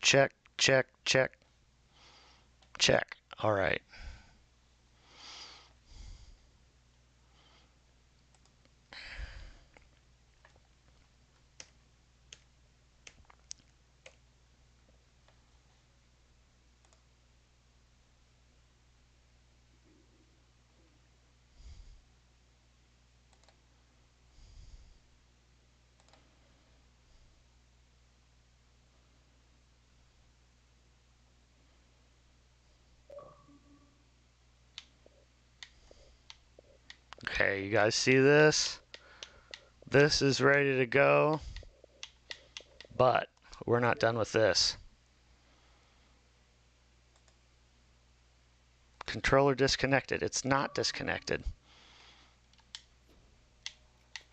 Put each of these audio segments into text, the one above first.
check, check, check, check. All right. Okay, you guys see this? This is ready to go, but we're not done with this. Controller disconnected. It's not disconnected.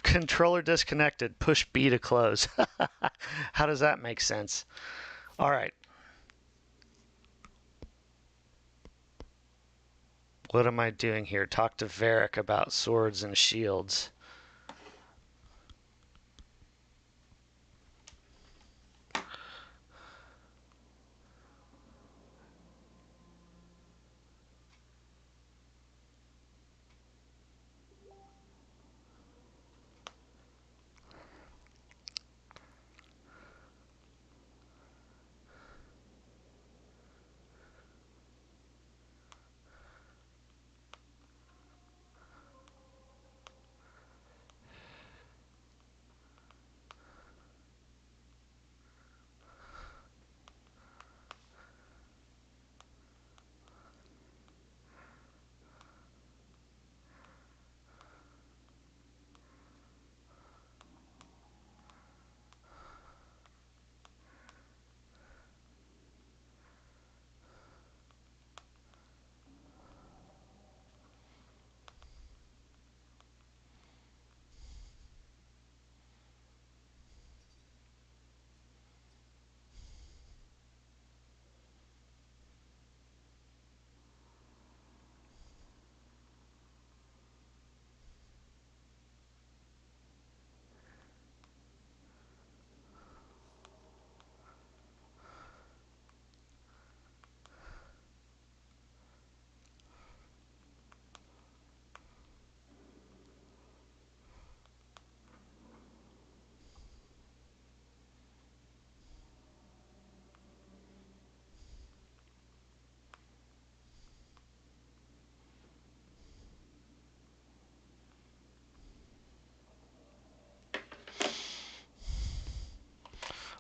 Controller disconnected. Push B to close. How does that make sense? All right. What am I doing here? Talk to Varric about swords and shields.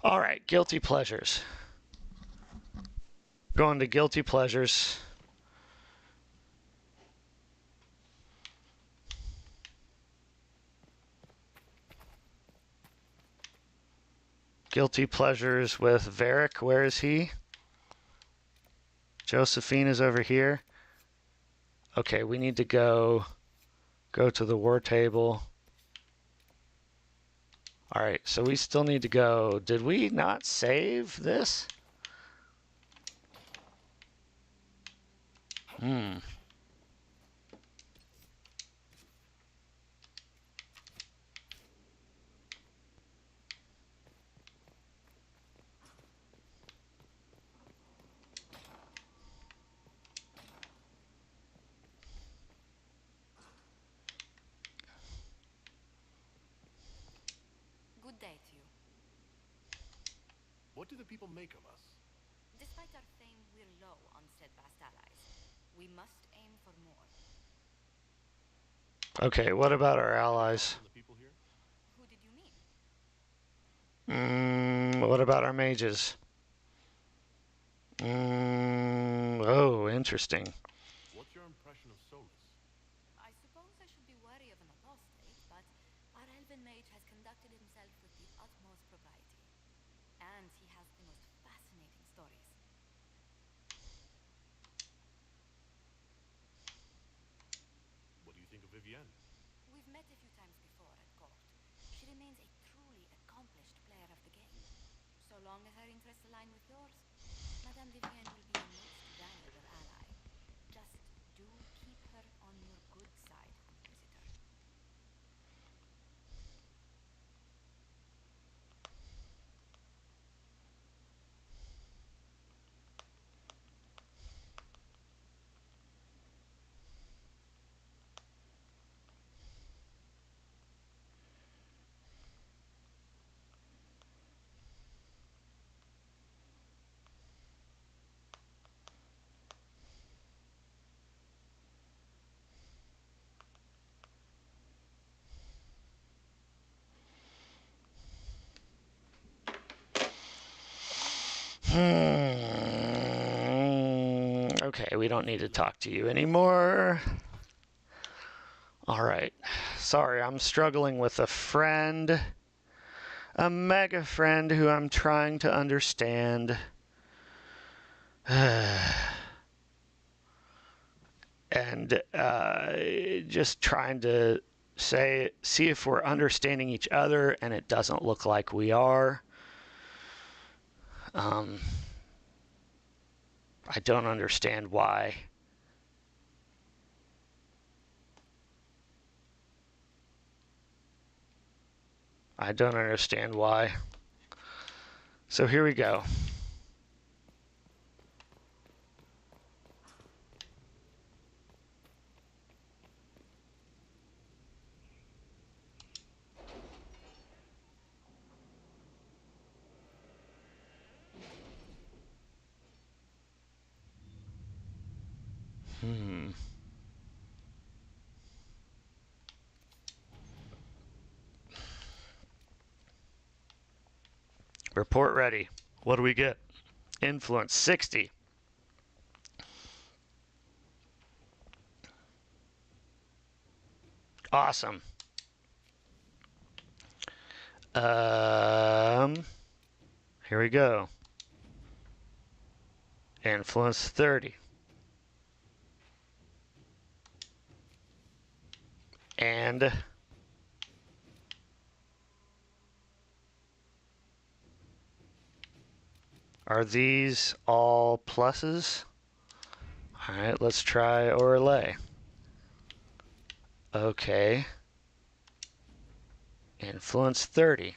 All right, guilty pleasures. Going to guilty pleasures. Guilty pleasures with Varric. Where is he? Josephine is over here. Okay, we need to go to the war table. All right, so we still need to go. Did we not save this? Good day to you. What do the people make of us? Despite our fame, we're low on steadfast allies. We must aim for more. Okay, what about our allies? The people here? Who did you mean? What about our mages? Oh, interesting. What's your impression of Solus? I suppose I should be wary of an apostate, but our elven mage has conducted himself with the utmost propriety. And he has the most fascinating stories. What do you think of Vivienne? We've met a few times before at court. She remains a truly accomplished player of the game. So long as her interests align with yours, Madame Vivienne will be a most valuable ally. Just do keep her on your good side, Inquisitor. Okay, we don't need to talk to you anymore. Alright. Sorry, I'm struggling with a friend. A mega friend who I'm trying to understand. And just trying to see if we're understanding each other, and it doesn't look like we are. I don't understand why. I don't understand why. So here we go. Report ready. What do we get? Influence 60. Awesome. Here we go. Influence 30. And are these all pluses? Alright, let's try Orlay. Okay. Influence 30.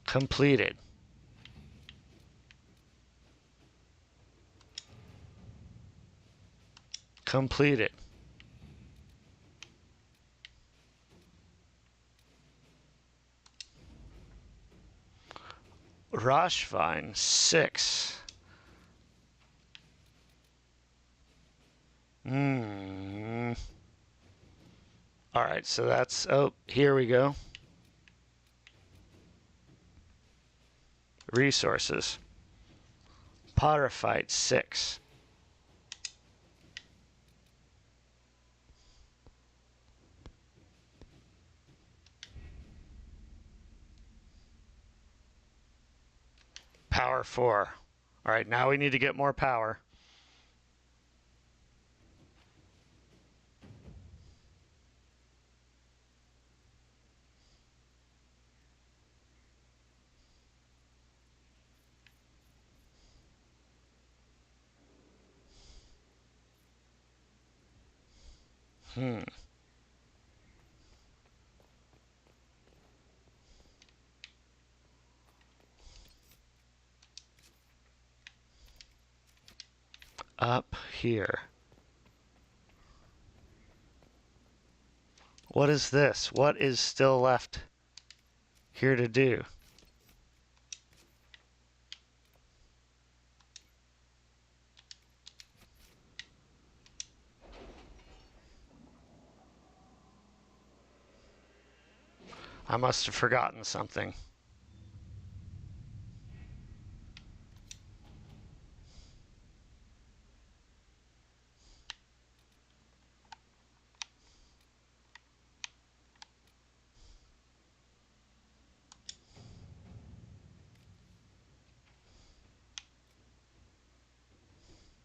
Completed. Completed. Roshvine 6. Alright, so that's... Oh, here we go. Resources. Potterfight 6. Power 4. Alright, now we need to get more power. Up here. What is this? What is still left here to do? I must have forgotten something.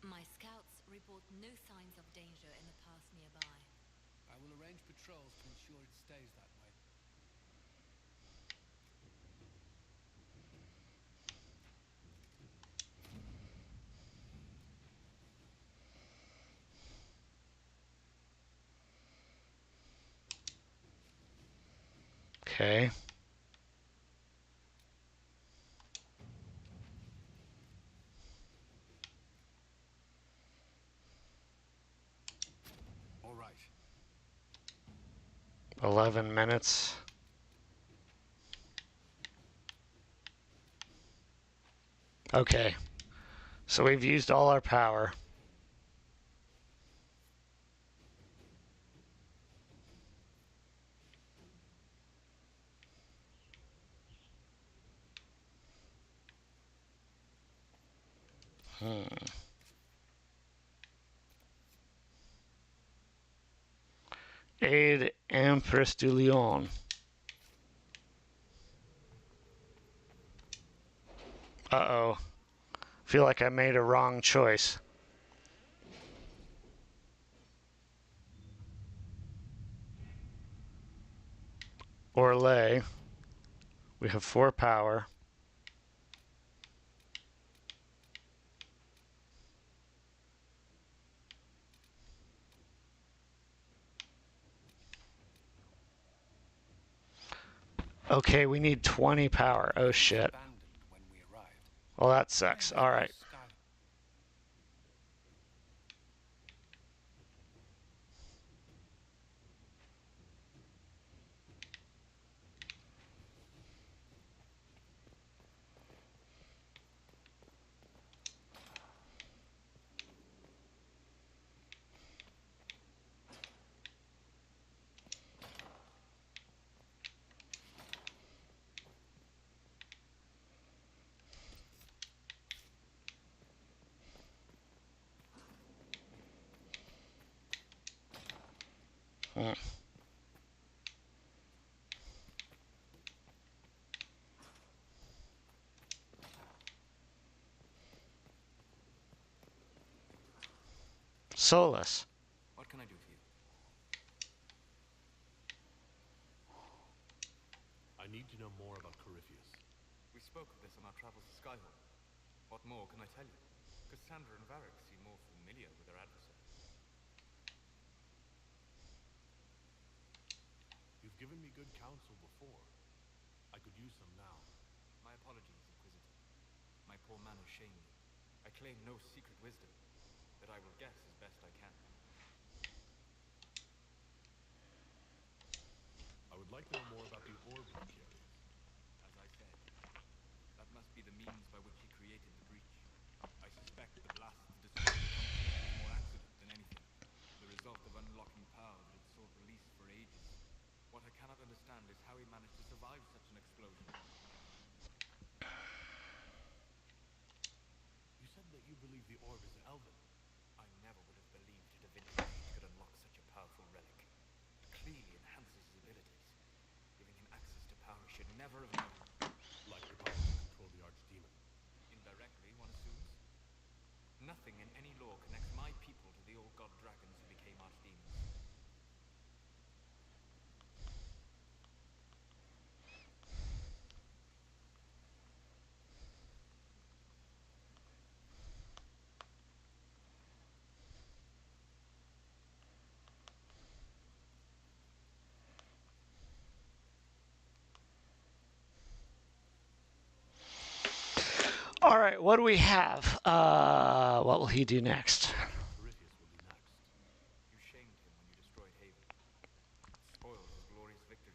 My scouts report no signs of danger in the pass nearby. I will arrange patrols to ensure it stays that way. Okay. All right. 11 minutes. Okay. So we've used all our power. Aid Empress du Lion. Uh-oh. Feel like I made a wrong choice. Orlais. We have 4 power. Okay, we need 20 power. Oh shit. Abandoned when we arrived. Well, that sucks. Where Alright. was Skyhold? Solus. What can I do for you? I need to know more about Corypheus. We spoke of this on our travels to Skyhold. What more can I tell you? Cassandra and Varric seem more familiar with their adversary. You've given me good counsel before. I could use some now. My apologies, Inquisitor. My poor manners shame me. I claim no secret wisdom, but I will guess as best I can. I would like to know more about the orb he carries. As I said, that must be the means by which he created the breach. I suspect the blast destroyed the company was more accident than anything. The result of unlocking power that had sought release for ages. What I cannot understand is how he managed to survive such an explosion. You said that you believe the orb is elven. I never would have believed a divinity could unlock such a powerful relic. It clearly enhances his abilities. Giving him access to power he should never have known. Like the power to control the archdemon. Indirectly, one assumes. Nothing in any law connects my people to the old god dragons who became archdemons. Alright, what do we have? What will he do next? Corypheus will do next. You shamed him when you destroyed Haven. Spoiled his glorious victory.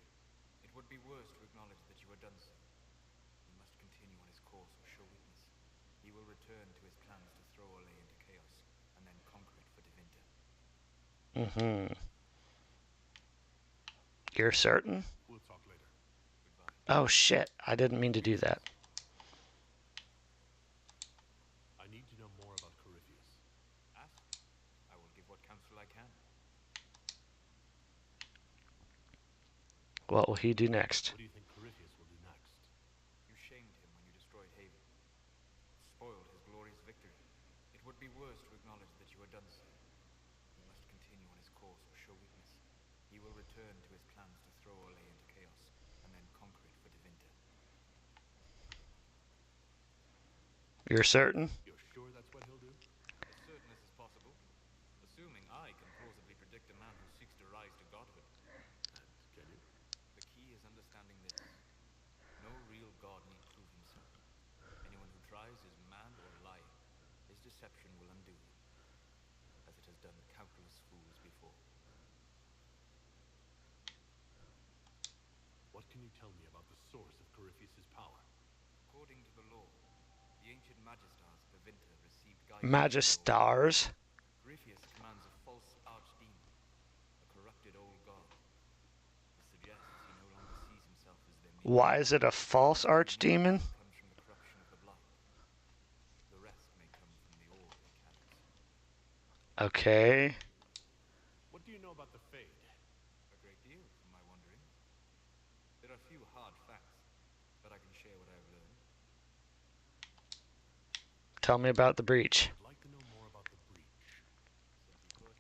It would be worse to acknowledge that you had done so. He must continue on his course or show weakness. He will return to his plans to throw Orlais into chaos, and then conquer it for Divinta. You're certain? We'll talk later. Goodbye. Oh shit, I didn't mean to do that. I need to know more about Corypheus. Ask. I will give what counsel I can. What will he do next? What do you think Corypheus will do next? You shamed him when you destroyed Haven. Spoiled his glorious victory. It would be worse to acknowledge that you had done so. He must continue on his course or show weakness. He will return to his plans to throw Orlais into chaos, and then conquer it for Divinta. You're certain? You're sure that's what he'll do? As certain as is possible, assuming I can plausibly predict a man who seeks to rise to godhood. And can you? The key is understanding this. No real god need prove himself. Anyone who tries is mad or lying. His deception will undo him, as it has done countless fools before. What can you tell me about the source of Corypheus's power? According to the law, the ancient Magistars of Divinta received guidance. Magistars? Corypheus commands a false archdemon, a corrupted old god. This suggests he no longer sees himself as their mediator. Why is it a false archdemon? Comes from the corruption of the blood. The rest may come from Okay. What do you know about the Fade? A great deal, from my wandering. There are few hard facts, but I can share what I have learned. Tell me about the breach. I'd like to know more about the Breach. Simply put,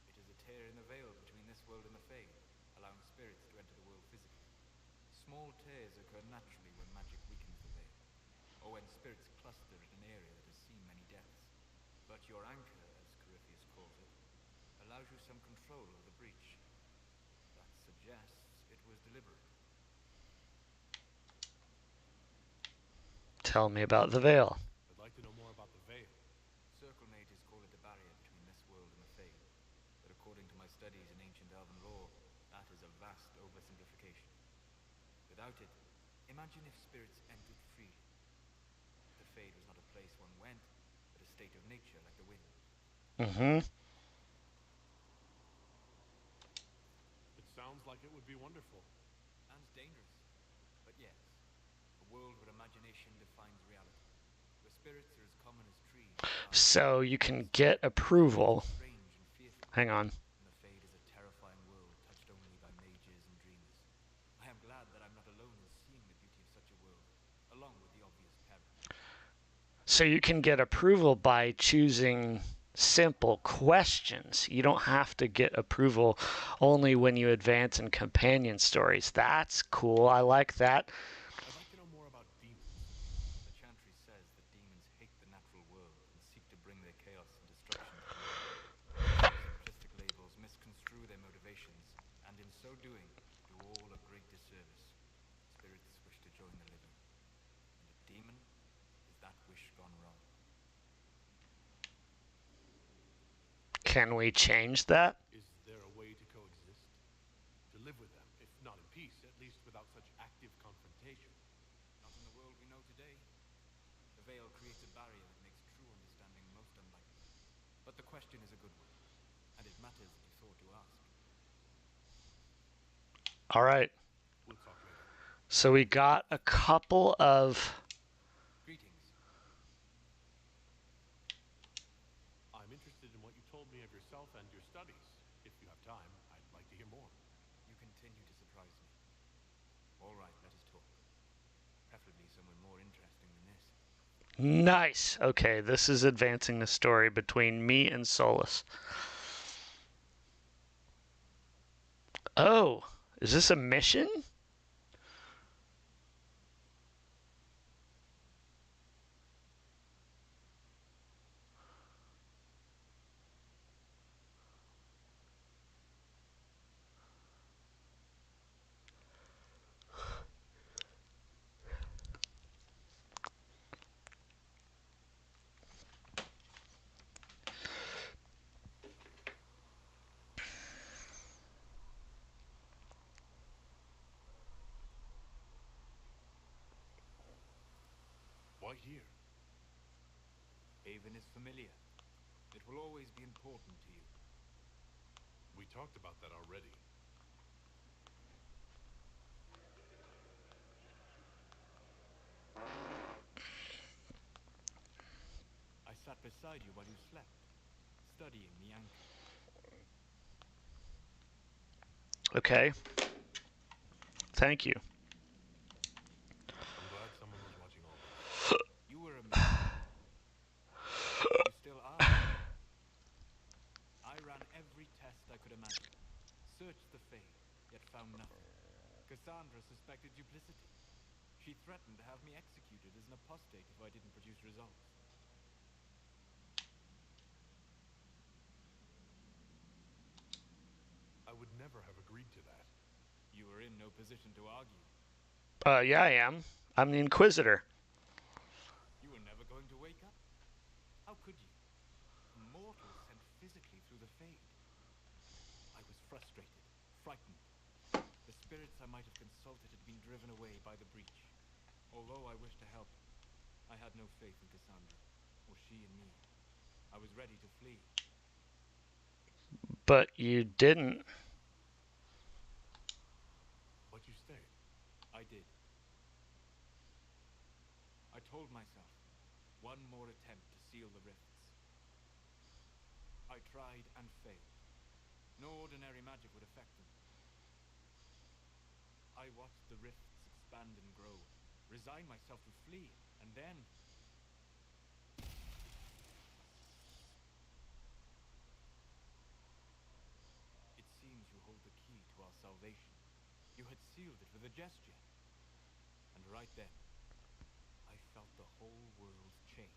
it is a tear in the veil between this world and the Fade, allowing spirits to enter the world physically. Small tears occur naturally when magic weakens the veil, or when spirits cluster in an area that has seen many deaths. But your anchor, as Corypheus calls it, allows you some control of the breach. That suggests it was deliberate. Tell me about the veil. I'd like to know more about the Veil. Circle mages call it a barrier between this world and the Fade, but according to my studies in ancient elven lore, that is a vast oversimplification. Without it, imagine if spirits entered freely. The Fade was not a place one went, but a state of nature like the wind. Mm-hmm. It sounds like it would be wonderful. And dangerous. But yes, a world where imagination defines reality, where spirits are as common as trees. So you can get approval. Strange and fearful. Hang on. And the Fade is a terrifying world touched only by mages and dreamers. I am glad that I'm not alone in seeing the beauty of such a world, along with the obvious peril. So you can get approval by choosing simple questions. You don't have to get approval only when you advance in companion stories. That's cool. I like that. I'd like to know more about demons. The Chantry says that demons hate the natural world and seek to bring their chaos and destruction to the world. Simplistic labels misconstrue their motivations, and in so doing, do all a great disservice. Spirits wish to join the living, and a demon is that wish gone wrong. Can we change that? Is there a way to coexist? To live with them, if not in peace, at least without such active confrontation? Not in the world we know today. The veil creates a barrier that makes true understanding most unlikely. But the question is a good one, and it matters that you thought to ask. All right. We'll talk later. So we got a couple of... Greetings. I'm interested in what you told me of yourself and your studies. If you have time, I'd like to hear more. You continue to surprise me. All right, let us talk. Preferably somewhere more interesting than this. Nice. Okay, this is advancing the story between me and Solus. Oh, is this a mission? Why here? Haven is familiar. It will always be important to you. We talked about that already. I sat beside you while you slept, studying the anchor. Okay. Thank you. I'm glad someone was watching all this. You were a mystery. You still are. I ran every test I could imagine. Searched the Fade, yet found nothing. Cassandra suspected duplicity. She threatened to have me executed as an apostate if I didn't produce results. I would never have agreed to that. You were in no position to argue. Yeah, I am. I'm the Inquisitor. You were never going to wake up. How could you? A mortal sent physically through the Fade. I was frustrated, frightened. The spirits I might have consulted had been driven away by the breach. Although I wished to help, I had no faith in Cassandra, or she in me. I was ready to flee. But you didn't. But you stayed. I did. I told myself, one more attempt to seal the rifts. I tried and failed. No ordinary magic would affect them. I watched the rifts expand and grow, resigned myself to flee, and then... It seems you hold the key to our salvation. You had sealed it with a gesture. And right then, I felt the whole world change.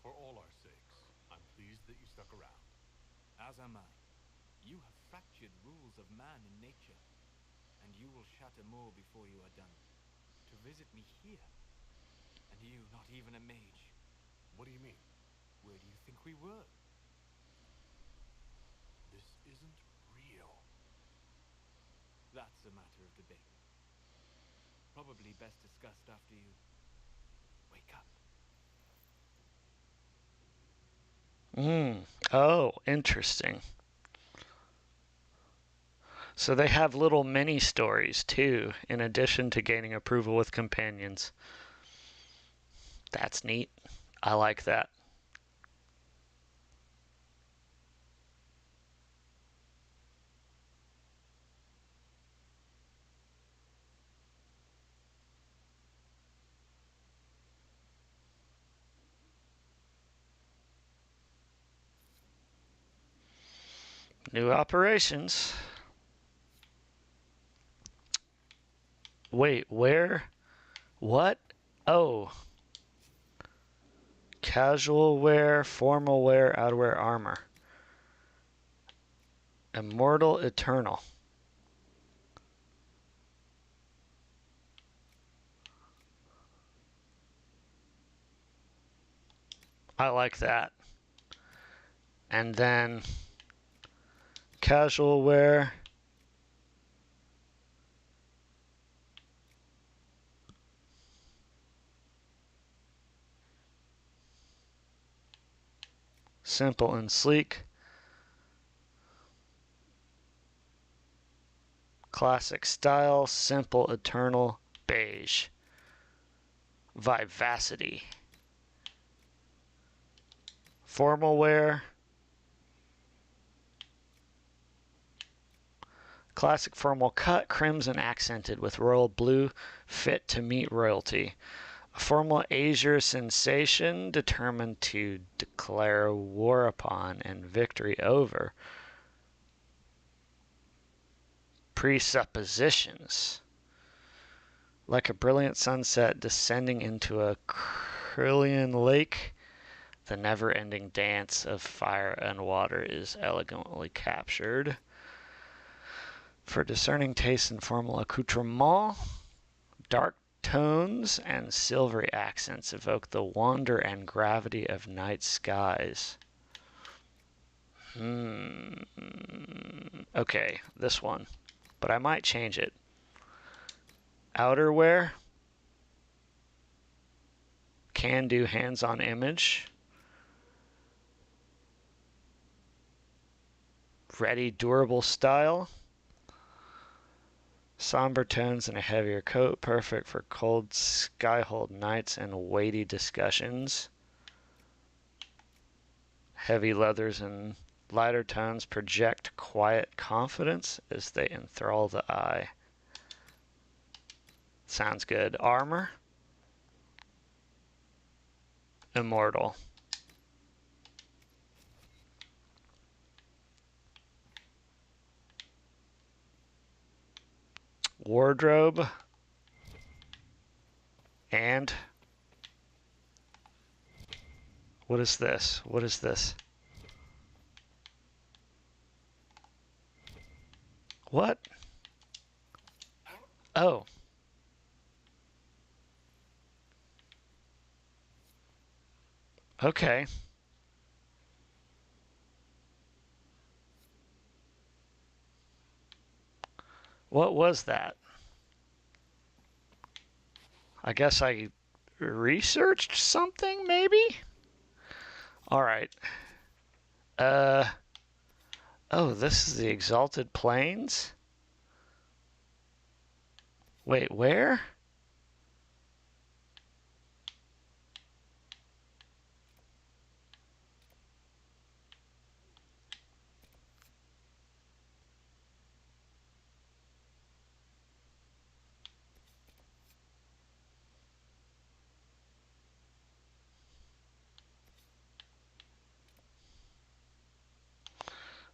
For all our sakes, I'm pleased that you stuck around. As am I. You have fractured rules of man and nature, and you will shatter more before you are done. To visit me here, and you not even a mage. What do you mean? Where do you think we were? This isn't real. That's a matter of debate. Probably best discussed after you wake up. Oh, interesting. So they have little mini stories too, in addition to gaining approval with companions. That's neat. I like that. New operations. Wait, where? What? Oh. Casual wear, formal wear, outerwear, armor. Immortal, eternal. I like that. And then casual wear. Simple and sleek. Classic style, simple, eternal, beige. Vivacity. Formal wear. Classic formal cut, crimson accented with royal blue, fit to meet royalty. A formal azure sensation determined to declare war upon and victory over. Presuppositions. Like a brilliant sunset descending into a Crillian lake, the never-ending dance of fire and water is elegantly captured. For discerning taste in formal accoutrement, dark tones and silvery accents evoke the wonder and gravity of night skies. Okay, this one. But I might change it. Outerwear. Can do hands-on image. Ready, durable style. Somber tones and a heavier coat, perfect for cold Skyhold nights and weighty discussions. Heavy leathers and lighter tones project quiet confidence as they enthrall the eye. Sounds good. Armor. Immortal. Wardrobe. And what is this? What is this? What? Oh. Okay. What was that? I guess I researched something, maybe? Alright. Oh, this is the Exalted Plains? Wait, where?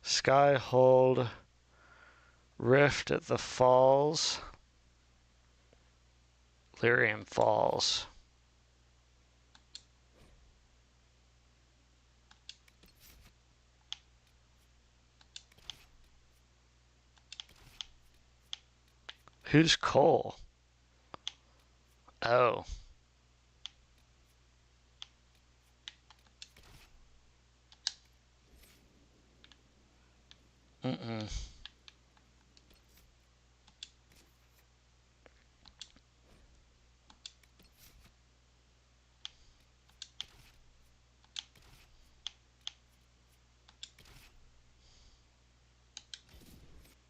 Skyhold, Rift at the Falls, Lyrium Falls. Who's Cole? Oh. Mm-mm.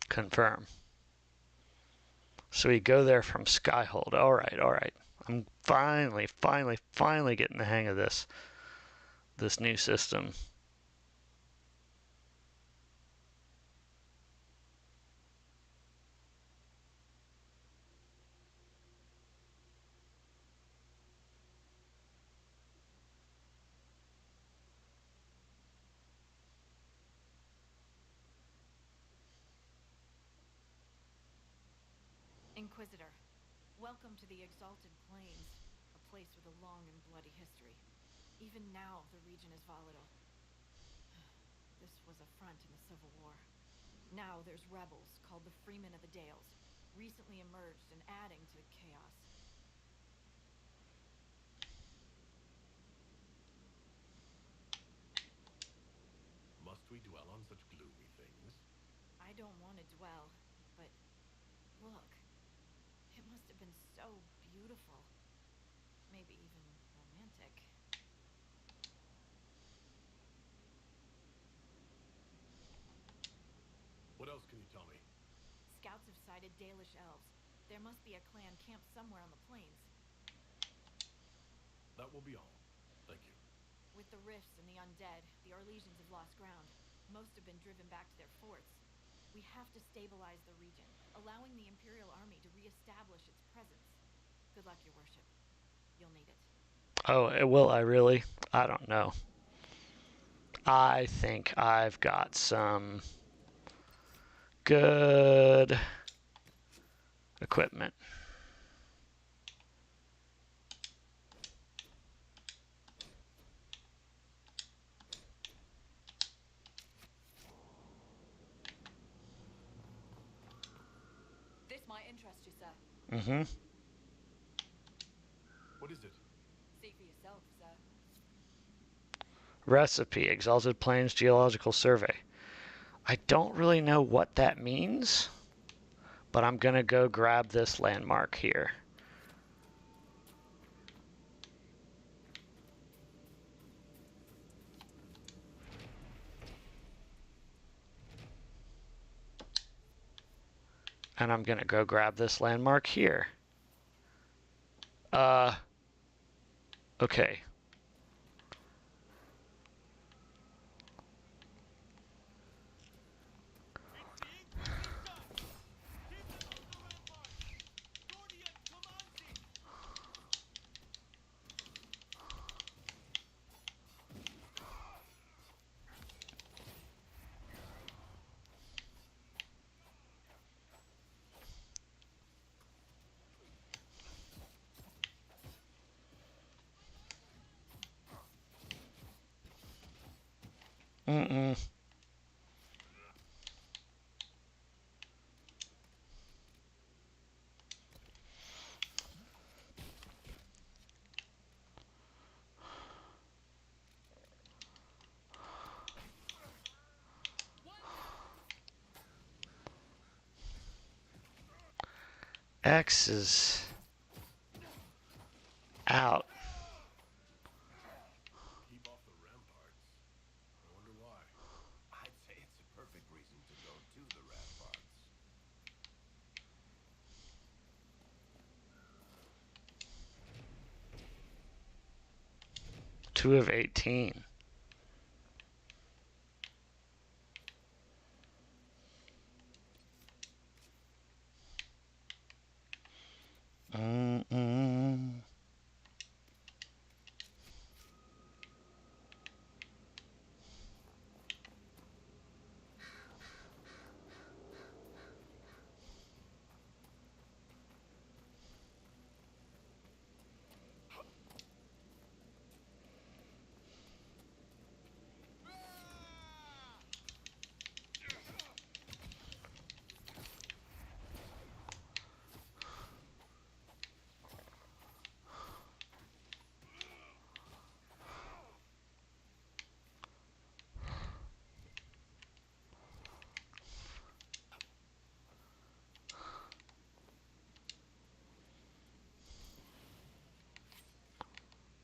Confirm. So we go there from Skyhold. All right, all right. I'm finally getting the hang of this new system. Inquisitor, welcome to the Exalted Plains, a place with a long and bloody history. Even now, the region is volatile. This was a front in the Civil War. Now there's rebels called the Freemen of the Dales, recently emerged and adding to the chaos. Must we dwell on such gloomy things? I don't want to dwell, but look. It must have been so beautiful. Maybe even romantic. What else can you tell me? Scouts have sighted Dalish elves. There must be a clan camped somewhere on the plains. That will be all. Thank you. With the rifts and the undead, the Orlesians have lost ground. Most have been driven back to their forts. We have to stabilize the region, allowing the Imperial Army to re-establish its presence. Good luck, Your Worship. You'll need it. Oh, will I really? I don't know. I think I've got some good equipment. This might interest you, sir. Mm-hmm. What is it? See for yourself, sir. Recipe, Exalted Plains Geological Survey. I don't really know what that means, but I'm going to go grab this landmark here. And I'm going to go grab this landmark here. Okay. It's the Inquisition! Keep them off the ramparts! Guardian commands it! Mm-mm. X is out. Keep off the ramparts. I wonder why. I'd say it's a perfect reason to go to the ramparts. 2 of 18. Mm-mm.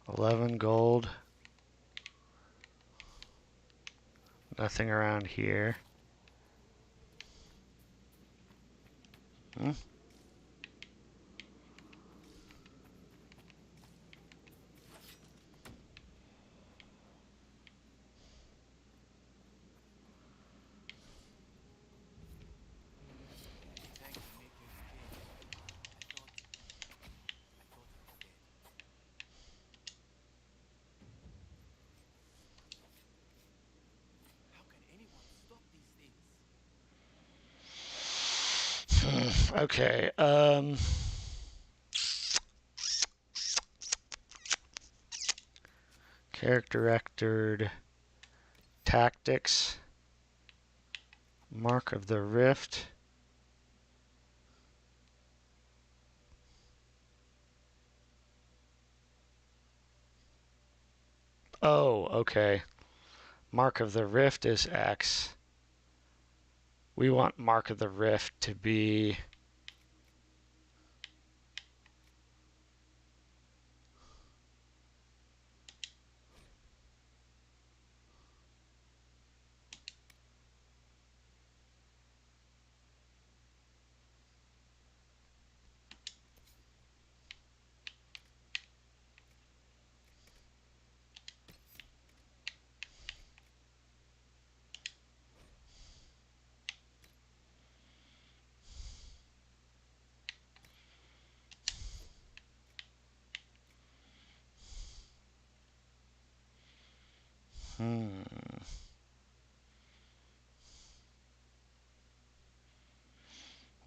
$11 gold. Nothing around here. Hmm? Thanks for making us change. I thought I was dead. How can anyone stop these things? Okay. Character record. Tactics. Mark of the Rift. Oh, okay. Mark of the Rift is X. We want Mark of the Rift to be...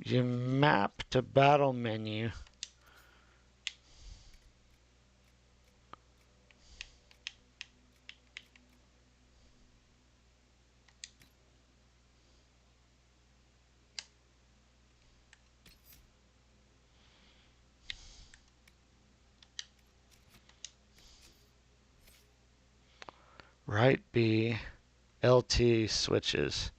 You map to battle menu. Right B, LT switches.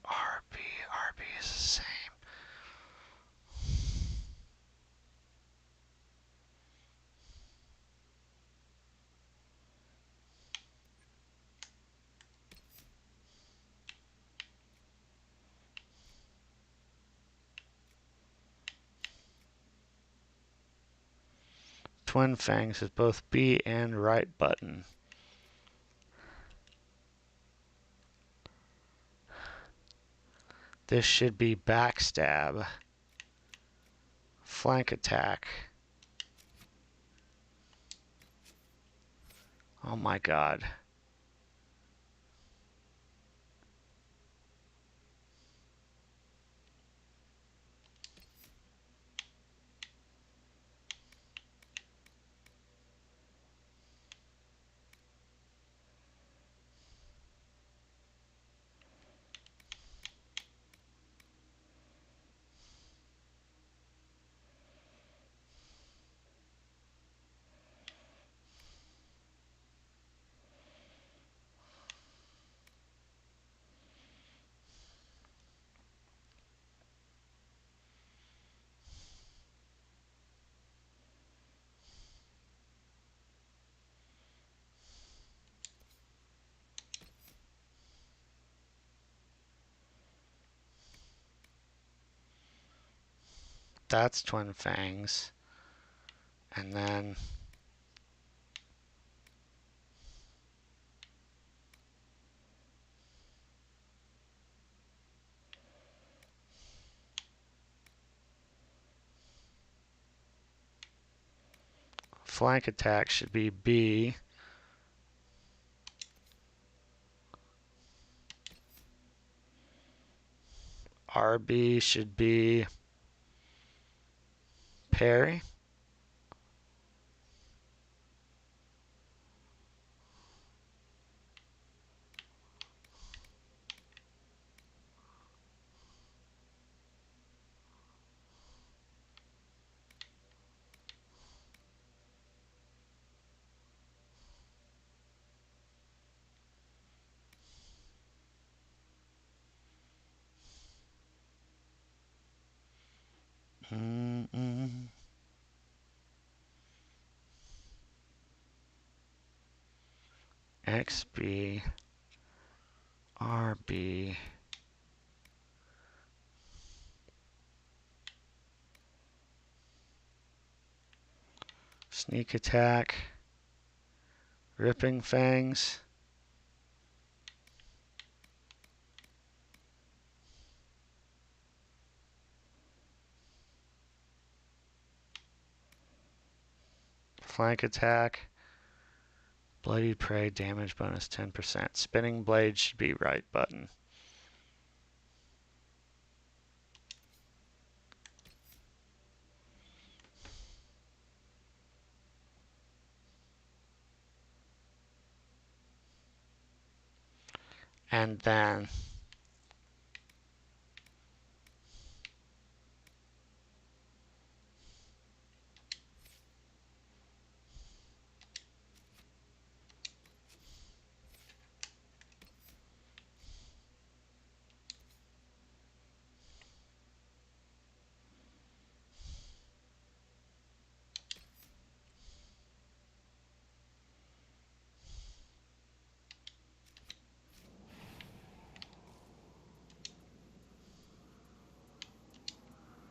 RB is the same. Twin Fangs is both B and right button. This should be backstab. Flank attack. Oh my god. That's Twin Fangs. And then flank attack should be B. RB should be parry. XB, RB, sneak attack, ripping fangs. Flank attack, bloody prey, damage bonus 10%. Spinning blade should be right button. And then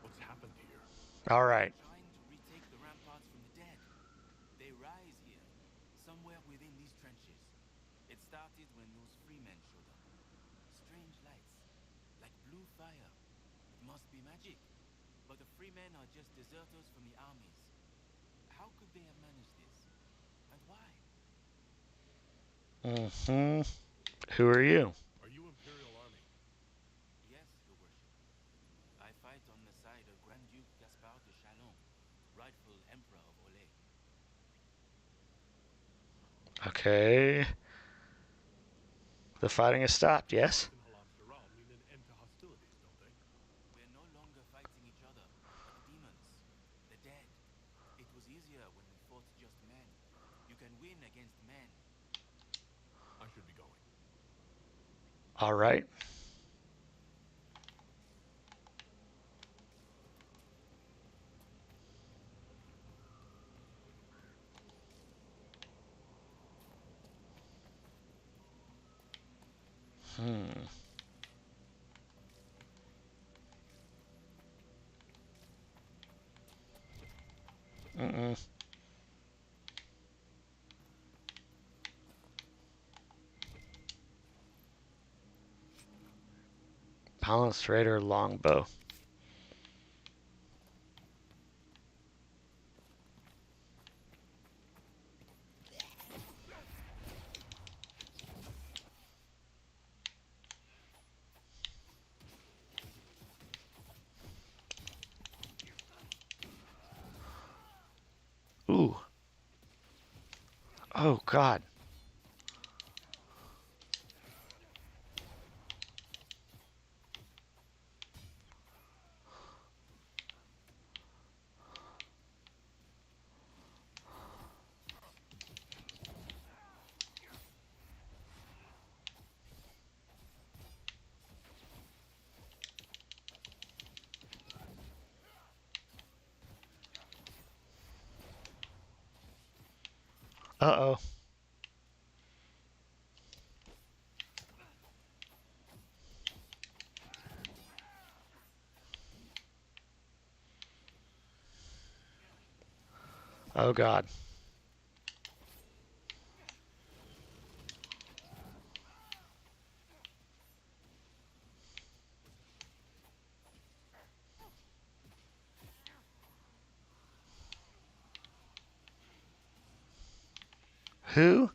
What's happened here? all right. Trying to retake the ramparts from the dead. They rise here, somewhere within these trenches. It started when those freemen showed up. Strange lights, like blue fire. It must be magic. But the freemen are just deserters from the armies. How could they have managed this? And why? Who are you? Are you Imperial Army? Yes, Your Worship. I fight on the side of Grand Duke Gaspard de Chalon, rightful Emperor of Olay. Okay. The fighting has stopped, yes? In Halam Saral mean an end to hostilities, don't they? We're no longer fighting each other, but demons, the dead. It was easier when we fought just men. You can win against men. I should be going. All right. Balanced Raider longbow. Ooh. Oh, God. Uh-oh. Oh God. Who?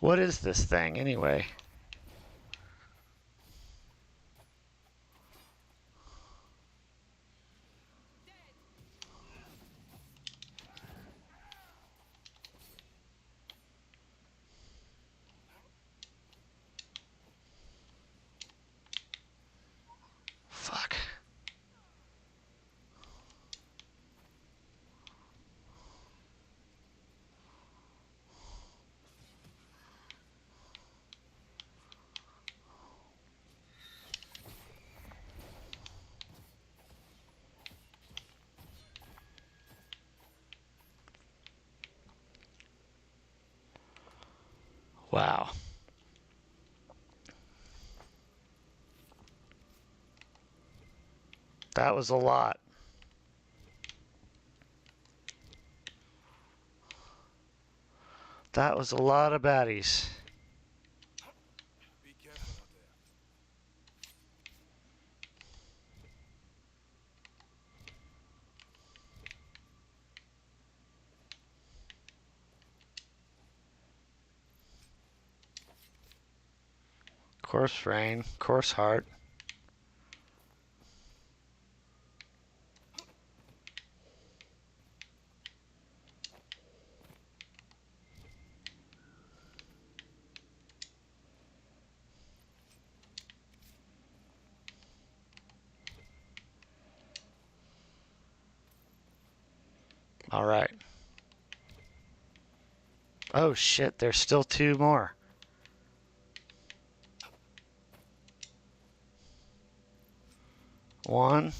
What is this thing anyway? Fuck. Wow. That was a lot. That was a lot of baddies. Be careful out there. Course rain, course heart. All right. Oh shit, there's still two more. One.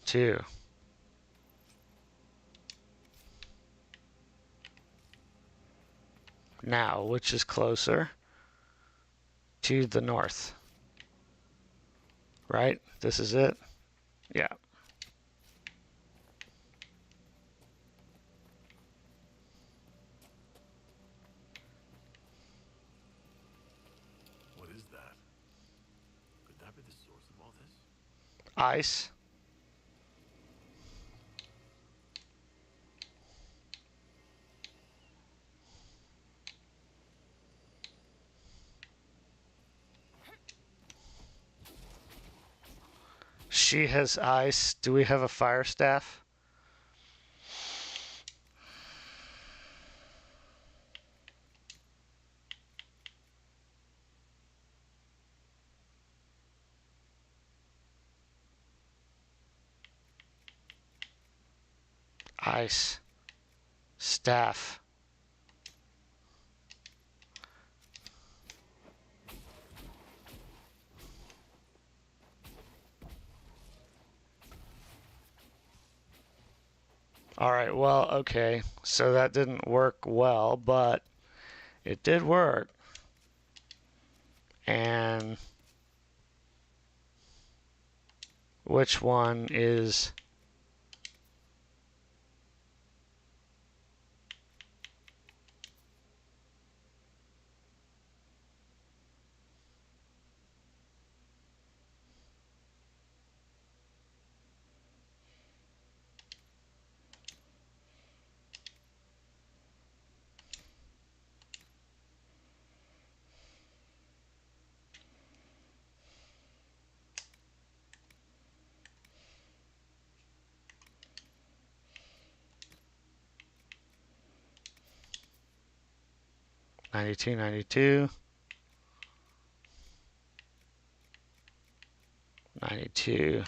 Two. Now, which is closer to the north? Right? This is it? Yeah. What is that? Could that be the source of all this? Ice. She has ice. Do we have a fire staff? Ice. Staff. All right, well, okay. So that didn't work well, but it did work. And which one is... '92, '92, '92.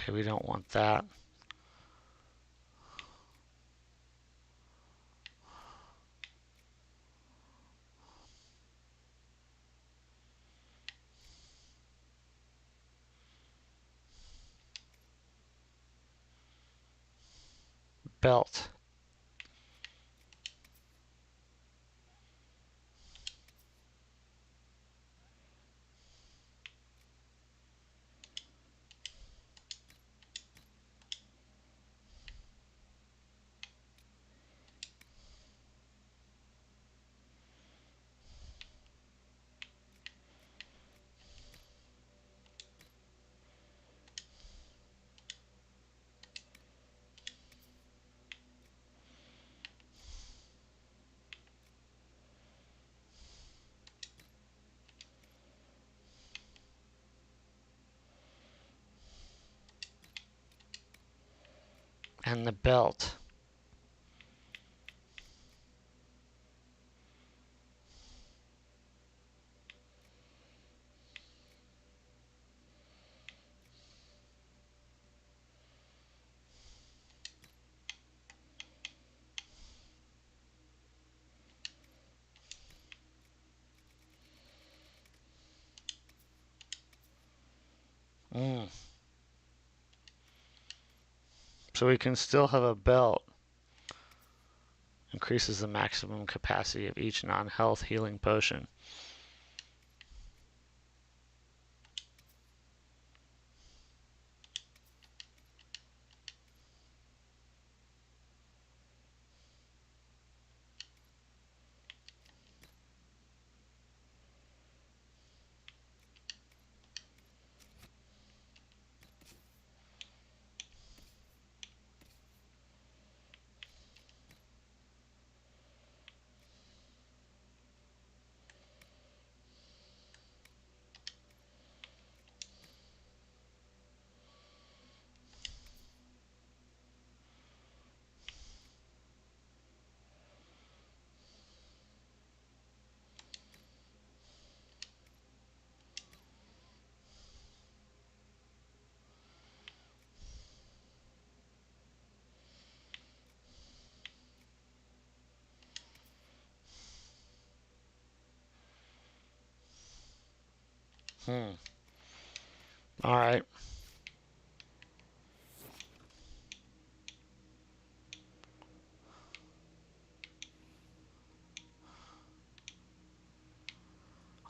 Okay, we don't want that. Belt. And the belt. Mm. So we can still have a belt. Increases the maximum capacity of each non-health healing potion. All right.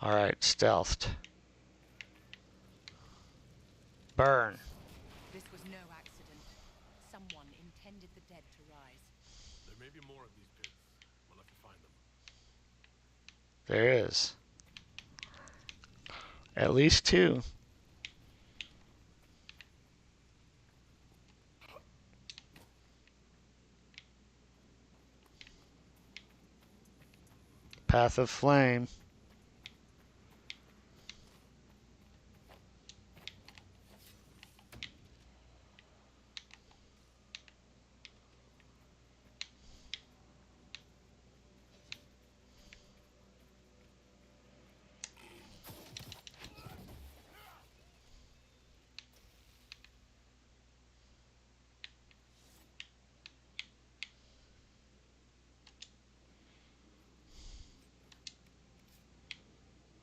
All right, stealthed. Burn. This was no accident. Someone intended the dead to rise. There may be more of these pits. We'll have to find them. There is. At least 2. Path of flame.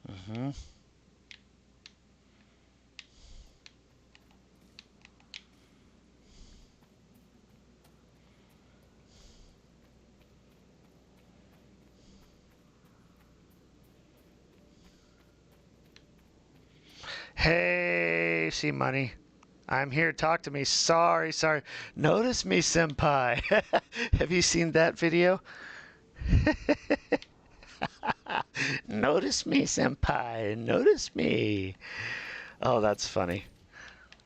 Mm-hmm. Hey, see money. I'm here. Talk to me. Sorry. Notice me, senpai. Have you seen that video? Notice me, senpai. Notice me. Oh, that's funny.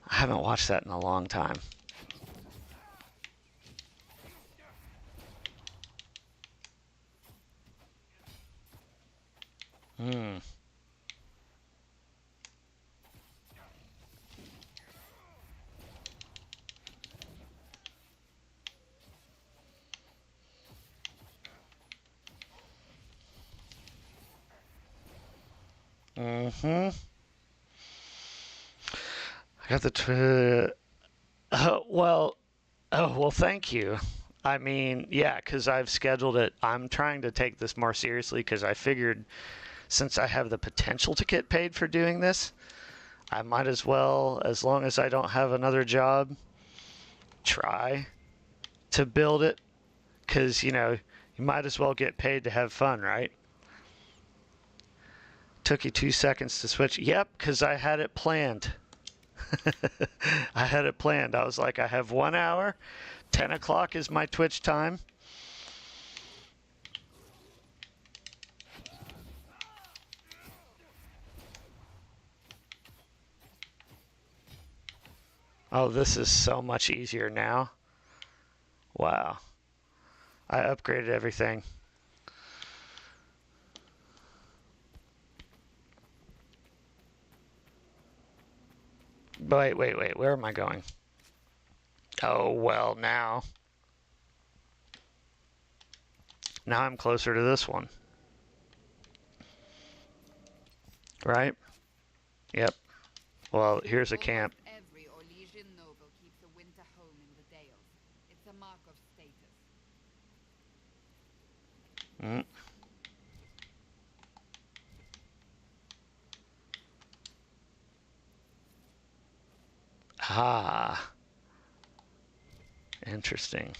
I haven't watched that in a long time. Hmm. Mm-hmm. I got the Well, oh, well, thank you. I mean, yeah, because I've scheduled it. I'm trying to take this more seriously because I figured since I have the potential to get paid for doing this, I might as well, as long as I don't have another job, try to build it. Because, you might as well get paid to have fun, right? Took you 2 seconds to switch. Yep, because I had it planned. I had it planned. I was like, I have 1 hour. 10 o'clock is my Twitch time. Oh, this is so much easier now. Wow. I upgraded everything. Wait. Where am I going? Oh, well, now I'm closer to this one. Right? Yep. Well, here's a camp. Almost every Orlesian noble keeps a winter home in the Dales. It's a mark of status. Mm. Ah. Interesting.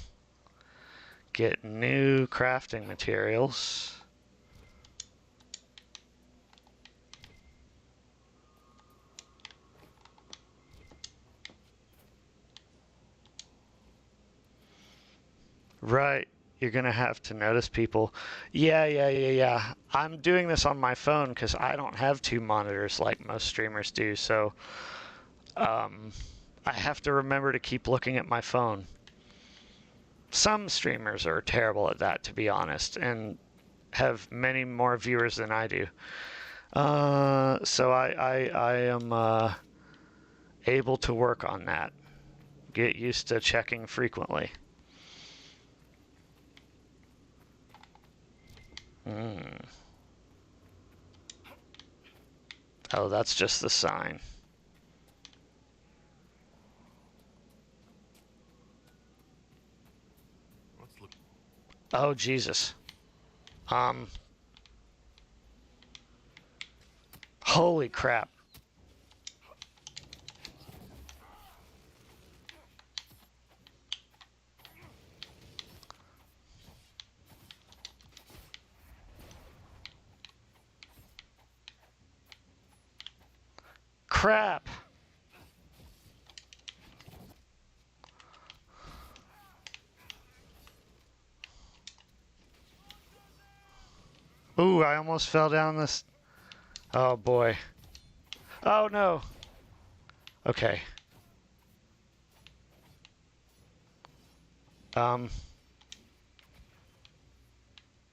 Get new crafting materials. Right. You're going to have to notice people. Yeah. I'm doing this on my phone because I don't have two monitors like most streamers do. So I have to remember to keep looking at my phone. Some streamers are terrible at that, to be honest, and have many more viewers than I do. So I am able to work on that. Get used to checking frequently. Oh, that's just the sign. Let's look. Oh, Jesus. Holy crap. Crap. Ooh, I almost fell down this. Oh, boy. Oh, no. Okay.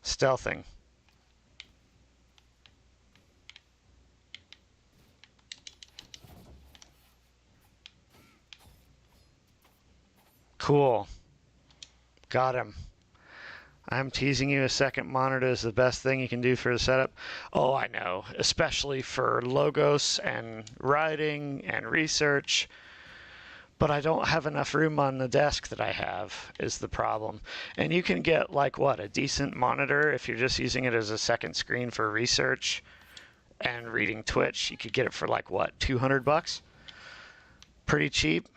Stealthing. Cool. Got him. I'm teasing you. A second monitor is the best thing you can do for the setup. Oh, I know. Especially for logos and writing and research. But I don't have enough room on the desk that I have, is the problem. And you can get, like, what, a decent monitor if you're just using it as a second screen for research and reading Twitch. You could get it for, like, what, $200? Pretty cheap.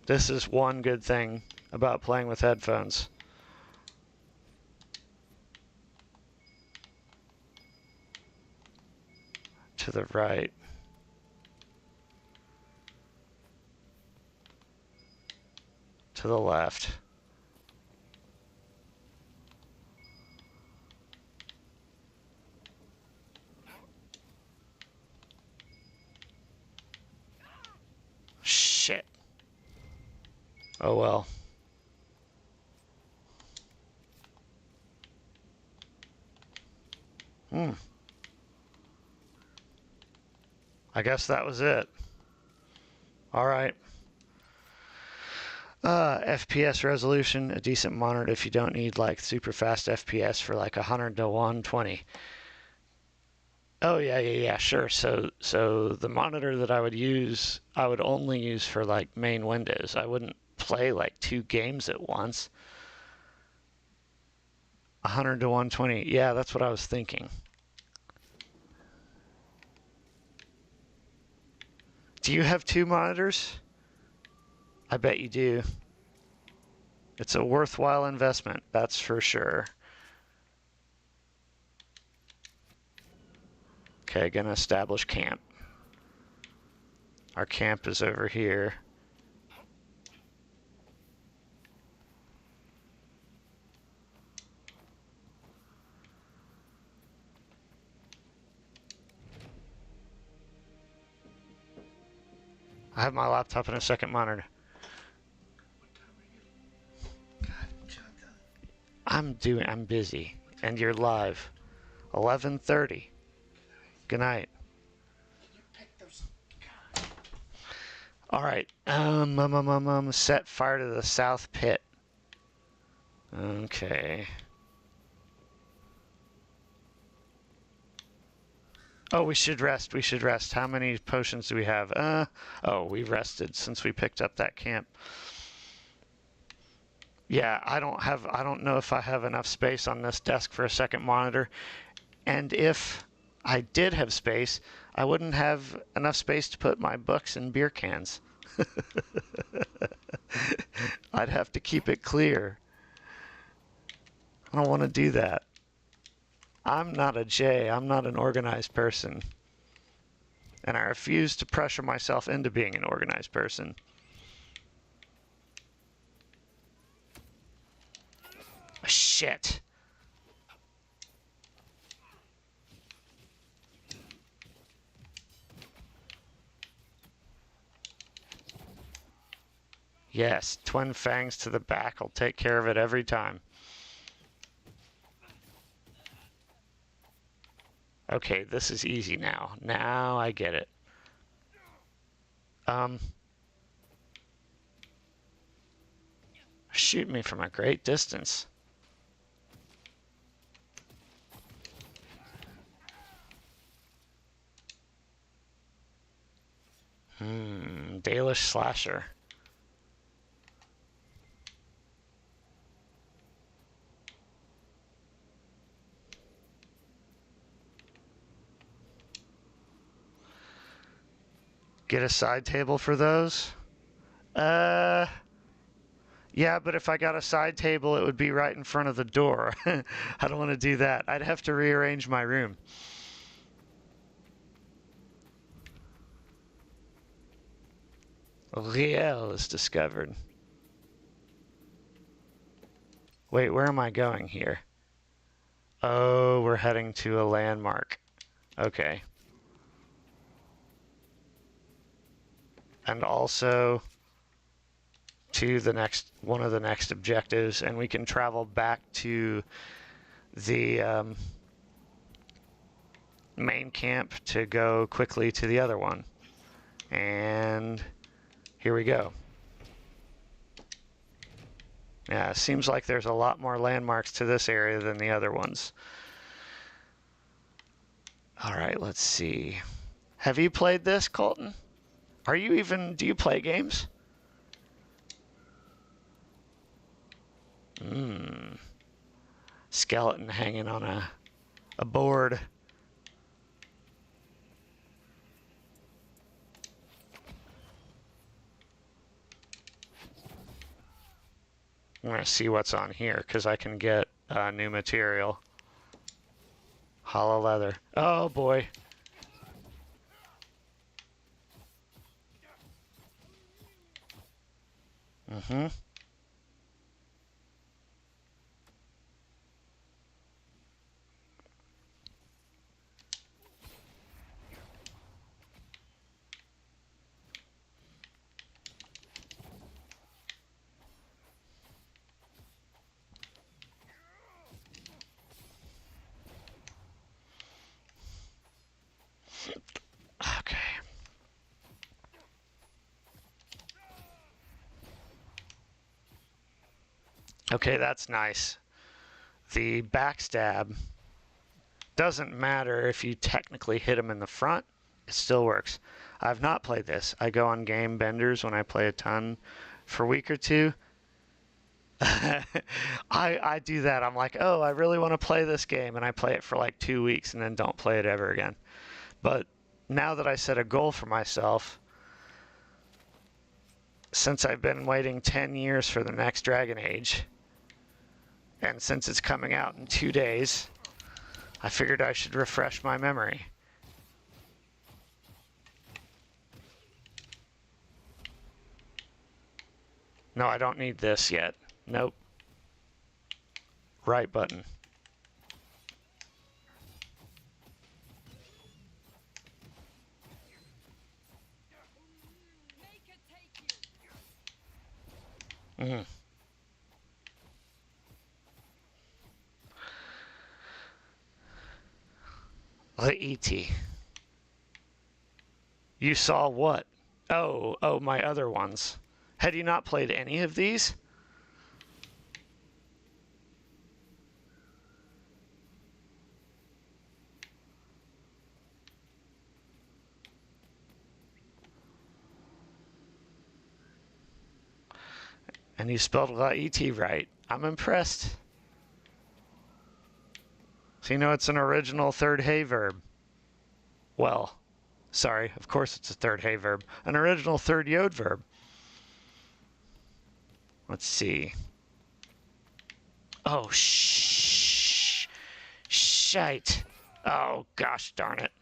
This is one good thing about playing with headphones. To the right. To the left. Shit. Oh well. I guess that was it. All right. FPS resolution, a decent monitor if you don't need like super fast FPS for like 100 to 120. Oh yeah, sure. So the monitor that I would use, I would only use for like main windows. I wouldn't play like 2 games at once. 100 to 120. Yeah, that's what I was thinking. Do you have 2 monitors? I bet you do. It's a worthwhile investment, that's for sure. Okay, gonna establish camp. Our camp is over here. I have my laptop and a second monitor. I'm busy, and you're live. 11:30. Good night. All right. Set fire to the south pit. Okay. Oh, we should rest. We should rest. How many potions do we have? Oh, we rested since we picked up that camp. Yeah, I don't know if I have enough space on this desk for a second monitor. And if I did have space, I wouldn't have enough space to put my books in beer cans. I'd have to keep it clear. I don't want to do that. I'm not a J. I'm not an organized person. And I refuse to pressure myself into being an organized person. Shit. Yes, twin fangs to the back. I'll take care of it every time. Okay, this is easy now. Now I get it. Shoot me from a great distance. Dalish slasher. Get a side table for those? Yeah, but if I got a side table, it would be right in front of the door. I don't want to do that. I'd have to rearrange my room. Riel is discovered. Wait, where am I going here? Oh, we're heading to a landmark. Okay. And also to the next one of the next objectives, and we can travel back to the main camp to go quickly to the other one. And here we go. Yeah, it seems like there's a lot more landmarks to this area than the other ones. All right, let's see. Have you played this, Colton? Do you play games? Skeleton hanging on a board. I'm going to see what's on here, because I can get new material. Hollow leather. Oh, boy. Mm-hmm. Okay. Okay, that's nice. The backstab doesn't matter if you technically hit him in the front. It still works. I've not played this. I go on game benders when I play a ton for a week or two. I do that. I'm like, oh, I really want to play this game, and I play it for like 2 weeks and then don't play it ever again. But now that I set a goal for myself, since I've been waiting 10 years for the next Dragon Age, and since it's coming out in 2 days, I figured I should refresh my memory. No, I don't need this yet. Nope. Right button. Make it take you. Mm. E.T. You saw what? Oh, my other ones. Had you not played any of these? And you spelled E.T. right. I'm impressed. So you know it's an original third hey verb. Well, sorry, of course it's a third hey verb. An original third yod verb. Let's see. Oh, shite. Oh, gosh darn it.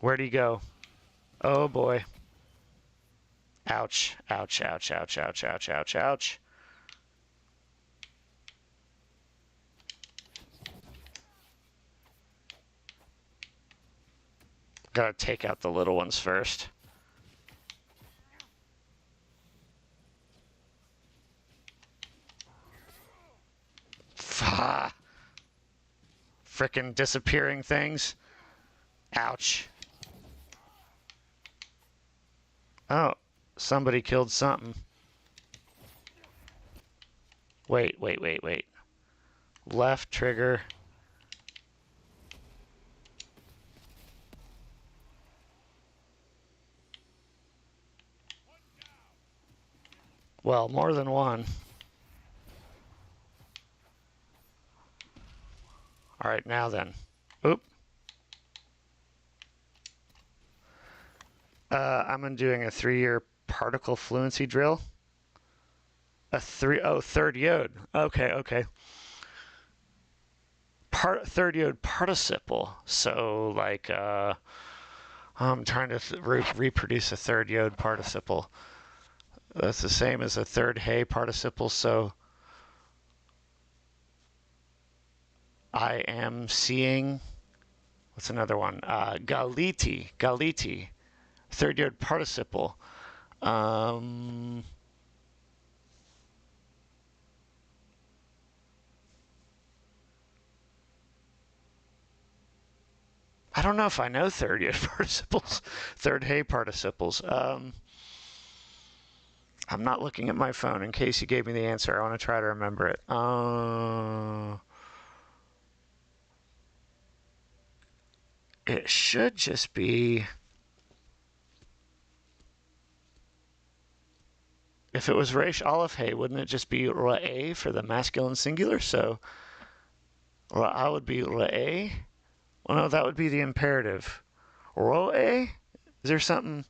Where'd he go? Oh, boy. Ouch, ouch, ouch, ouch, ouch, ouch, ouch, ouch. Gotta take out the little ones first. Frickin' disappearing things. Ouch. Oh, somebody killed something. Wait. Left trigger. Well, more than one. All right, now then. Oop. I'm doing a 3-year particle fluency drill. Third yod. Okay. Third yod participle. So, like, I'm trying to reproduce a third yod participle. That's the same as a third hey participle, so I am seeing, what's another one? Galiti, third yod participle. I don't know if I know third yod participles, third hey participles. I'm not looking at my phone in case you gave me the answer. I want to try to remember it. It should just be... If it was Reish Aleph Hey, wouldn't it just be Ra'eh for the masculine singular? So Ra'ah would be Ra'eh. Well, no, that would be the imperative. Ro'eh? Is there something...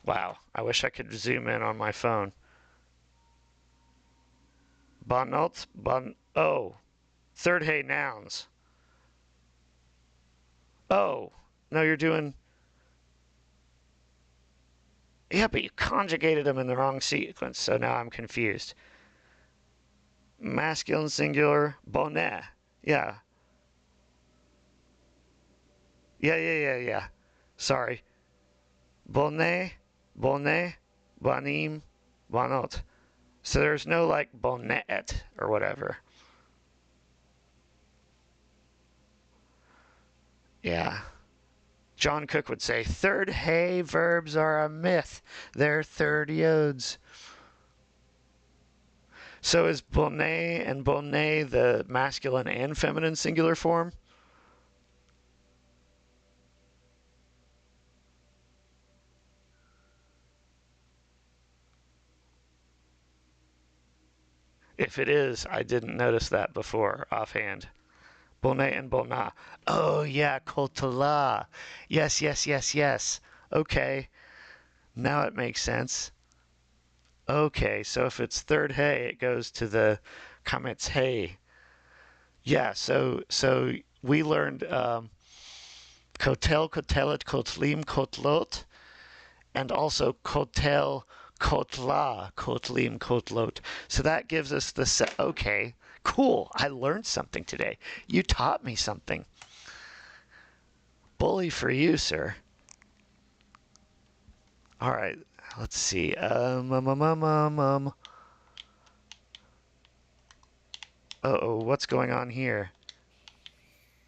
Wow, I wish I could zoom in on my phone. Bonot? Oh, third hey nouns. Oh, no, you're doing... Yeah, but you conjugated them in the wrong sequence, so now I'm confused. Masculine singular, bonnet. Yeah. Yeah. Sorry. Bonnet, banim, bonot. So there's no like bonnet or whatever. Yeah. John Cook would say, third hay verbs are a myth. They're third yods. So is bonnet and bonnet the masculine and feminine singular form? If it is, I didn't notice that before offhand. Bonnet and Bonnat. Oh, yeah, Cotala. Yes, yes, yes, yes. Okay, now it makes sense. Okay, so if it's third hay, it goes to the Kametz hay. Yeah, so we learned Kotel, Kotelet, Kotlim, Kotlot, and also Kotel, Kotla, Kotlim, Kotlot. So that gives us the set. Okay, cool. I learned something today. You taught me something. Bully for you, sir. All right, let's see. Uh-oh, what's going on here?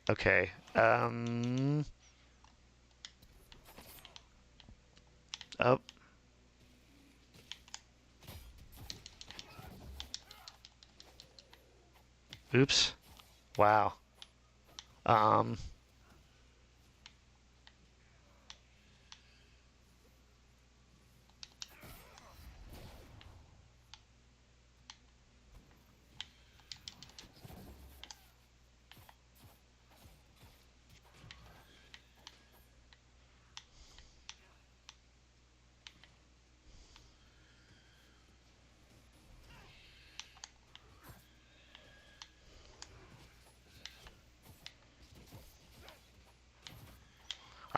Okay. Oh. Oops. Wow. Um.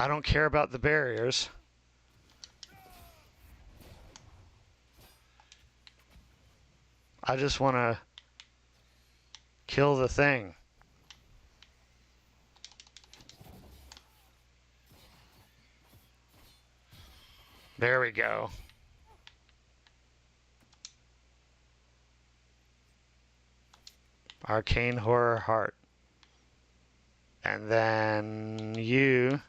I don't care about the barriers. I just want to kill the thing. There we go. Arcane Horror Heart. And then you.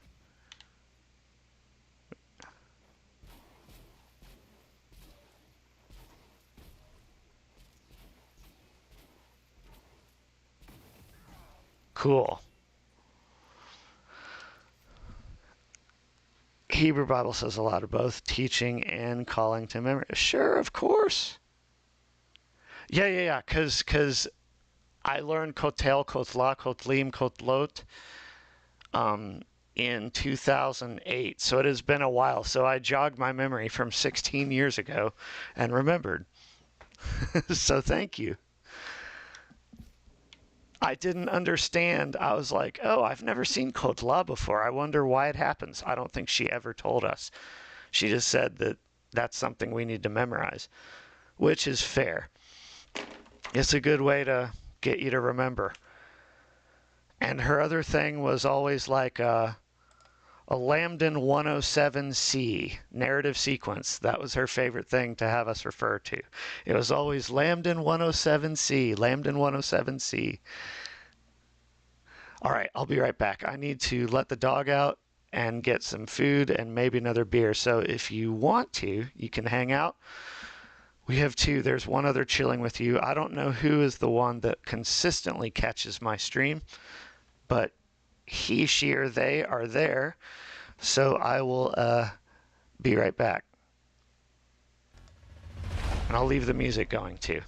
Cool. Hebrew Bible says a lot of both teaching and calling to memory. Sure, of course. Yeah. Because I learned Kotel, Kotla, Kotlim, Kotlot in 2008. So it has been a while. So I jogged my memory from 16 years ago and remembered. So thank you. I didn't understand. I was like, oh, I've never seen Kotla before. I wonder why it happens. I don't think she ever told us. She just said that that's something we need to memorize, which is fair. It's a good way to get you to remember. And her other thing was always like a Lambden 107C narrative sequence. That was her favorite thing to have us refer to. It was always Lambden 107C, Lambden 107C. All right, I'll be right back. I need to let the dog out and get some food and maybe another beer. So if you want to, you can hang out. We have two. There's one other chilling with you. I don't know who is the one that consistently catches my stream, but he, she, or they are there. So I will be right back. And I'll leave the music going too.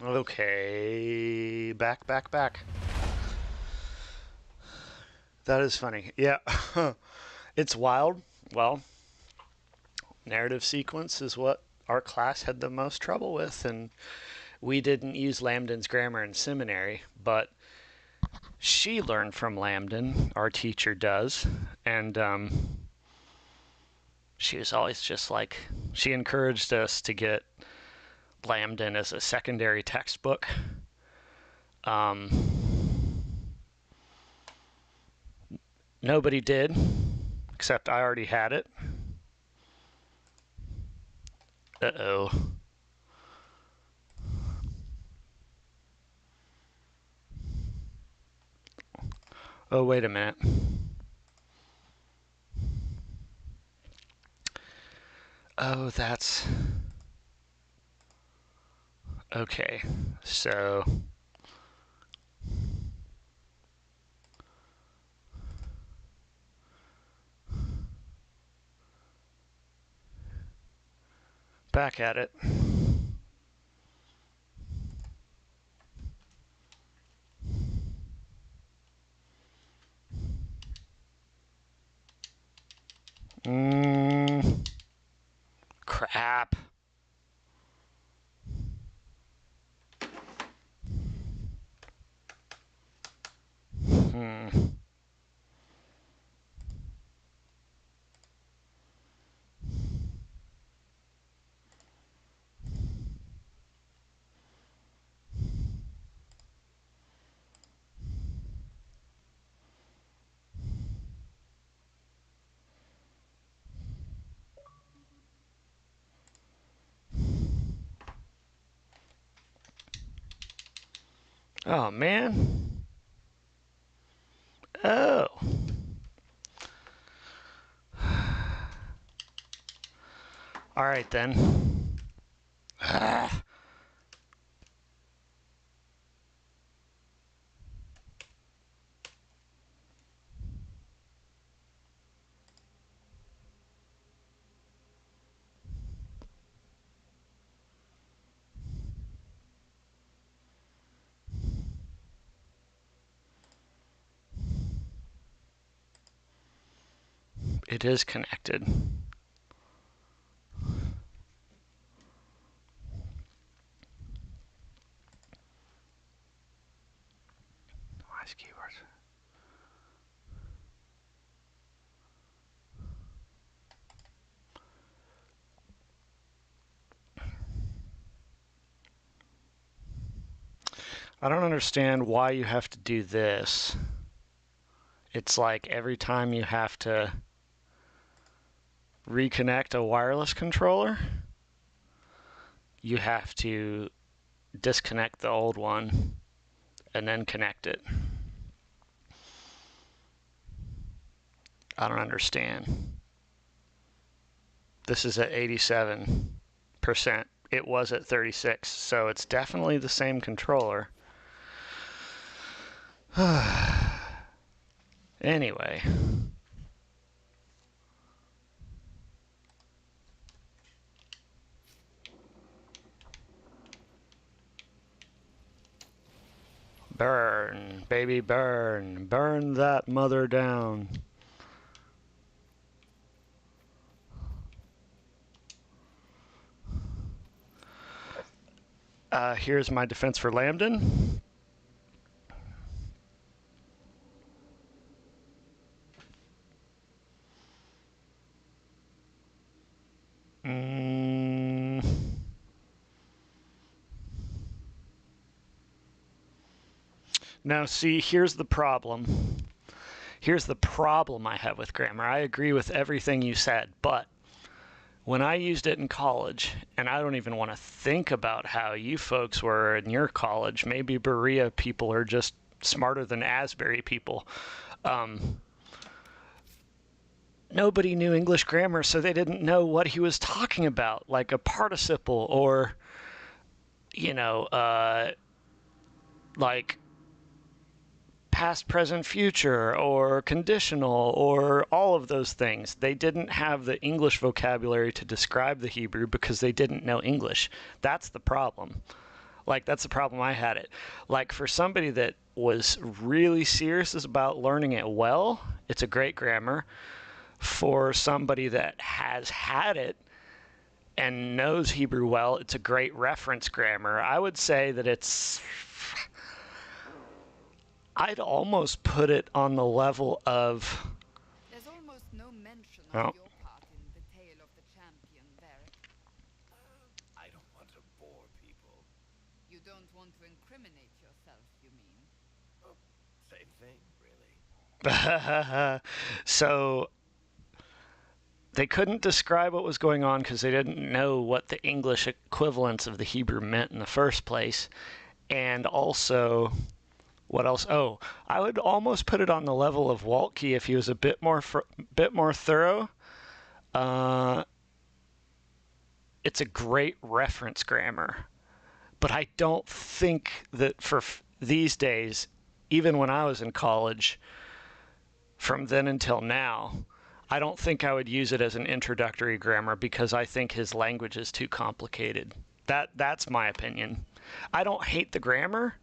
Okay, back. That is funny. Yeah. It's wild. Well, narrative sequence is what our class had the most trouble with, and we didn't use Lambden's grammar in seminary, but she learned from Lambden, our teacher does, and she was always just like, she encouraged us to get Lambden as a secondary textbook. Nobody did, except I already had it. Uh-oh. Oh, wait a minute. Oh, that's... Okay, so... Back at it. Crap. Oh, man. Oh. All right, then. Ah. It is connected. Wise keywords. I don't understand why you have to do this. It's like every time you have to reconnect a wireless controller, you have to disconnect the old one and then connect it. I don't understand. This is at 87%. It was at 36, so it's definitely the same controller. Anyway. Burn, baby, burn. Burn that mother down. Here's my defense for Lambden. Now, see, here's the problem. Here's the problem I have with grammar. I agree with everything you said, but when I used it in college, and I don't even want to think about how you folks were in your college, maybe Berea people are just smarter than Asbury people. Nobody knew English grammar, so they didn't know what he was talking about, like a participle or, like past, present, future, or conditional, or all of those things. They didn't have the English vocabulary to describe the Hebrew because they didn't know English. That's the problem. Like, that's the problem I had it. Like, for somebody that was really serious about learning it well, it's a great grammar. For somebody that has had it and knows Hebrew well, it's a great reference grammar. I would say that I'd almost put it on the level of... There's almost no mention of Oh. your part in the tale of the champion, Varric. I don't want to bore people. You don't want to incriminate yourself, you mean? Same thing, really. So they couldn't describe what was going on because they didn't know what the English equivalents of the Hebrew meant in the first place. And also, what else? Oh, I would almost put it on the level of Waltke if he was a bit more thorough. It's a great reference grammar, but I don't think that for these days, even when I was in college, from then until now, I don't think I would use it as an introductory grammar because I think his language is too complicated. That's my opinion. I don't hate the grammar.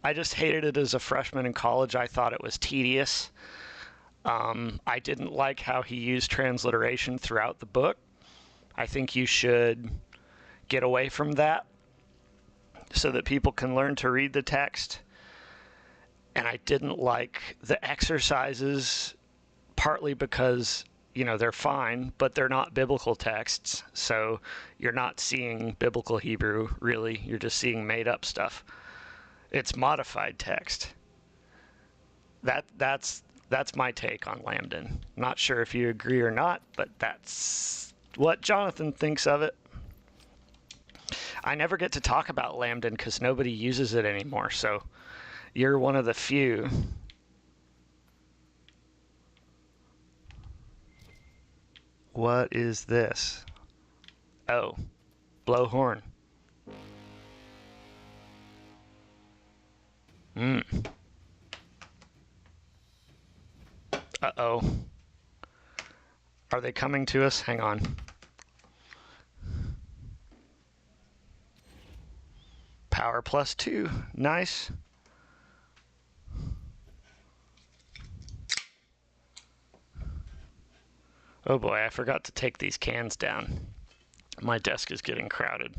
I just hated it as a freshman in college. I thought it was tedious. I didn't like how he used transliteration throughout the book. I think you should get away from that so that people can learn to read the text. And I didn't like the exercises, partly because, they're fine, but they're not biblical texts. So you're not seeing biblical Hebrew, really. You're just seeing made-up stuff. It's modified text. That's my take on Lambden. Not sure if you agree or not, but that's what Jonathan thinks of it. I never get to talk about Lambden because nobody uses it anymore, so you're one of the few. What is this? Oh, blow horn. Uh-oh. Are they coming to us? Hang on. Power +2. Nice. Oh boy, I forgot to take these cans down. My desk is getting crowded.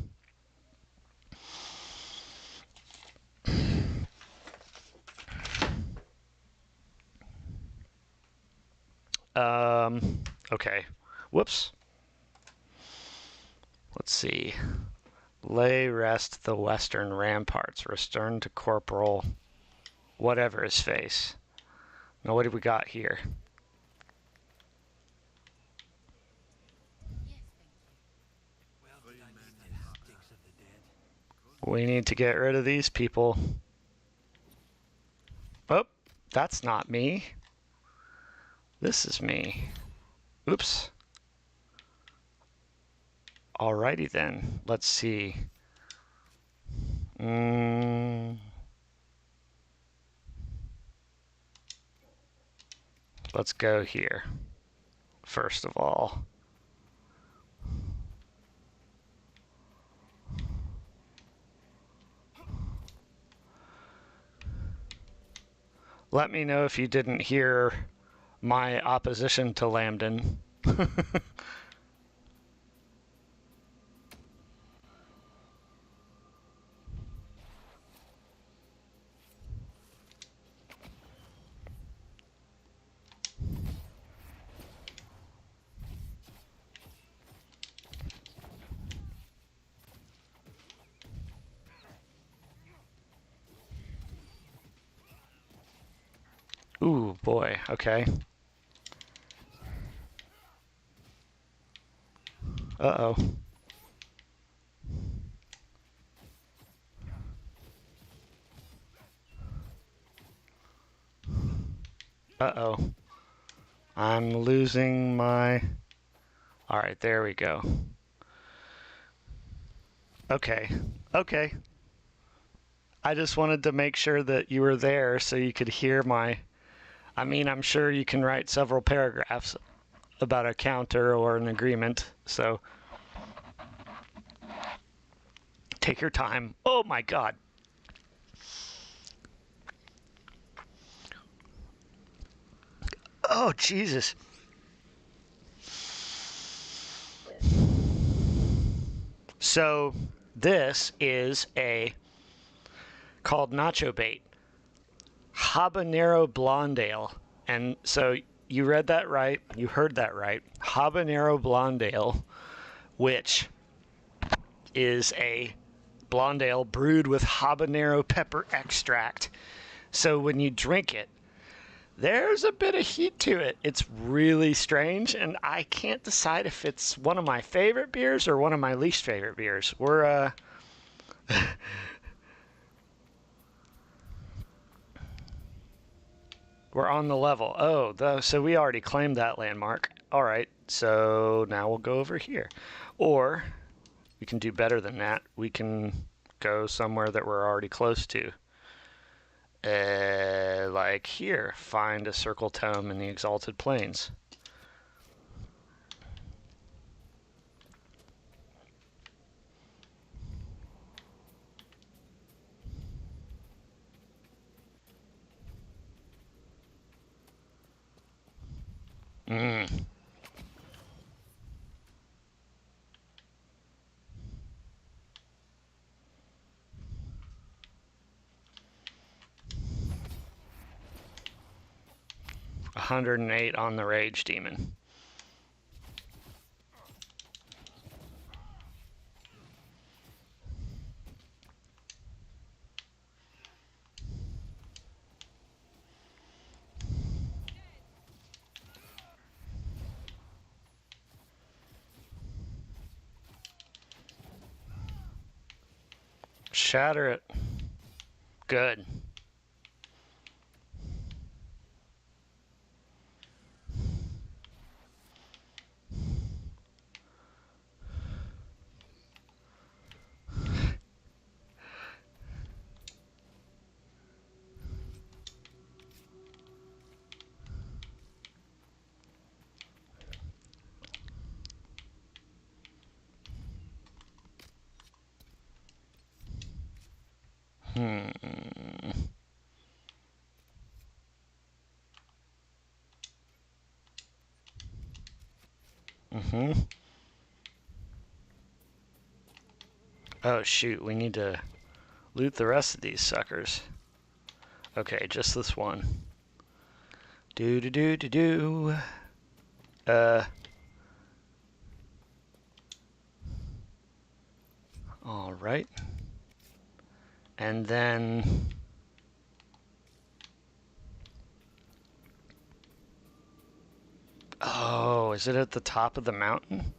Okay. Whoops. Let's see. Lay rest the western ramparts. Return to Corporal whatever his face. Now what do we got here? We need to get rid of these people. Oh, that's not me. This is me. Oops. Alrighty then. Let's see. Let's go here. First of all. Let me know if you didn't hear my opposition to Lambden. Ooh, boy. Okay. Uh-oh. Uh-oh. I'm losing my... Alright, there we go. Okay. Okay. I just wanted to make sure that you were there so you could hear my... I mean, I'm sure you can write several paragraphs about a counter or an agreement, so... Take your time. Oh my God. Oh, Jesus. So this is called nacho bait. Habanero blonde ale. And so you read that right. You heard that right. Habanero blonde ale, which is a blonde ale brewed with habanero pepper extract. So when you drink it, there's a bit of heat to it. It's really strange, and I can't decide if it's one of my favorite beers or one of my least favorite beers. We're we're on the level. Oh, so we already claimed that landmark. All right, so now we'll go over here. Or we can do better than that. We can go somewhere that we're already close to. Like here, find a circle tome in the Exalted Plains. Mm. $108 on the Rage Demon. Shatter it. Good. Oh shoot, we need to loot the rest of these suckers. Okay, just this one. Do. All right. And then oh, is it at the top of the mountain?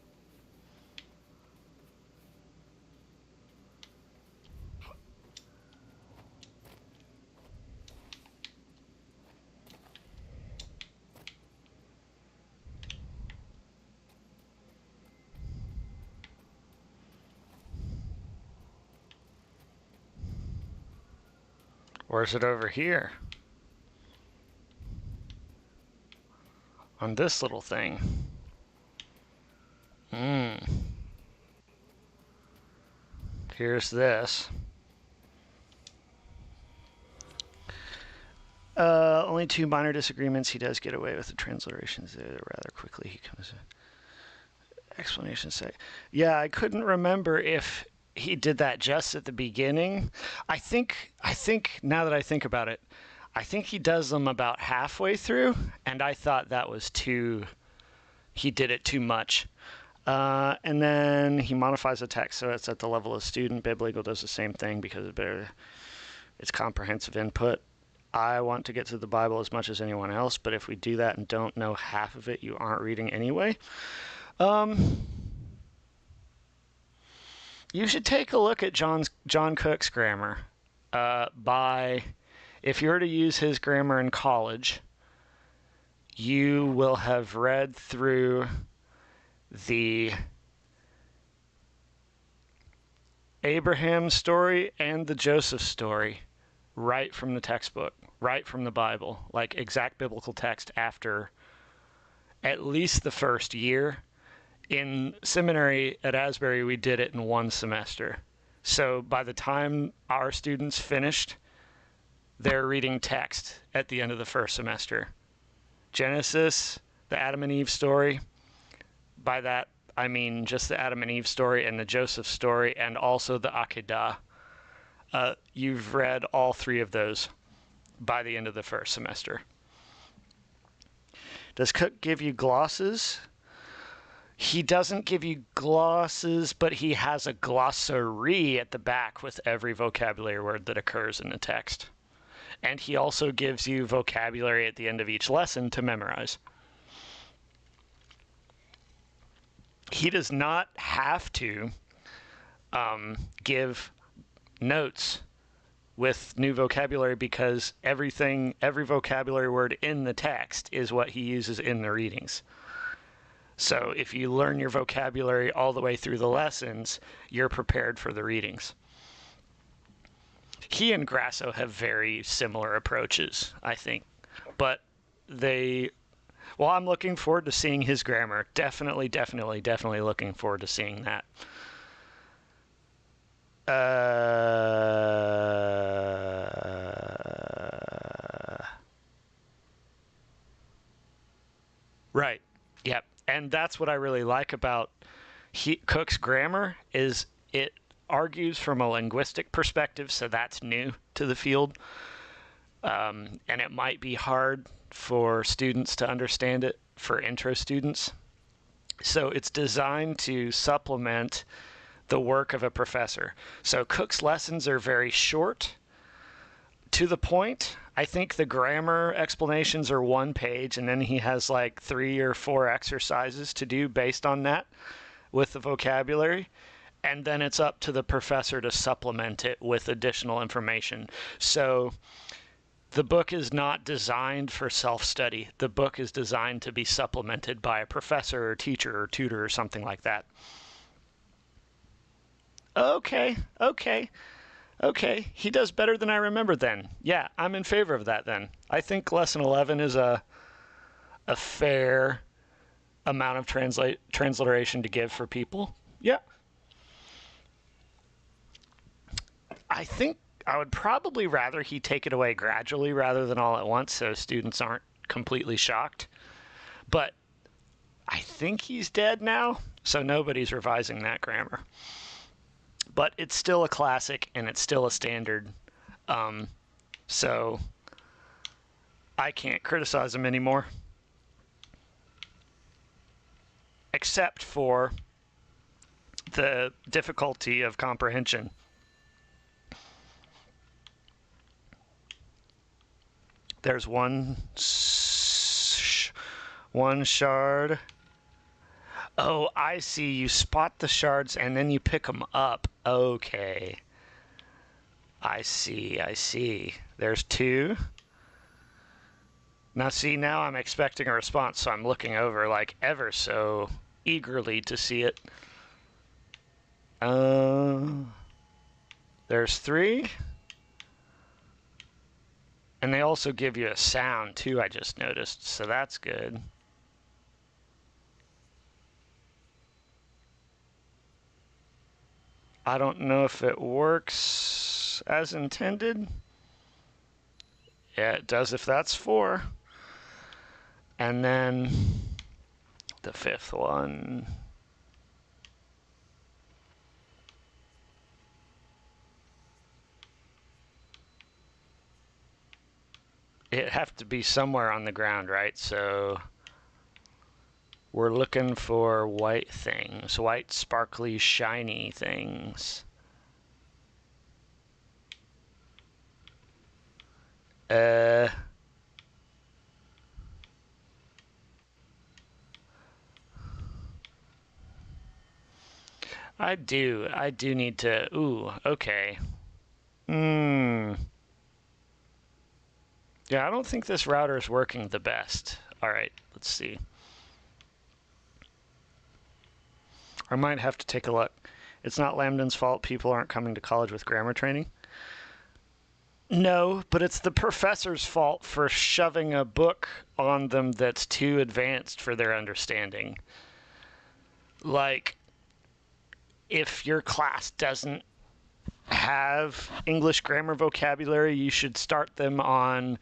Or is it over here? On this little thing. Here's this. Only 2 minor disagreements. He does get away with the transliterations rather quickly. He comes. Explanation say. Yeah, I couldn't remember if he did that just at the beginning. I think now that I think about it, I think he does them about halfway through, and I thought that was he did it too much. And then he modifies the text so it's at the level of student. Biblegal does the same thing because it's comprehensive input. I want to get to the Bible as much as anyone else, but if we do that and don't know half of it, you aren't reading anyway. You should take a look at John Cook's grammar. If you were to use his grammar in college, you will have read through the Abraham story and the Joseph story right from the textbook, right from the Bible, like exact biblical text after at least the first year. In seminary at Asbury, we did it in one semester. So by the time our students finished, they're reading text at the end of the first semester. Genesis, the Adam and Eve story. By that, I mean just the Adam and Eve story and the Joseph story and also the Akedah. You've read all three of those by the end of the first semester. Does Cook give you glosses? He doesn't give you glosses, but he has a glossary at the back with every vocabulary word that occurs in the text. And he also gives you vocabulary at the end of each lesson to memorize. He does not have to give notes with new vocabulary because every vocabulary word in the text is what he uses in the readings. So if you learn your vocabulary all the way through the lessons, you're prepared for the readings. He and Grasso have very similar approaches, I think. But I'm looking forward to seeing his grammar. Definitely looking forward to seeing that. Right. Yep. And that's what I really like about Cook's grammar is it argues from a linguistic perspective, so that's new to the field. And it might be hard for students to understand it, for intro students. So it's designed to supplement the work of a professor. So Cook's lessons are very short, to the point. I think the grammar explanations are 1 page, and then he has like 3 or 4 exercises to do based on that with the vocabulary. And then it's up to the professor to supplement it with additional information. So the book is not designed for self-study. The book is designed to be supplemented by a professor or teacher or tutor or something like that. Okay. He does better than I remember then. Yeah, I'm in favor of that then. I think lesson 11 is a fair amount of transliteration to give for people. Yeah. I think I would probably rather he take it away gradually rather than all at once so students aren't completely shocked. But I think he's dead now, so nobody's revising that grammar. But it's still a classic and it's still a standard. So I can't criticize him anymore. Except for the difficulty of comprehension. There's one shard. Oh, I see. You spot the shards and then you pick them up. Okay. I see. There's 2. Now see, now I'm expecting a response, so I'm looking over like ever so eagerly to see it. There's 3. And they also give you a sound too, I just noticed, so that's good. I don't know if it works as intended. Yeah, it does if that's 4. And then the 5th one. It'd have to be somewhere on the ground, right? So we're looking for white things, white, sparkly, shiny things. I do need to, okay. Yeah, I don't think this router is working the best. All right, let's see. I might have to take a look. It's not Lambden's fault people aren't coming to college with grammar training. No, but it's the professor's fault for shoving a book on them that's too advanced for their understanding. Like, if your class doesn't have English grammar vocabulary, you should start them on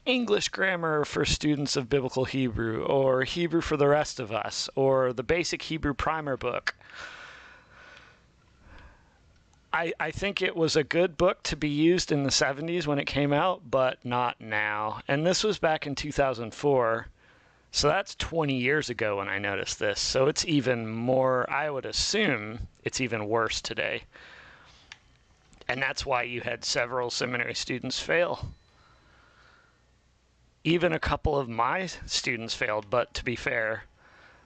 English grammar for students of biblical Hebrew, or Hebrew for the rest of us, or the basic Hebrew primer book. I think it was a good book to be used in the 70s when it came out, but not now. And this was back in 2004. So that's 20 years ago when I noticed this. So it's even more, I would assume it's even worse today. And that's why you had several seminary students fail. Even a couple of my students failed, but to be fair,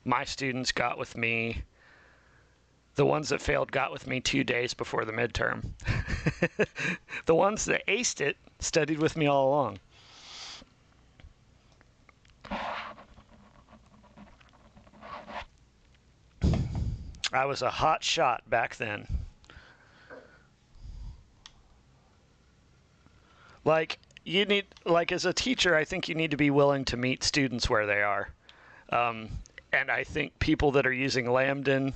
my students got with me, the ones that failed got with me 2 days before the midterm. The ones that aced it studied with me all along. I was a hot shot back then. As a teacher, I think you need to be willing to meet students where they are. And I think people that are using Lambden,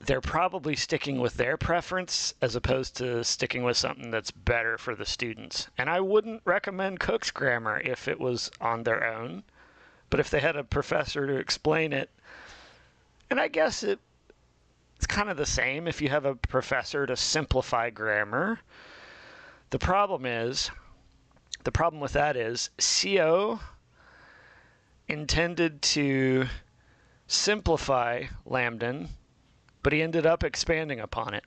they're probably sticking with their preference as opposed to sticking with something that's better for the students. And I wouldn't recommend Cook's grammar if it was on their own. But if they had a professor to explain it, and I guess it's kind of the same if you have a professor to simplify grammar. The problem with that is CO intended to simplify Lambden, but he ended up expanding upon it.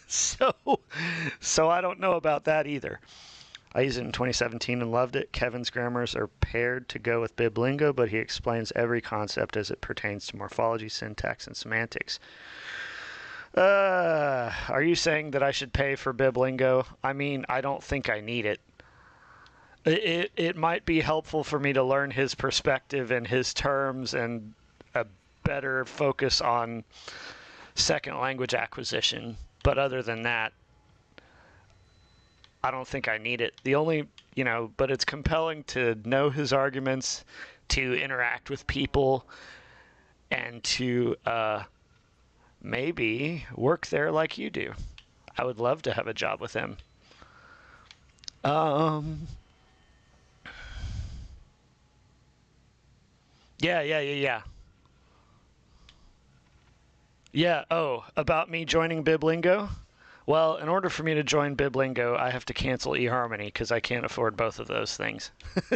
So I don't know about that either. I used it in 2017 and loved it. Kevin's grammars are paired to go with Biblingo, but he explains every concept as it pertains to morphology, syntax, and semantics. Are you saying that I should pay for Biblingo? I mean, I don't think I need it. It might be helpful for me to learn his perspective and his terms and a better focus on second language acquisition. But other than that, I don't think I need it. But it's compelling to know his arguments, to interact with people, and to maybe work there like you do. I would love to have a job with him. Yeah. Yeah, about me joining Biblingo? Well, in order for me to join Biblingo, I have to cancel eHarmony because I can't afford both of those things.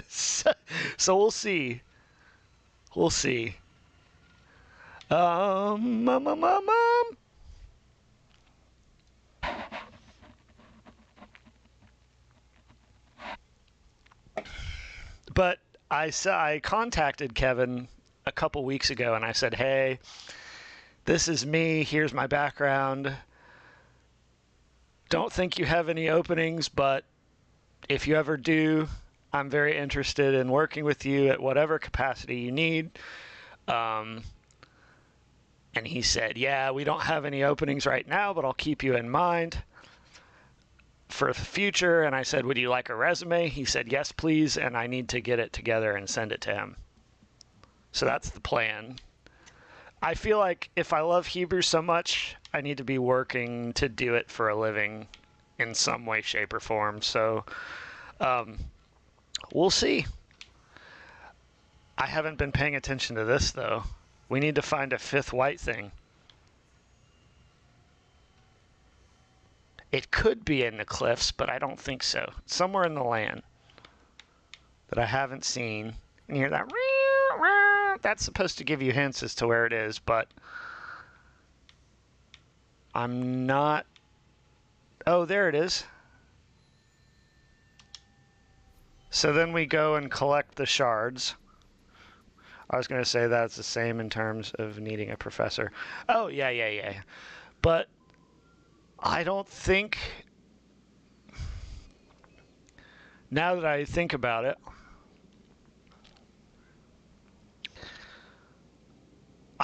So we'll see. We'll see. But I contacted Kevin a couple weeks ago and I said, hey, this is me. Here's my background. Don't think you have any openings, but if you ever do, I'm very interested in working with you at whatever capacity you need. And he said, yeah, we don't have any openings right now, but I'll keep you in mind for the future. And I said, would you like a resume? He said, yes, please. And I need to get it together and send it to him. So that's the plan. I feel like if I love Hebrew so much, I need to be working to do it for a living in some way, shape, or form. So we'll see. I haven't been paying attention to this, though. We need to find a fifth white thing. It could be in the cliffs, but I don't think so. It's somewhere in the land that I haven't seen. And you hear that? That's supposed to give you hints as to where it is, but I'm not... Oh, there it is. So then we go and collect the shards. I was going to say that's the same in terms of needing a professor. Oh, yeah. But I don't think... Now that I think about it,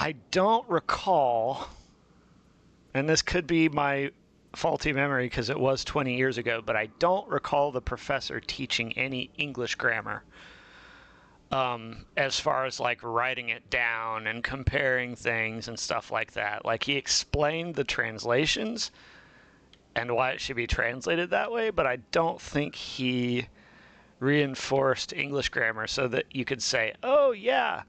I don't recall, and this could be my faulty memory because it was 20 years ago, but I don't recall the professor teaching any English grammar. as far as like writing it down and comparing things and stuff like that. Like he explained the translations and why it should be translated that way, but I don't think he reinforced English grammar so that you could say, oh yeah,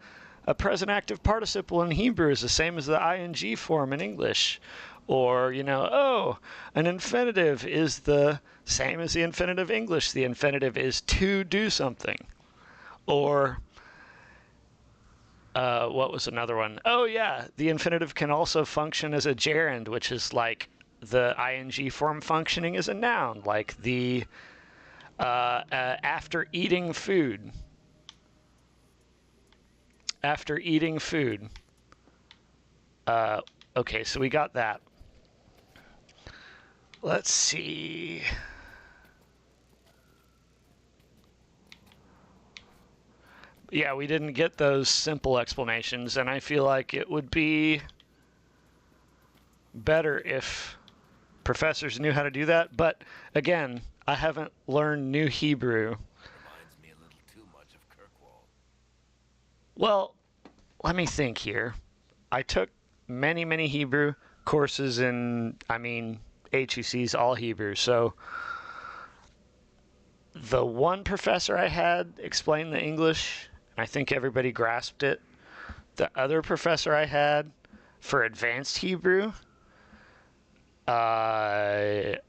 a present active participle in Hebrew is the same as the ing form in English. Or, you know, oh, an infinitive is the same as the infinitive English. The infinitive is to do something. Or, what was another one? Oh, yeah, the infinitive can also function as a gerund, which is like the ing form functioning as a noun, like the after eating food. After eating food. Okay, so we got that. Let's see. Yeah, we didn't get those simple explanations, and I feel like it would be better if professors knew how to do that. But again, I haven't learned New Hebrew. Reminds me a little too much of Kirkwall. Well, let me think here. I took many, many Hebrew courses in, HUC's all Hebrew. So the one professor I had explained the English, and I think everybody grasped it. The other professor I had for advanced Hebrew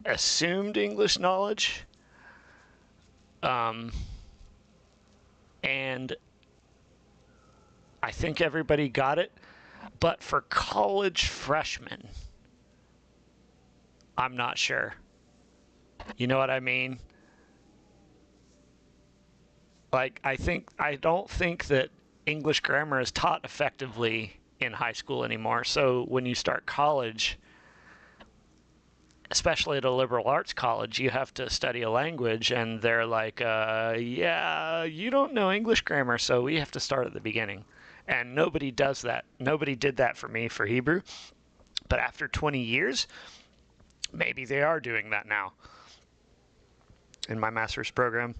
assumed English knowledge, and I think everybody got it. But for college freshmen, I'm not sure. You know what I mean? Like, I don't think that English grammar is taught effectively in high school anymore. So when you start college, especially at a liberal arts college, you have to study a language, and they're like, yeah, you don't know English grammar, so we have to start at the beginning. And nobody does that. Nobody did that for me for Hebrew. But after 20 years, maybe they are doing that now in my master's program.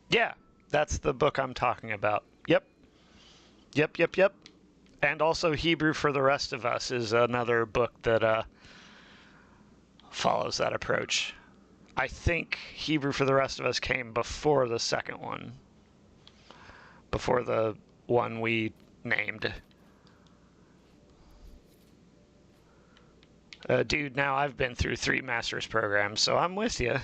Yeah, that's the book I'm talking about. Yep. And also Hebrew for the Rest of Us is another book that follows that approach. I think Hebrew for the Rest of Us came before the second one. Before the one we named. Dude, now I've been through 3 master's programs, so I'm with you.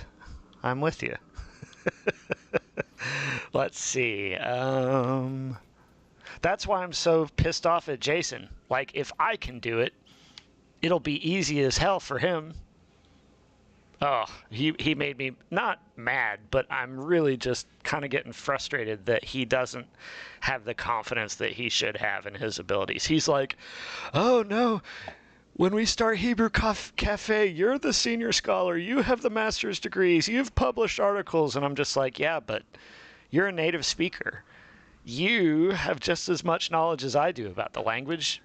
Let's see. That's why I'm so pissed off at Jason. Like, if I can do it, it'll be easy as hell for him. Oh, he made me not mad, but I'm really just kind of getting frustrated that he doesn't have the confidence that he should have in his abilities. He's like, oh no, when we start Hebrew Cafe, you're the senior scholar, you have the master's degrees, you've published articles, and I'm just like, yeah, but you're a native speaker. You have just as much knowledge as I do about the language,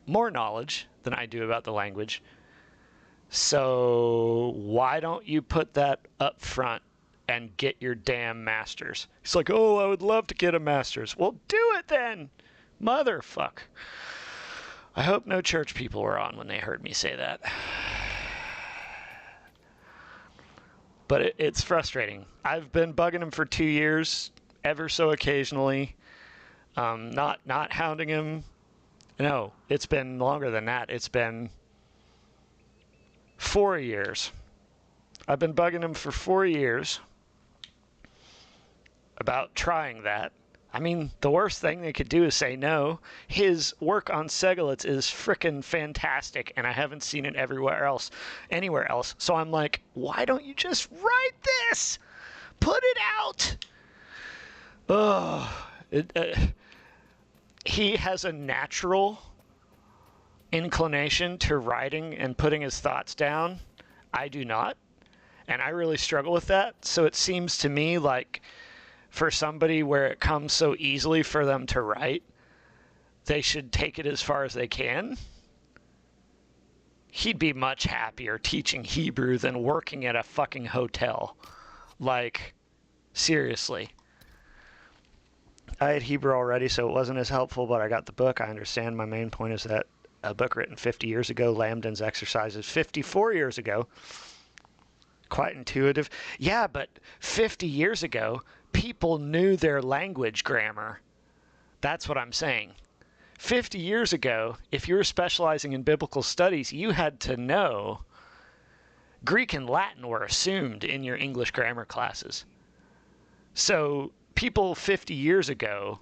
more knowledge than I do about the language. So why don't you put that up front and get your damn master's? He's like, oh, I would love to get a master's. Well, do it then, motherfuck. I hope no church people were on when they heard me say that. But it's frustrating. I've been bugging him for 2 years, ever so occasionally. Not hounding him. No, it's been longer than that. It's been 4 years. I've been bugging him for 4 years about trying that. I mean, the worst thing they could do is say no. His work on Segalits is frickin' fantastic, and I haven't seen it anywhere else. So I'm like, why don't you just write this? Put it out! He has a natural inclination to writing and putting his thoughts down. I do not. And I really struggle with that. So it seems to me like for somebody where it comes so easily for them to write, they should take it as far as they can. He'd be much happier teaching Hebrew than working at a fucking hotel. Like, seriously. I had Hebrew already, so it wasn't as helpful, but I got the book. I understand. My main point is that a book written 50 years ago, Lambden's exercises 54 years ago. Quite intuitive. Yeah, but 50 years ago, people knew their language grammar. That's what I'm saying. 50 years ago, if you were specializing in biblical studies, you had to know Greek and Latin were assumed in your English grammar classes. So people 50 years ago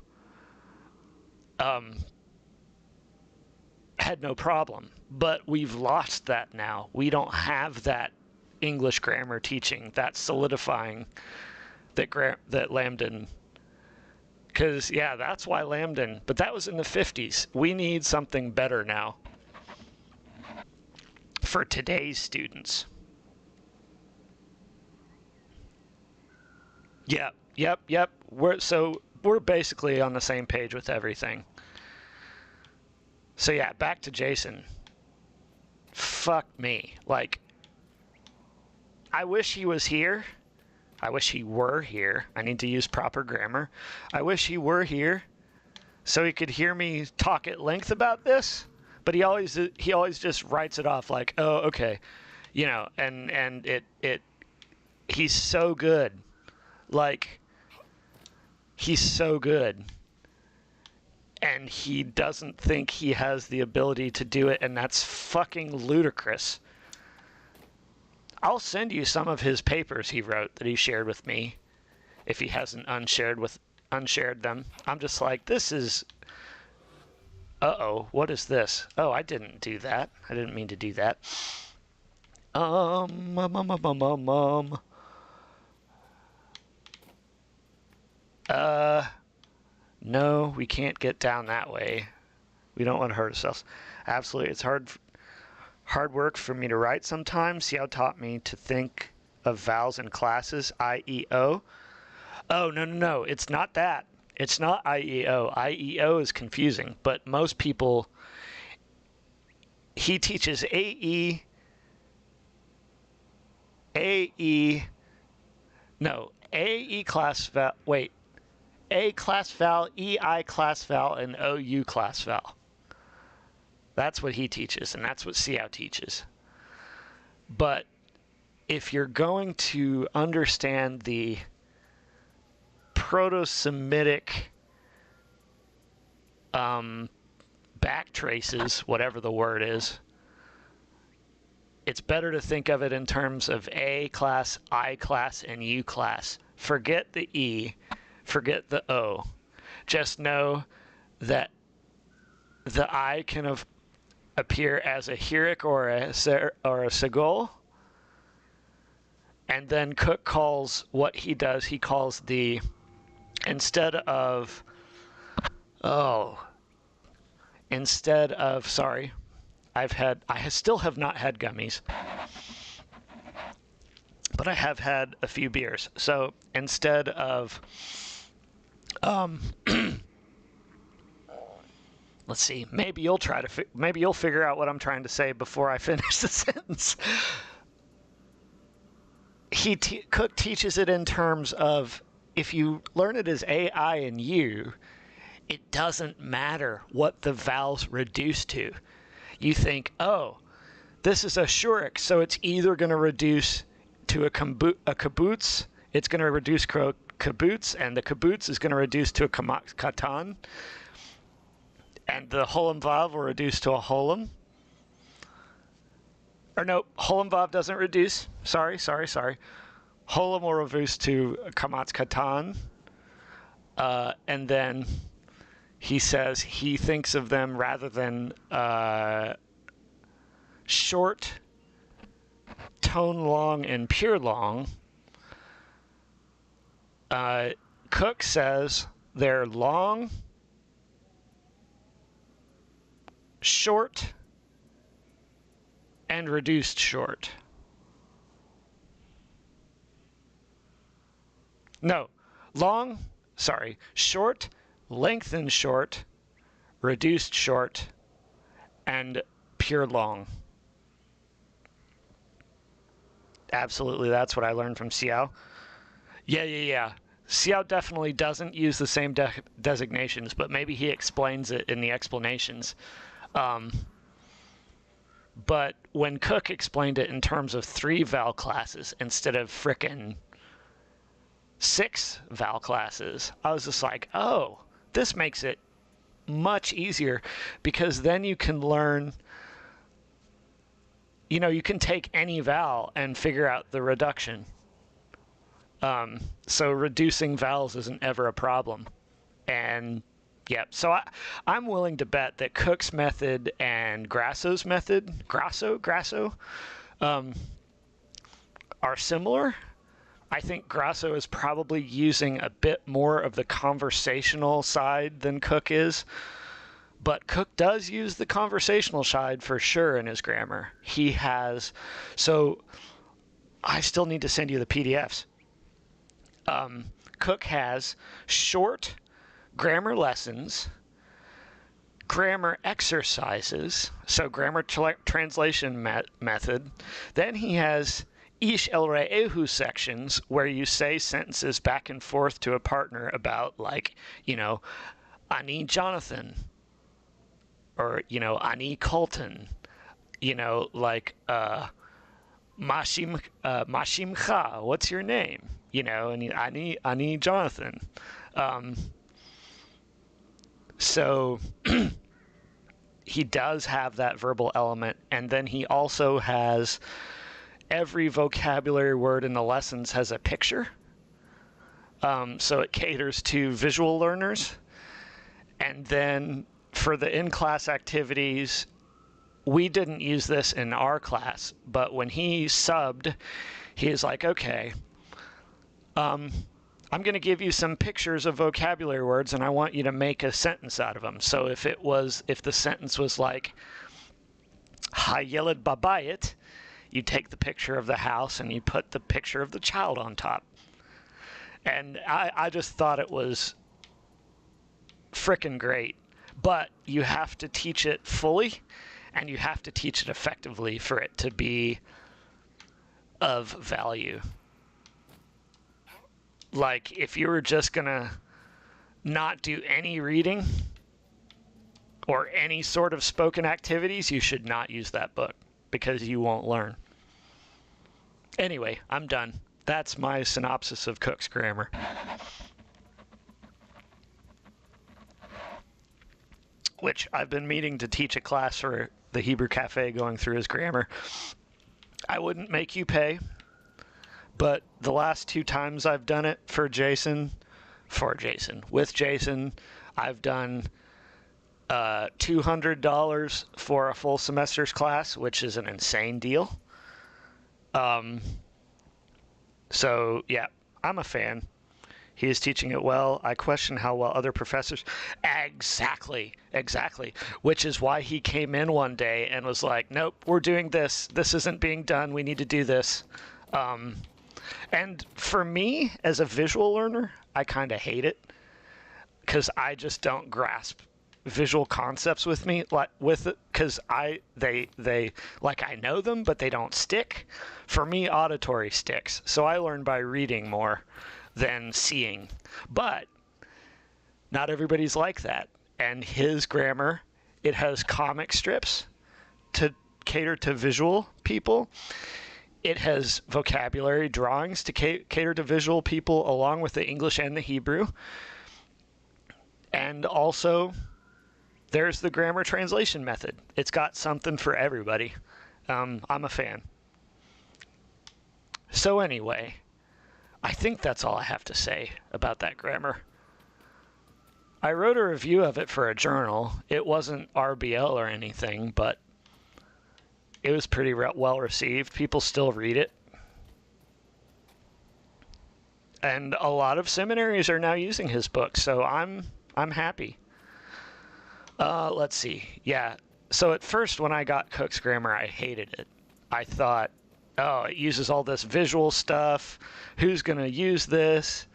had no problem. But we've lost that now. We don't have that English grammar teaching, that solidifying that Lambden. Because, yeah, that's why Lambden. But that was in the 50s. We need something better now for today's students. Yep. We're basically on the same page with everything. So yeah, back to Jason. Fuck me. Like, I wish he was here. I wish he were here. I need to use proper grammar. I wish he were here so he could hear me talk at length about this. But he always just writes it off like, oh, okay, you know, and it he's so good. Like, he's so good. And he doesn't think he has the ability to do it, and that's fucking ludicrous. I'll send you some of his papers he wrote that he shared with me, if he hasn't unshared them. I'm just like, this is... Uh-oh, what is this? Oh, I didn't do that. I didn't mean to do that. No, we can't get down that way. We don't want to hurt ourselves. Absolutely, it's hard work for me to write sometimes. Xiao taught me to think of vowels in classes, I-E-O. Oh, no, it's not that. It's not I-E-O. I-E-O is confusing, but most people, he teaches A-E, A-E class vowel, wait, A class vowel, E-I class vowel, and O-U class vowel. That's what he teaches, and that's what Xiao teaches. But if you're going to understand the Proto-Semitic back traces, whatever the word is, it's better to think of it in terms of A class, I class, and U class. Forget the E, forget the O. Just know that the I can appear as a Hirik or a Segol. And then Cook calls what he does, he calls the, instead of, sorry, I still have not had gummies, but I have had a few beers. So instead of, let's see, maybe you'll figure out what I'm trying to say before I finish the sentence. Cook teaches it in terms of, if you learn it as A, I, and U, it doesn't matter what the vowels reduce to. You think, oh, this is a Shurik, so it's either going to reduce to a kibbutz, it's going to reduce kibbutz, and the kibbutz is going to reduce to a katan, and the Holam Vav will reduce to a Holam. Or no, Holam Vav doesn't reduce. Sorry. Holam will reduce to Kamatz Katan. And then he says he thinks of them rather than short, tone long, and pure long. Cook says they're long, short, and reduced short. No, short, lengthened short, reduced short, and pure long. Absolutely, that's what I learned from Xiao. Yeah. Xiao definitely doesn't use the same designations, but maybe he explains it in the explanations. But when Cook explained it in terms of 3 Val classes instead of frickin' 6 Val classes, I was just like, oh, this makes it much easier, because then you can learn, you can take any Val and figure out the reduction. So reducing vowels isn't ever a problem. And yeah, so I'm willing to bet that Cook's method and Grasso's method, Grasso, are similar. I think Grasso is probably using a bit more of the conversational side than Cook is. But Cook does use the conversational side for sure in his grammar. He has, so I still need to send you the PDFs. Cook has short grammar lessons, grammar exercises, so grammar translation method. Then he has Ish el Re'ehu sections where you say sentences back and forth to a partner about, like, Ani Jonathan, or, Ani Colton, like, Mashimcha, what's your name? And Ani Jonathan. So he does have that verbal element, and then he also has every vocabulary word in the lessons has a picture. So it caters to visual learners. And then for the in-class activities, we didn't use this in our class, but when he subbed, he is like, okay, I'm going to give you some pictures of vocabulary words, and I want you to make a sentence out of them. So if the sentence was like, Hayeled babayit, you take the picture of the house and you put the picture of the child on top. And I just thought it was frickin' great. But you have to teach it fully, and you have to teach it effectively for it to be of value. Like, if you were just gonna not do any reading or any sort of spoken activities, you should not use that book, because you won't learn. Anyway, I'm done. That's my synopsis of Cook's grammar. Which I've been meaning to teach a class for the Hebrew Cafe going through his grammar. I wouldn't make you pay, but the last 2 times I've done it with Jason, I've done $200 for a full semester's class, which is an insane deal. So yeah, I'm a fan. He is teaching it well. I question how well other professors... Exactly. Which is why he came in one day and was like, nope, we're doing this. This isn't being done. We need to do this. And for me, as a visual learner, I kind of hate it, because I just don't grasp visual concepts with me, because they I know them, but they don't stick. For me, auditory sticks. So I learn by reading more than seeing. But not everybody's like that. And his grammar, it has comic strips to cater to visual people. It has vocabulary drawings to cater to visual people, along with the English and the Hebrew. And also, there's the grammar translation method. It's got something for everybody. I'm a fan. So anyway, I think that's all I have to say about that grammar. I wrote a review of it for a journal. It wasn't RBL or anything, but it was pretty well received. People still read it. And a lot of seminaries are now using his book, so I'm happy. Let's see. Yeah. So at first, when I got Cook's grammar, I hated it. I thought, oh, it uses all this visual stuff. Who's going to use this?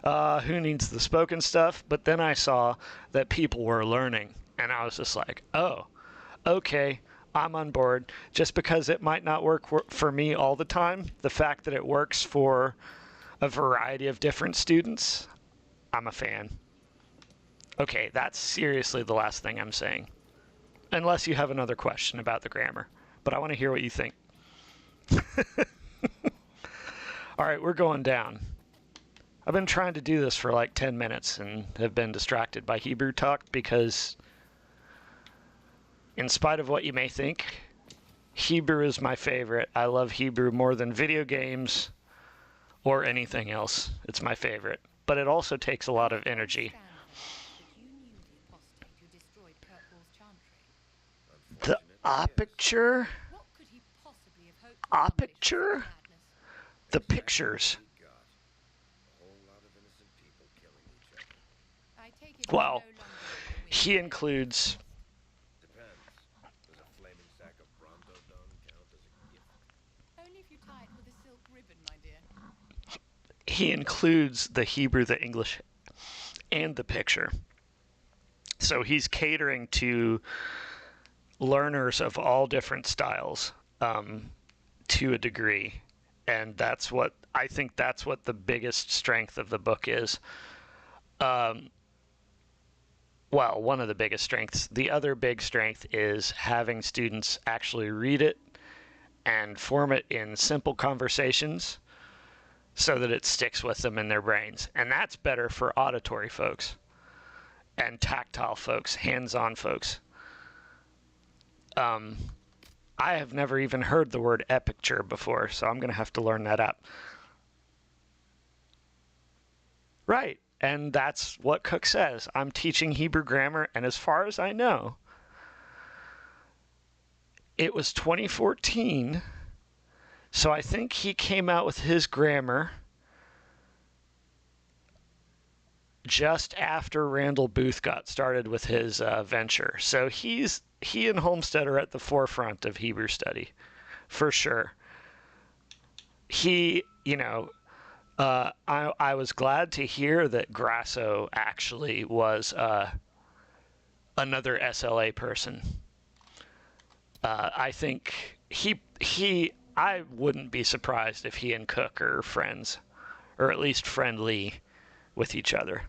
Who needs the spoken stuff? But then I saw that people were learning, and I was just like, oh, okay, I'm on board. Just because it might not work for me all the time, the fact that it works for a variety of different students, I'm a fan. Okay, that's seriously the last thing I'm saying. Unless you have another question about the grammar. But I want to hear what you think. All right, we're going down. I've been trying to do this for like 10 minutes and have been distracted by Hebrew talk because, in spite of what you may think, Hebrew is my favorite. I love Hebrew more than video games or anything else. It's my favorite. But it also takes a lot of energy. The aperture? Aperture? The pictures. Well, he includes... He includes the Hebrew, the English, and the picture. So he's catering to learners of all different styles to a degree. And that's what, I think that's what the biggest strength of the book is. Well, one of the biggest strengths. The other big strength is having students actually read it and form it in simple conversations so that it sticks with them in their brains. And that's better for auditory folks and tactile folks, hands-on folks. I have never even heard the word epicture before, so I'm going to have to learn that up. Right, and that's what Cook says. I'm teaching Hebrew grammar, and as far as I know, it was 2014, so I think he came out with his grammar just after Randall Booth got started with his venture. So he and Homestead are at the forefront of Hebrew study, for sure. I was glad to hear that Grasso actually was another SLA person. I think I wouldn't be surprised if he and Cook are friends, or at least friendly with each other.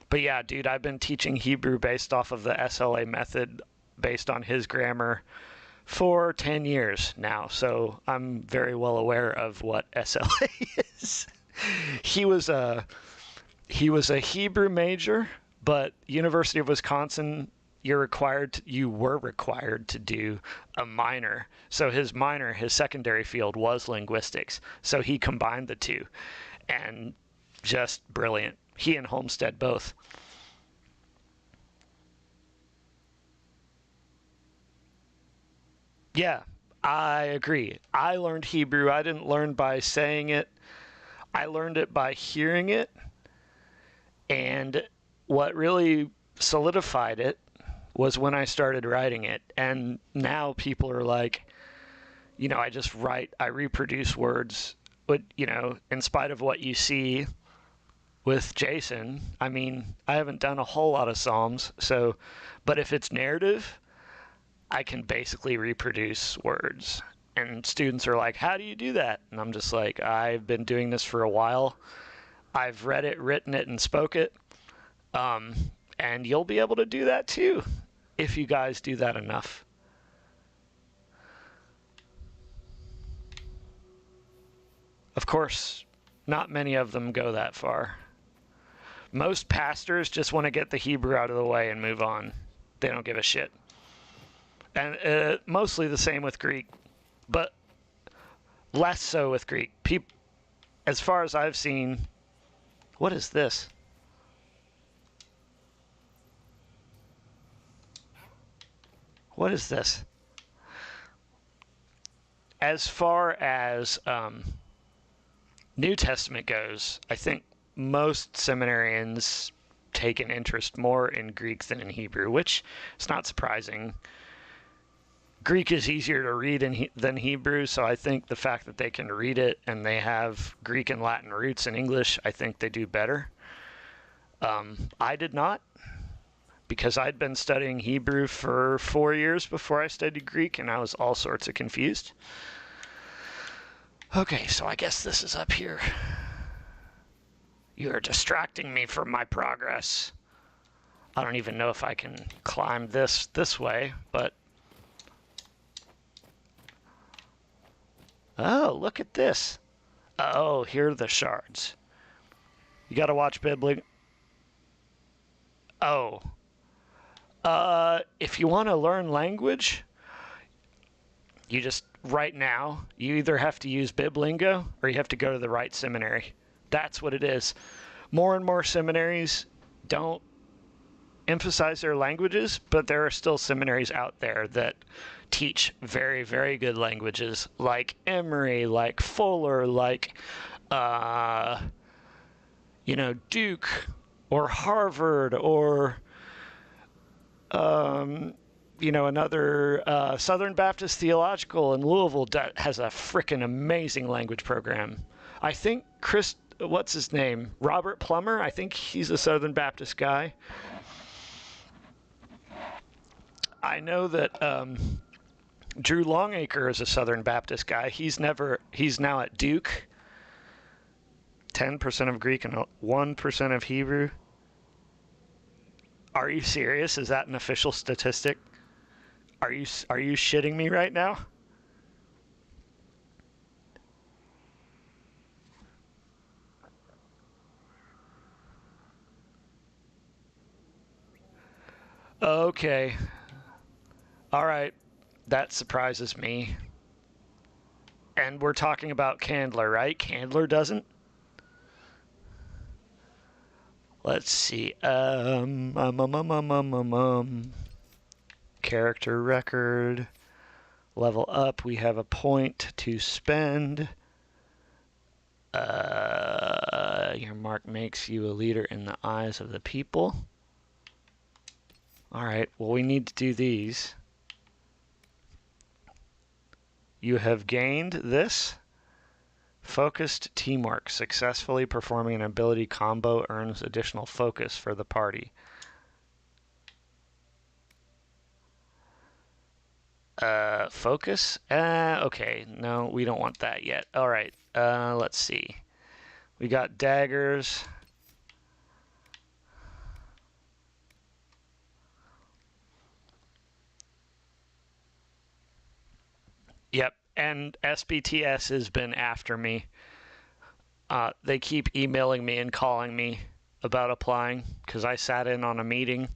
But yeah, dude, I've been teaching Hebrew based off of the SLA method, based on his grammar, for 10 years now. So I'm very well aware of what SLA is. He was a Hebrew major, but University of Wisconsin, you were required to do a minor. So his minor, his secondary field was linguistics. So he combined the two, and just brilliant. He and Homestead both. Yeah, I agree. I learned Hebrew. I didn't learn by saying it. I learned it by hearing it. And what really solidified it was when I started writing it. And now people are like, I just write, I reproduce words. But, in spite of what you see with Jason, I mean, I haven't done a whole lot of Psalms, but if it's narrative, I can basically reproduce words. And students are like, how do you do that? And I'm just like, I've been doing this for a while. I've read it, written it, and spoke it. And you'll be able to do that too, if you guys do that enough. Of course, not many of them go that far. Most pastors just want to get the Hebrew out of the way and move on. They don't give a shit. And mostly the same with Greek, but less so with Greek. As far as I've seen, what is this? What is this? As far as New Testament goes, I think most seminarians take an interest more in Greek than in Hebrew, which is not surprising. Greek is easier to read than Hebrew, so I think the fact that they can read it and they have Greek and Latin roots in English, I think they do better. I did not, because I'd been studying Hebrew for 4 years before I studied Greek, and I was all sorts of confused. Okay, so I guess this is up here. You're distracting me from my progress. I don't even know if I can climb this way, but... Oh, look at this. Oh, here are the shards. You gotta watch Bibli. Oh. If you want to learn language, you just, right now, you either have to use Biblingo or you have to go to the right seminary. That's what it is. More and more seminaries don't emphasize their languages, but there are still seminaries out there that teach very, very good languages, like Emory, like Fuller, like, Duke, or Harvard, or, another Southern Baptist Theological in Louisville that has a frickin' amazing language program. I think what's his name? Robert Plummer? I think he's a Southern Baptist guy. I know that Drew Longacre is a Southern Baptist guy. He's now at Duke. 10% of Greek and 1% of Hebrew. Are you serious? Is that an official statistic? Are you shitting me right now? Okay. All right. That surprises me. And we're talking about Candler, right? Candler doesn't? Let's see. Character record. Level up. We have a point to spend. Your mark makes you a leader in the eyes of the people. Alright, well, we need to do these. You have gained this. Focused teamwork. Successfully performing an ability combo earns additional focus for the party. Focus? Okay, no, we don't want that yet. Alright, let's see. We got daggers. Yep, and SBTS has been after me. They keep emailing me and calling me about applying because I sat in on a meeting,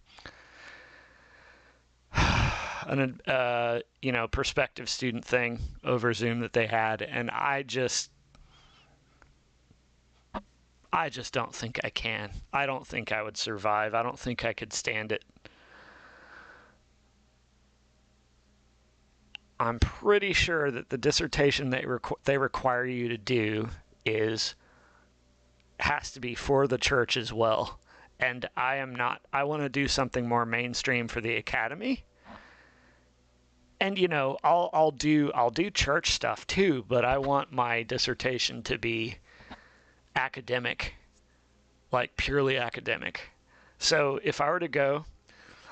prospective student thing over Zoom that they had, and I just don't think I can. I don't think I would survive. I don't think I could stand it. I'm pretty sure that the dissertation they require you to do has to be for the church as well. And I am not. I want to do something more mainstream for the academy. And I'll do church stuff too, but I want my dissertation to be academic, like purely academic. So if I were to go,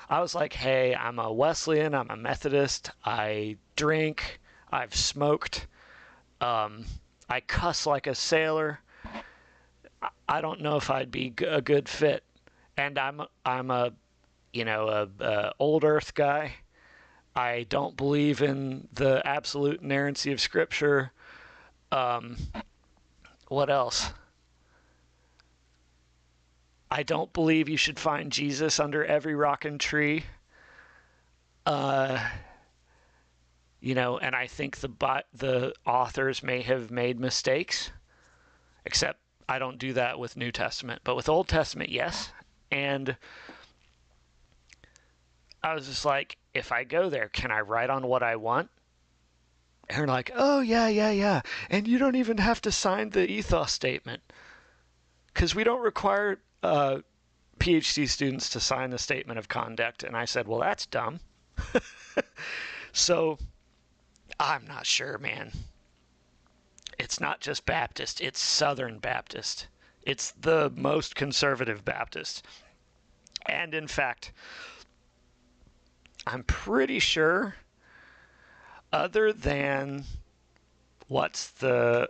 I was like, hey, I'm a Wesleyan, I'm a Methodist, I drink, I've smoked, I cuss like a sailor. I don't know if I'd be a good fit. And I'm a old earth guy. I don't believe in the absolute inerrancy of Scripture. What else? I don't believe you should find Jesus under every rock and tree. And I think the authors may have made mistakes, except I don't do that with New Testament. But with Old Testament, yes. And I was just like, if I go there, can I write on what I want? And they're like, oh, yeah. And you don't even have to sign the ethos statement. Because we don't require PhD students to sign the statement of conduct. And I said, well, that's dumb. So I'm not sure, man. It's not just Baptist. It's Southern Baptist. It's the most conservative Baptist. And in fact, I'm pretty sure, other than what's the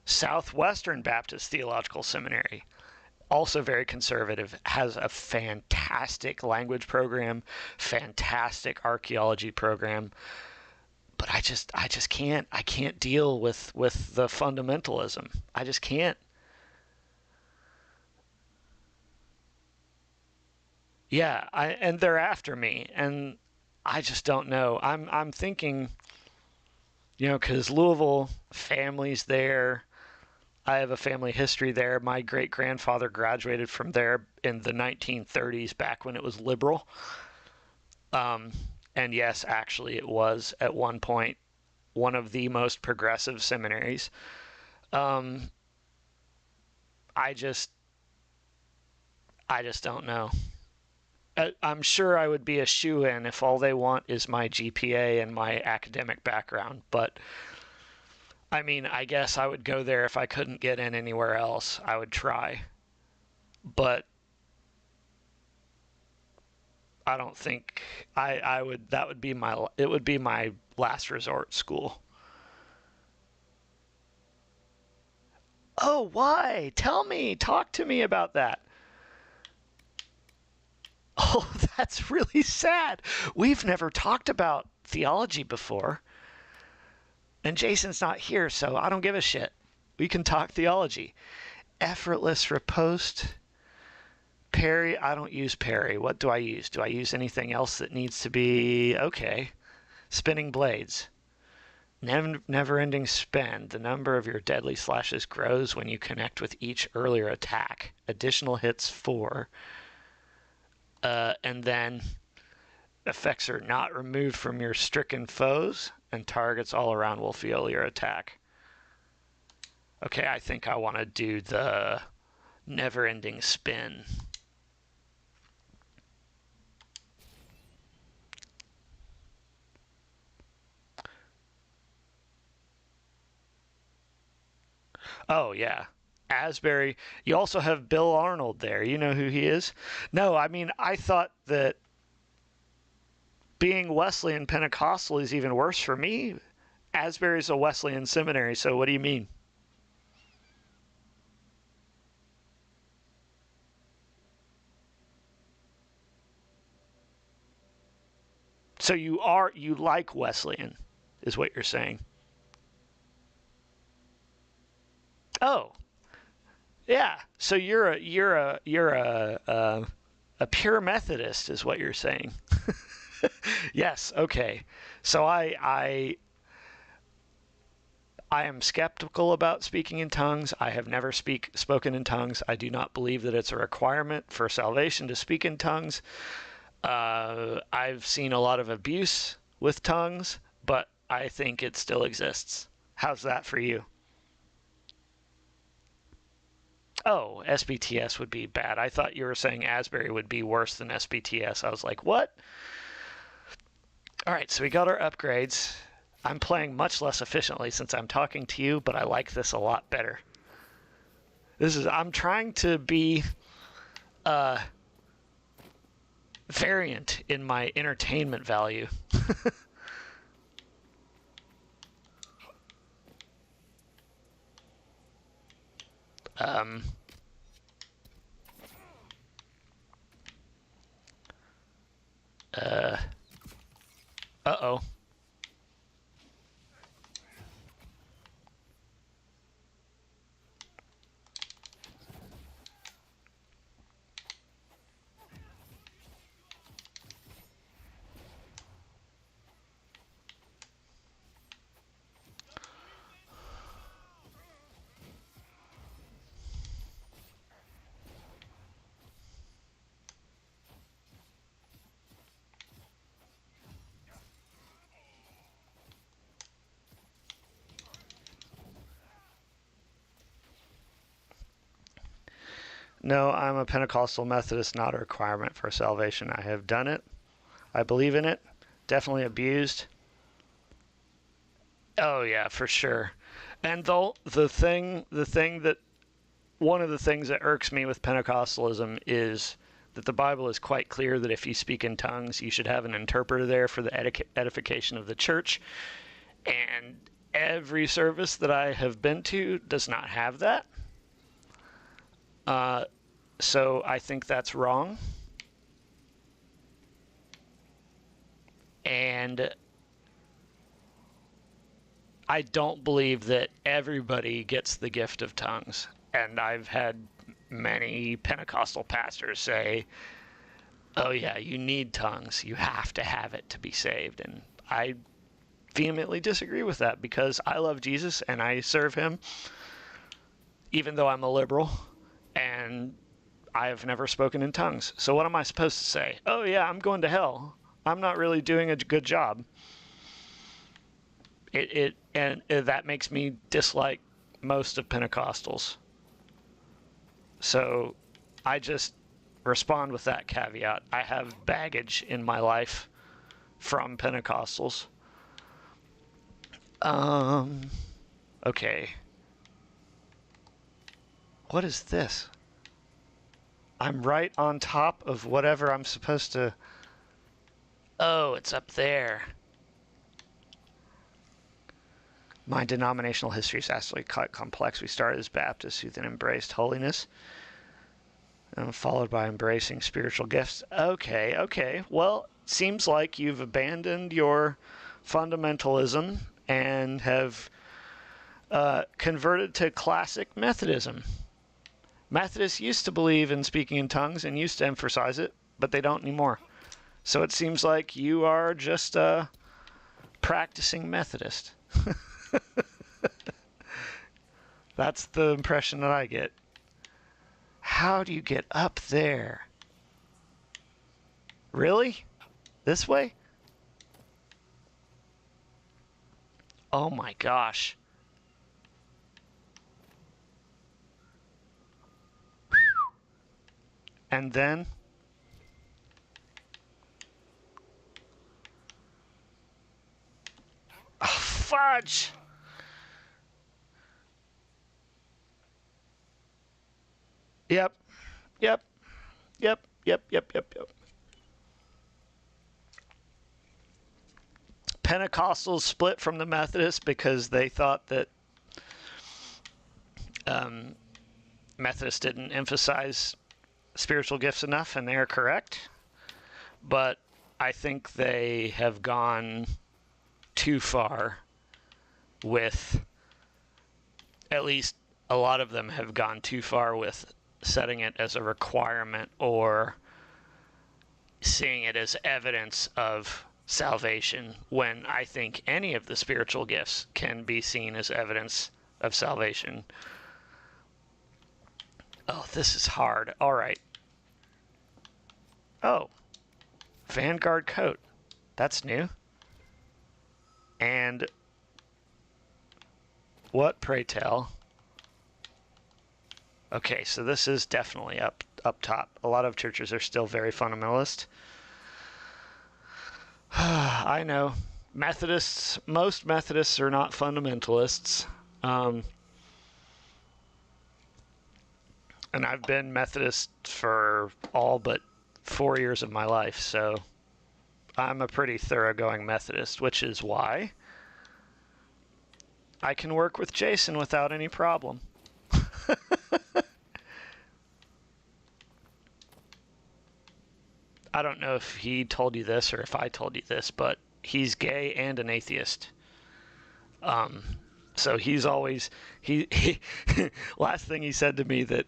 Southwestern Baptist Theological Seminary, also very conservative, has a fantastic language program, fantastic archaeology program. But I just can't deal with the fundamentalism. I just can't. Yeah, and they're after me, and I just don't know. I'm thinking, because Louisville, family's there. I have a family history there. My great grandfather graduated from there in the 1930s, back when it was liberal. And yes, actually, it was at one point one of the most progressive seminaries. I just don't know. I'm sure I would be a shoo-in if all they want is my GPA and my academic background. But I mean, I guess I would go there if I couldn't get in anywhere else. I would try. But I don't think I would. That would be my. It would be my last resort school. Oh, why? Tell me. Talk to me about that. Oh, that's really sad. We've never talked about theology before. And Jason's not here, so I don't give a shit. We can talk theology. Effortless riposte. Parry. I don't use parry. What do I use? Do I use anything else that needs to be... Okay. Spinning blades. Never-ending spin. The number of your deadly slashes grows when you connect with each earlier attack. Additional hits 4. And then effects are not removed from your stricken foes, and targets all around will feel your attack. Okay, I think I want to do the never-ending spin. Oh, yeah. Asbury. You also have Bill Arnold there. You know who he is? No, I mean, I thought that being Wesleyan Pentecostal is even worse for me. Asbury's a Wesleyan seminary, so what do you mean? So you like Wesleyan, is what you're saying. Oh, yeah. So you're a pure Methodist, is what you're saying. Yes. Okay. So I am skeptical about speaking in tongues. I have never spoken in tongues. I do not believe that it's a requirement for salvation to speak in tongues. I've seen a lot of abuse with tongues, but I think it still exists. How's that for you? Oh, SBTS would be bad. I thought you were saying Asbury would be worse than SBTS. I was like, what? All right, so we got our upgrades. I'm playing much less efficiently since I'm talking to you, but I like this a lot better. I'm trying to be variant in my entertainment value. Uh-oh. No, I'm a Pentecostal Methodist, not a requirement for salvation. I have done it. I believe in it. Definitely abused. Oh yeah, for sure. And the thing that one of the things that irks me with Pentecostalism is that the Bible is quite clear that if you speak in tongues, you should have an interpreter there for the edification of the church. And every service that I have been to does not have that. So I think that's wrong. And I don't believe that everybody gets the gift of tongues. And I've had many Pentecostal pastors say, oh yeah, you need tongues. You have to have it to be saved. And I vehemently disagree with that, because I love Jesus and I serve him, even though I'm a liberal, and I have never spoken in tongues. So what am I supposed to say? Oh yeah, I'm going to hell. I'm not really doing a good job. And that makes me dislike most of Pentecostals. So I just respond with that caveat. I have baggage in my life from Pentecostals. Okay. What is this? I'm right on top of whatever I'm supposed to... Oh, it's up there. My denominational history is actually quite complex. We started as Baptists who then embraced holiness, followed by embracing spiritual gifts. Okay. Well, seems like you've abandoned your fundamentalism and have converted to classic Methodism. Methodists used to believe in speaking in tongues and used to emphasize it, but they don't anymore. So it seems like you are just a practicing Methodist. That's the impression that I get. How do you get up there? Really? This way? Oh my gosh. And then... Oh, fudge! Yep. Pentecostals split from the Methodists because they thought that Methodists didn't emphasize spiritual gifts enough, and they are correct. But I think they have gone too far with, at least a lot of them have gone too far with setting it as a requirement or seeing it as evidence of salvation, when I think any of the spiritual gifts can be seen as evidence of salvation. Oh, this is hard. All right. Oh, Vanguard coat. That's new. And what, pray tell? Okay, so this is definitely up top. A lot of churches are still very fundamentalist. I know. Most Methodists are not fundamentalists. And I've been Methodist for all but 4 years of my life, so I'm a pretty thoroughgoing Methodist, which is why I can work with Jason without any problem. I don't know if he told you this or if I told you this, but he's gay and an atheist. So he's always he last thing he said to me that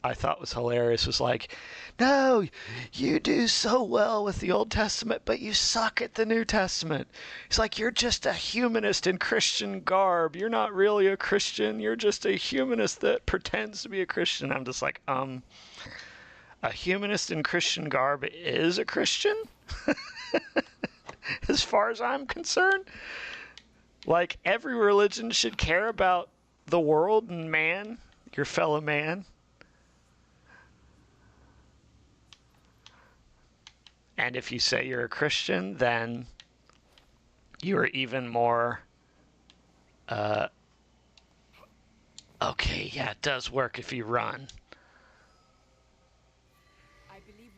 I thought was hilarious was like, no, you do so well with the Old Testament, but you suck at the New Testament. He's like, you're just a humanist in Christian garb. You're not really a Christian. You're just a humanist that pretends to be a Christian. I'm just like, a humanist in Christian garb is a Christian? As far as I'm concerned. Like, every religion should care about the world and man, your fellow man. And if you say you're a Christian, then you are even more... Okay, yeah, it does work if you run. I believe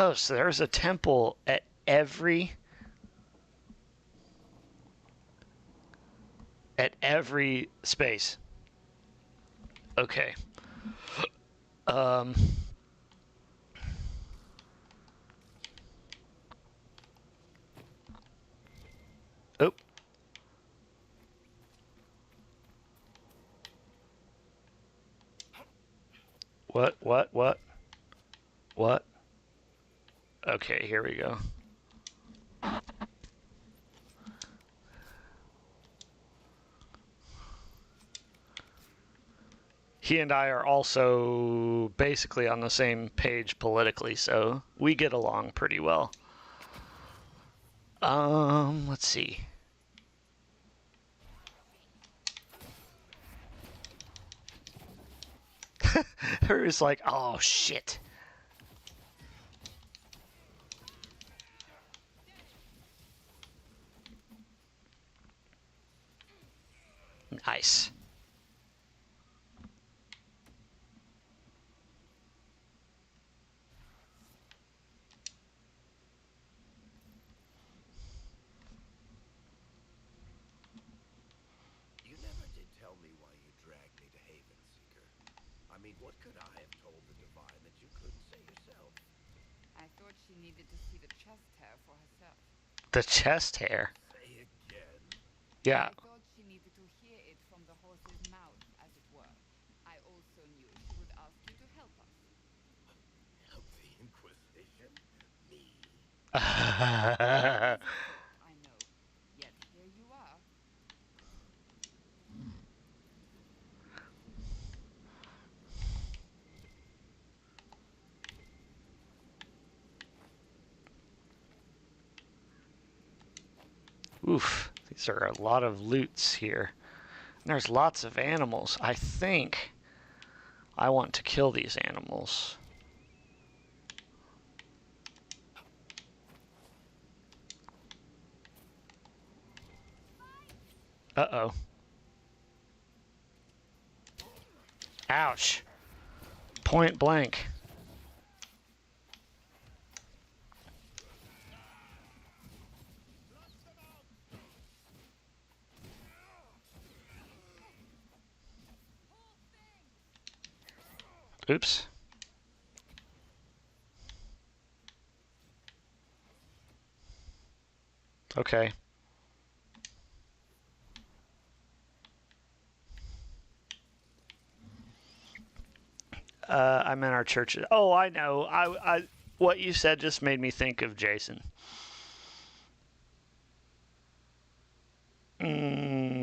Oh, so there's a temple at every space. Okay. Um. Oh. What? What? What? What? Okay, here we go. He and I are also basically on the same page politically, so we get along pretty well. Let's see. Who's like, oh shit. Nice. You never did tell me why you dragged me to Haven, Seeker. I mean, what could I have told the Divine that you couldn't say yourself? I thought she needed to see the chest hair for herself. The chest hair. Say again. Yeah. I thought she needed to hear it from the horse's mouth, as it were. I also knew she would ask you to help us. Help the Inquisition? Me? I know. Yet here you are. Oof. These are a lot of loots here. And there's lots of animals. I think I want to kill these animals. Uh-oh. Ouch. Point blank. Oops. Okay. I'm in our church. Oh, I know. What you said just made me think of Jason. Mm-hmm.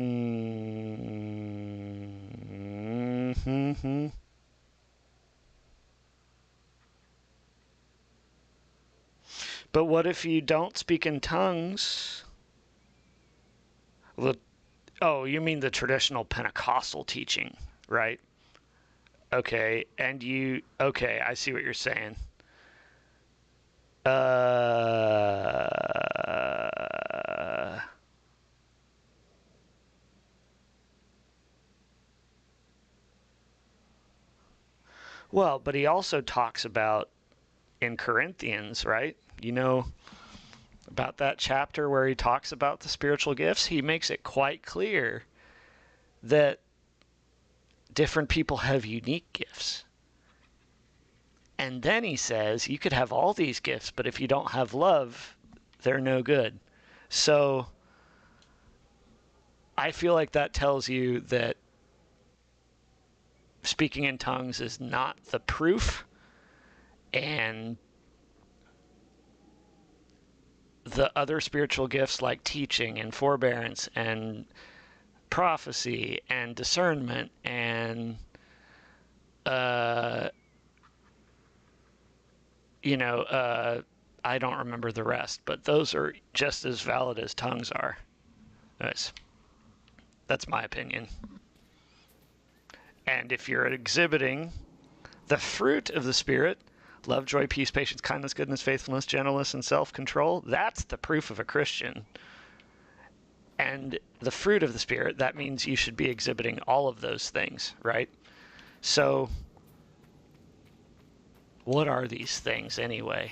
But what if you don't speak in tongues? Oh, you mean the traditional Pentecostal teaching, right? Okay, and okay, I see what you're saying. Well, but he also talks about in Corinthians, right? You know about that chapter where he talks about the spiritual gifts? He makes it quite clear that different people have unique gifts. And then he says, you could have all these gifts, but if you don't have love, they're no good. So I feel like that tells you that speaking in tongues is not the proof, and the other spiritual gifts like teaching and forbearance and prophecy and discernment and I don't remember the rest, but those are just as valid as tongues are. That's my opinion. And if you're exhibiting the fruit of the Spirit, love, joy, peace, patience, kindness, goodness, faithfulness, gentleness, and self-control, that's the proof of a Christian. And the fruit of the Spirit, that means you should be exhibiting all of those things, right? So, what are these things anyway?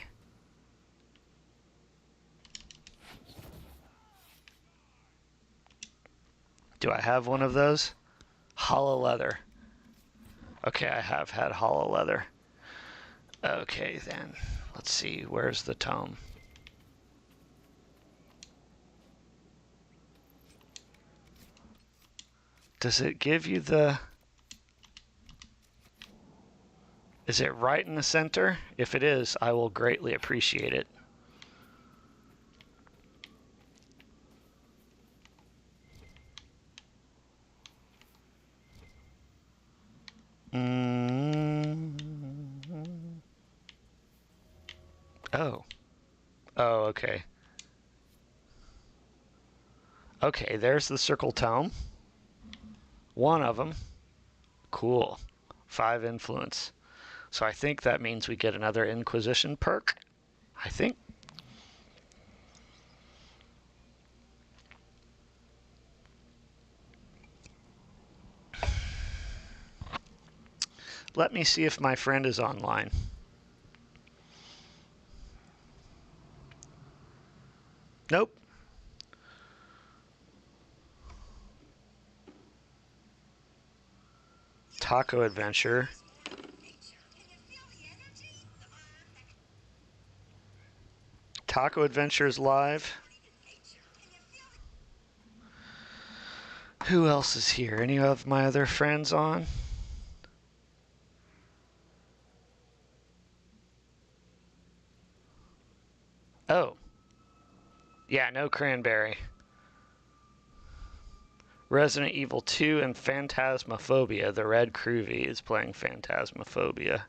Do I have one of those? Hollow leather. Okay, I have had hollow leather. Okay, then. Let's see. Where's the tome? Does it give you the... Is it right in the center? If it is, I will greatly appreciate it. Oh. Oh, okay. Okay, there's the circle tome. One of them. Cool. 5 influence. So I think that means we get another Inquisition perk. I think. Let me see if my friend is online. Nope. Taco Adventure. Taco Adventure is live. Who else is here? Any of my other friends on? Oh. Yeah, no Cranberry. Resident Evil 2 and Phantasmophobia. The Red Groovy is playing Phantasmophobia.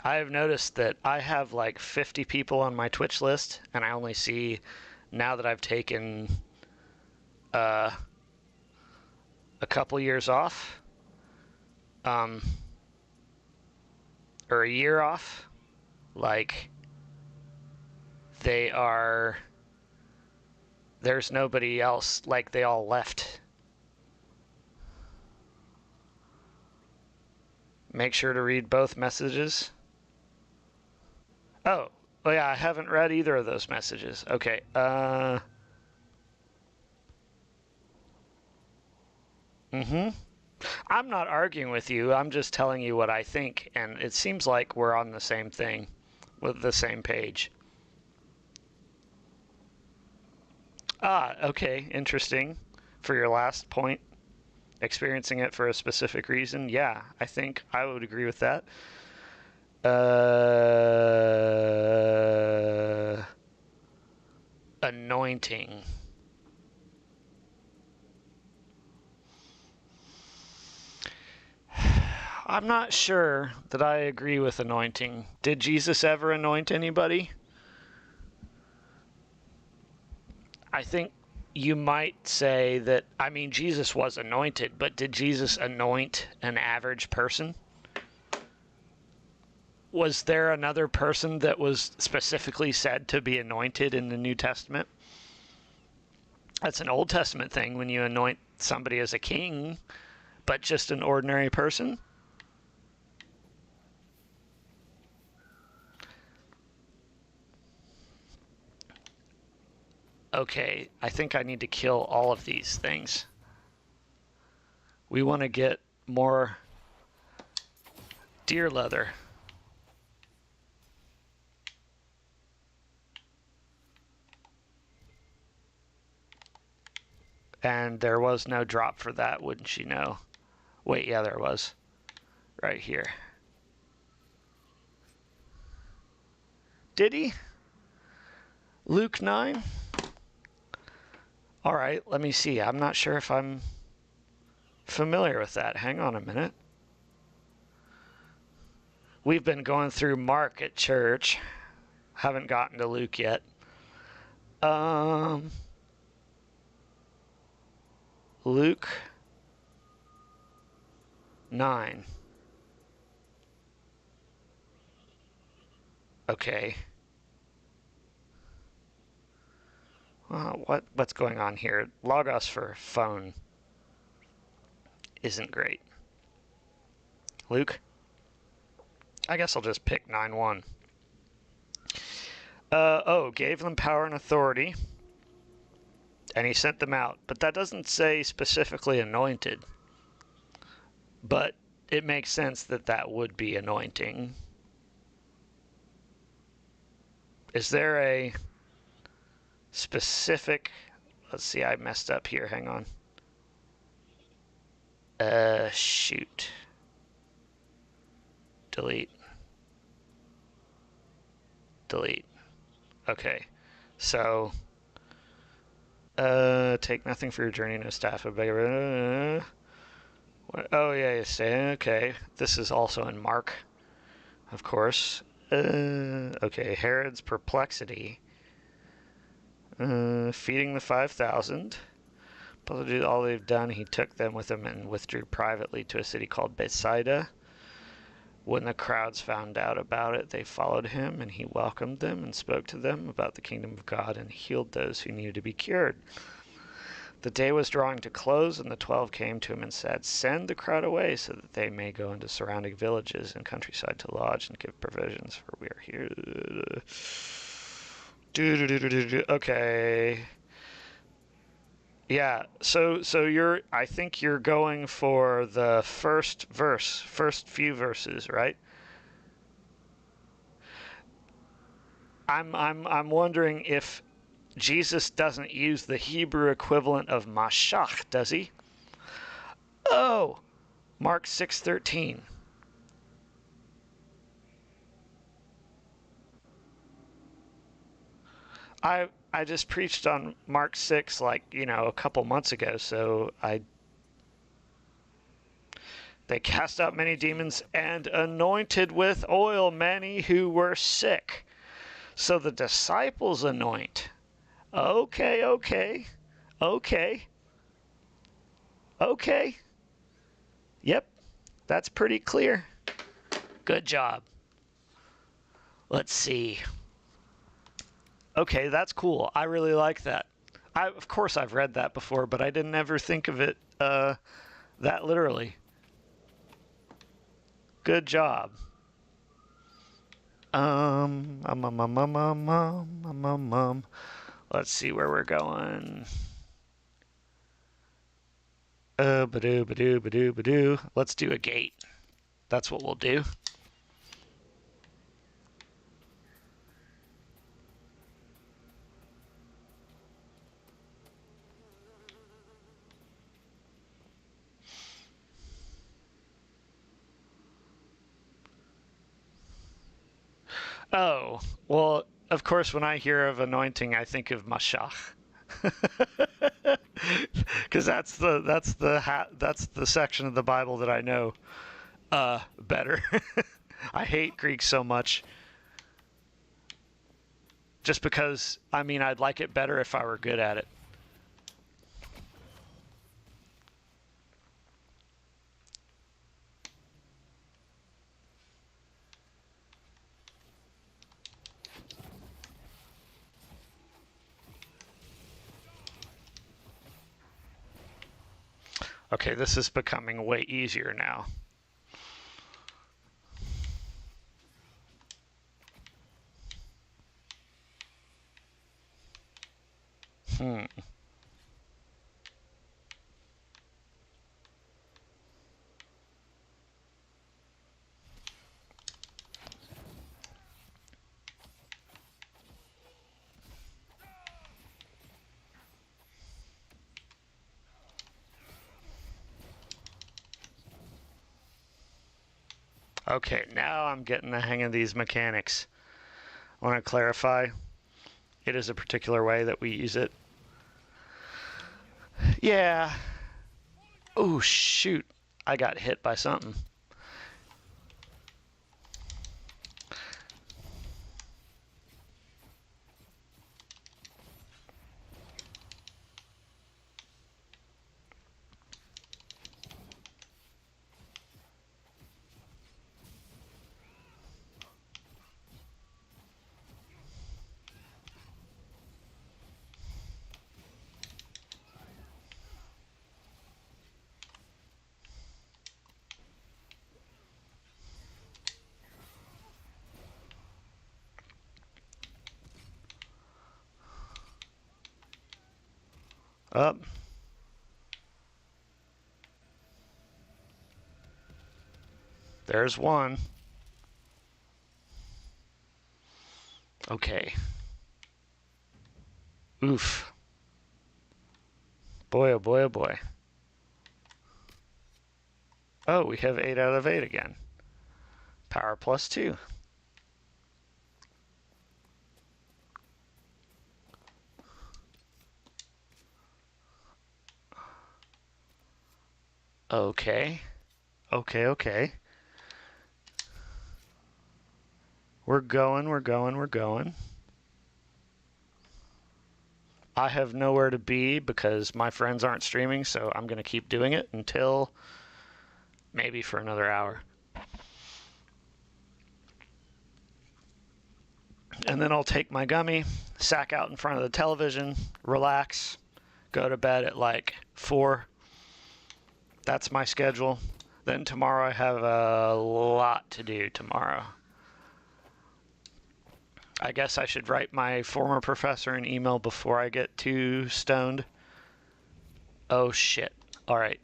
I have noticed that I have like 50 people on my Twitch list, and I only see, now that I've taken a couple years off, or a year off, like, there's nobody else, like they all left. Make sure to read both messages. Oh yeah, I haven't read either of those messages. Okay, I'm not arguing with you, I'm just telling you what I think, and it seems like we're on the same thing, with the same page. Ah, okay, interesting. For your last point, experiencing it for a specific reason, yeah, I think I would agree with that. Anointing. I'm not sure that I agree with anointing. Did Jesus ever anoint anybody? I think you might say that, I mean, Jesus was anointed, but did Jesus anoint an average person? Was there another person that was specifically said to be anointed in the New Testament? That's an Old Testament thing when you anoint somebody as a king, but just an ordinary person. Okay, I think I need to kill all of these things. We want to get more deer leather. And there was no drop for that, wouldn't you know? Wait, yeah, there was. Right here. Did he? Luke 9? Alright, let me see. I'm not sure if I'm familiar with that. Hang on a minute. We've been going through Mark at church. Haven't gotten to Luke yet. Luke 9. Okay. What's going on here? Logos for phone isn't great. Luke? I guess I'll just pick 9:1. Gave them power and authority. And he sent them out. But that doesn't say specifically anointed. But it makes sense that that would be anointing. Is there a specific... Let's see, I messed up here. Hang on. Shoot. Delete. Delete. Okay. So, take nothing for your journey, no staff. Oh, yeah, you say, okay. This is also in Mark, of course. Okay, Herod's perplexity. Feeding the 5,000. All they've done, he took them with him and withdrew privately to a city called Bethsaida. When the crowds found out about it, they followed him, and he welcomed them and spoke to them about the kingdom of God and healed those who needed to be cured. The day was drawing to close, and the 12 came to him and said, "Send the crowd away so that they may go into surrounding villages and countryside to lodge and give provisions, for we are here." Okay. Yeah, so I think you're going for the first few verses, right? I'm wondering if Jesus doesn't use the Hebrew equivalent of mashach, does he? Oh, Mark 6:13. I just preached on Mark 6 a couple months ago, so they cast out many demons and anointed with oil many who were sick. So the disciples anoint. Okay. Yep, that's pretty clear. Good job. Let's see. Okay, that's cool. I really like that. Of course I've read that before, but I didn't ever think of it that literally. Good job. Let's see where we're going. Badoo. Let's do a gate. That's what we'll do. Oh, well, of course, when I hear of anointing, I think of mashach, because that's the section of the Bible that I know better. I hate Greek so much, just because I'd like it better if I were good at it. Okay, this is becoming way easier now. Okay, now I'm getting the hang of these mechanics. I want to clarify, it is a particular way that we use it. Yeah. Oh, shoot. I got hit by something. Up. There's one. Okay. Oof. Boy, oh boy, oh boy. Oh, we have 8 out of 8 again. Power plus 2. Okay. Okay. We're going. I have nowhere to be because my friends aren't streaming, so I'm going to keep doing it until maybe for another hour. And then I'll take my gummy, sack out in front of the television, relax, go to bed at like 4. That's my schedule. Then tomorrow I have a lot to do tomorrow. I guess I should write my former professor an email before I get too stoned. Oh shit. Alright.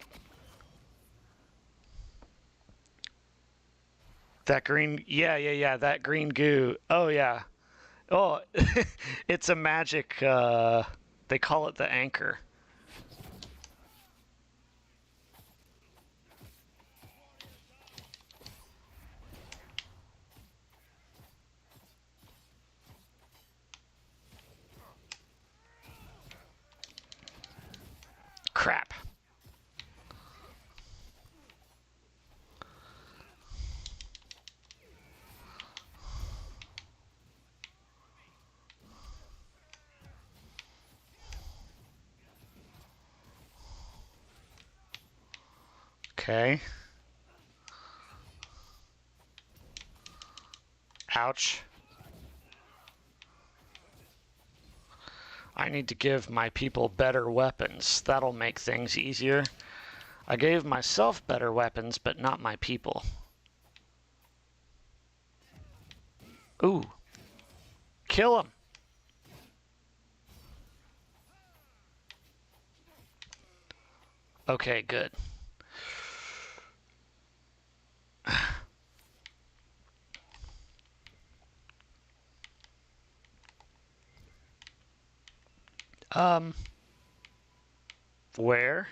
That green, yeah, that green goo. Oh yeah. Oh, it's a magic, they call it the anchor. Crap. Okay. Ouch. I need to give my people better weapons. That'll make things easier. I gave myself better weapons, but not my people. Ooh. Kill him. Okay, good. Where?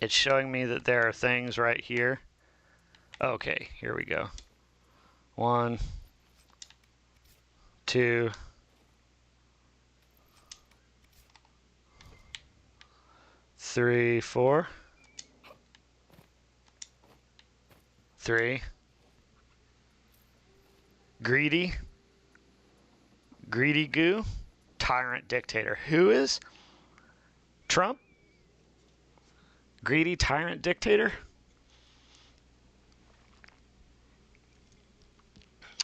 It's showing me that there are things right here. Okay, here we go. 1, 2, 3, 4. 3. Greedy goo. Tyrant dictator. Who is? Trump? Greedy tyrant dictator?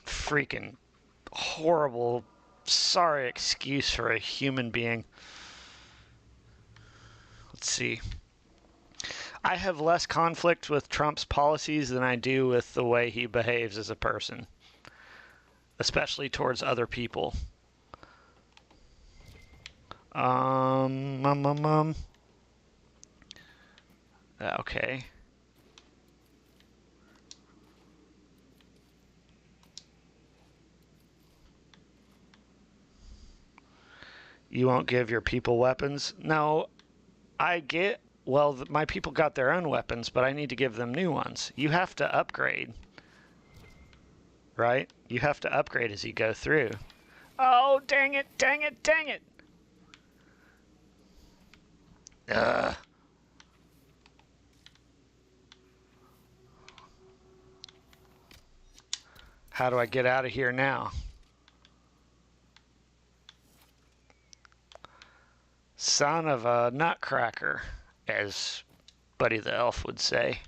Freaking horrible, sorry excuse for a human being. Let's see. I have less conflict with Trump's policies than I do with the way he behaves as a person, especially towards other people. Okay. You won't give your people weapons? No, I get... Well, my people got their own weapons, but I need to give them new ones. You have to upgrade. Right? You have to upgrade as you go through. Oh, dang it. Ugh. How do I get out of here now? Son of a nutcracker, as Buddy the Elf would say.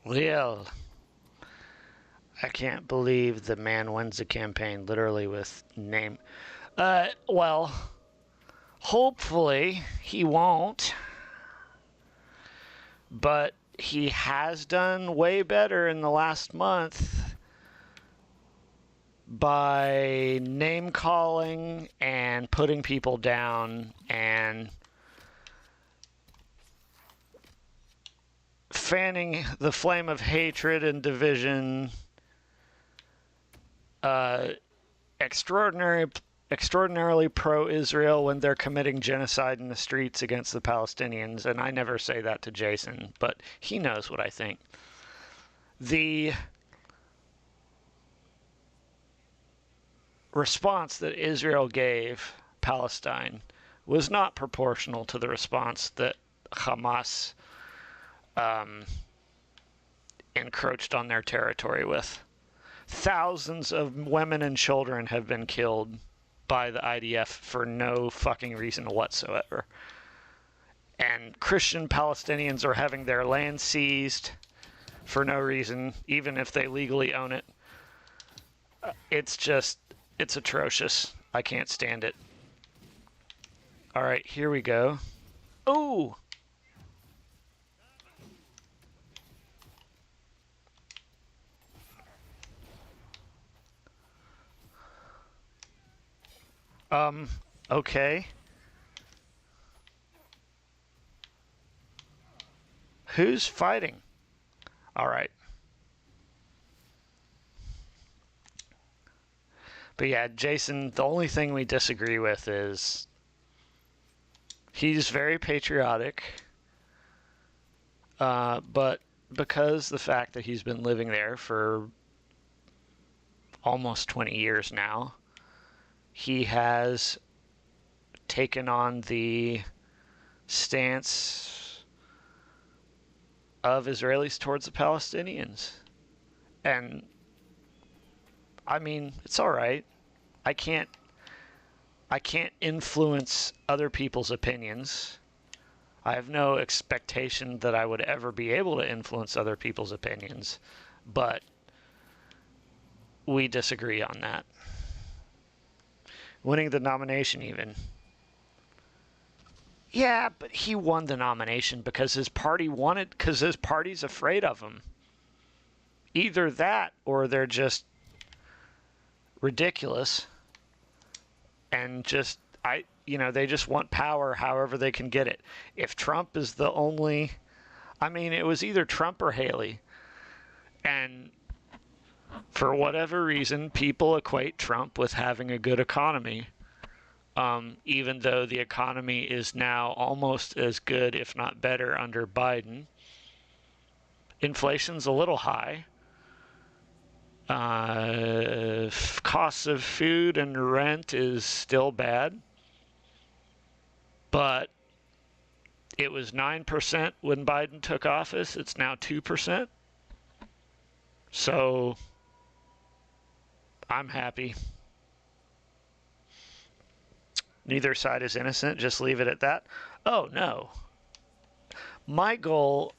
Well, I can't believe the man wins the campaign literally with name. Well, hopefully he won't. But he has done way better in the last month by name calling and putting people down and fanning the flame of hatred and division. Extraordinarily pro-Israel when they're committing genocide in the streets against the Palestinians, and I never say that to Jason, but he knows what I think. The response that Israel gave Palestine was not proportional to the response that Hamas encroached on their territory with. Thousands of women and children have been killed by the IDF for no fucking reason whatsoever. And Christian Palestinians are having their land seized for no reason, even if they legally own it. It's atrocious. I can't stand it. All right, here we go. Ooh! Okay. Who's fighting? All right. But yeah, Jason, the only thing we disagree with is he's very patriotic. But because the fact that he's been living there for almost 20 years now, he has taken on the stance of Israelis towards the Palestinians. And I mean, it's all right. I can't influence other people's opinions. I have no expectation that I would ever be able to influence other people's opinions, but we disagree on that. Winning the nomination even. Yeah, but he won the nomination because his party wanted, because his party's afraid of him. Either that or they're just ridiculous and just, they just want power however they can get it. If Trump is the only, it was either Trump or Haley. And for whatever reason, people equate Trump with having a good economy. Even though the economy is now almost as good, if not better, under Biden. Inflation's a little high. Costs of food and rent is still bad. But it was 9% when Biden took office. It's now 2%. So I'm happy. Neither side is innocent. Just leave it at that. Oh, no. My goal,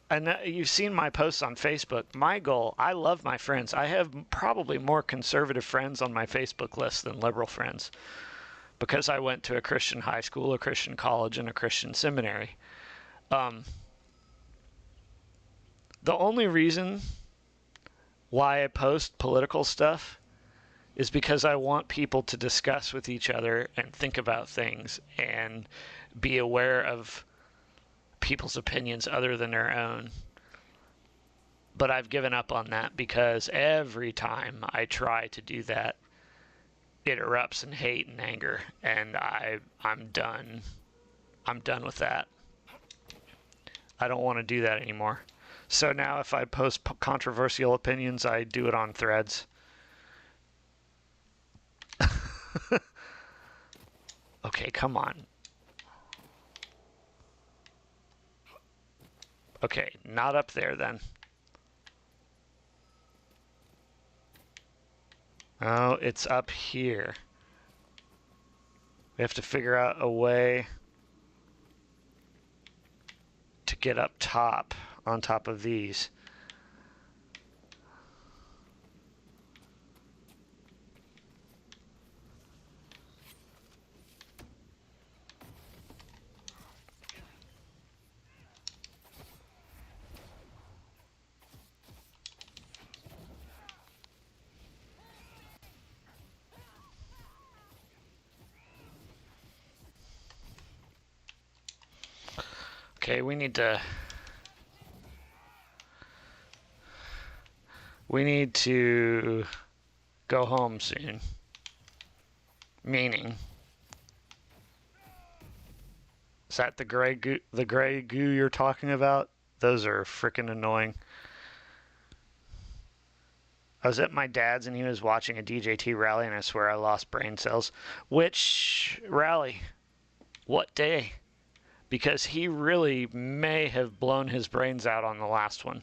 and you've seen my posts on Facebook, my goal, I love my friends. I have probably more conservative friends on my Facebook list than liberal friends because I went to a Christian high school, a Christian college, and a Christian seminary. The only reason why I post political stuff is because I want people to discuss with each other and think about things and be aware of people's opinions other than their own. But I've given up on that because every time I try to do that, it erupts in hate and anger, and I'm done. I'm done with that. I don't want to do that anymore. So now if I post controversial opinions, I do it on Threads. Okay, come on. Okay, not up there then. Oh, it's up here. We have to figure out a way to get up top, on top of these. Okay, we need to go home soon. Meaning, is that the gray goo you're talking about? Those are freaking annoying. I was at my dad's and he was watching a DJT rally and I swear I lost brain cells. Which rally? What day? Because he really may have blown his brains out on the last one.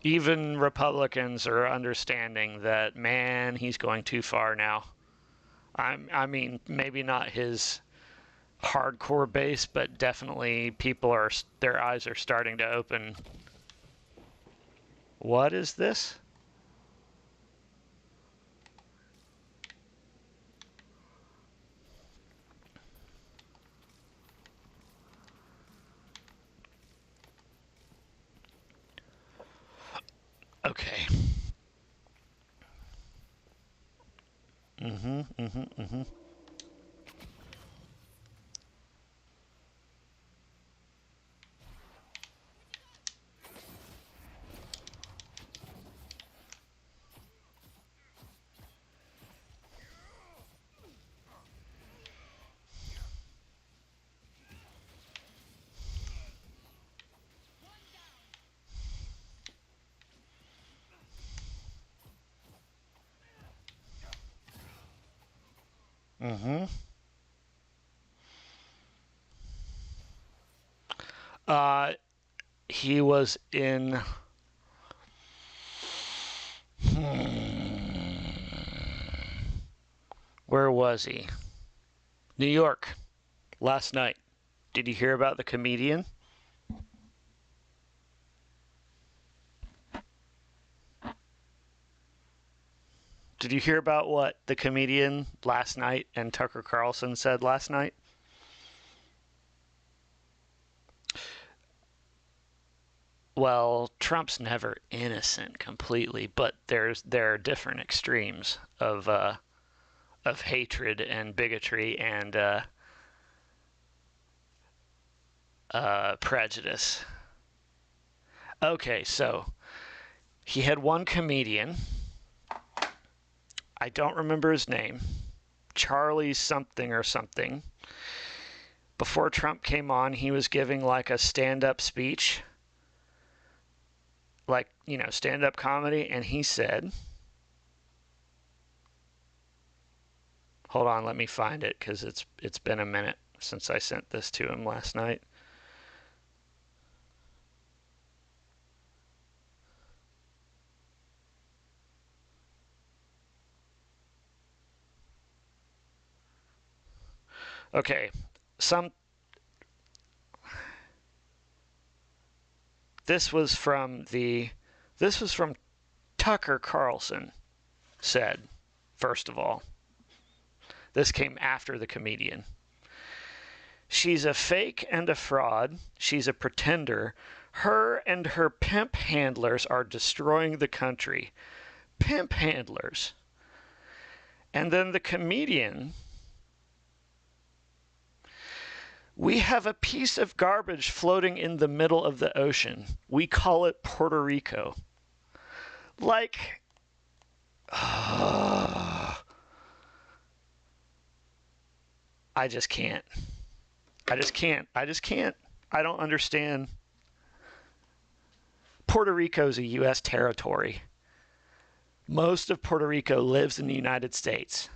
Even Republicans are understanding that, man, he's going too far now. I mean, maybe not his hardcore base, but definitely their eyes are starting to open. What is this? Okay. Mm-hmm. Mm-hmm. Uh, he was in... Where was he? New York. Last night. Did you hear about the comedian? Did you hear about what the comedian last night and Tucker Carlson said last night? Well, Trump's never innocent completely, but there are different extremes of hatred and bigotry and prejudice. Okay, so he had one comedian. I don't remember his name. Charlie something or something. Before Trump came on, he was giving like a stand-up speech. Like, you know, stand-up comedy, and he said, hold on, let me find it because it's been a minute since I sent this to him last night. Okay, this was from Tucker Carlson said, first of all. This came after the comedian. She's a fake and a fraud. She's a pretender. Her and her pimp handlers are destroying the country. Pimp handlers. And then the comedian, we have a piece of garbage floating in the middle of the ocean. We call it Puerto Rico. Like, I just can't. I just can't. I don't understand. Puerto Rico is a U.S. territory. Most of Puerto Rico lives in the United States.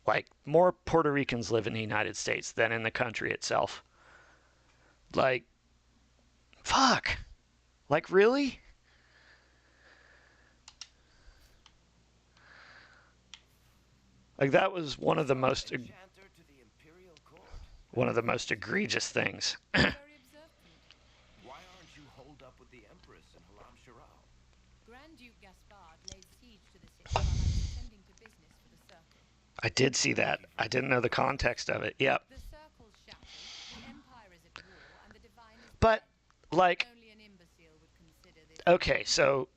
Like, more Puerto Ricans live in the United States than in the country itself. Like, fuck. Like, really? Like, that was one of the most egregious things. Very observant. Why aren't you holed up with the Empress in Halam Shiral? Grand Duke Gaspard laid siege to the city while I was attending to business for the circle. I did see that. I didn't know the context of it. Yep. The circle's shattered, the Empire is at war, and the Divine is But, dead. like, Only an imbecile would consider this. okay, so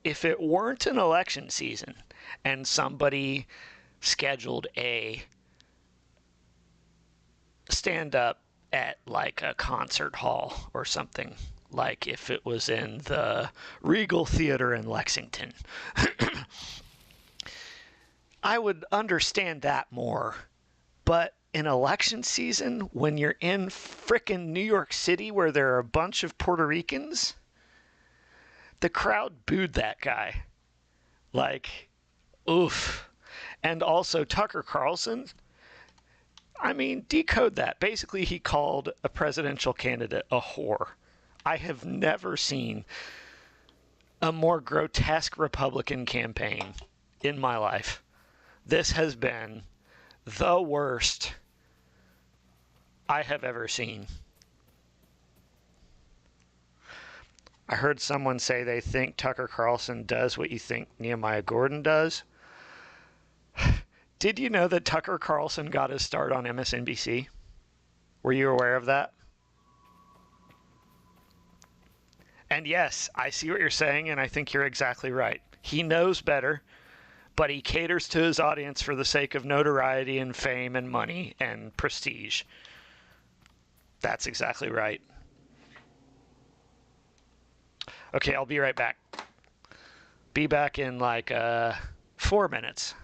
if it weren't an election season and somebody scheduled a stand up at like a concert hall or something, like if it was in the Regal Theater in Lexington. I would understand that more. But in election season, when you're in frickin' New York City where there are a bunch of Puerto Ricans, the crowd booed that guy. Like, oof. And also Tucker Carlson, I mean, decode that. Basically, he called a presidential candidate a whore. I have never seen a more grotesque Republican campaign in my life. This has been the worst I have ever seen. I heard someone say they think Tucker Carlson does what you think Nehemiah Gordon does. Did you know that Tucker Carlson got his start on MSNBC? Were you aware of that? And yes, I see what you're saying, and I think you're exactly right. He knows better, but he caters to his audience for the sake of notoriety and fame and money and prestige. That's exactly right. Okay, I'll be right back. Be back in like 4 minutes.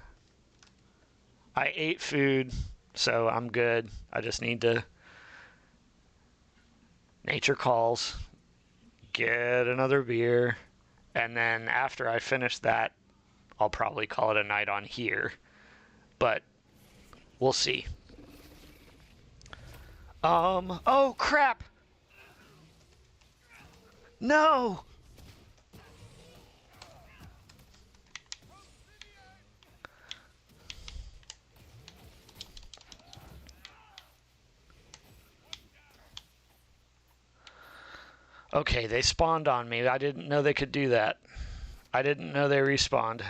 I ate food, so I'm good. I just need to nature calls, get another beer, and then after I finish that, I'll probably call it a night on here. But we'll see. Oh crap! No! Okay, they spawned on me. I didn't know they could do that. I didn't know they respawned.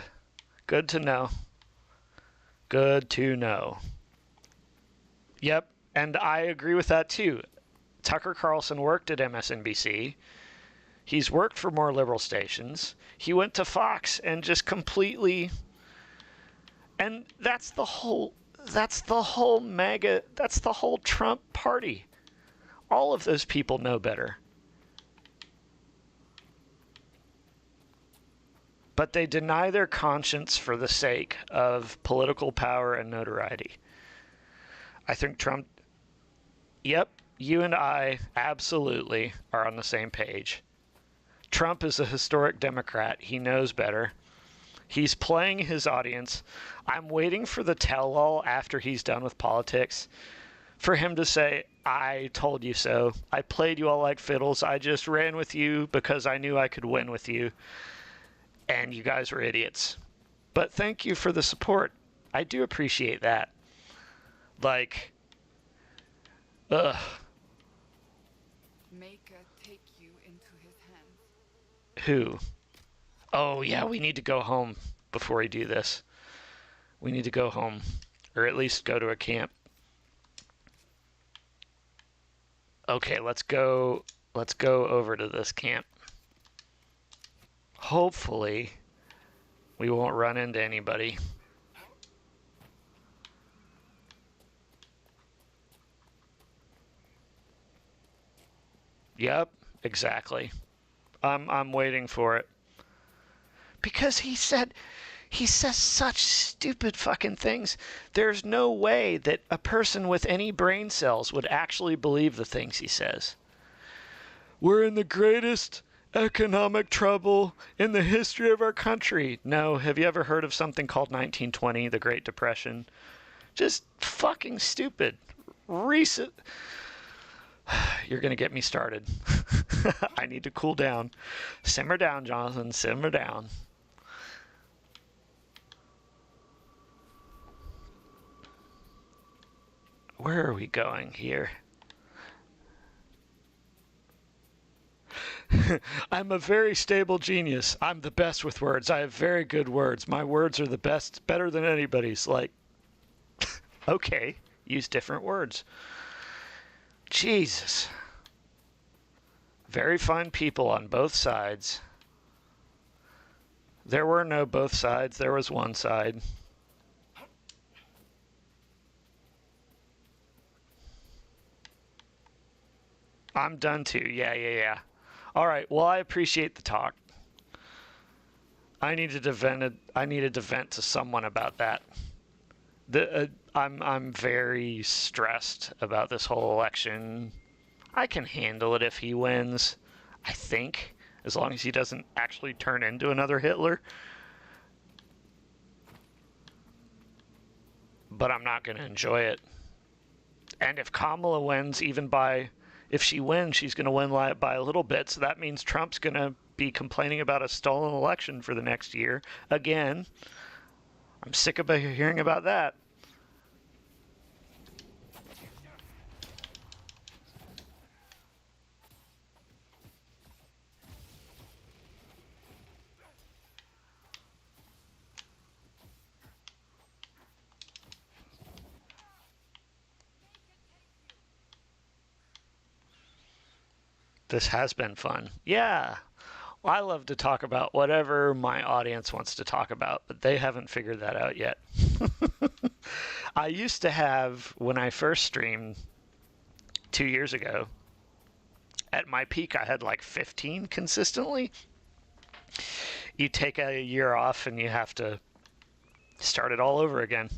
Good to know. Good to know. Yep, and I agree with that too. Tucker Carlson worked at MSNBC. He's worked for more liberal stations. He went to Fox and just completely... And that's the whole MAGA, that's the whole Trump party. All of those people know better. But they deny their conscience for the sake of political power and notoriety. I think Trump... Yep, you and I absolutely are on the same page. Trump is a historic Democrat. He knows better. He's playing his audience. I'm waiting for the tell-all after he's done with politics for him to say, I told you so. I played you all like fiddles. I just ran with you because I knew I could win with you. And you guys were idiots. But thank you for the support. I do appreciate that. Like, ugh. Maker take you into his hands. Who? Oh, yeah, we need to go home before we do this. We need to go home. Or at least go to a camp. Okay, let's go over to this camp. Hopefully, we won't run into anybody. Yep, exactly. I'm waiting for it. Because he says such stupid fucking things. There's no way that a person with any brain cells would actually believe the things he says. We're in the greatest economic trouble in the history of our country. No, have you ever heard of something called 1920, the Great Depression? Just fucking stupid. Recent. You're going to get me started. I need to cool down. Simmer down, Jonathan. Simmer down. Where are we going here? I'm a very stable genius. I'm the best with words. I have very good words. My words are the best, better than anybody's. Like, okay, use different words. Jesus. Very fine people on both sides. There were no both sides. There was one side. I'm done too. Yeah. All right. Well, I appreciate the talk. I needed to vent to someone about that. I'm very stressed about this whole election. I can handle it if he wins, I think, as long as he doesn't actually turn into another Hitler. But I'm not going to enjoy it. And if Kamala wins, if she wins, she's going to win by a little bit. So that means Trump's going to be complaining about a stolen election for the next year. Again, I'm sick of hearing about that. This has been fun. Yeah. I love to talk about whatever my audience wants to talk about, but they haven't figured that out yet. I used to have, when I first streamed 2 years ago, at my peak, I had like 15 consistently. You take a year off and you have to start it all over again.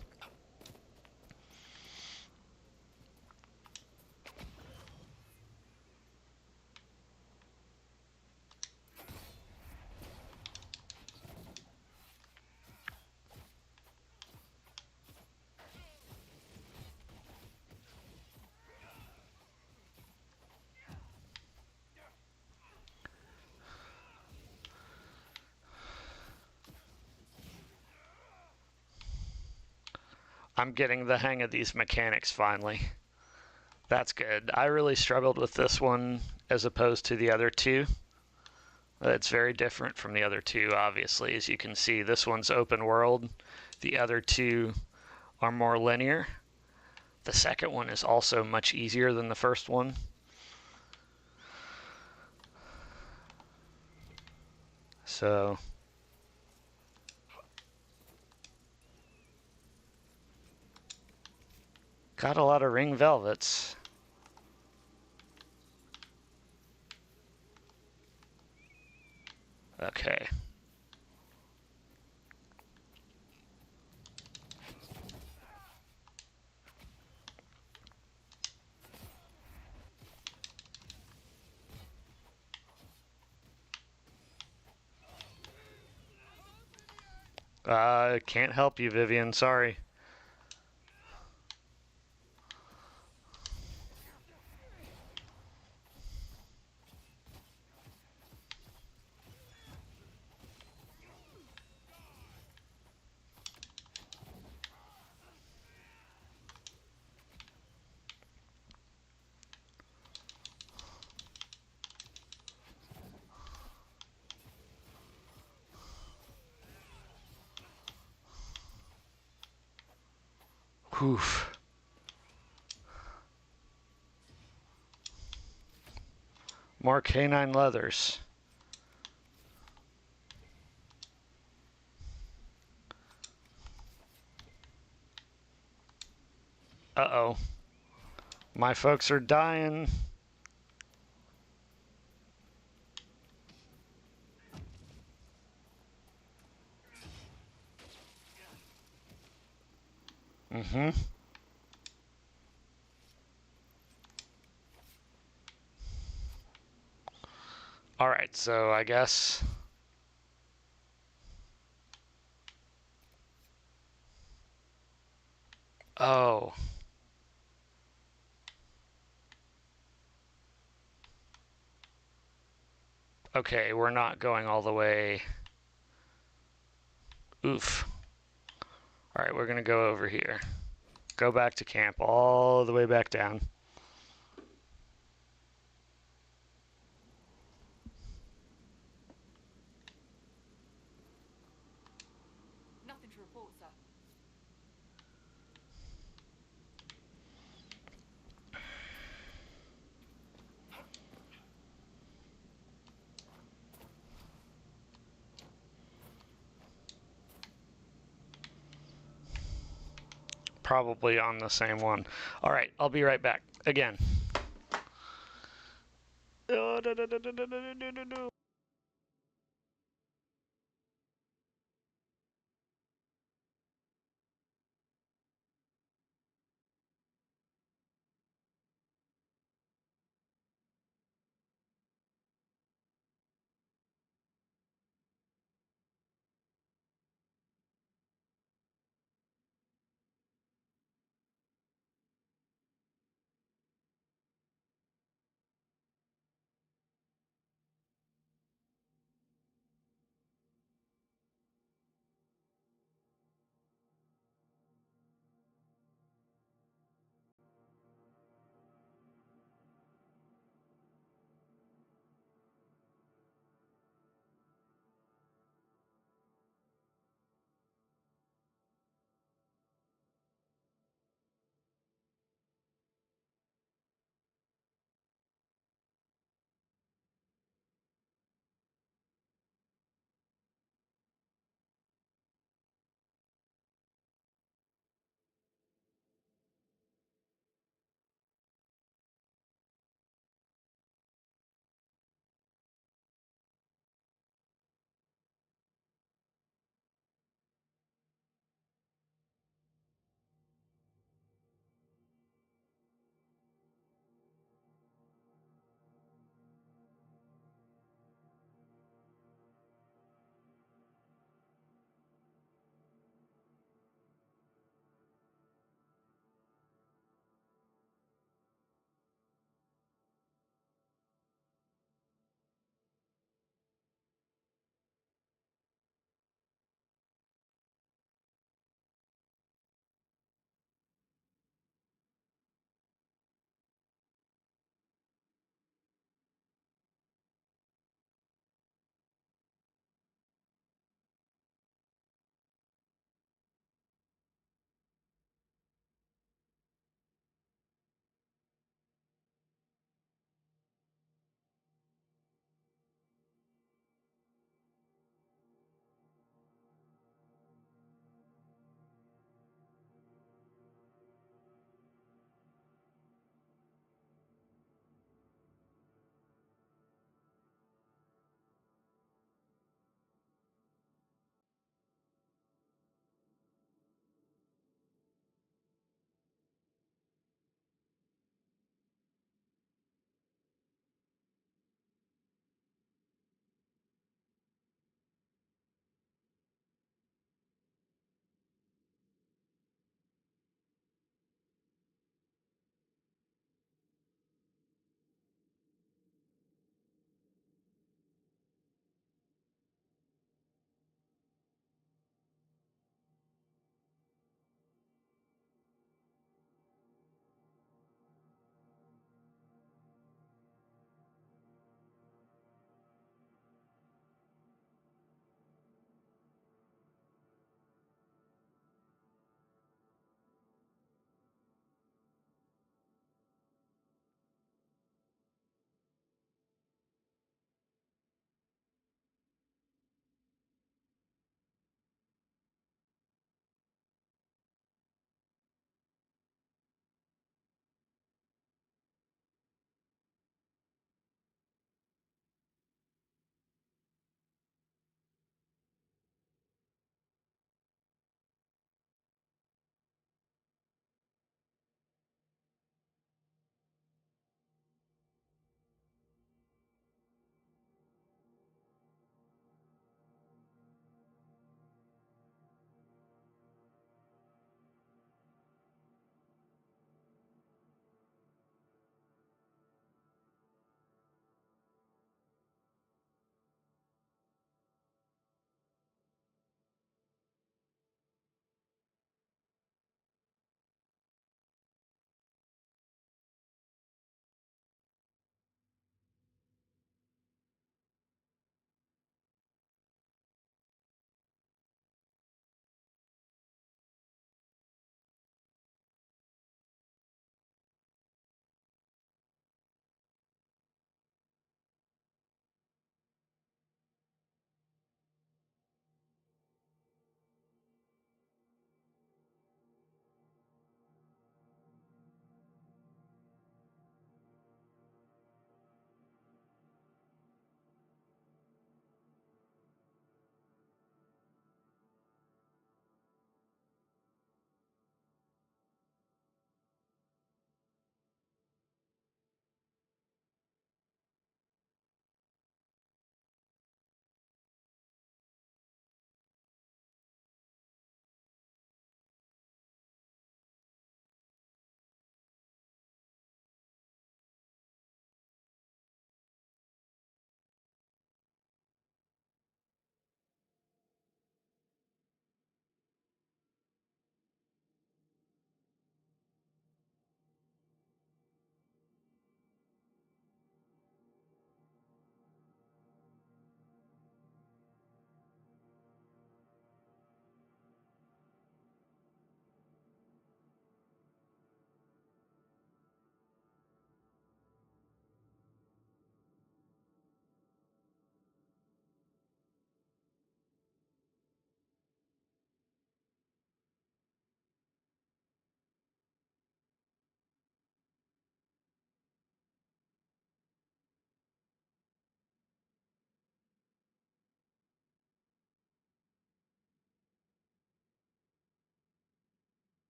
I'm getting the hang of these mechanics finally. That's good. I really struggled with this one as opposed to the other two. It's very different from the other two, obviously. As you can see, this one's open world. The other two are more linear. The second one is also much easier than the first one. So got a lot of ring velvets. Okay. Can't help you, Vivian. Sorry. Oof. More canine leathers. Uh-oh. My folks are dying. Mm-hmm. All right, so I guess... Oh. Okay, we're not going all the way. Oof. All right, we're going to go over here. Go back to camp, all the way back down. Nothing to report, sir. Probably on the same one. All right, I'll be right back. Again. Oh, no, no, no, no, no, no, no, no, no.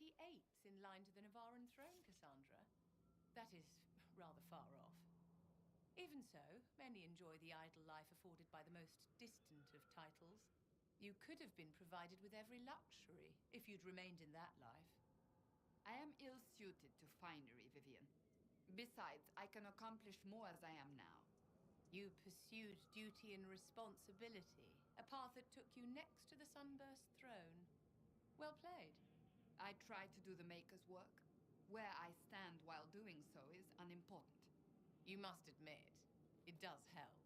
98's in line to the Navaran throne, Cassandra. That is rather far off. Even so, many enjoy the idle life afforded by the most distant of titles. You could have been provided with every luxury if you'd remained in that life. I am ill-suited to finery, Vivian. Besides, I can accomplish more as I am now. You pursued duty and responsibility, a path that took you next to the Sunburst throne. Well played. I try to do the Maker's work. Where I stand while doing so is unimportant. You must admit, it does help.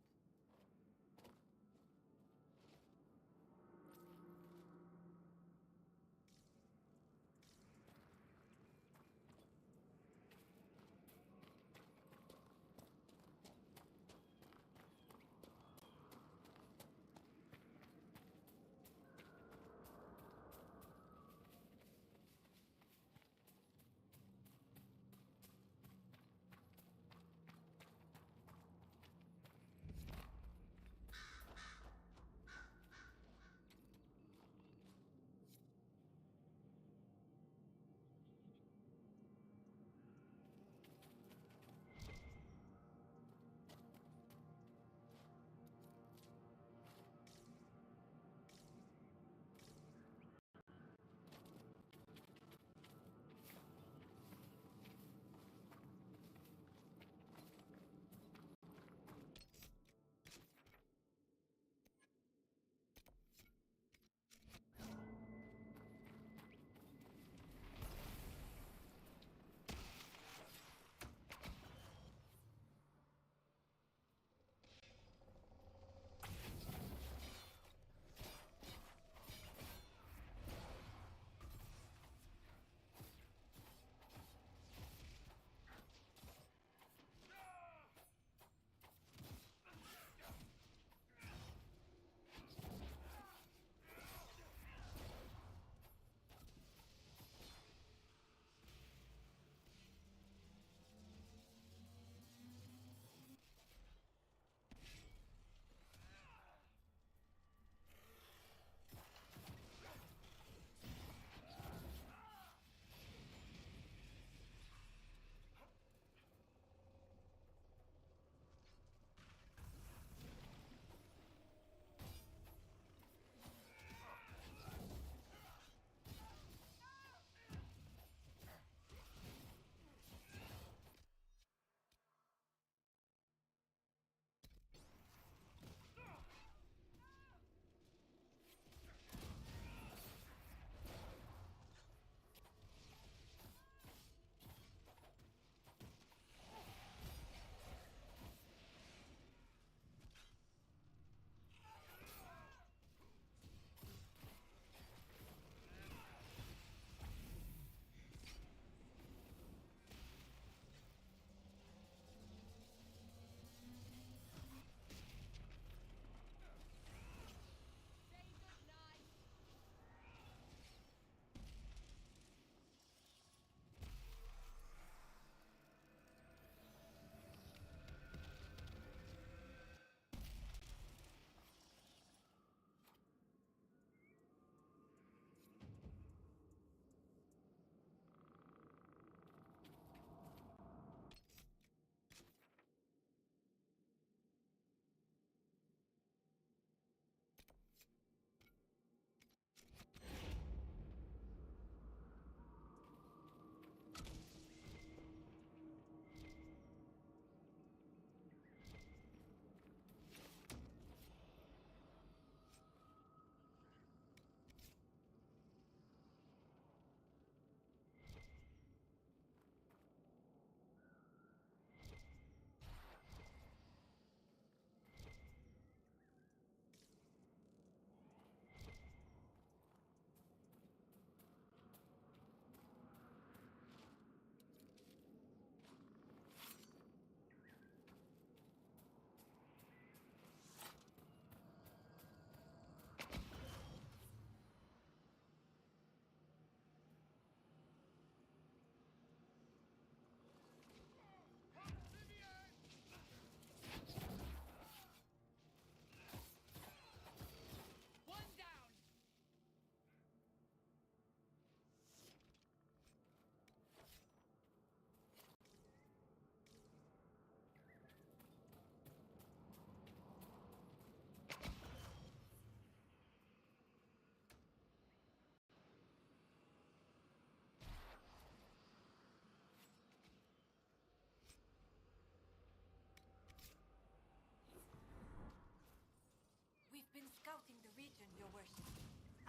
question, Your Worship.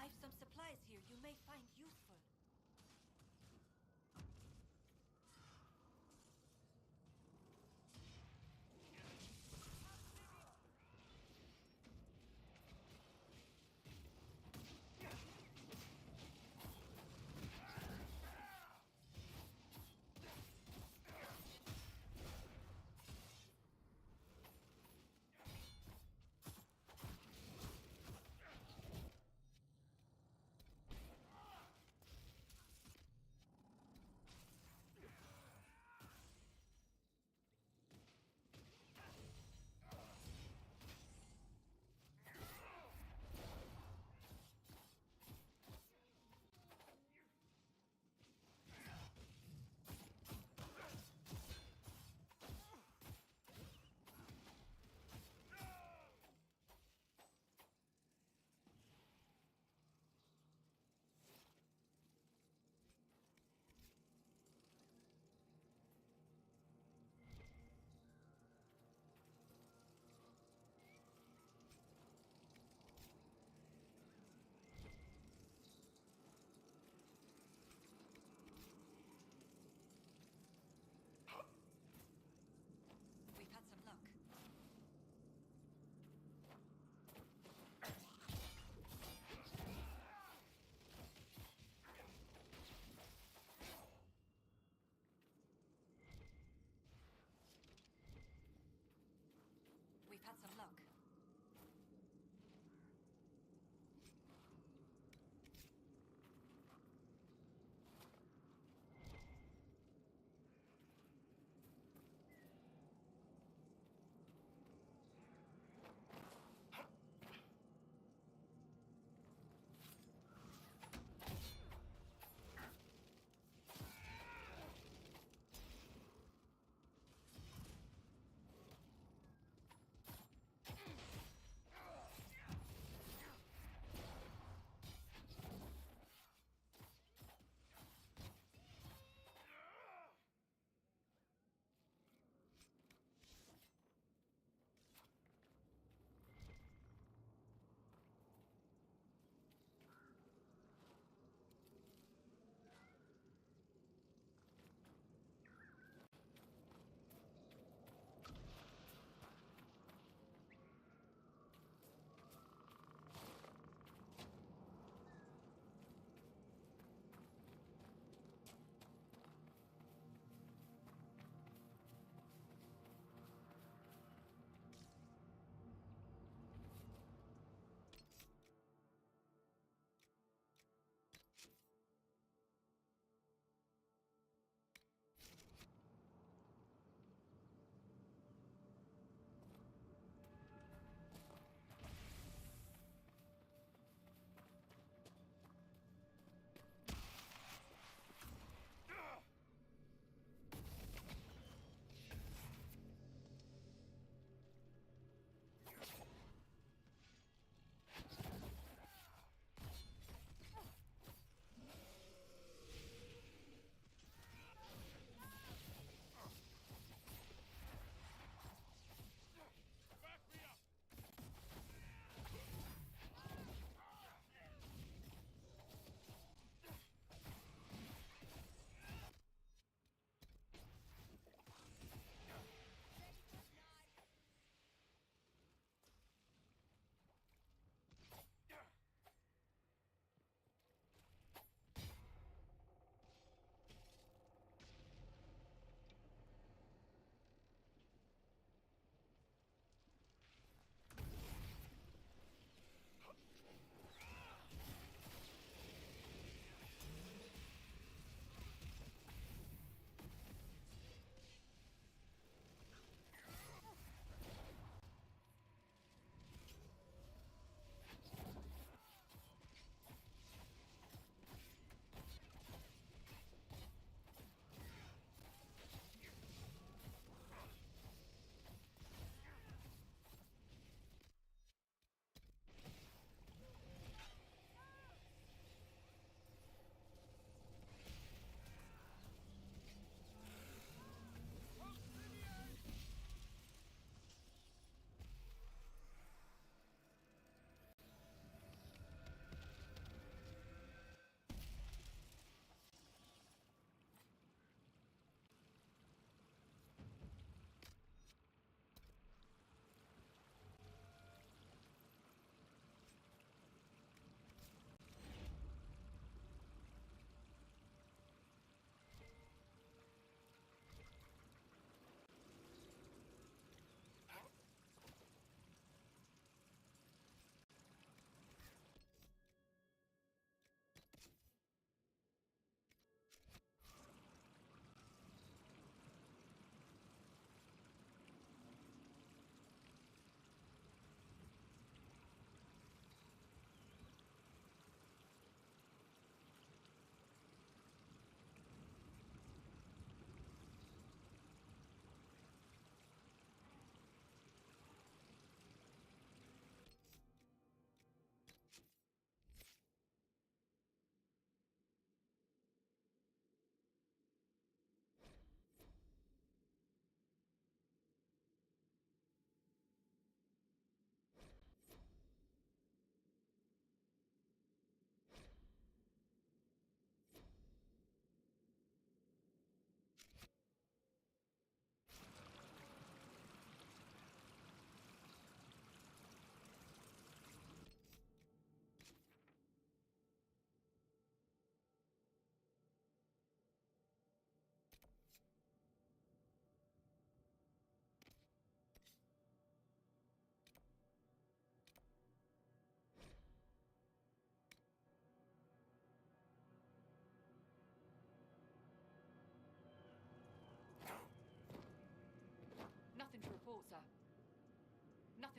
I've some supplies here you may find useful.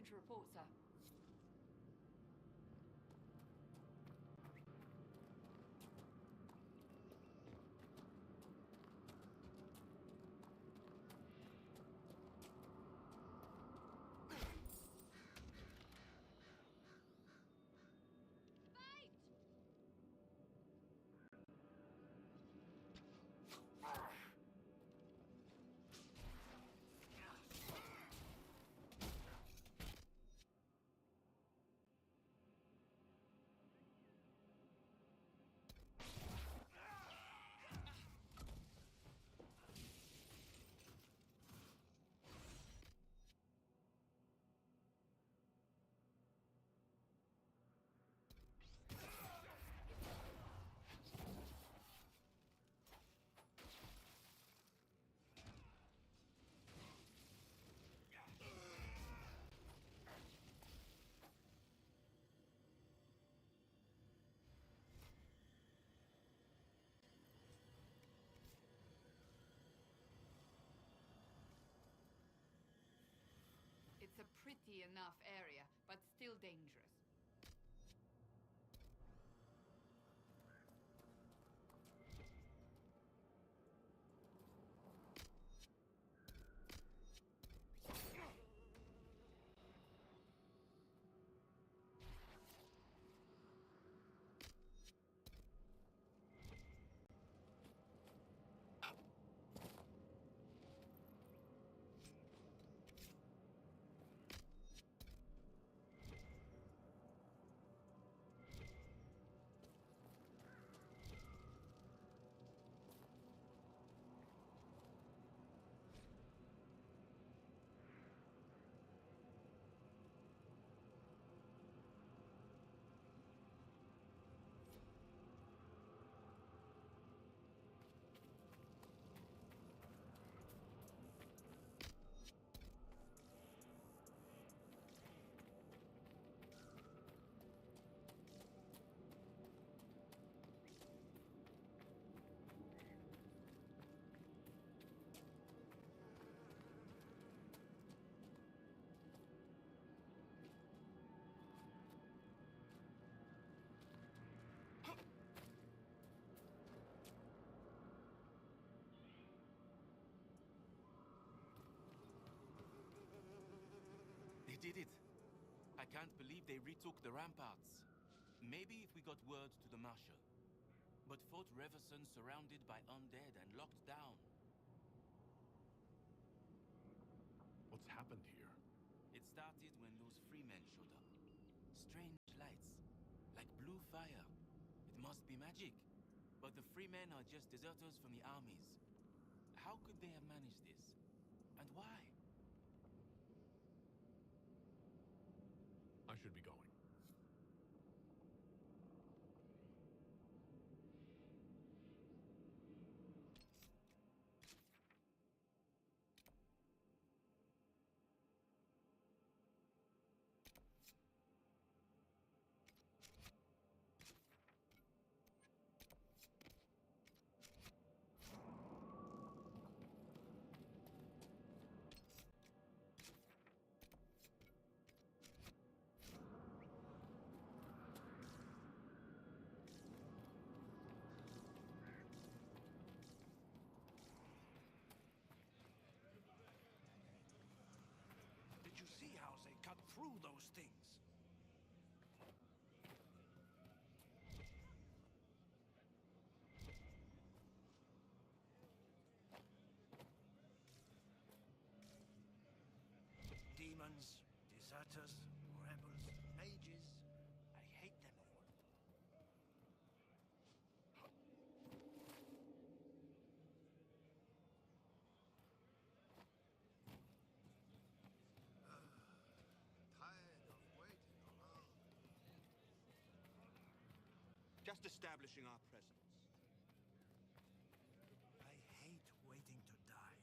Nothing to report, sir. It's a pretty enough area, but still dangerous. They did it. I can't believe they retook the ramparts. Maybe if we got word to the Marshal. But Fort Reverson surrounded by undead and locked down. What's happened here? It started when those freemen showed up. Strange lights, like blue fire. It must be magic. But the freemen are just deserters from the armies. How could they have managed this? And why? I should be going. Did you see how they cut through those things? Demons, deserters, rebels, mages. I hate them all. Tired of waiting around. Just establishing our presence. I hate waiting to die.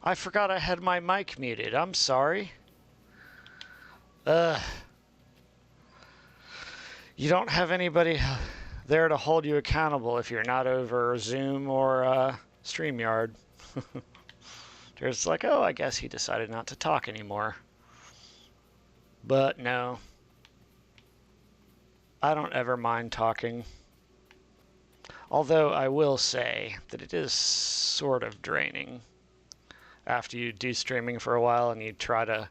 I forgot I had my mic muted. I'm sorry. Ugh. You don't have anybody there to hold you accountable if you're not over Zoom or StreamYard. There's like, oh, I guess he decided not to talk anymore. But no. I don't ever mind talking. Although I will say that it is sort of draining after you do streaming for a while and you try to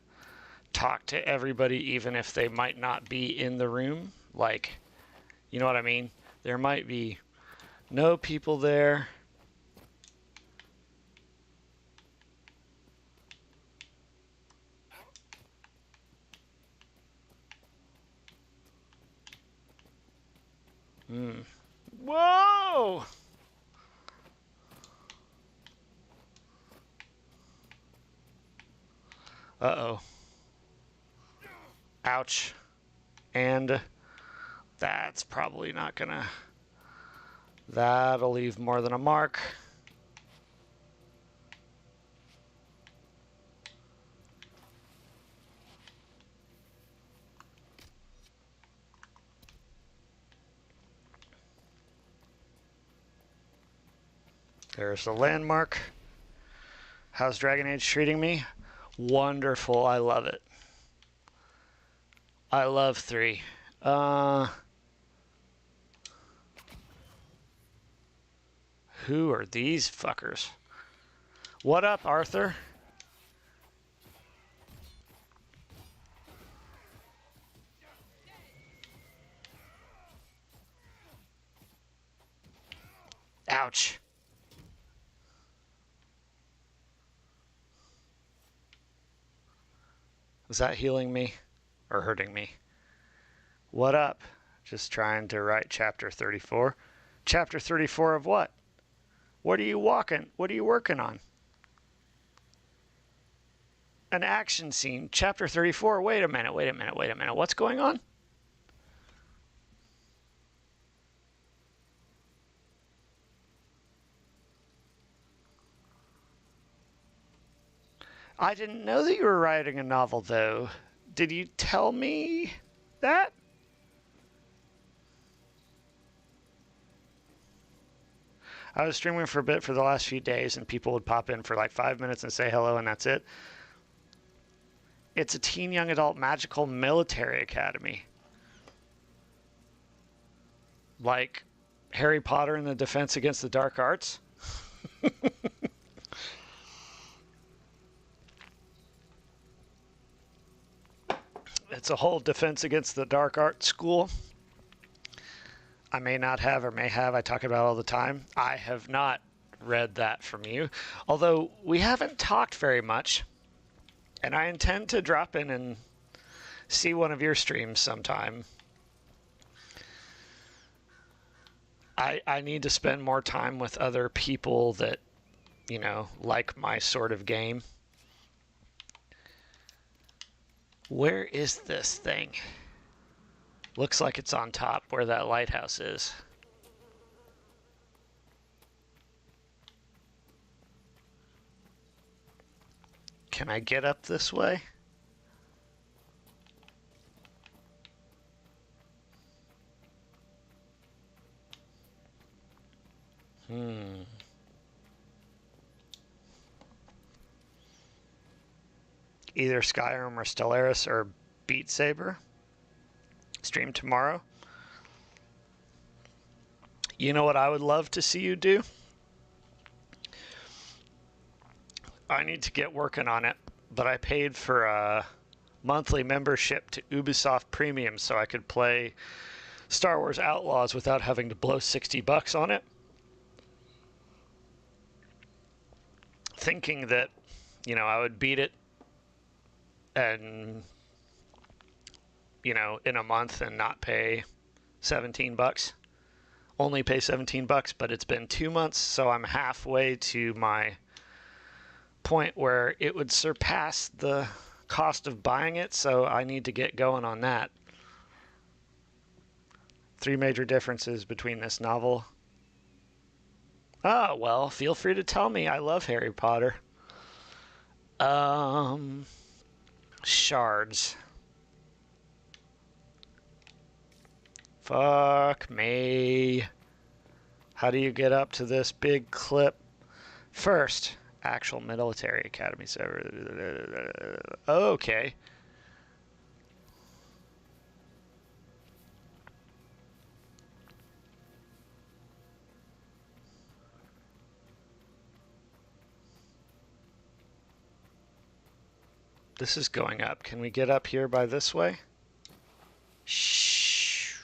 talk to everybody even if they might not be in the room. Like, you know what I mean? There might be no people there. Whoa! Uh-oh. Ouch. And that's probably not gonna... That'll leave more than a mark. There's the landmark. How's Dragon Age treating me? Wonderful. I love it. I love 3. Who are these fuckers? What up, Arthur? Ouch. Is that healing me or hurting me? What up? Just trying to write chapter 34. Chapter 34 of what? What are you walking? What are you working on? An action scene. Chapter 34. Wait a minute. What's going on? I didn't know that you were writing a novel, though. Did you tell me that? I was streaming for a bit for the last few days, and people would pop in for like 5 minutes and say hello, and that's it. It's a teen young adult magical military academy. Like Harry Potter and the Defense Against the Dark Arts. It's a whole Defense Against the Dark Arts school. I may not have or may have. I talk about it all the time. I have not read that from you. Although we haven't talked very much. And I intend to drop in and see one of your streams sometime. I need to spend more time with other people that, you know, like my sort of game. Where is this thing? Looks like it's on top where that lighthouse is. Can I get up this way? Either Skyrim or Stellaris or Beat Saber. Stream tomorrow. You know what I would love to see you do? I need to get working on it, but I paid for a monthly membership to Ubisoft Premium so I could play Star Wars Outlaws without having to blow $60 on it. Thinking that, you know, I would beat it and, you know, in a month and not pay $17. Only pay $17, but it's been 2 months, so I'm halfway to my point where it would surpass the cost of buying it, so I need to get going on that. 3 major differences between this novel. Ah, well, feel free to tell me. I love Harry Potter. Shards. Fuck me. How do you get up to this big clip? First, actual military academies. Okay. This is going up. Can we get up here by this way? Shh.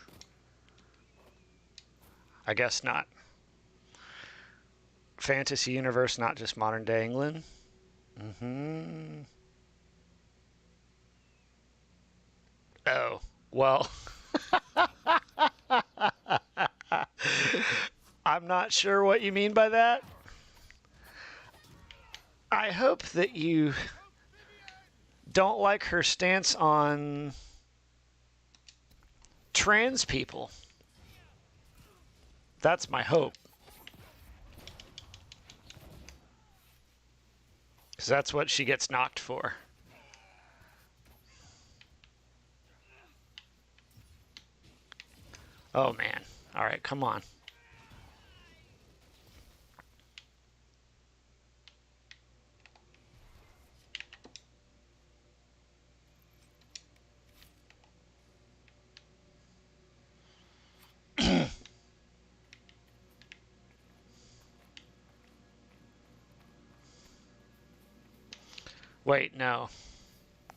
I guess not. Fantasy universe, not just modern day England. Oh, well. I'm not sure what you mean by that. I hope that you don't like her stance on trans people. That's my hope. Because that's what she gets knocked for. Oh, man. All right, come on. Wait, no.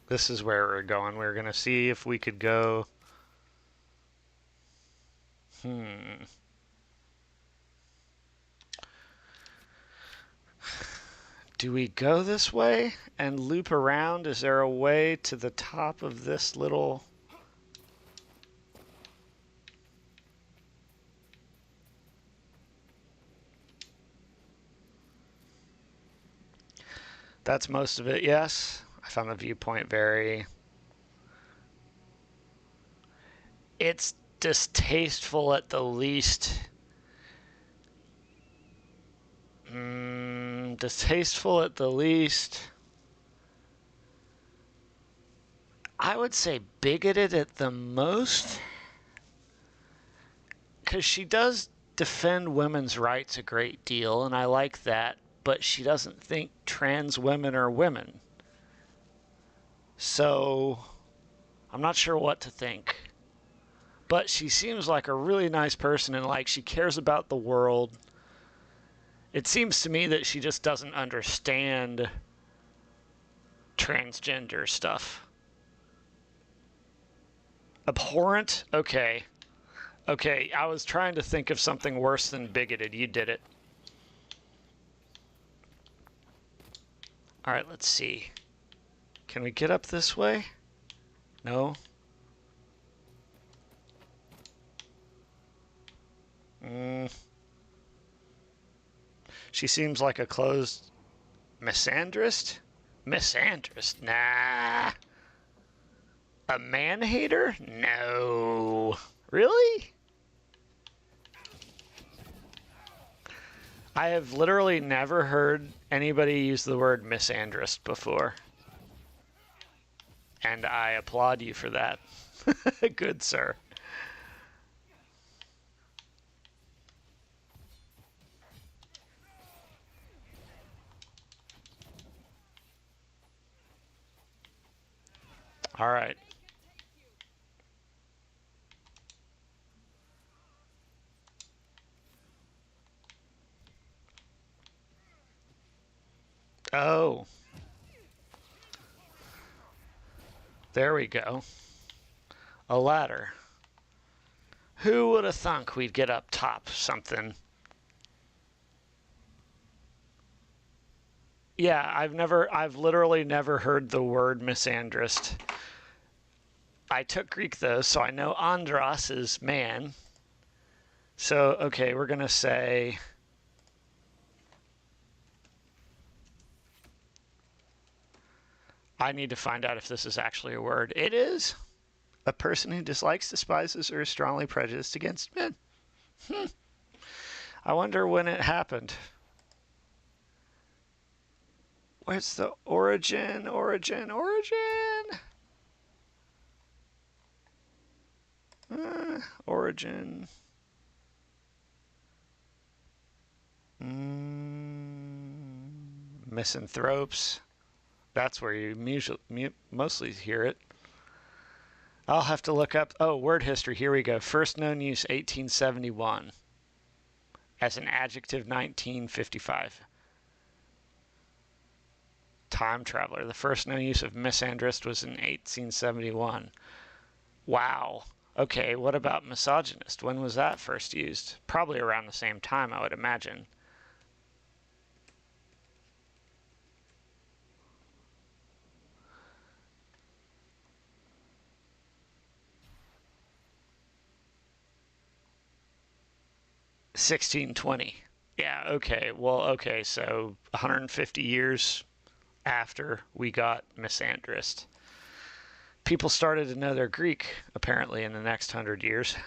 This is where we're going. We're going to see if we could go... Do we go this way and loop around? Is there a way to the top of this little... That's most of it, yes. I found the viewpoint very... It's distasteful at the least. Distasteful at the least. I would say bigoted at the most. Because she does defend women's rights a great deal, and I like that. But she doesn't think trans women are women. So, I'm not sure what to think. But she seems like a really nice person, and like she cares about the world. It seems to me that she just doesn't understand transgender stuff. Abhorrent? Okay. Okay, I was trying to think of something worse than bigoted. You did it. Alright, let's see. Can we get up this way? No? She seems like a closed... misandrist? Misandrist? Nah. A man-hater? No. Really? I have literally never heard anybody use the word misandrist before. And I applaud you for that. Good, sir. All right. Oh. There we go. A ladder. Who would have thunk we'd get up top something? Yeah, I've literally never heard the word misandrist. I took Greek though, so I know andros is man. So, okay, we're gonna say... I need to find out if this is actually a word. It is. A person who dislikes, despises, or is strongly prejudiced against men. I wonder when it happened. Where's the origin? Origin. Origin. Misanthropes. That's where you mostly hear it. I'll have to look up. Oh, word history. Here we go. First known use 1871. As an adjective 1955. Time traveler. The first known use of misandrist was in 1871. Wow. Okay, what about misogynist? When was that first used? Probably around the same time, I would imagine. $1620. Yeah, okay. Well, okay, so 150 years after we got misandrist. People started to know their Greek, apparently, in the next 100 years. How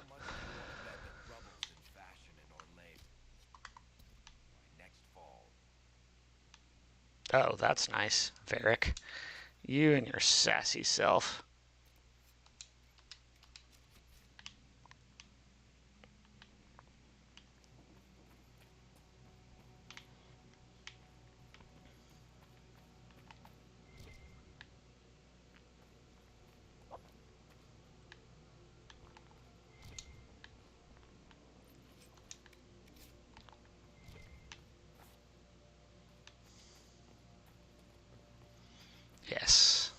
much do you want to bet that Rubble's in fashion in Orlais by next fall? Oh, that's nice, Varric. You and your sassy self. Yes.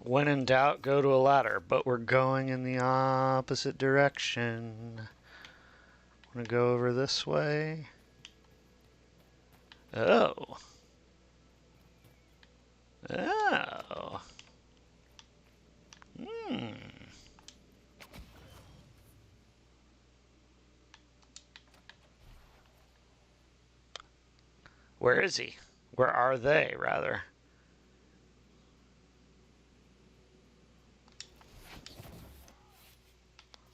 When in doubt, go to a ladder, but we're going in the opposite direction. Want to go over this way? Oh. Oh. Where is he? Where are they, rather?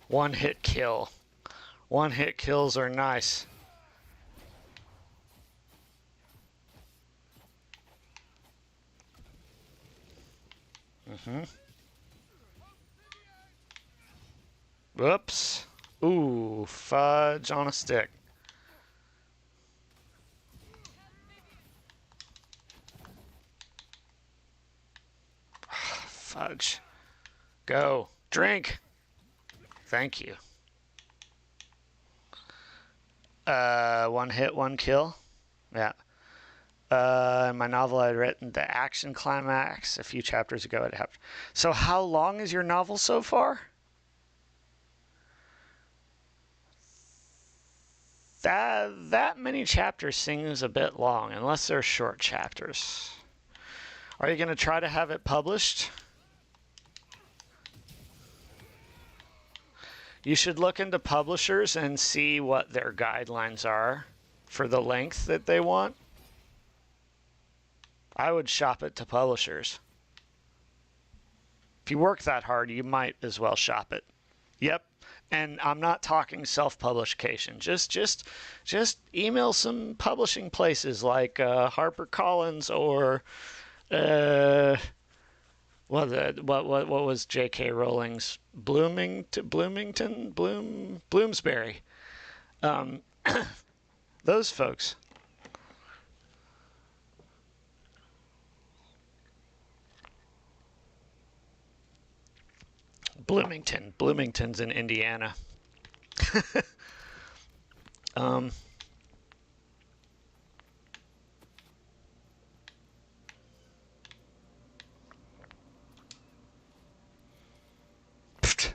One hit kill. One hit kills are nice. Whoops. Ooh, fudge on a stick. Fudge. Go. Drink. Thank you. One hit, one kill. Yeah. In my novel, I'd written the action climax a few chapters ago. It happened. So, how long is your novel so far? That many chapters seems a bit long, unless they're short chapters. Are you going to try to have it published? You should look into publishers and see what their guidelines are for the length that they want. I would shop it to publishers. If you work that hard, you might as well shop it. Yep. And I'm not talking self-publication. Just email some publishing places like HarperCollins or what was J.K. Rowling's Bloomsbury. Those folks. Bloomington's in Indiana.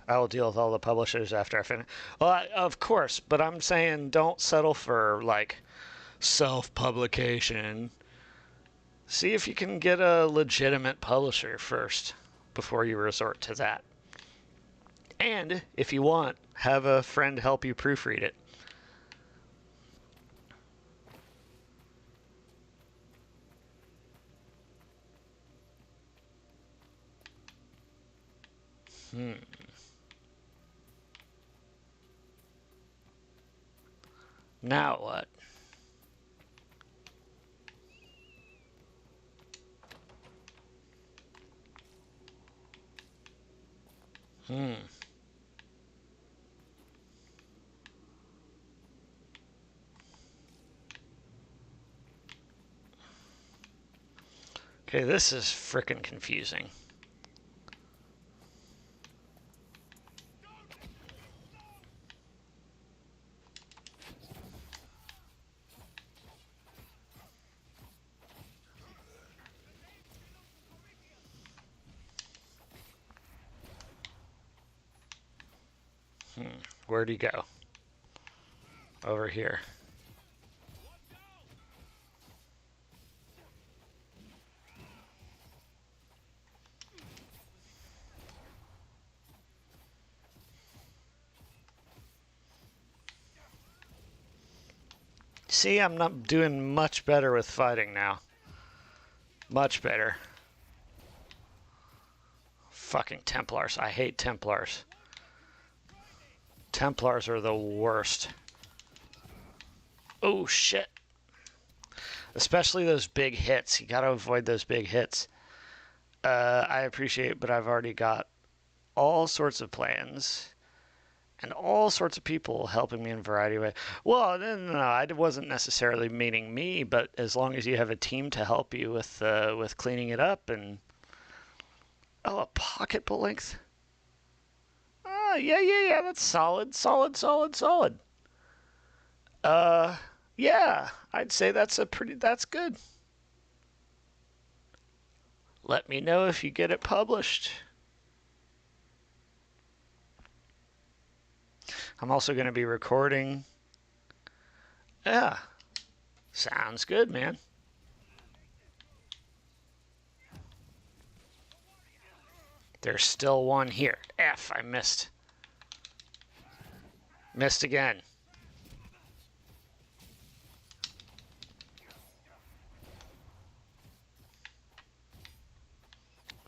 I will deal with all the publishers after I finish. Well, of course, but I'm saying don't settle for like self-publication. See if you can get a legitimate publisher first before you resort to that. And if you want, have a friend help you proofread it. Now what? Okay, this is frickin' confusing. Where'd he go? Over here. See, I'm not doing much better with fighting now. Much better. Fucking Templars. I hate Templars. Templars are the worst. Oh, shit. Especially those big hits. You gotta avoid those big hits. I appreciate, but I've already got all sorts of plans and all sorts of people helping me in a variety of ways. Well, no, I wasn't necessarily meaning me, but as long as you have a team to help you with cleaning it up and... Oh, a pocket bolt length? Oh, yeah, that's solid. Yeah, I'd say that's good. Let me know if you get it published. I'm also going to be recording. Yeah, sounds good, man. There's still one here. F, I missed. Missed again.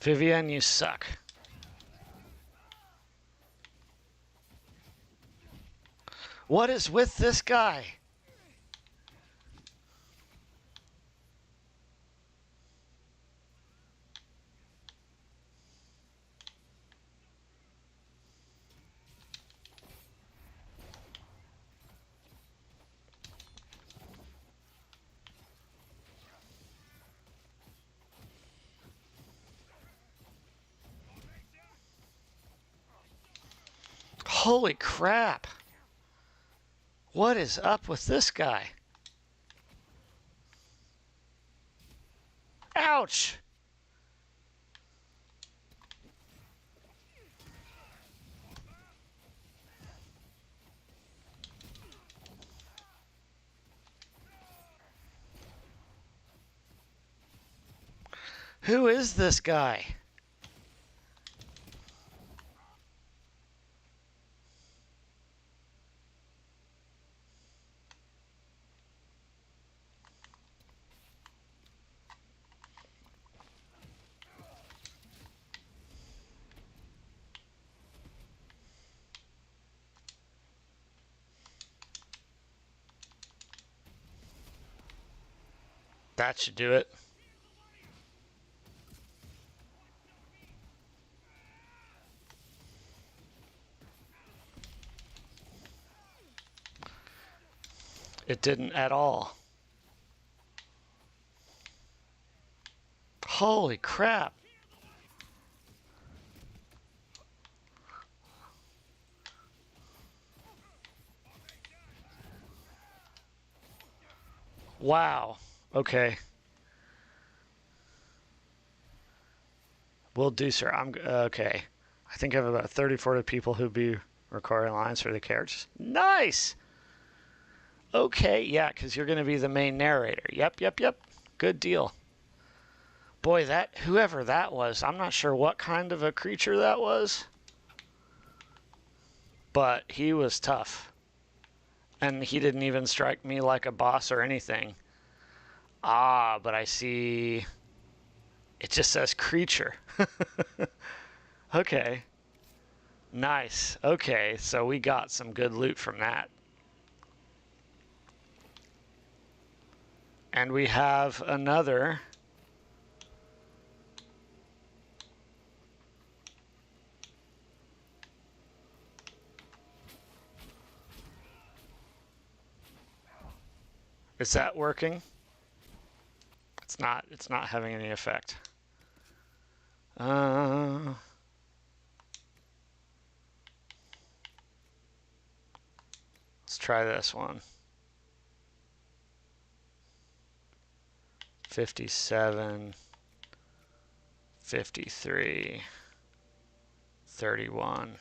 Vivian, you suck. What is with this guy? Holy crap. What is up with this guy? Ouch! Who is this guy? That should do it. It didn't at all. Holy crap. Wow. Okay. Will do, sir. I'm okay. I think I have about 30, 40 people who'll be recording lines for the characters. Nice. Okay, yeah, because you're going to be the main narrator. Yep. Good deal. Boy, whoever that was, I'm not sure what kind of a creature that was, but he was tough. And he didn't even strike me like a boss or anything. Ah, but I see... It just says creature. Okay. Nice. Okay, so we got some good loot from that. And we have another. Is that working? It's not. It's not having any effect. Let's try this one. 57, 53, 31.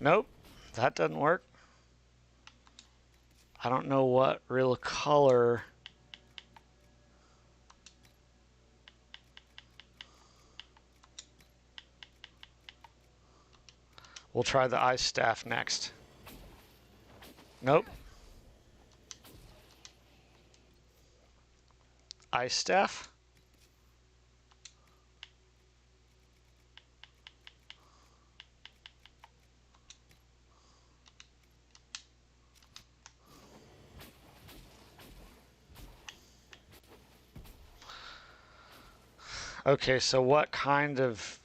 Nope, that doesn't work. I don't know what real color. We'll try the ice staff next. Nope. Ice staff? Okay, so what kind of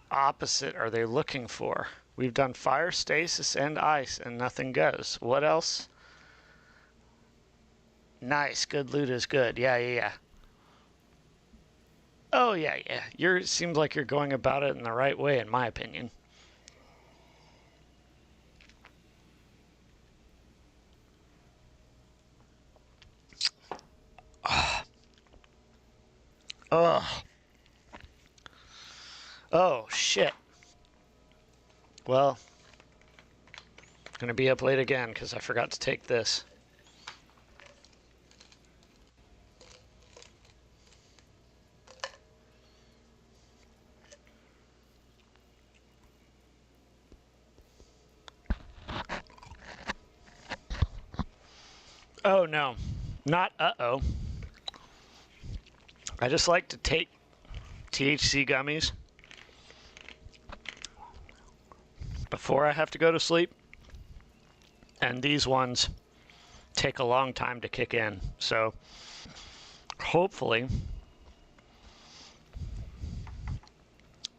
opposite are they looking for? We've done fire, stasis, and ice, and nothing goes. What else? Nice, good loot is good. Yeah. Oh, yeah. Seems like you're going about it in the right way, in my opinion. Ugh. Oh, shit. Well, gonna be up late again because I forgot to take this. Oh, no. Not uh-oh. I just like to take THC gummies before I have to go to sleep. And these ones take a long time to kick in. So hopefully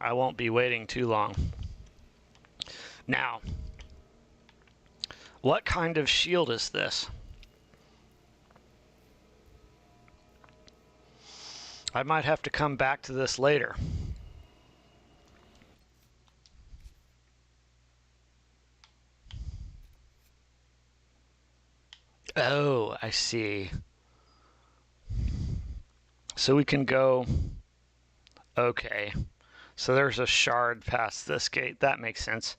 I won't be waiting too long. Now, what kind of shield is this? I might have to come back to this later. Oh, I see. So we can go... Okay. So there's a shard past this gate. That makes sense.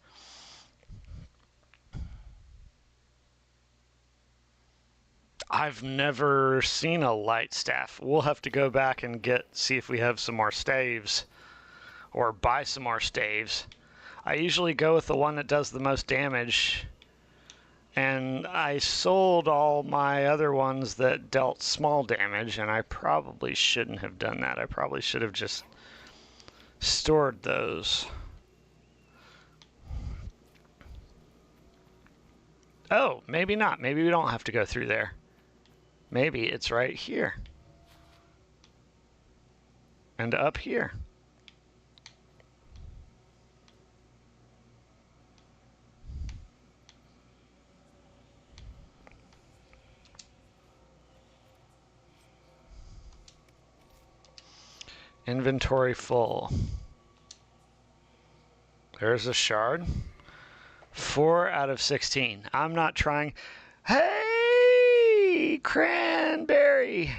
I've never seen a light staff. We'll have to go back and see if we have some more staves or buy some more staves. I usually go with the one that does the most damage, and I sold all my other ones that dealt small damage, and I probably shouldn't have done that. I probably should have just stored those. Oh, maybe not. Maybe we don't have to go through there. Maybe it's right here. And up here. Inventory full. There's a shard. 4 out of 16. I'm not trying. Hey, Cranberry.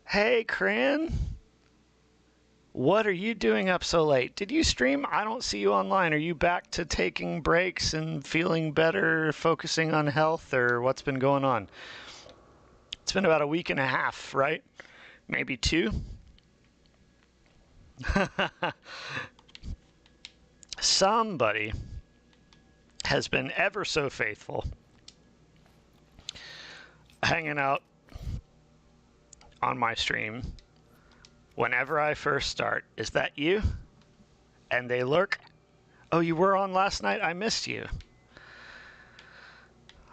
Hey, Cran. What are you doing up so late? Did you stream? I don't see you online. Are you back to taking breaks and feeling better, focusing on health, or what's been going on? It's been about a week and a half, right? Maybe 2? Somebody has been ever so faithful, hanging out on my stream whenever I first start. Is that you? And they lurk. Oh, you were on last night? I missed you.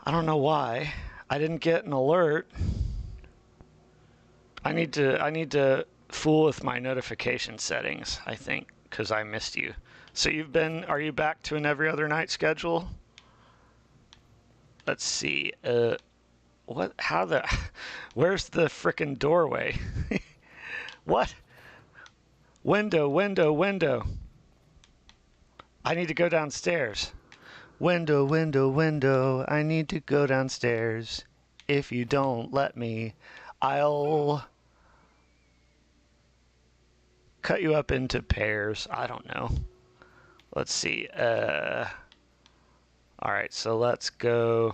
I don't know why. I didn't get an alert. I need to fool with my notification settings, I think, because I missed you. So are you back to an every other night schedule? Let's see. Where's the frickin' doorway? What? Window. I need to go downstairs. Window, I need to go downstairs. If you don't let me, I'll cut you up into pairs. I don't know. Let's see. Alright, so let's go.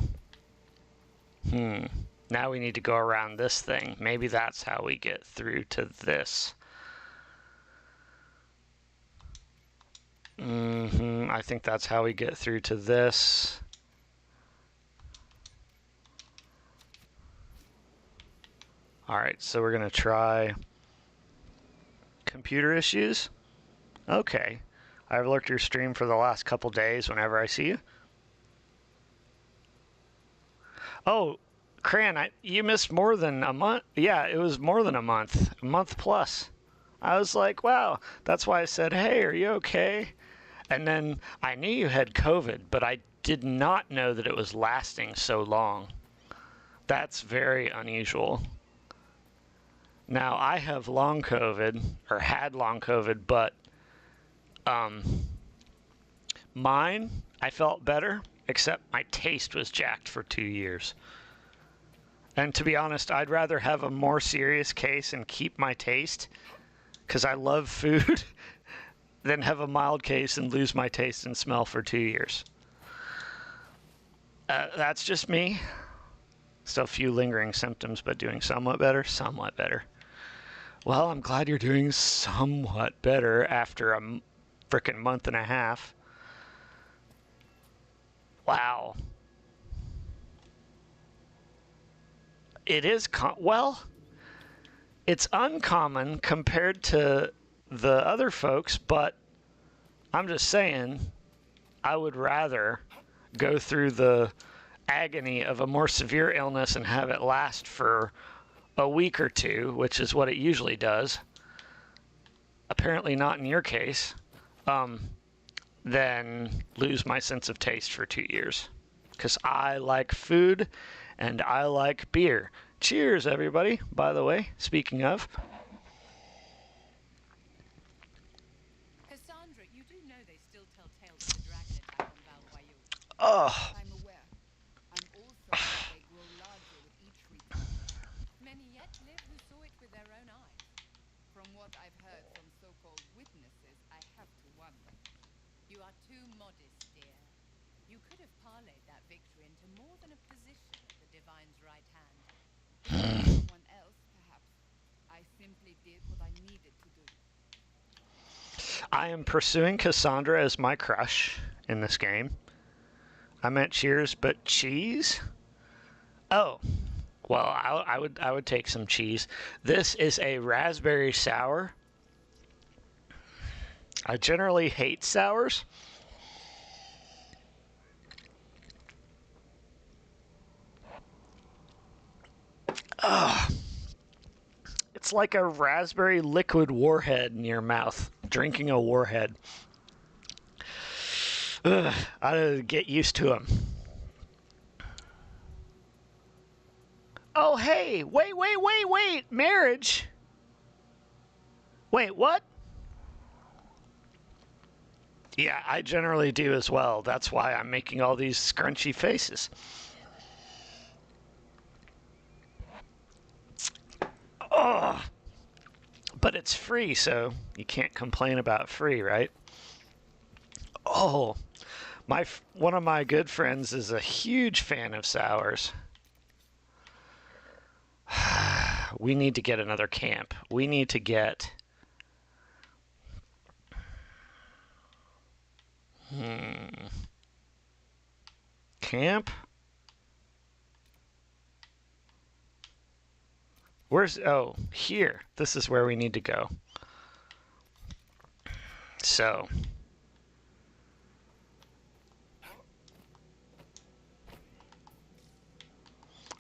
Now we need to go around this thing. Maybe that's how we get through to this. I think that's how we get through to this. Alright, so we're going to try computer issues. Okay. I've lurked your stream for the last couple days whenever I see you. Oh, Cran, you missed more than a month. Yeah, it was more than a month. A month plus. I was like, wow. That's why I said, hey, are you okay? And then I knew you had COVID, but I did not know that it was lasting so long. That's very unusual. Now, I have long COVID, or had long COVID, but mine, I felt better, except my taste was jacked for 2 years. And to be honest, I'd rather have a more serious case and keep my taste, because I love food, than have a mild case and lose my taste and smell for 2 years. That's just me. Still a few lingering symptoms, but doing somewhat better. Somewhat better. Well, I'm glad you're doing somewhat better after a frickin' month and a half. Wow. It is, well, it's uncommon compared to the other folks, but I'm just saying, I would rather go through the agony of a more severe illness and have it last for a week or two, which is what it usually does. Apparently not in your case. Than lose my sense of taste for 2 years. Because I like food and I like beer. Cheers, everybody, by the way, speaking of. Cassandra, you do know they still tell tales of the dragon attack on Val Bayou. Oh. I'm aware. I'm also aware they grow larger with each return. Many yet live who saw it with their own eyes. From what I've heard from so-called witnesses, I have to wonder. You are too modest, dear. You could have parlayed that victory into more than a position at the Divine's right hand. Someone else, perhaps. I simply did what I needed to do. I am pursuing Cassandra as my crush in this game. I meant cheers, but cheese? Oh. Well, I would take some cheese. This is a raspberry sour. I generally hate sours. It's like a raspberry liquid warhead in your mouth. Drinking a warhead. Ugh, I gotta get used to them. Oh, hey! Wait! Marriage? Wait, what? Yeah, I generally do as well. That's why I'm making all these scrunchy faces. Oh, but it's free, so you can't complain about free, right? Oh, one of my good friends is a huge fan of sours. We need to get another camp. We need to get... Camp? Oh, here. This is where we need to go. So...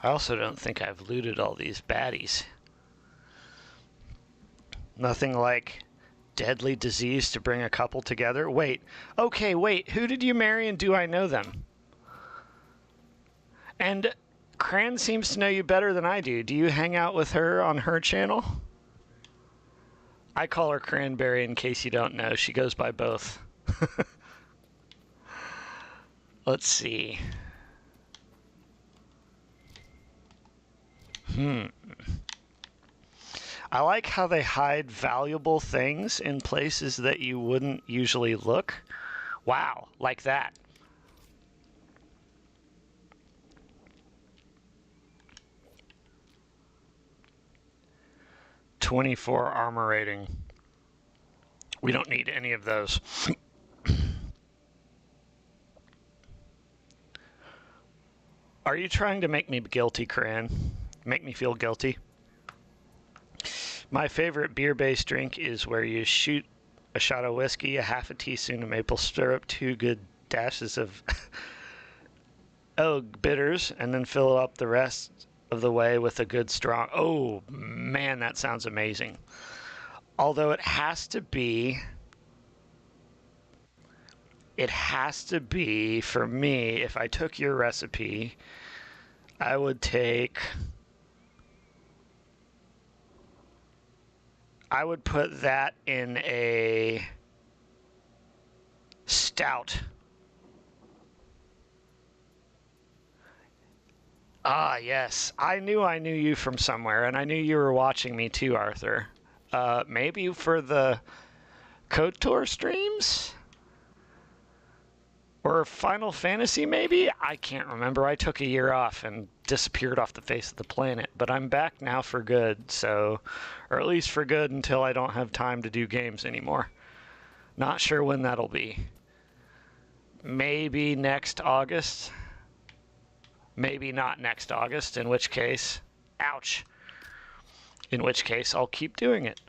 I also don't think I've looted all these baddies. Nothing like deadly disease to bring a couple together. Wait. Okay, wait. Who did you marry and do I know them? And Cran seems to know you better than I do. Do you hang out with her on her channel? I call her Cranberry in case you don't know. She goes by both. Let's see. I like how they hide valuable things in places that you wouldn't usually look. Wow, like that. .24 armor rating. We don't need any of those. Are you trying to make me guilty, Cran? Make me feel guilty? My favorite beer-based drink is where you shoot a shot of whiskey, a half a teaspoon of maple syrup, 2 good dashes of bitters, and then fill up the rest of the way with a good strong... Oh, man, that sounds amazing. Although it has to be, for me, if I took your recipe, I would put that in a stout. Ah, yes. I knew you from somewhere, and I knew you were watching me too, Arthur. Maybe for the KOTOR streams? Or Final Fantasy, maybe? I can't remember. I took a year off and disappeared off the face of the planet. But I'm back now for good, so... Or at least for good until I don't have time to do games anymore. Not sure when that'll be. Maybe next August? Maybe not next August, in which case... Ouch! In which case, I'll keep doing it.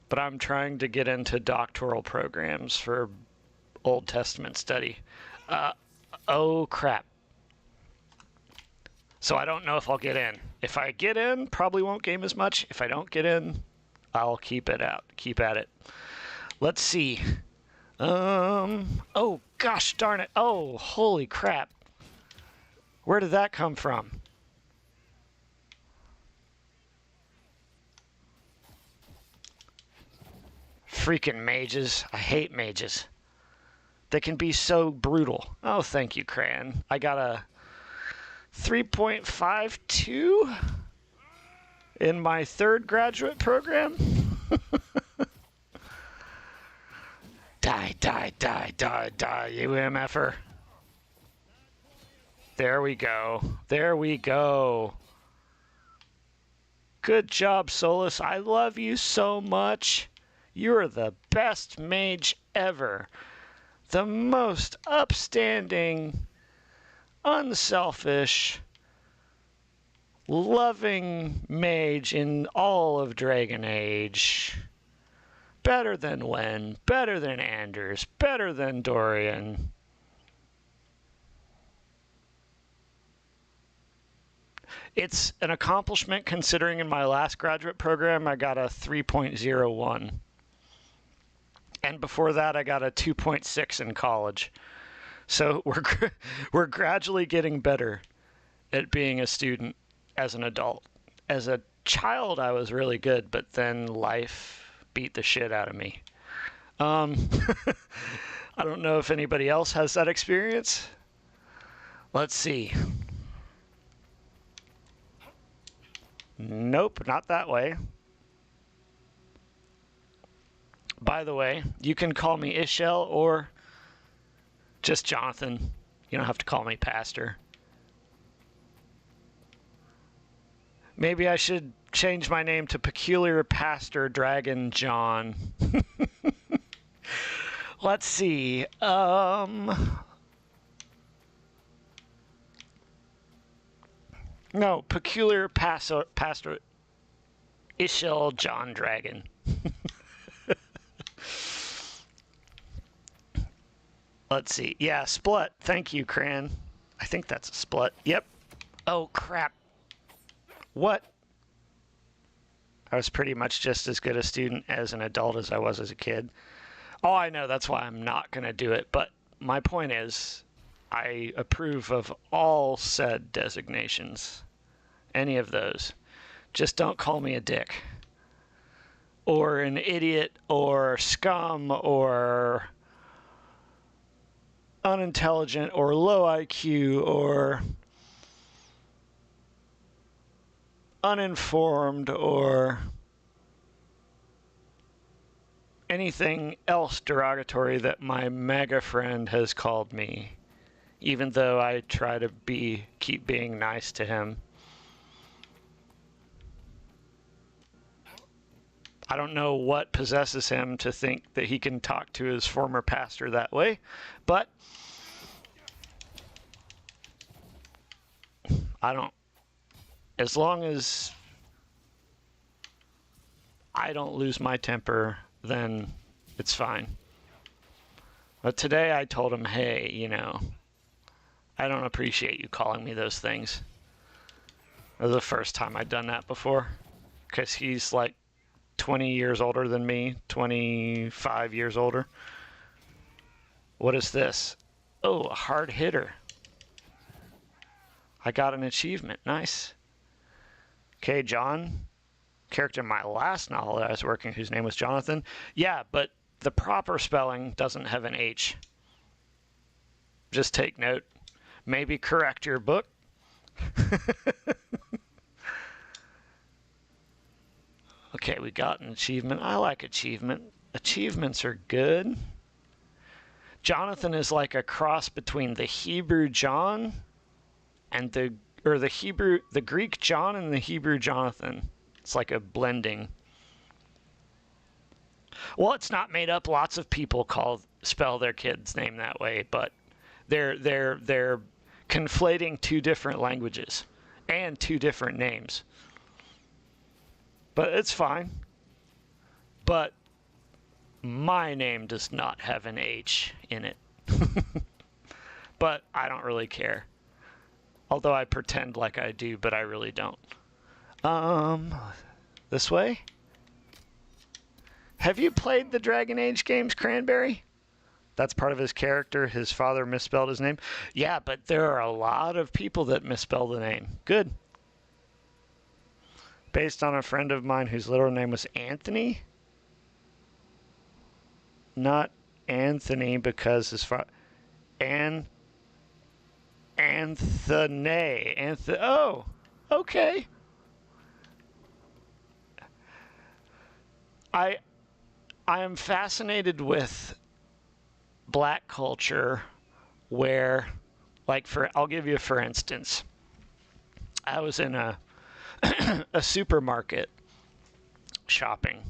But I'm trying to get into doctoral programs for Old Testament study. Oh, crap. So I don't know if I'll get in. If I get in, probably won't game as much. If I don't get in, I'll keep it out. Keep at it. Let's see. Oh, gosh darn it. Oh, holy crap. Where did that come from? Freaking mages. I hate mages. They can be so brutal. Oh, thank you, Cran. I got a 3.52 in my 3rd graduate program. Die, die, die, die, die, you MFer. There we go. There we go. Good job, Solus. I love you so much. You're the best mage ever. The most upstanding, unselfish, loving mage in all of Dragon Age. Better than Wen, better than Anders, better than Dorian. It's an accomplishment considering in my last graduate program I got a 3.01. And before that I got a 2.6 in college. So we're gradually getting better at being a student as an adult. As a child I was really good, but then life beat the shit out of me. I don't know if anybody else has that experience. Let's see. Nope, not that way. By the way, you can call me Ishel or just Jonathan. You don't have to call me Pastor. Maybe I should change my name to Peculiar Pastor Dragon John. Let's see. No, Peculiar Pastor Ishel John Dragon. Let's see. Yeah, Splut. Thank you, Cran. I think that's a Splut. Yep. Oh, crap. What? I was pretty much just as good a student as an adult as I was as a kid. Oh, I know, that's why I'm not going to do it. But my point is, I approve of all said designations. Any of those. Just don't call me a dick. Or an idiot, or scum, or unintelligent, or low IQ, or uninformed, or anything else derogatory that my MAGA friend has called me, even though I try to keep being nice to him. I don't know what possesses him to think that he can talk to his former pastor that way, but I don't. As long as I don't lose my temper, then it's fine. But today I told him, hey, I don't appreciate you calling me those things. It was the first time I'd done that before. Because he's like 20 years older than me, 25 years older. What is this? Oh, a hard hitter. I got an achievement. Nice. Okay, John. Character in my last novel that I was working, whose name was Jonathan. Yeah, but the proper spelling doesn't have an H. Just take note. Maybe correct your book. Okay, we got an achievement. I like achievement. Achievements are good. Jonathan is like a cross between the Hebrew John and the Greek John and the Hebrew Jonathan. It's like a blending. Well, it's not made up. Lots of people spell their kid's name that way, but they're conflating two different languages and two different names. But it's fine. But my name does not have an H in it. But I don't really care. Although I pretend like I do, but I really don't. This way? Have you played the Dragon Age games, Cranberry? That's part of his character. His father misspelled his name. Yeah, but there are a lot of people that misspell the name. Good. Based on a friend of mine whose literal name was Anthony. Not Anthony because his father... Anthony. Oh, okay. I am fascinated with black culture where, I'll give you for instance. I was in a supermarket shopping.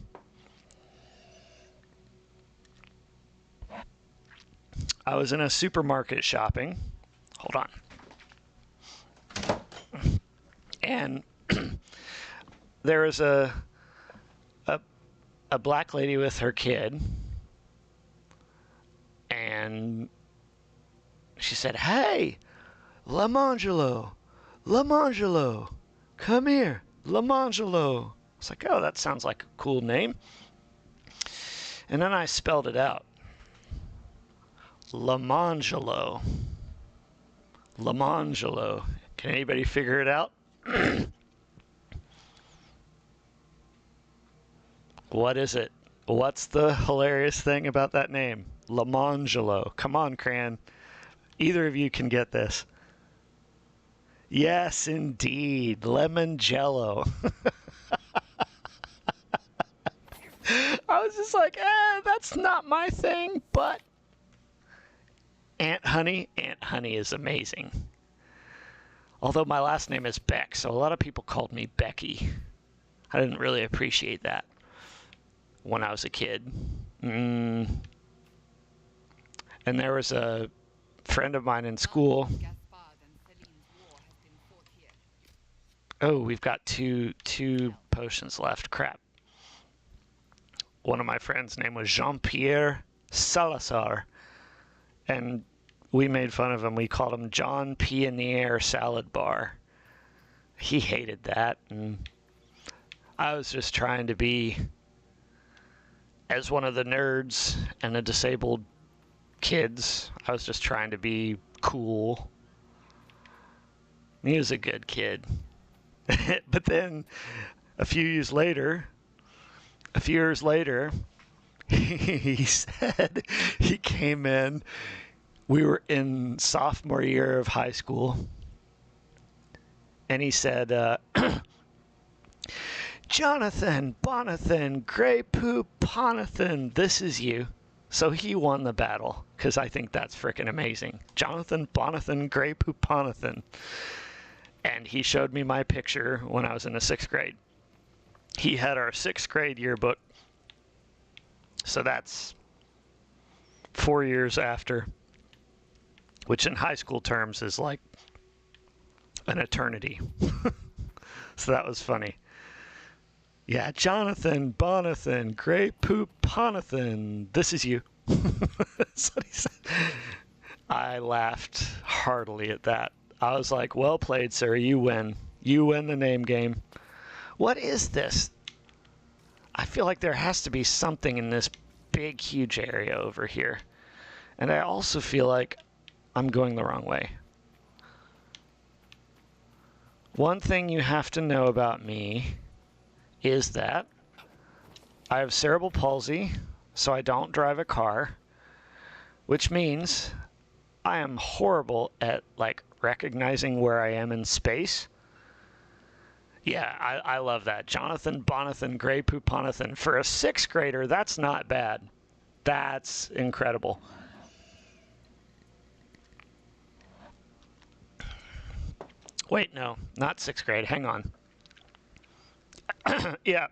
Hold on. And there was a black lady with her kid, and she said, "Hey, Lamangelo, come here, Lamangelo." I was like, "Oh, that sounds like a cool name." And then I spelled it out. Lamangelo. Can anybody figure it out? What is it? What's the hilarious thing about that name? Lamangelo. Come on, Cran. Either of you can get this. Yes, indeed. Lemon Jello. I was just like, that's not my thing, but Aunt Honey is amazing. Although my last name is Beck, so a lot of people called me Becky. I didn't really appreciate that when I was a kid. And there was a friend of mine in school. Oh, we've got two potions left. Crap. One of my friends' name was Jean-Pierre Salazar. And we made fun of him. We called him John Pioneer Salad Bar. he hated that, and I was just trying to be, as one of the nerds and the disabled kids, I was just trying to be cool. He was a good kid. But then a few years later, he said, he came in, we were in sophomore year of high school, and he said, Jonathan, Bonathan, Grey Poop, Ponathan, this is you. So he won the battle, because I think that's freaking amazing. Jonathan, Bonathan, Grey Poop, Ponathan. And he showed me my picture when I was in the 6th grade. He had our 6th grade yearbook. So that's 4 years after, which in high school terms is like an eternity. So that was funny. Yeah, Jonathan, Bonathan, Grey Poop, Ponathan, this is you. That's what he said. I laughed heartily at that. I was like, well played, sir. You win. You win the name game. What is this? I feel like there has to be something in this big, huge area over here. And I also feel like I'm going the wrong way. One thing you have to know about me is that I have cerebral palsy, so I don't drive a car, which means I am horrible at, like, recognizing where I am in space. Yeah, I love that. Jonathan, Bonathan, Grey Poop, Ponathan. For a 6th grader, that's not bad. That's incredible. Wait, no, not 6th grade. Hang on. Yeah,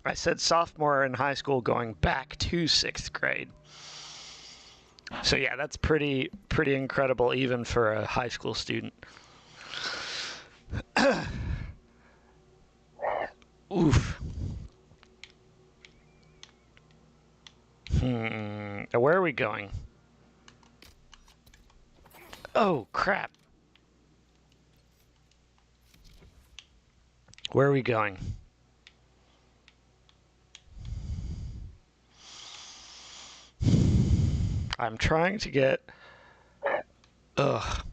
I said sophomore in high school going back to 6th grade. So yeah, that's pretty incredible even for a high school student. Oof. Where are we going? Oh, crap. Where are we going? I'm trying to get... Ugh.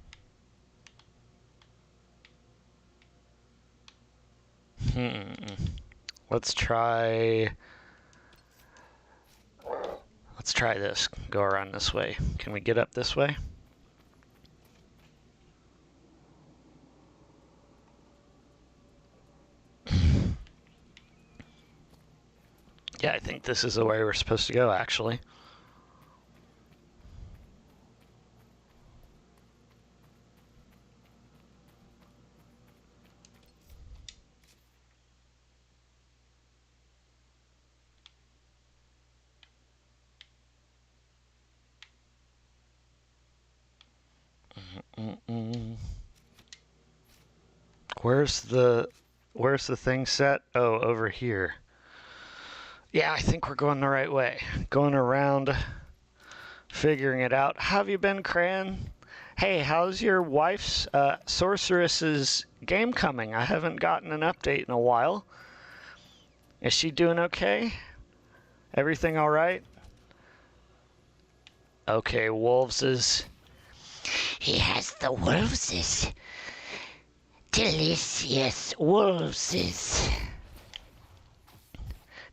Let's try this. Go around this way. Can we get up this way? Yeah, I think this is the way we're supposed to go, actually. Where's the thing set? Oh, over here. Yeah, I think we're going the right way. Going around, figuring it out. How have you been, Cran? Hey, how's your wife's sorceress's game coming? I haven't gotten an update in a while. Is she doing okay? Everything all right? Okay, Wolves' He has the wolves'. Delicious wolves'.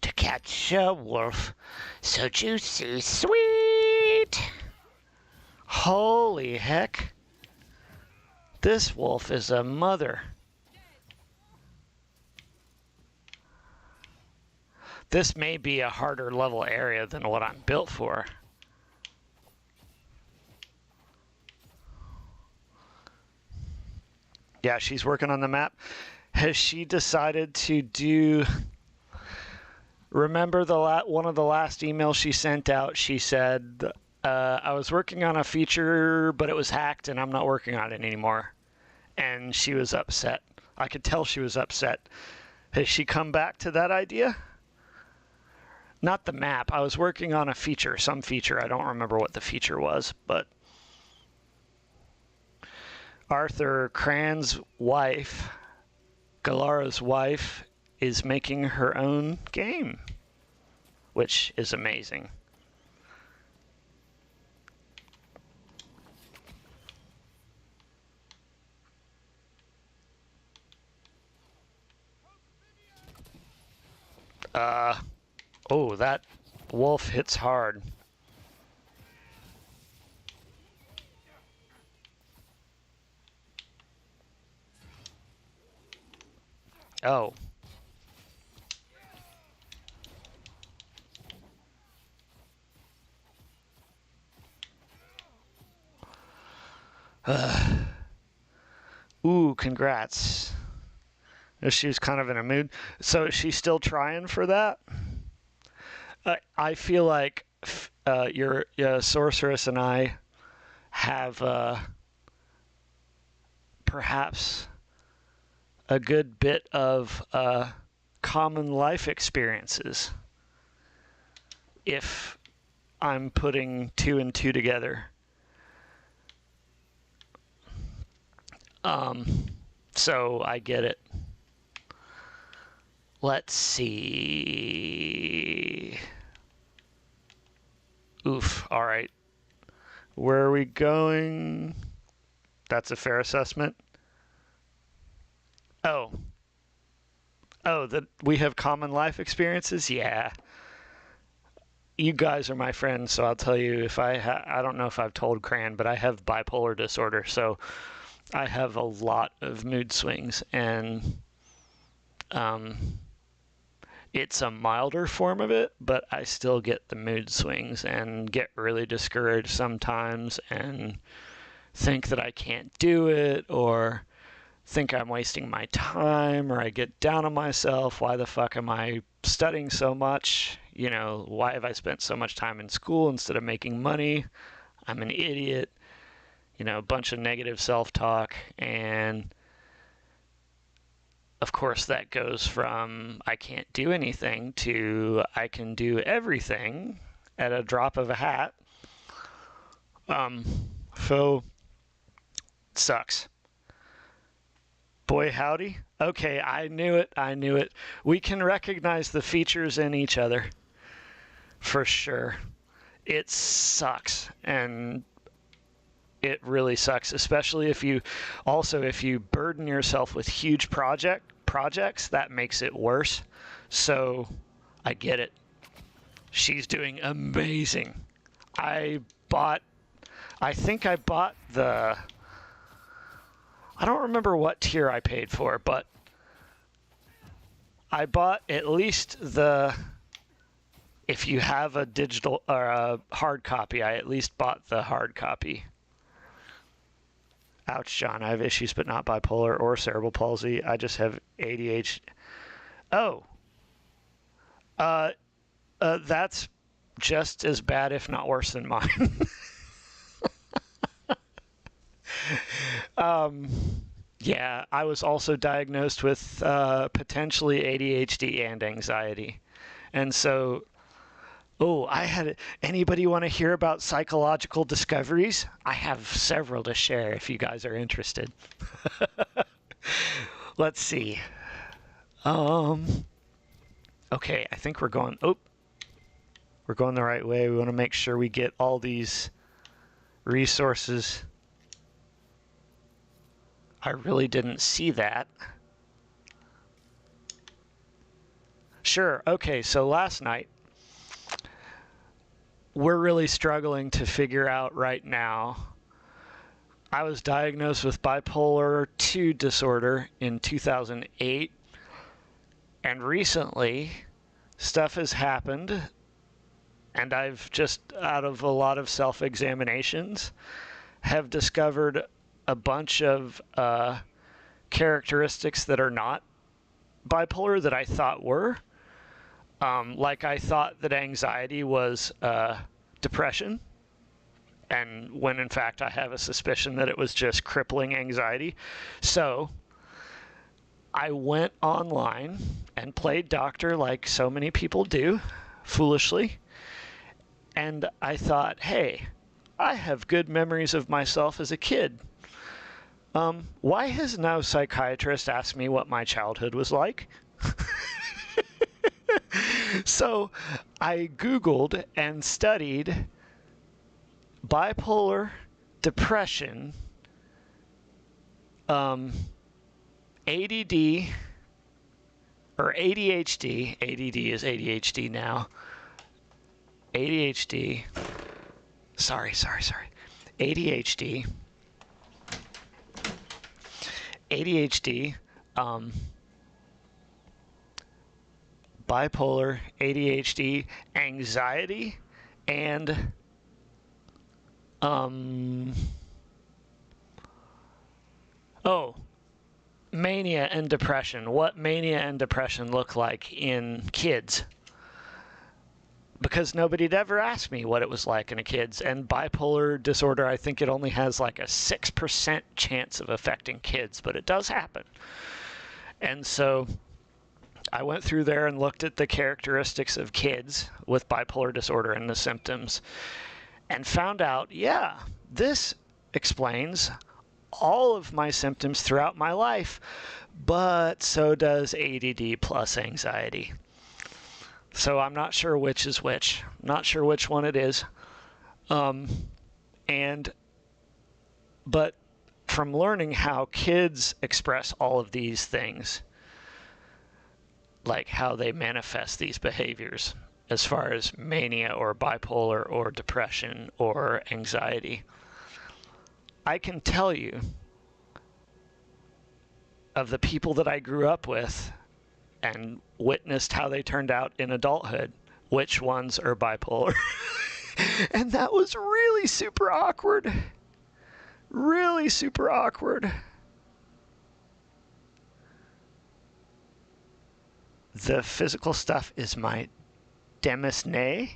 To catch a wolf, so juicy, sweet. Holy heck. This wolf is a mother. This may be a harder level area than what I'm built for. Yeah, she's working on the map. Has she decided to do... Remember one of the last emails she sent out? She said, I was working on a feature, but it was hacked, and I'm not working on it anymore. And she was upset. I could tell she was upset. Has she come back to that idea? Not the map. I was working on a feature, some feature. I don't remember what the feature was, but... Arthur Cran's wife Galara's wife is making her own game, which is amazing. Oh, that wolf hits hard. Oh. Ooh, congrats. She was kind of in a mood. So is she still trying for that? I feel like your sorceress and I have perhaps a good bit of common life experiences if I'm putting two and two together. So I get it. Let's see. Oof, all right. Where are we going? That's a fair assessment. Oh, that we have common life experiences? Yeah. You guys are my friends, so I'll tell you if I don't know if I've told Cran, but I have bipolar disorder, so I have a lot of mood swings, and it's a milder form of it, but I still get the mood swings and get really discouraged sometimes and think that I can't do it, or think I'm wasting my time, or I get down on myself. Why the fuck am I studying so much? You know, why have I spent so much time in school instead of making money? I'm an idiot. You know, a bunch of negative self-talk. And of course that goes from I can't do anything to I can do everything at a drop of a hat. So it sucks. Boy, howdy. Okay, I knew it. We can recognize the features in each other. For sure. It sucks. And it really sucks, especially if you burden yourself with huge projects, that makes it worse. So I get it. She's doing amazing. I think I bought I don't remember what tier I paid for, but I bought at least if you have a digital or a hard copy, I at least bought the hard copy. Ouch, John. I have issues, but not bipolar or cerebral palsy. I just have ADHD. Oh. That's just as bad, if not worse, than mine. Yeah, I was also diagnosed with potentially ADHD and anxiety. And so, anybody want to hear about psychological discoveries? I have several to share if you guys are interested. Let's see. Okay, I think we're going the right way. We want to make sure we get all these resources. I really didn't see that. Sure, okay, so last night, we're really struggling to figure out right now. I was diagnosed with bipolar 2 disorder in 2008, and recently, stuff has happened, and I've just, out of a lot of self-examinations, have discovered a bunch of characteristics that are not bipolar that I thought were. Like I thought that anxiety was depression, and when in fact I have a suspicion that it was just crippling anxiety. So I went online and played doctor like so many people do, foolishly, and I thought, hey, I have good memories of myself as a kid. Why has no psychiatrist asked me what my childhood was like? So I Googled and studied bipolar, depression, ADD, or ADHD. ADD is ADHD now. ADHD. Sorry. ADHD. ADHD. Bipolar, ADHD, anxiety, and mania and depression. What mania and depression look like in kids. Because nobody'd ever asked me what it was like in a kid's. And bipolar disorder, I think it only has like a 6% chance of affecting kids, but it does happen. And so I went through there and looked at the characteristics of kids with bipolar disorder and the symptoms, and found out, yeah, this explains all of my symptoms throughout my life, but so does ADD plus anxiety. So I'm not sure which is which. I'm not sure which one it is. But from learning how kids express all of these things, like how they manifest these behaviors, as far as mania or bipolar or depression or anxiety, I can tell you of the people that I grew up with and witnessed how they turned out in adulthood, which ones are bipolar. And that was really super awkward. Really super awkward. The physical stuff is my demisne.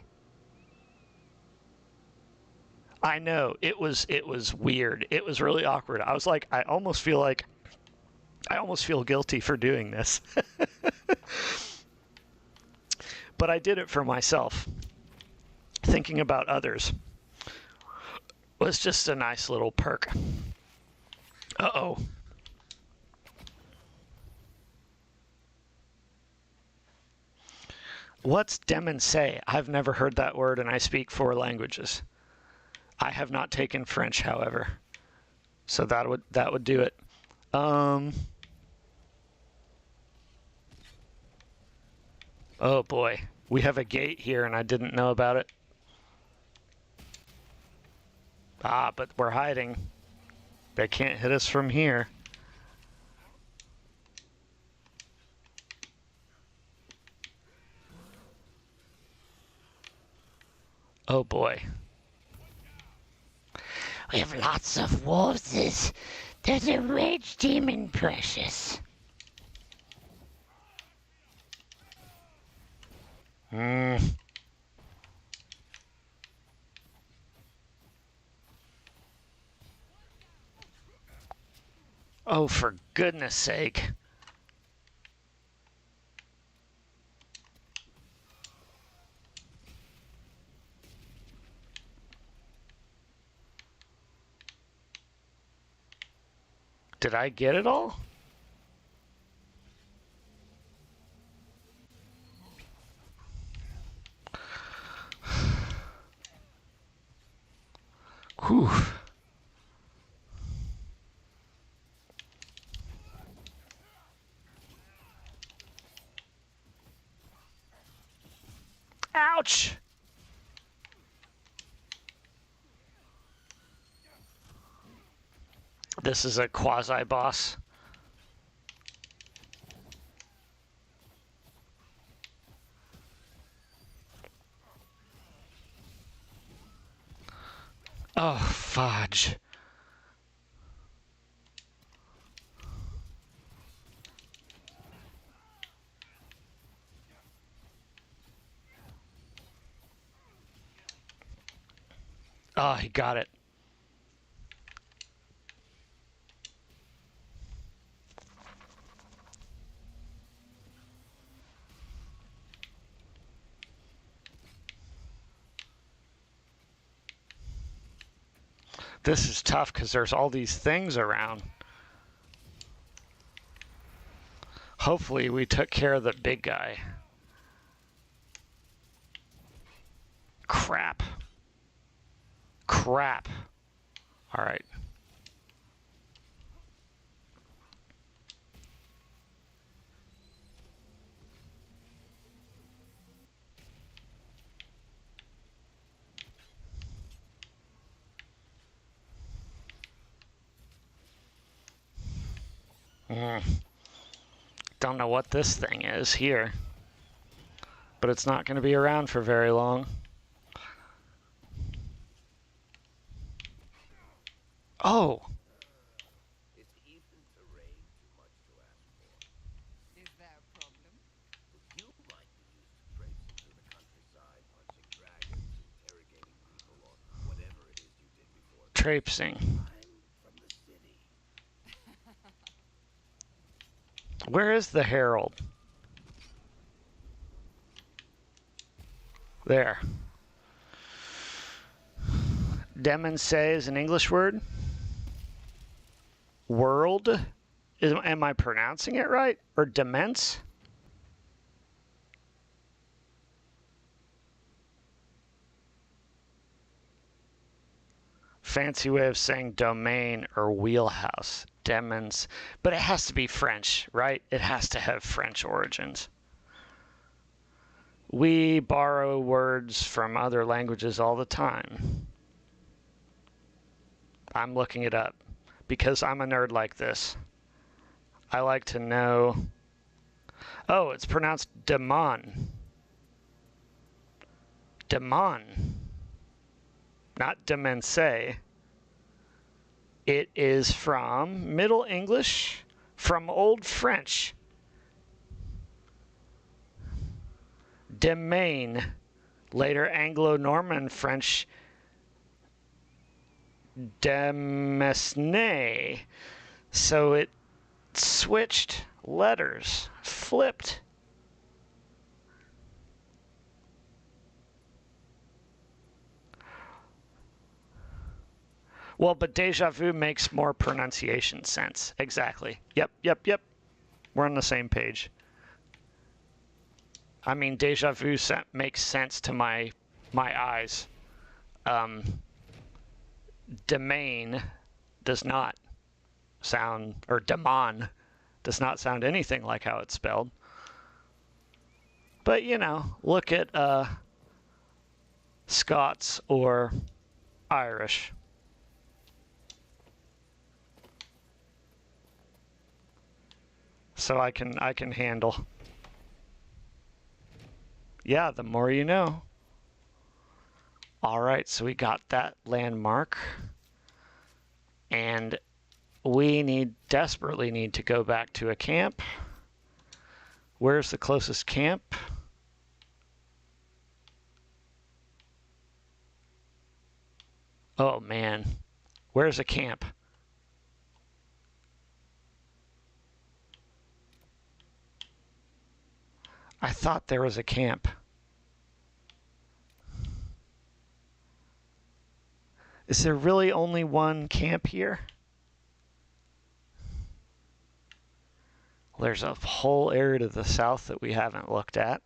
I know, it was weird. It was really awkward. I was like, I almost feel guilty for doing this. But I did it for myself. Thinking about others was just a nice little perk. Uh-oh. What's demense? I've never heard that word, and I speak 4 languages. I have not taken French, however. So that would do it. Oh boy, we have a gate here and I didn't know about it. Ah, but we're hiding. They can't hit us from here. Oh boy. We have lots of wolves. There's a rage demon, precious. Oh, for goodness sake. Did I get it all? Whew. Ouch! This is a quasi-boss. Oh, fudge. Oh, he got it. This is tough because there's all these things around. Hopefully we took care of the big guy. Crap. Crap. All right. Don't know what this thing is here, but it's not going to be around for very long. Oh, Is even terrain too much to ask for? Is there a problem? You might be used to traipsing through the countryside, punching dragons, interrogating people, or whatever it is you did before. traipsing. I'm from the city. Where is the herald? There. Demonse is an English word. World? Am I pronouncing it right? Or demence? Fancy way of saying domain or wheelhouse. Demons. But it has to be French, right? It has to have French origins. We borrow words from other languages all the time. I'm looking it up because I'm a nerd like this. I like to know. Oh, it's pronounced demon. Demon. Not demense. It is from Middle English, from Old French. Domain, later Anglo-Norman French demesne. So it switched letters, flipped. Well, but déjà vu makes more pronunciation sense. Exactly. Yep. We're on the same page. I mean, déjà vu makes sense to my eyes. Domain does not sound, or demon does not sound anything like how it's spelled. But, you know, look at Scots or Irish. So I can handle. Yeah, the more you know. All right, so we got that landmark. And we desperately need to go back to a camp. Where's the closest camp? Oh man, where's a camp? I thought there was a camp. Is there really only one camp here? There's a whole area to the south that we haven't looked at.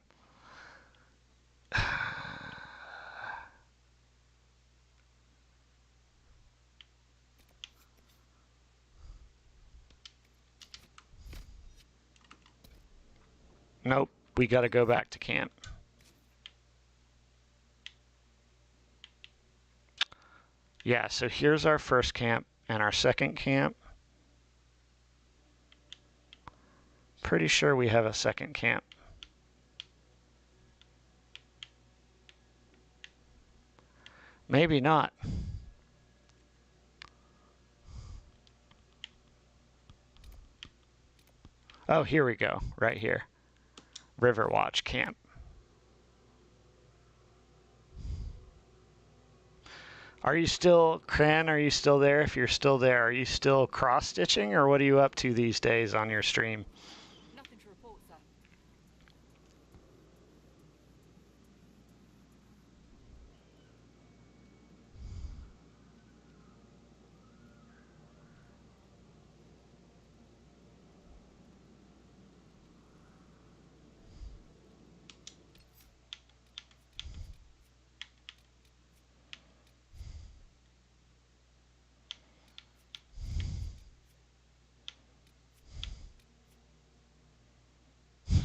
Nope, we got to go back to camp. Yeah, so here's our first camp and our second camp. Pretty sure we have a second camp. Maybe not. Oh, here we go, right here. Riverwatch Camp. Are you still, Cran, are you still there? If you're still there, are you still cross-stitching, or what are you up to these days on your stream? Nothing to report, sir.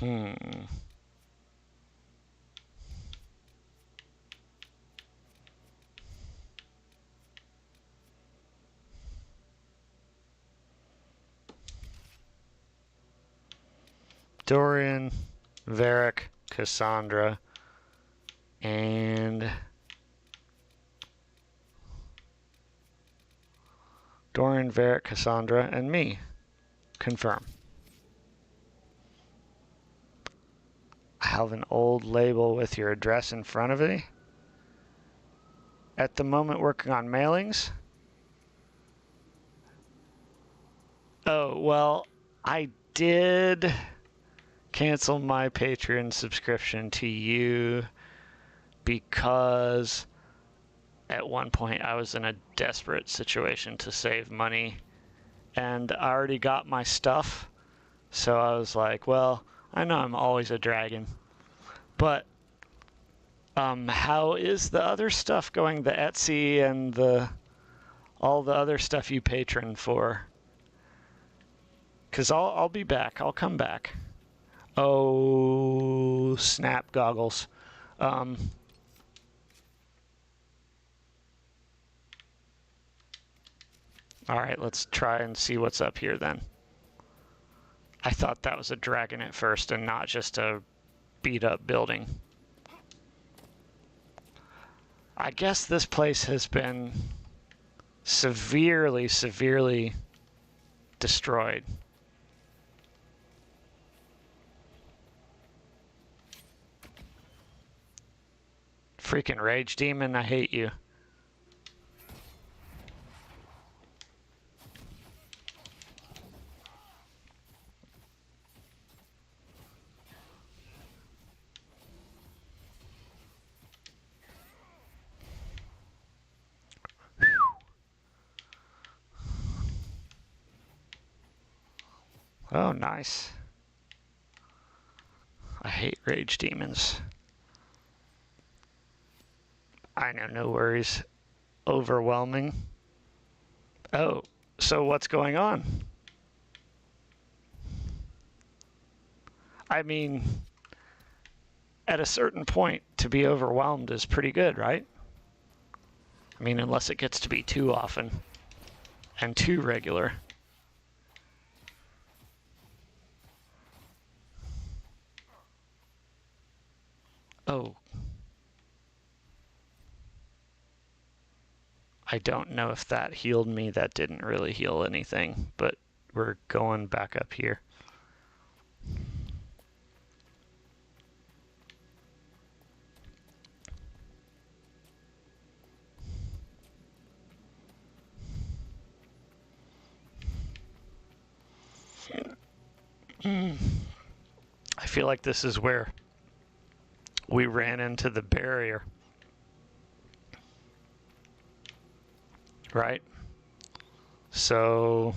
Hmm. Dorian, Varric, Cassandra, and Dorian, Varric, Cassandra, and me. Confirm. I have an old label with your address in front of it. At the moment, working on mailings. Oh, well, I did cancel my Patreon subscription to you because at one point I was in a desperate situation to save money and I already got my stuff. So I was like, well, I know I'm always a dragon, but how is the other stuff going? The Etsy and all the other stuff you patron for? Because I'll be back. I'll come back. Oh, snap goggles. All right, let's try and see what's up here then. I thought that was a dragon at first and not just a beat-up building. I guess this place has been severely, severely destroyed. Freaking rage demon, I hate you. Oh, nice. I hate rage demons. I know, no worries. Overwhelming. Oh, so what's going on? I mean, at a certain point, to be overwhelmed is pretty good, right? I mean, unless it gets to be too often and too regular. Oh. I don't know if that healed me. That didn't really heal anything, but we're going back up here. I feel like this is where we ran into the barrier. Right? So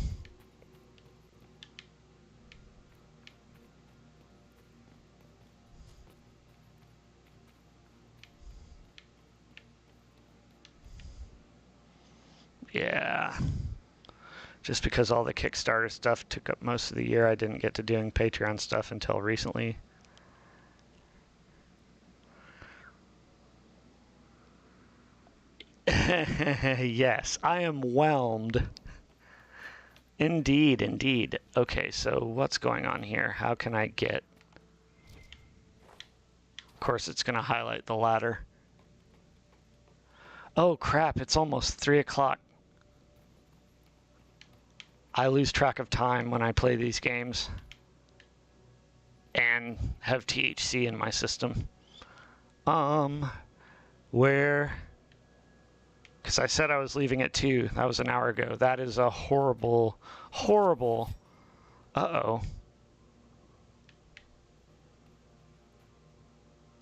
yeah. Just because all the Kickstarter stuff took up most of the year, I didn't get to doing Patreon stuff until recently. Yes, I am whelmed. Indeed, indeed. Okay, so what's going on here? How can I get... Of course, it's going to highlight the ladder. Oh, crap, it's almost 3 o'clock. I lose track of time when I play these games. And have THC in my system. Where... Because I said I was leaving at 2. That was an hour ago. That is a horrible, horrible... Uh-oh.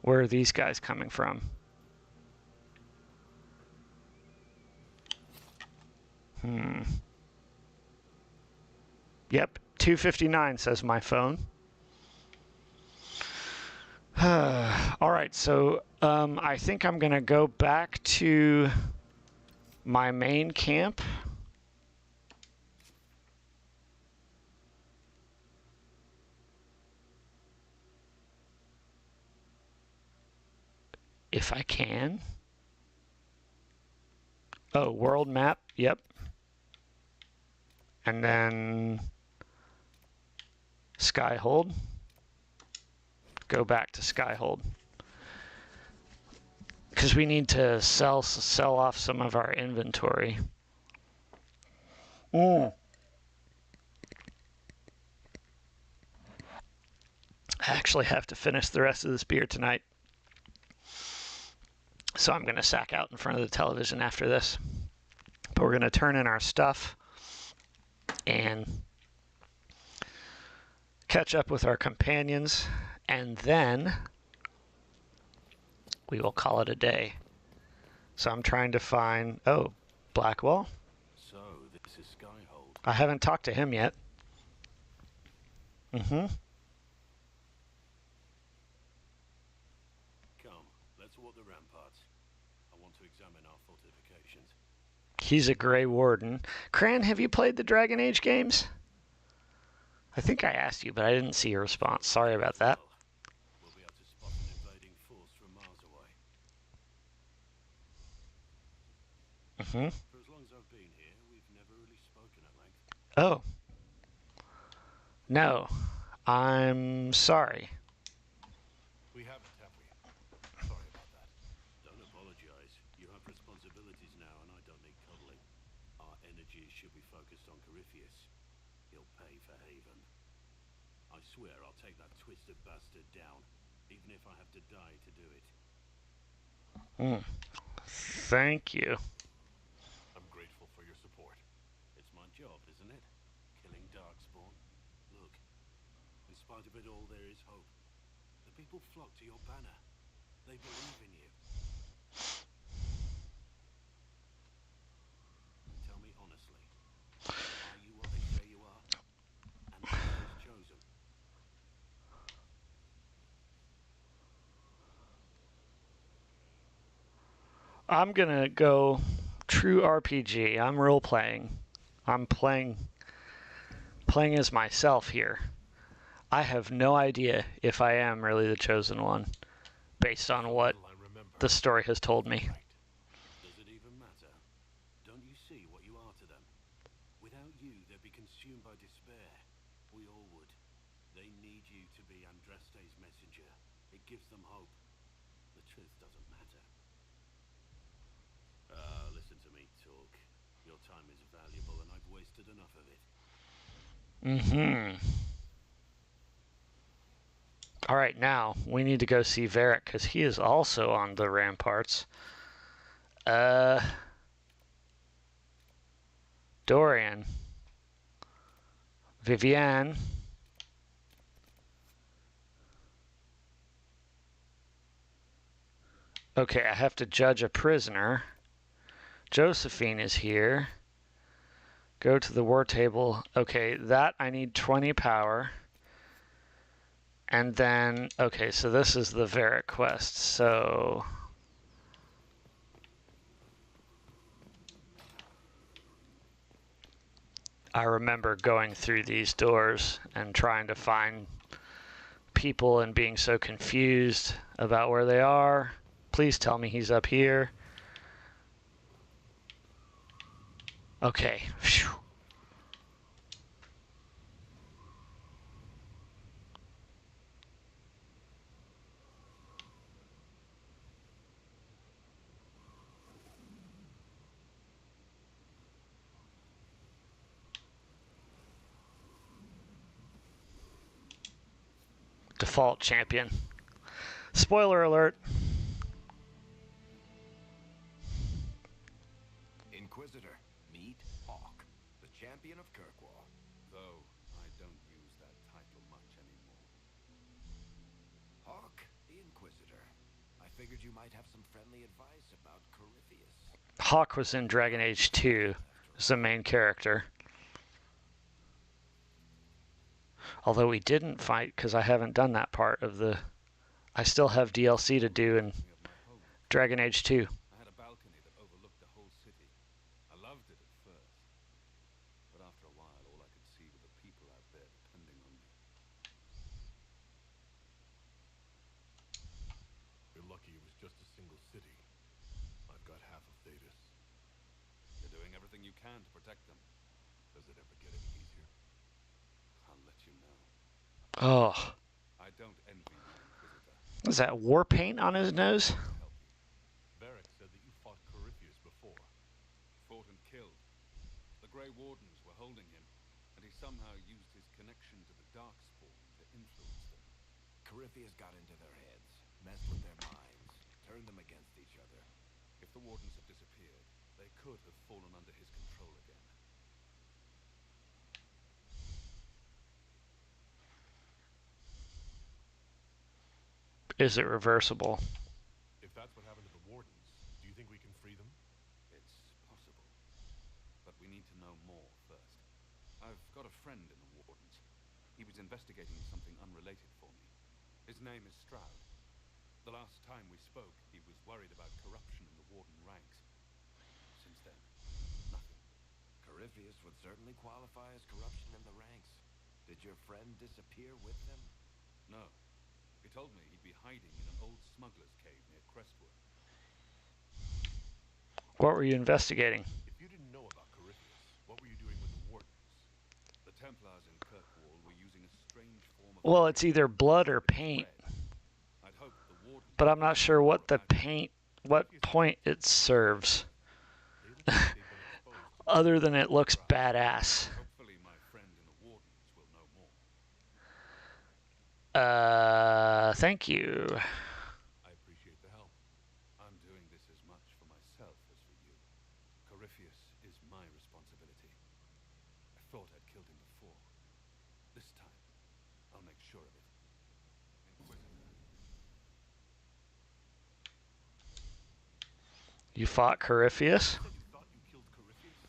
Where are these guys coming from? Yep, 2:59 says my phone. All right, so I think I'm going to go back to my main camp. if I can. Oh, world map. Yep. And then Skyhold. Go back to Skyhold. Because we need to sell off some of our inventory. I actually have to finish the rest of this beer tonight. So I'm going to sack out in front of the television after this. But we're going to turn in our stuff and catch up with our companions, and then we will call it a day. So I'm trying to find... Oh, Blackwell? So, this is Skyhold. I haven't talked to him yet. Come, let's walk the ramparts. I want to examine our fortifications. He's a Grey Warden. Cran, have you played the Dragon Age games? I think I asked you, but I didn't see your response. Sorry about that. We'll be able to spot an invading force from miles away. For as long as I've been here, we've never really spoken at length. Oh. No. I'm sorry. We haven't, have we? Sorry about that. Don't apologize. You have responsibilities now, and I don't need coddling. Our energies should be focused on Corypheus. He'll pay for Haven. I swear I'll take that twisted bastard down, even if I have to die to do it. Thank you. I'm grateful for your support. It's my job, isn't it? Killing Darkspawn. Look, in spite of it all, there is hope. The people flock to your banner. They believe in you. Tell me honestly, are you what they say you are? And who is chosen? I'm gonna go true RPG. I'm role playing. I'm playing as myself here. I have no idea if I am really the chosen one, based on what the story has told me. Does it even matter? Don't you see what you are to them? Without you, they'd be consumed by despair. We all would. They need you to be Andraste's messenger. It gives them hope. The truth doesn't matter. Listen to me talk. Your time is valuable and I've wasted enough of it. All right, now we need to go see Varric because he is also on the ramparts. Dorian. Vivienne. Okay, I have to judge a prisoner. Josephine is here. Go to the war table. Okay, that I need 20 power. And then, okay, so this is the Varric quest. So I remember going through these doors and trying to find people and being so confused about where they are. Please tell me he's up here. Okay. Phew. Default champion. Spoiler alert. Inquisitor, meet Hawk, the champion of Kirkwall. Though I don't use that title much anymore. Hawk, the Inquisitor. I figured you might have some friendly advice about Corypheus. Hawk was in Dragon Age 2 as the main character. Although we didn't fight because I haven't done that part of the... I still have DLC to do in Dragon Age 2. I had a balcony that overlooked the whole city. I loved it at first. But after a while, all I could see were the people out there depending on me. You're lucky lucky it was just a single city. I've got half of Thetis. You're doing everything you can to protect them. Does it ever get any easier? I'll let you know. Oh, I don't envy you, Inquisitor. is that war paint on his nose? To help you. Varric said that you fought Corypheus before. Fought and killed. The Grey Wardens were holding him, and he somehow used his connection to the Darkspawn to influence them. Corypheus got into their heads, messed with their minds, turned them against each other. If the Wardens have disappeared, they could have fallen under his control again. Is it reversible? If that's what happened to the Wardens, do you think we can free them? It's possible. But we need to know more first. I've got a friend in the Wardens. He was investigating something unrelated for me. His name is Stroud. The last time we spoke, he was worried about corruption in the Warden ranks. Since then, nothing. Corypheus would certainly qualify as corruption in the ranks. Did your friend disappear with them? No. He told me he'd be hiding in an old smuggler's cave near Crestwood. What were you investigating? If you didn't know about Corypheus, what were you doing with the Wardens? The Templars in Kirkwall were using a strange form of... Well, it's either blood or paint, I'd hoped the Warden... but I'm not sure what the paint, what point it serves. They look like they've been exposed to Other than it looks badass. Hopefully my friend in the Wardens will know more. Thank you. I appreciate the help. I'm doing this as much for myself as for you. Corypheus is my responsibility. I thought I'd killed him before. This time, I'll make sure of it. Inquisitor. You fought Corypheus? You thought you killed Corypheus?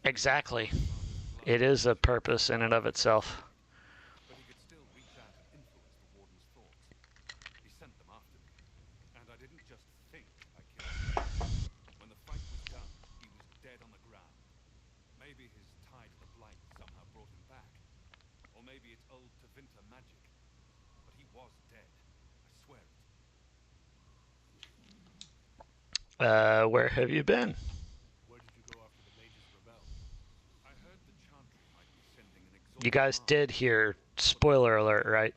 Exactly. It is a purpose in and of itself. But he could still reach out and influence the Warden's thoughts. He sent them after me. And I didn't just think I killed him. When the fight was done, he was dead on the ground. Maybe his tie to the Blight somehow brought him back. Or maybe it's old Tevinter magic. But he was dead. I swear it. Where have you been? Where did you go after the mages rebelled? I heard the Chantry might be sending an exhausted You guys army. did hear, spoiler alert, right?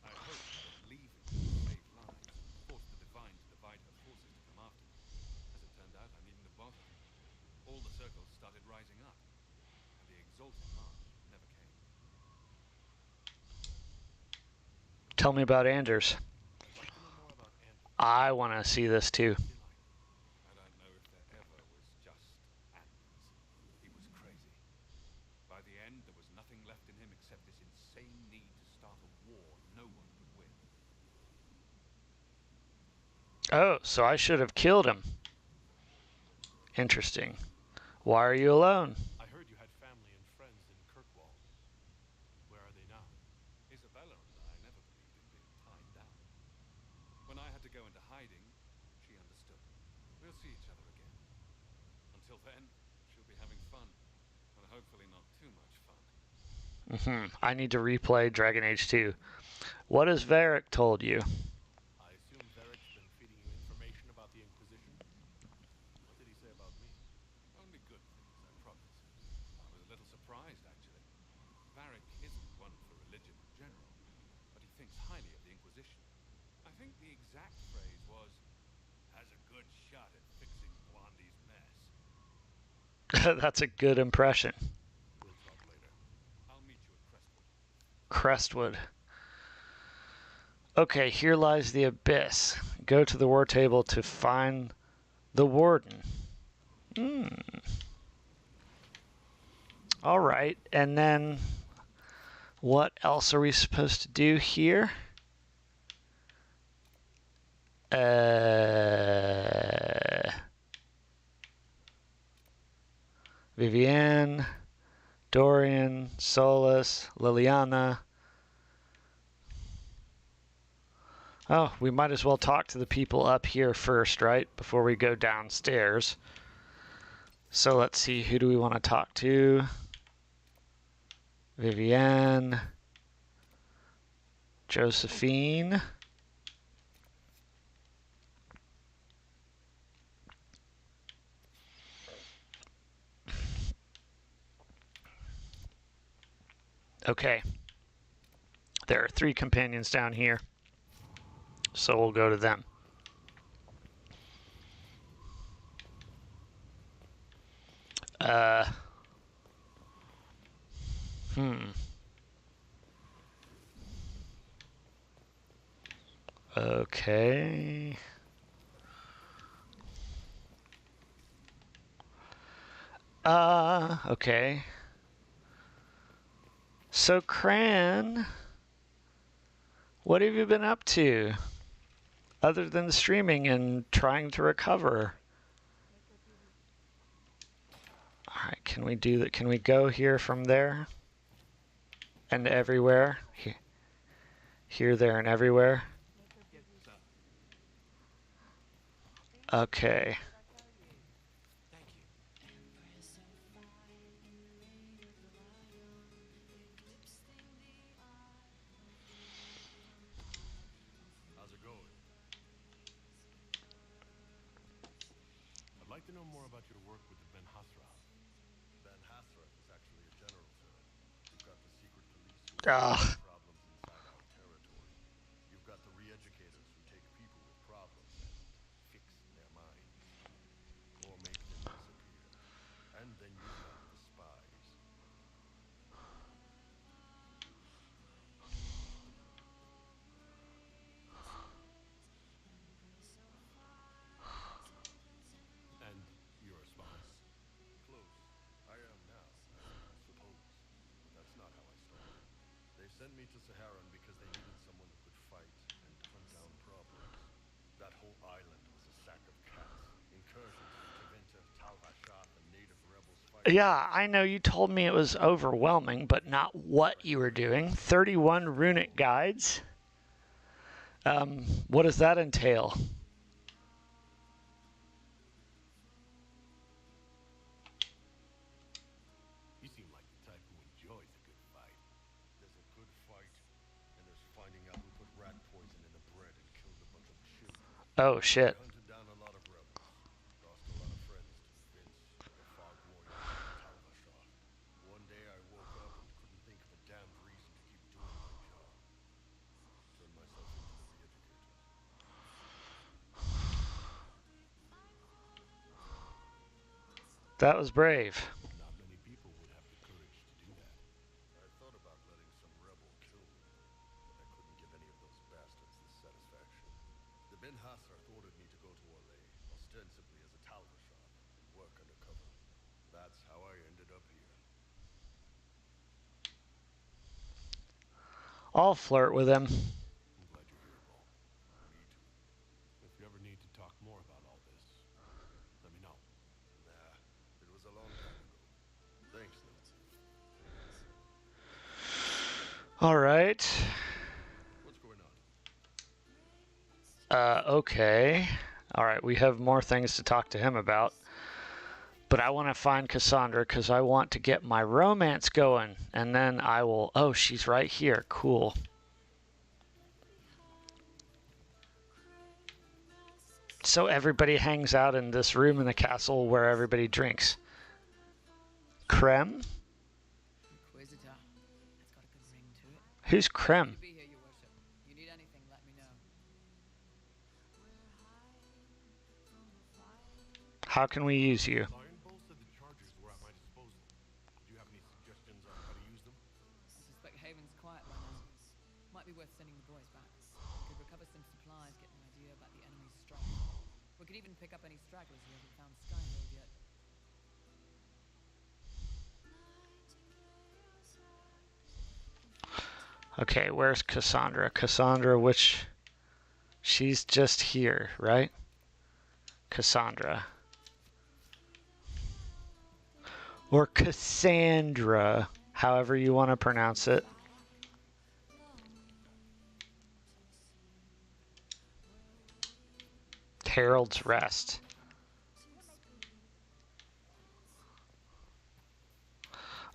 I hoped that leaving would save lives, force the Divine to divide her forces to come after me. As it turned out, I needn't have bothered. All the circles started rising up, and the exalted march never came. Tell me about Anders. I'd like to know more about Andrew. I want to see this too. I don't know if there ever was just Anders. He was crazy. By the end, there was nothing left in him except this insane need to start a war no one could win. Oh, so I should have killed him. Interesting. Why are you alone? I heard you had family and friends in Kirkwall. Where are they now? Isabella and I never believed in being tied down. When I had to go into hiding, she understood. We'll see each other again. Until then, she'll be having fun. And hopefully not too much fun. I need to replay Dragon Age 2. What has Varric told you? I assume Varric's been feeding you information about the Inquisition? What did he say about me? Only good things, I promise. I was a little surprised, actually. Varric isn't one for religion in general, but he thinks highly of the Inquisition. I think the exact phrase was, has a good shot at fixing Blondie's mess. That's a good impression. We'll talk later. I'll meet you at Crestwood. Crestwood. Okay, here lies the abyss. Go to the war table to find the warden. Alright, and then what else are we supposed to do here? Vivienne, Dorian, Solus, Liliana. Oh, we might as well talk to the people up here first, right? Before we go downstairs. So let's see, who do we want to talk to? Vivienne. Josephine. Okay. There are 3 companions down here. So we'll go to them. Okay. Okay. So, Cran, what have you been up to? Other than streaming and trying to recover? Alright, can we do that? Can we go here from there? And everywhere? Here, there, and everywhere? Okay. How's it going? I'd like to know more about your work with the Ben Hasrath. Ben Hasrath is actually a general, sir. You've got the secret police who Ugh. problems inside our territory. You've got the re-educators who take people with problems and fix their minds. Or make them disappear. And then you've got the spies. And you're a spy? Close. I am now, I suppose. But that's not how I started. They sent me to Saharan because they needed someone who could fight and hunt down problems. That whole island was a sack of cats. Incursions from Tevinter, Tal Hashath, and native rebels fighting. Yeah, I know you told me it was overwhelming, but not what you were doing. 31 runic guides? What does that entail? You seem like the type who enjoys a good fight. There's a good fight, and there's finding out who put rat poison in the bread and killed a bunch of children. Oh, shit. I hunted down a lot of rebels. Lost a lot of friends to Vince, the fog warrior, and Tal Hashath. One day I woke up and couldn't think of a damned reason to keep doing my job. Turned myself into the re-educators. That was brave. Not many people would have the courage to do that. I thought about letting some rebel kill me, but I couldn't give any of those bastards the satisfaction. The Ben Hasrath ordered me to go to Orlais, ostensibly as a Tal Hashath, and work undercover. That's how I ended up here. I'll flirt with him. I'm glad you're here, Paul. Me too. If you ever need to talk more about all this, let me know. Nah, it was a long time ago. Thanks, though. All right. What's going on? Okay. All right, we have more things to talk to him about. But I want to find Cassandra because I want to get my romance going. And then I will... Oh, she's right here. Cool. So everybody hangs out in this room in the castle where everybody drinks. Creme? Inquisitor. It's got a good ring to it. Who's Creme? Be here, your worship. You need anything, let me know. How can we use you? Iron Bull said the chargers were at my disposal. Do you have any suggestions on how to use them? I suspect Haven's quiet right now. Might be worth sending the boys back. Could recover some supplies, get an idea about the enemy's strength. We could even pick up any stragglers who haven't found Skyhold yet. Okay, where's Cassandra? Cassandra, which... She's just here, right? Cassandra. Or Cassandra, however you want to pronounce it. Harold's Rest.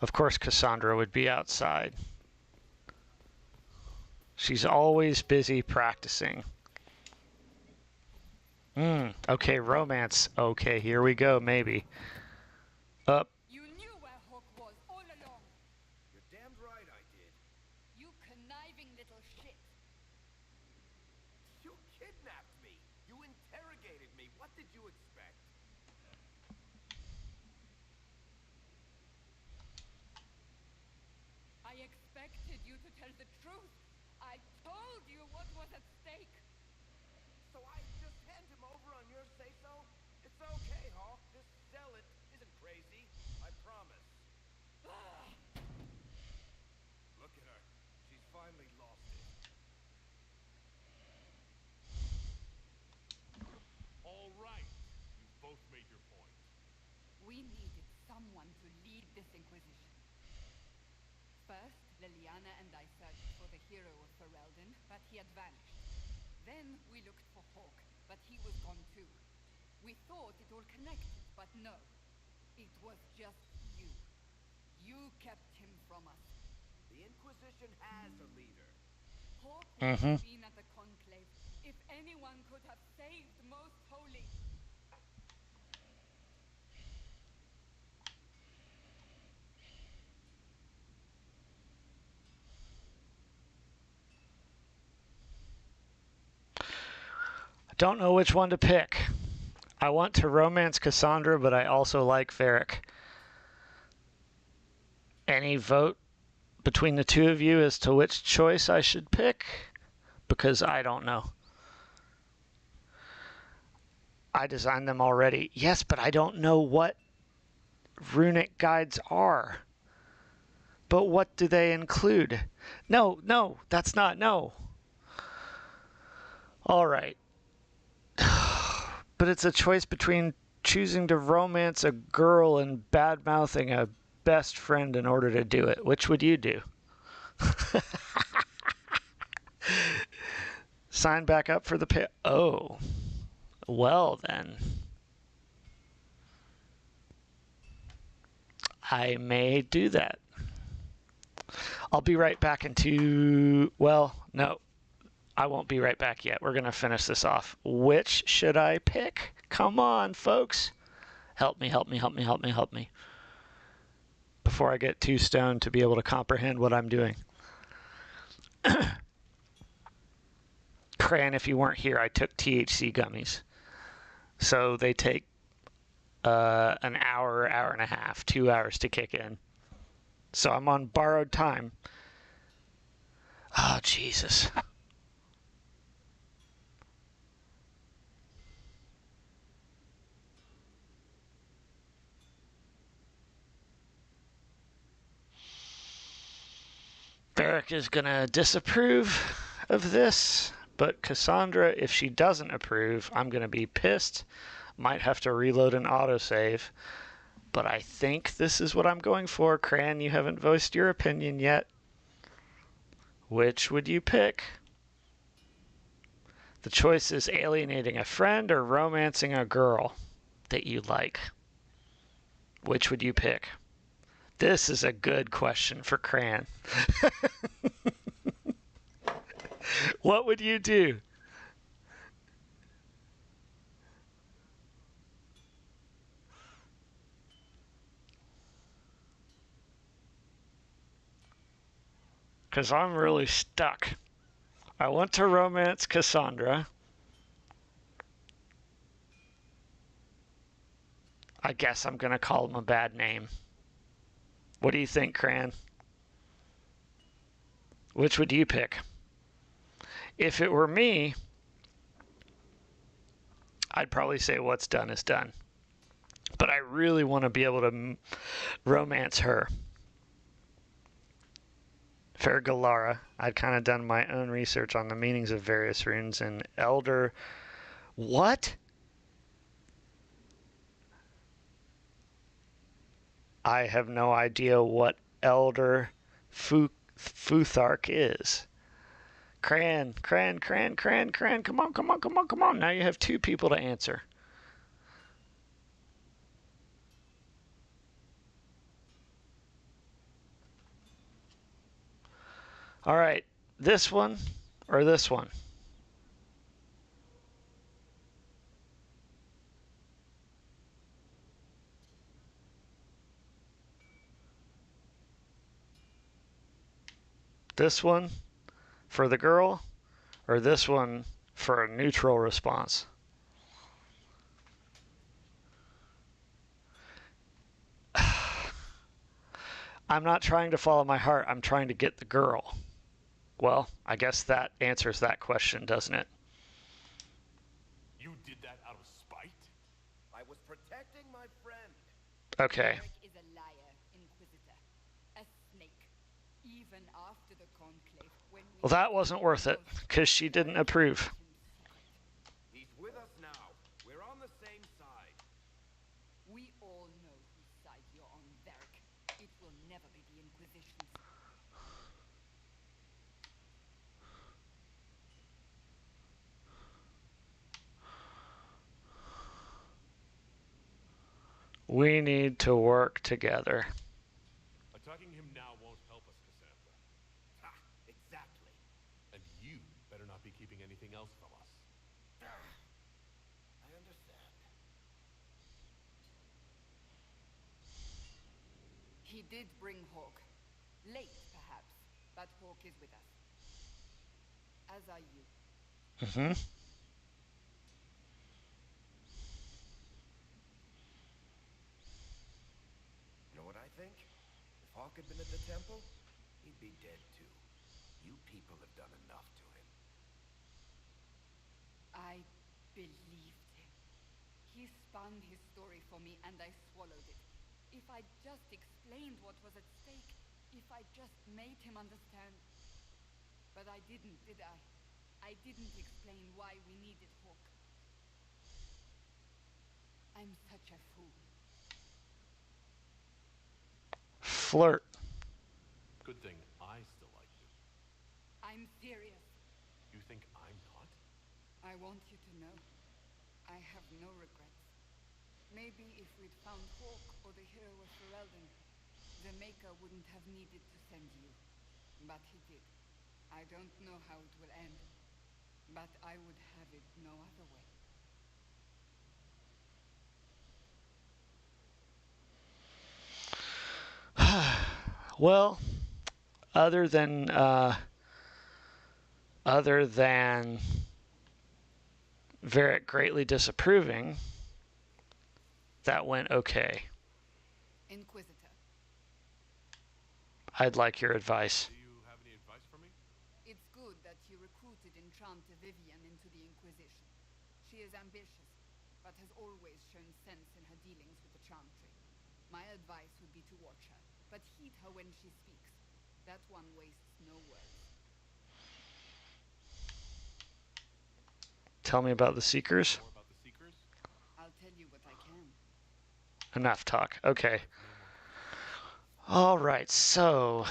Of course, Cassandra would be outside. She's always busy practicing. Okay, romance. Okay, here we go, maybe. Up. You knew where Hawk was all along. You're damned right I did. did you expect? I expected you to tell the truth. I told you what was at stake. So I just hand him over on your say-so? It's okay, Hawk. This zealot isn't crazy. I promise. Look at her. She's finally lost it. All right. You've both made your point. We needed someone to lead this Inquisition. First, Liliana and I searched for the hero of Ferelden, but he had vanished. Then we looked for Hawk, but he was gone too. We thought it all connected, but no. It was just you. You kept him from us. The Inquisition has a leader. Hawk would have been at the Conclave if anyone could have saved Most Holy. I don't know which one to pick. I want to romance Cassandra, but I also like Varric. Any vote between the two of you as to which choice I should pick? Because I don't know. I designed them already. Yes, but I don't know what runic guides are. But what do they include? No, that's not, no. All right. But it's a choice between choosing to romance a girl and bad-mouthing a best friend in order to do it. Which would you do? Sign back up for the pay. Oh. Well, then. I may do that. I'll be right back into... Well, no. I won't be right back yet. We're going to finish this off. Which should I pick? Come on, folks. Help me, help me, help me, help me, help me. Before I get too stoned to be able to comprehend what I'm doing. Cran, if you weren't here, I took THC gummies. So they take an hour, hour and a half, 2 hours to kick in. So I'm on borrowed time. Oh, Jesus. Varric is going to disapprove of this, but Cassandra, if she doesn't approve, I'm going to be pissed. Might have to reload an autosave. But I think this is what I'm going for. Cran, you haven't voiced your opinion yet. Which would you pick? The choice is alienating a friend or romancing a girl that you like. Which would you pick? This is a good question for Cran. What would you do? Because I'm really stuck. I want to romance Cassandra. I guess I'm going to call him a bad name. What do you think, Cran? Which would you pick? If it were me, I'd probably say what's done is done. But I really want to be able to romance her. Fair Galara. I'd kind of done my own research on the meanings of various runes and Elder... What? I have no idea what Elder Futhark is. Cran. Come on. Now you have two people to answer. All right. This one or this one? This one for the girl or this one for a neutral response? I'm not trying to follow my heart. I'm trying to get the girl. Well, I guess that answers that question, doesn't it? You did that out of spite? I was protecting my friend. Okay. Derek is a liar, Inquisitor. A snake. Even after the conclave, when we... Well, that wasn't worth it, because she didn't approve. He's with us now. We're on the same side. We all know whose side you're on, Derek. It will never be the Inquisition's. We need to work together. Attacking him now won't help us, Cassandra. Ha! Exactly. And you better not be keeping anything else from us. I understand. He did bring Hawk. Late, perhaps, but Hawk is with us. As are you. Mm-hmm. You know what I think? If Hawk had been at the temple, he'd be dead too. You people have done enough to him. I believed him. He spun his story for me and I swallowed it. If I just explained what was at stake, if I just made him understand. But I didn't, did I? I didn't explain why we needed Hawk. I'm such a fool. Flirt. Good thing I still like you. I'm serious. You think I'm not? I want you to know. I have no regrets. Maybe if we'd found Hawk or the hero of Ferelden, the Maker wouldn't have needed to send you. But he did. I don't know how it will end, but I would have it no other way. Well, other than Varric greatly disapproving, that went okay. Inquisitor. I'd like your advice. Do you have any advice for me? It's good that you recruited Enchanta Vivian into the Inquisition. She is ambitious, but has always shown sense in her dealings with the Chantry. My advice would be to watch her, but heed her when she speaks. That one wastes no words. Tell me about the Seekers. More about the Seekers? I'll tell you what I can. Enough talk. Okay. All right, so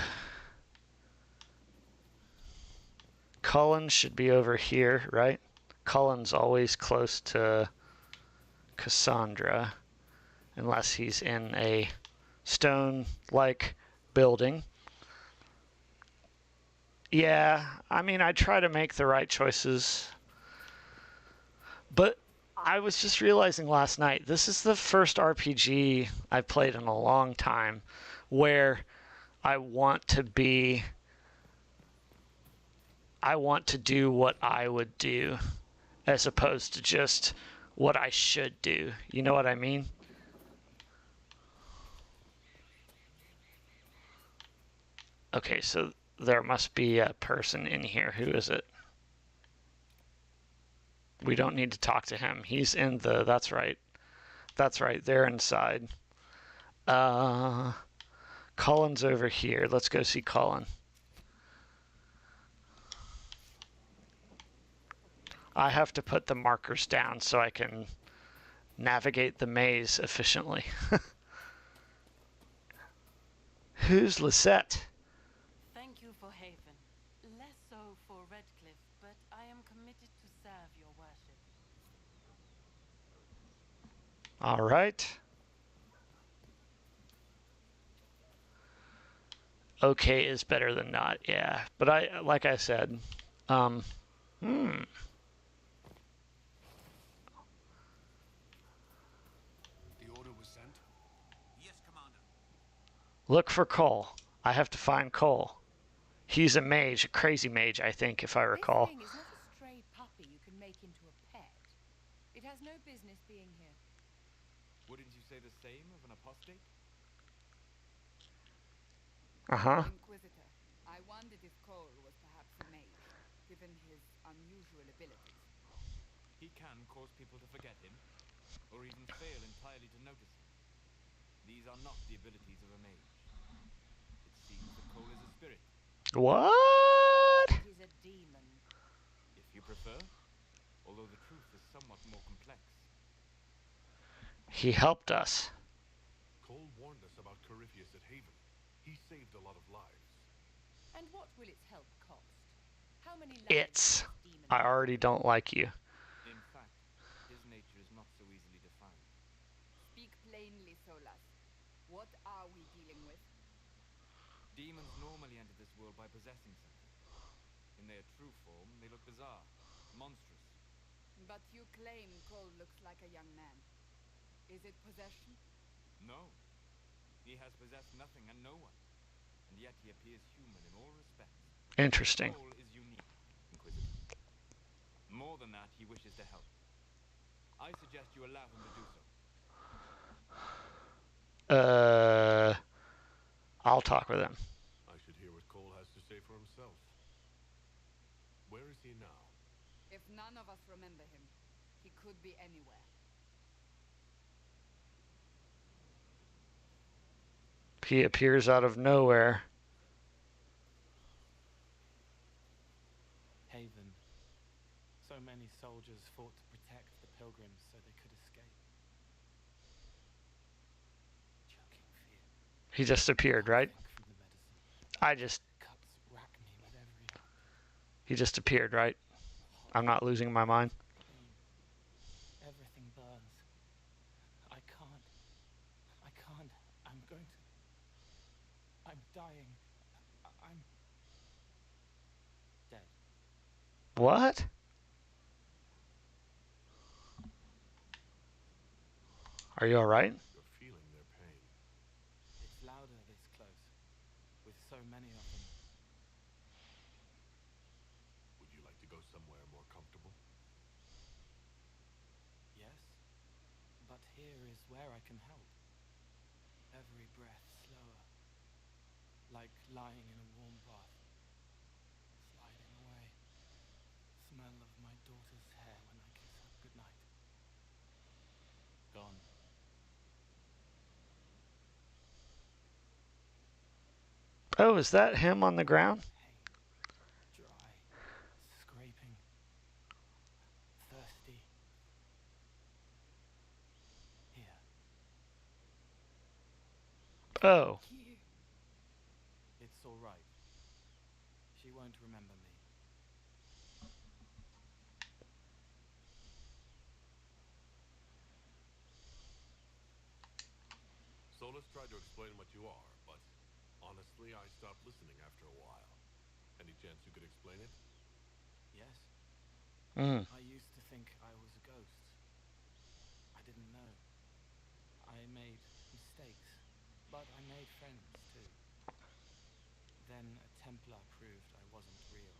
Cullen should be over here, right? Cullen's always close to Cassandra, unless he's in a stone-like building. Yeah, I mean, I try to make the right choices, but I was just realizing last night, this is the first RPG I've played in a long time where I want to do what I would do as opposed to just what I should do. You know what I mean? Okay, so there must be a person in here. Who is it? We don't need to talk to him. He's in the... That's right. That's right. They're inside. Cullen's over here. Let's go see Cullen. I have to put the markers down so I can navigate the maze efficiently. Who's Lisette? Thank you for Haven. Less so for Redcliffe, but I am committed to serve your worship. All right. Okay is better than not, yeah. But like I said, The order was sent? Yes, Commander. look for Cole. I have to find Cole. He's a mage, a crazy mage, I think, if I recall. This thing is not a stray puppy you can make into a pet. It has no business being here. Wouldn't you say the same of an apostate? Uh-huh. Inquisitor, I wondered if Cole was perhaps a mage, given his unusual abilities. He can cause people to forget him, or even fail entirely to notice him. These are not the abilities of a mage. It seems that Cole is a spirit, What? He's a demon. if you prefer, although the truth is somewhat more complex. He helped us. Cole warned us about Corypheus at Haven. He saved a lot of lives. And what will its help cost? How many lives It's. will this demon I have? already don't like you. In fact, his nature is not so easily defined. Speak plainly, Solas. What are we dealing with? Demons normally enter this world by possessing something. In their true form, they look bizarre, monstrous. But you claim Cole looks like a young man. Is it possession? No. He has possessed nothing and no one, and yet he appears human in all respects. Interesting. Cole is unique, Inquisitor. More than that, he wishes to help. I suggest you allow him to do so. I'll talk with him. I should hear what Cole has to say for himself. Where is he now? If none of us remember him, he could be anywhere. He appears out of nowhere. Haven. So many soldiers fought to protect the pilgrims so they could escape. Choking fear. He just appeared, Can't right? think from the medicine. I just. Cuts rack me with every heartbeat. He just appeared, right? I'm not losing my mind. Pain. Everything burns. I can't. I'm going to. I'm dying. I'm dead. What? Are you alright? You're feeling their pain. It's louder this close, with so many of them. Would you like to go somewhere more comfortable? Yes, but here is where I can help. Every breath slower, like lying in a warm bath, sliding away. Smell of my daughter's hair when I kiss her goodnight. Gone. Oh, is that him on the ground? Pain, dry, scraping, thirsty. Here. Oh. It's all right. She won't remember me. Solus tried to explain what you are, but honestly, I stopped listening after a while. Any chance you could explain it? Yes. Mm. I used to think I was a ghost. I didn't know. I made mistakes, but I made friends too. Then a Templar proved I wasn't real.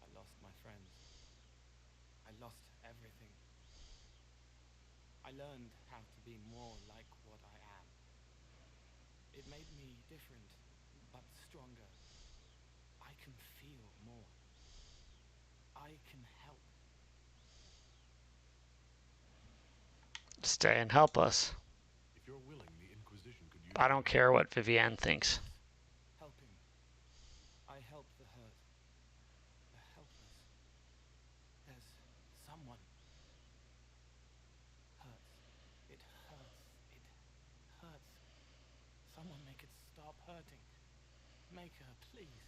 I lost my friends. I lost everything. I learned how to be more like what I am. It made me different, but stronger. I can feel more. I can help. Stay and help us. If you're willing, the Inquisition could use I don't care what Vivienne thinks. Yes, helping. I help the hurt, the helpless. There's someone. Hurts. It hurts. It hurts. Someone make it stop hurting. Make her, please.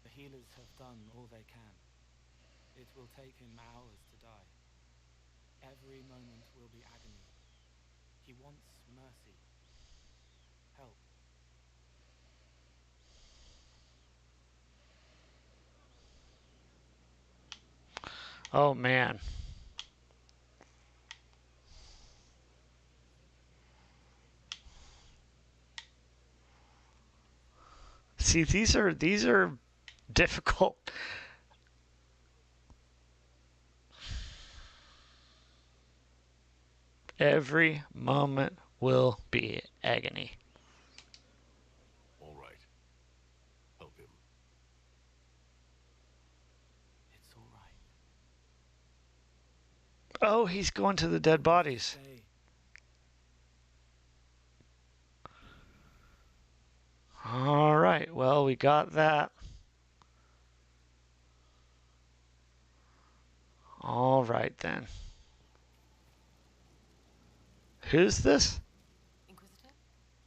The healers have done all they can. It will take him hours to die. Every moment will be agony. He wants mercy. Help. Oh man. See, these are difficult. Every moment will be agony. Oh, he's going to the dead bodies. All right, well, we got that. All right, then. Who's this? Inquisitor,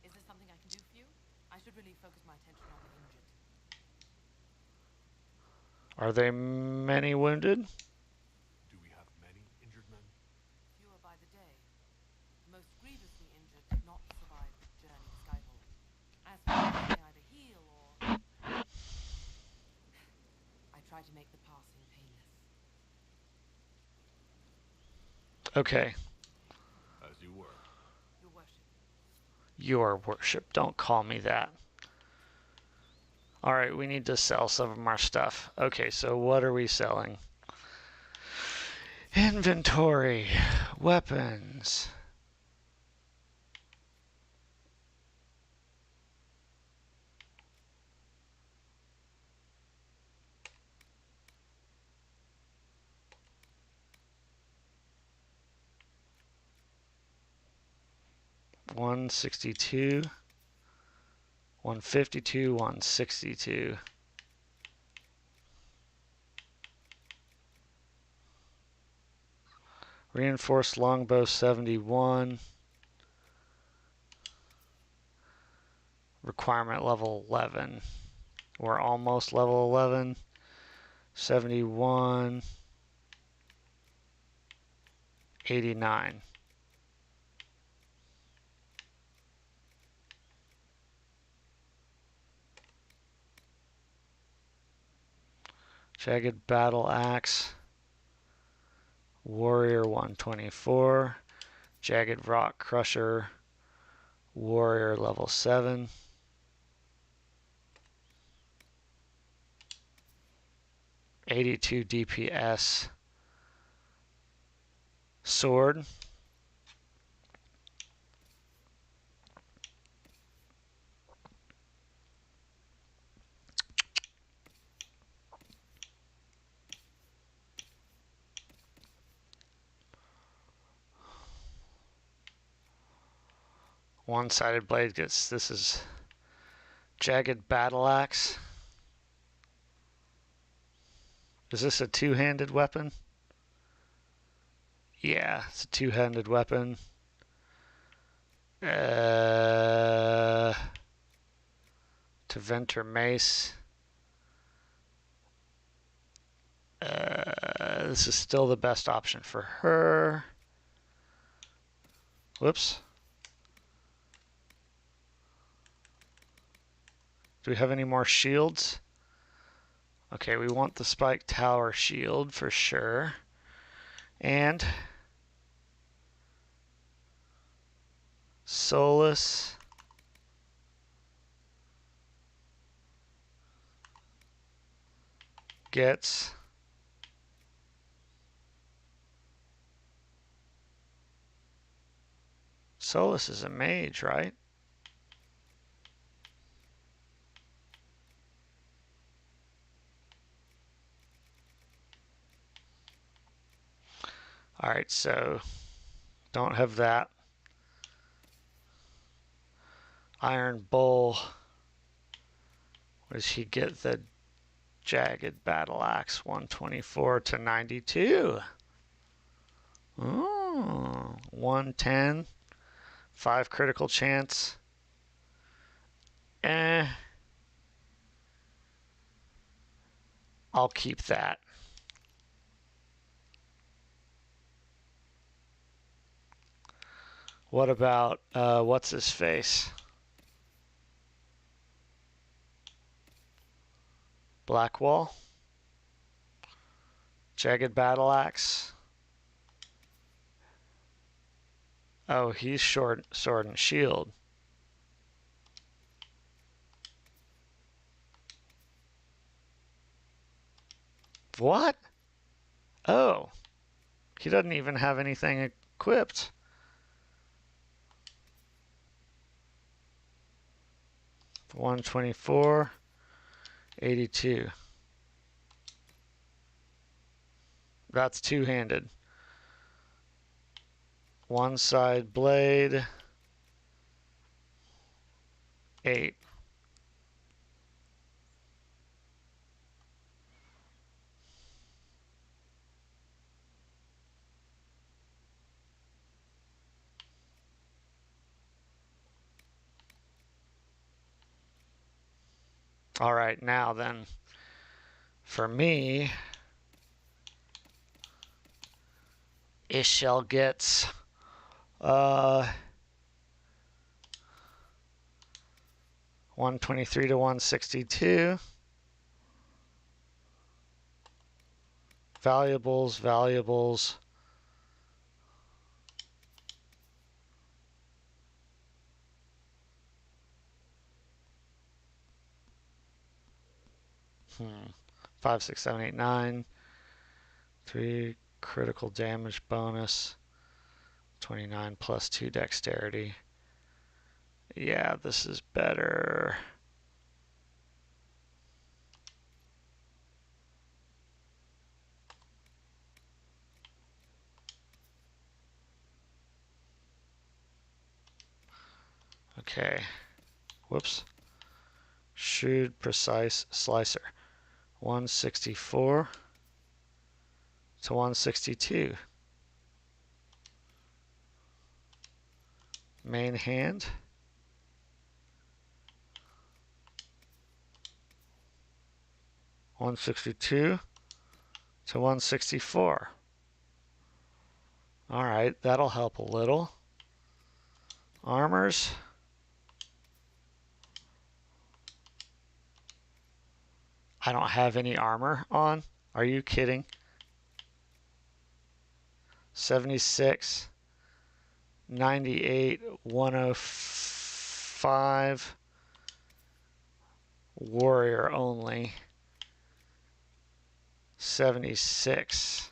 is there something I can do for you? I should really focus my attention on the injured. Are there many wounded? Do we have many injured men? Fewer by the day. The most grievously injured did not survive the journey to Skyhold. As for those, they either heal or... I try to make the passing painless. Okay. As you were. Your worship. Your worship. Don't call me that. All right, we need to sell some of our stuff. Okay, so what are we selling? Inventory. Weapons. $162, $152, $162. Reinforced longbow 71. Requirement level 11. We're almost level 11. 71. 89. Jagged battle axe. Warrior 124. Jagged rock crusher. Warrior level 7. $82 DPS. Sword. One-sided blade gets, this is jagged battle axe. Is this a two-handed weapon? Yeah, it's a two-handed weapon. To Venter mace. This is still the best option for her. Whoops. Do we have any more shields? Okay, we want the spike tower shield for sure. And Solus. Gets Solus is a mage, right? Alright, so don't have that. Iron Bull. What does he get? The jagged battle axe 124 to 92. Ooh, 110. 5 critical chance. I'll keep that. What about, what's his face? Blackwall. Jagged battle axe. Oh, he's short sword and shield. What? Oh, he doesn't even have anything equipped. $124, $82. That's two-handed. One side blade, 8. All right, now then, for me, Ishel gets 123 to 162. Valuables. Hmm. 5, 6, 7, 8, 9. 3 critical damage bonus. 29 plus 2 dexterity. Yeah, this is better. Okay. Whoops. Shrewd, precise slicer. 164 to 162. Main hand. $162 to $164. All right, that'll help a little. Armors. I don't have any armor on. Are you kidding? 76, 98, 105. Warrior only. 76.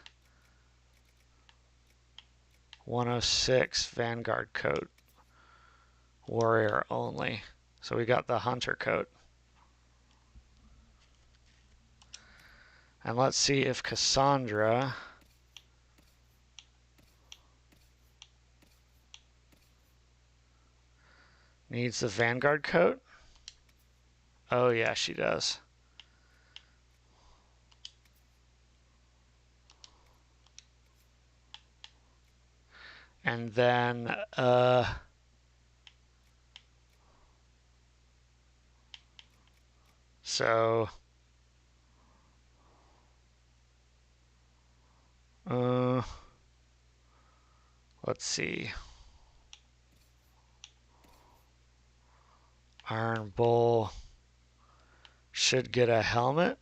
106 Vanguard coat. Warrior only. So we got the hunter coat. And let's see if Cassandra needs the Vanguard coat. Oh yeah, she does. And then so let's see. Iron Bull should get a helmet.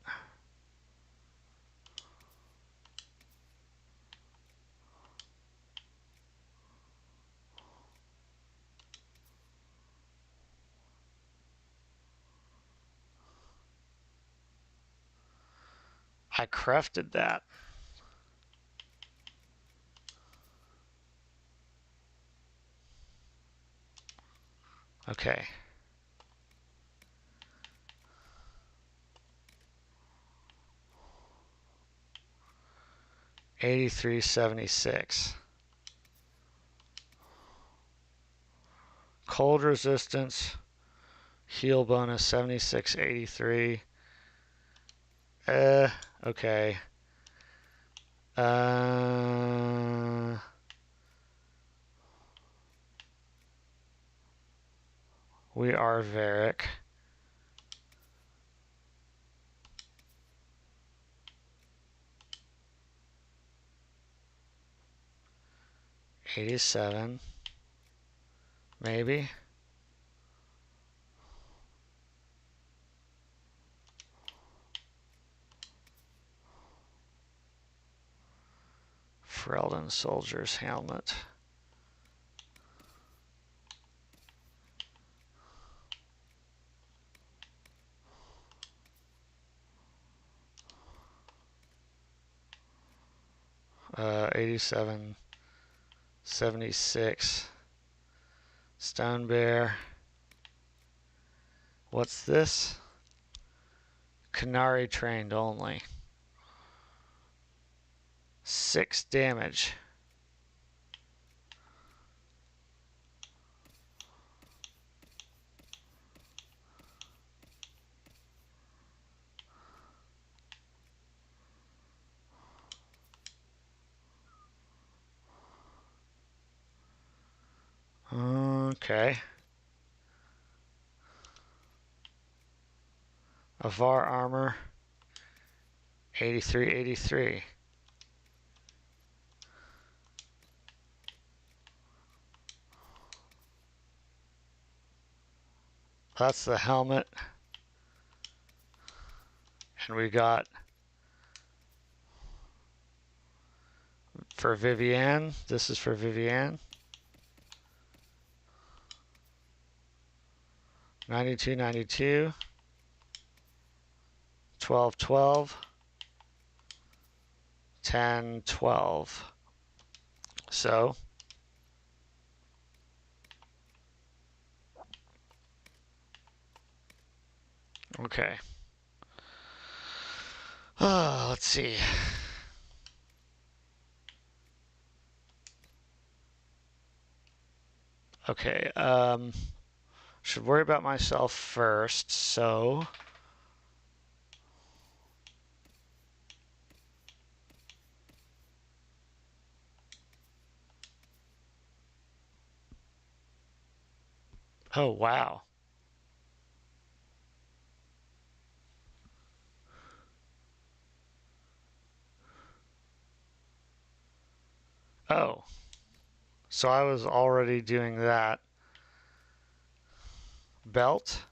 I crafted that. Okay. $83.76. Cold resistance, heal bonus 76.83. Okay. We are Varric. $87. Maybe. Ferelden Soldier's helmet. $87.76. Stone Bear. What's this? Canary trained only. 6 damage. Okay. Avar armor, 83, 83. That's the helmet. And we got for Vivienne. This is for Vivienne. 92, 92. 12, 12. 10, 12. So okay. Let's see. Okay, should worry about myself first, so oh wow. Oh. So I was already doing that. Belt.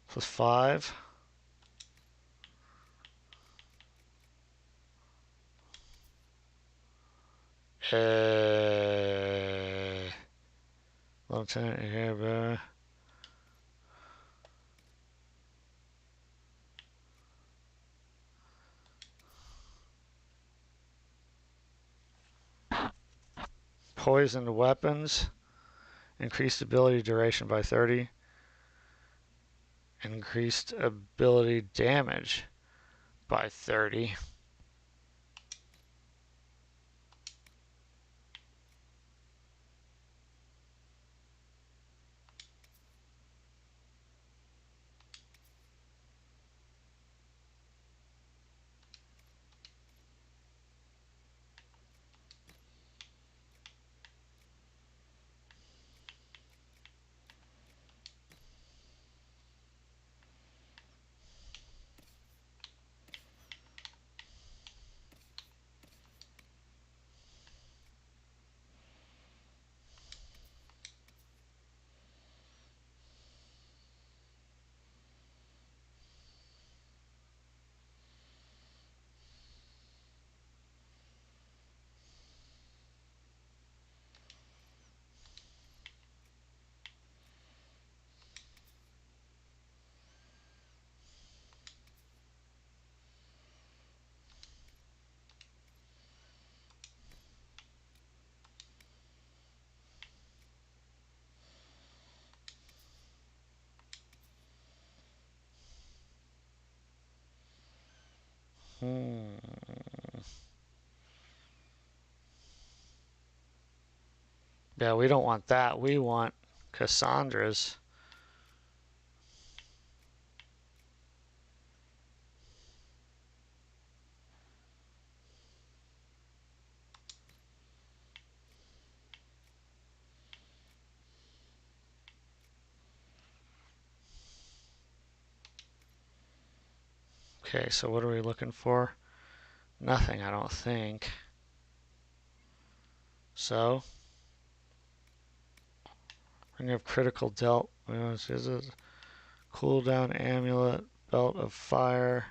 Plus 5. Lieutenant here, poisoned weapons. Increased ability duration by 30. Increased ability damage by 30. Yeah, we don't want that. We want Cassandra's. Okay, so what are we looking for? Nothing, I don't think. So, ring of critical dealt. This is a cooldown amulet, belt of fire,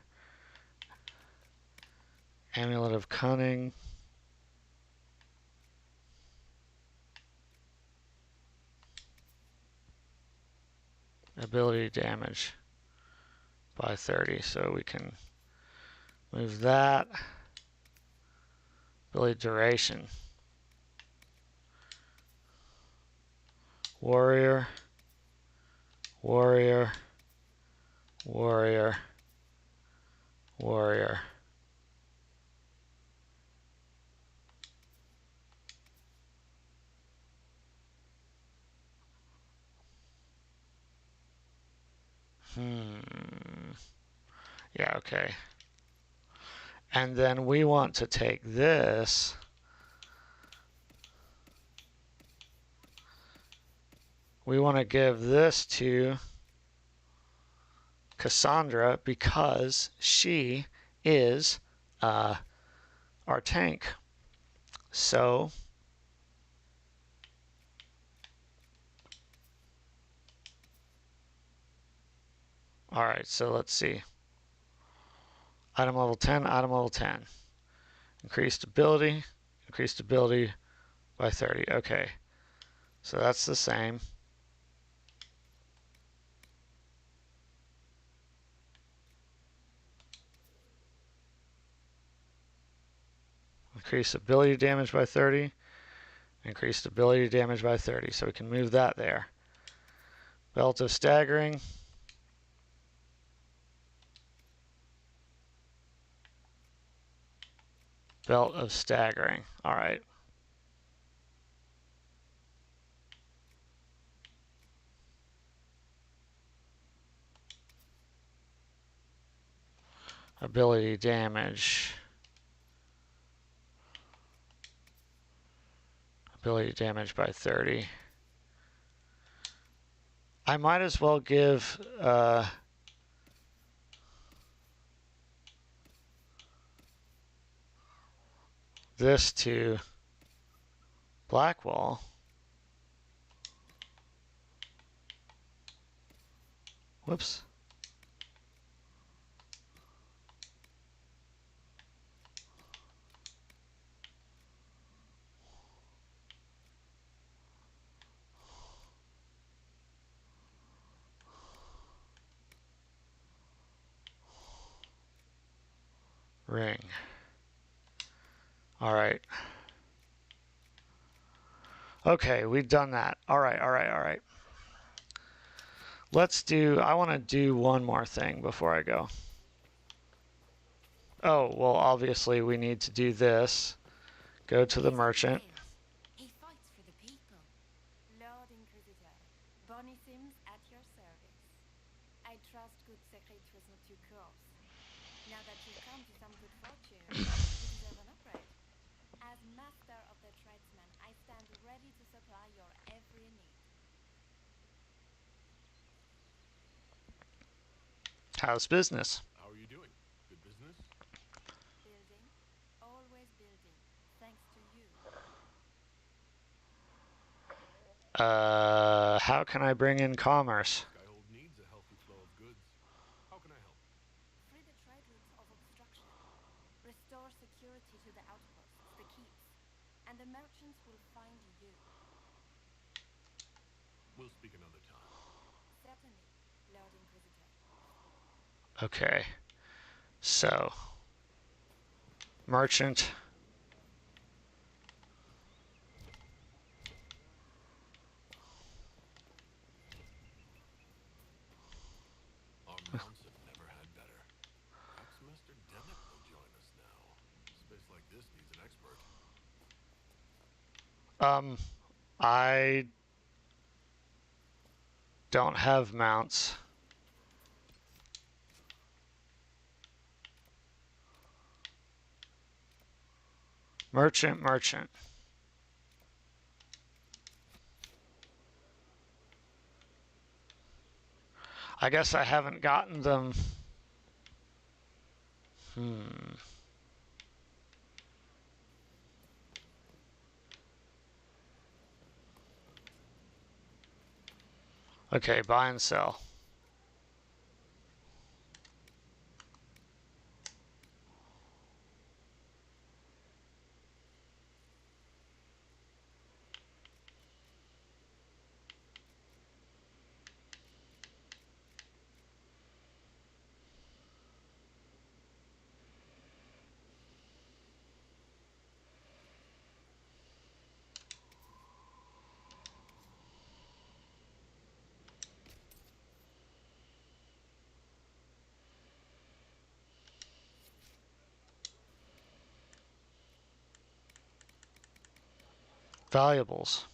amulet of cunning. Ability damage by 30, so we can move that. Ability duration. Warrior, warrior, warrior, warrior. Yeah, okay. And then we want to take this we want to give this to Cassandra because she is our tank. So alright, so let's see. Item level 10, item level 10. Increased ability by 30. Okay, so that's the same. Increased ability damage by 30. Increased ability damage by 30. So we can move that there. Belt of staggering. Belt of staggering. Alright. Ability damage. Ability damage by 30. I might as well give this to Blackwall. Whoops. Ring. Alright. Okay, we've done that. Alright. Let's do, I want to do one more thing before I go. Oh, well, obviously we need to do this. Go to the merchant. He fights for the people. Lord Inquisitor, Bonnie Sims at your service. I trust good secret was not too coarse. Now that you've come to some good fortune, you deserve an upgrade. As master of the tradesman, I stand ready to supply your every need. How's business? How are you doing? Good business? Building, always building, thanks to you. How can I bring in commerce? Skyhold needs a healthy flow of goods. How can I help? Free the trade routes of obstruction. Restore security to the outposts, the keeps, and the merchants will find you. We'll speak another time. Certainly, Lord Inquisitor. Okay. So, merchant. Our mounts have never had better. Perhaps Master Demick will join us now. Space like this needs an expert. I don't have mounts. Merchant. I guess I haven't gotten them. Okay, buy and sell. Valuables.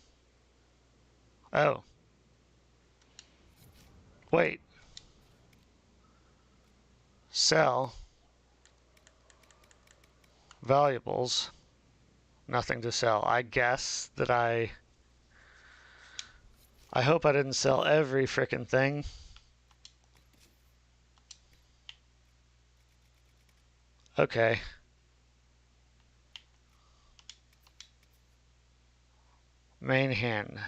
Oh. Wait. Sell. Valuables. Nothing to sell. I guess that I hope I didn't sell every frickin' thing. Okay. Main hand.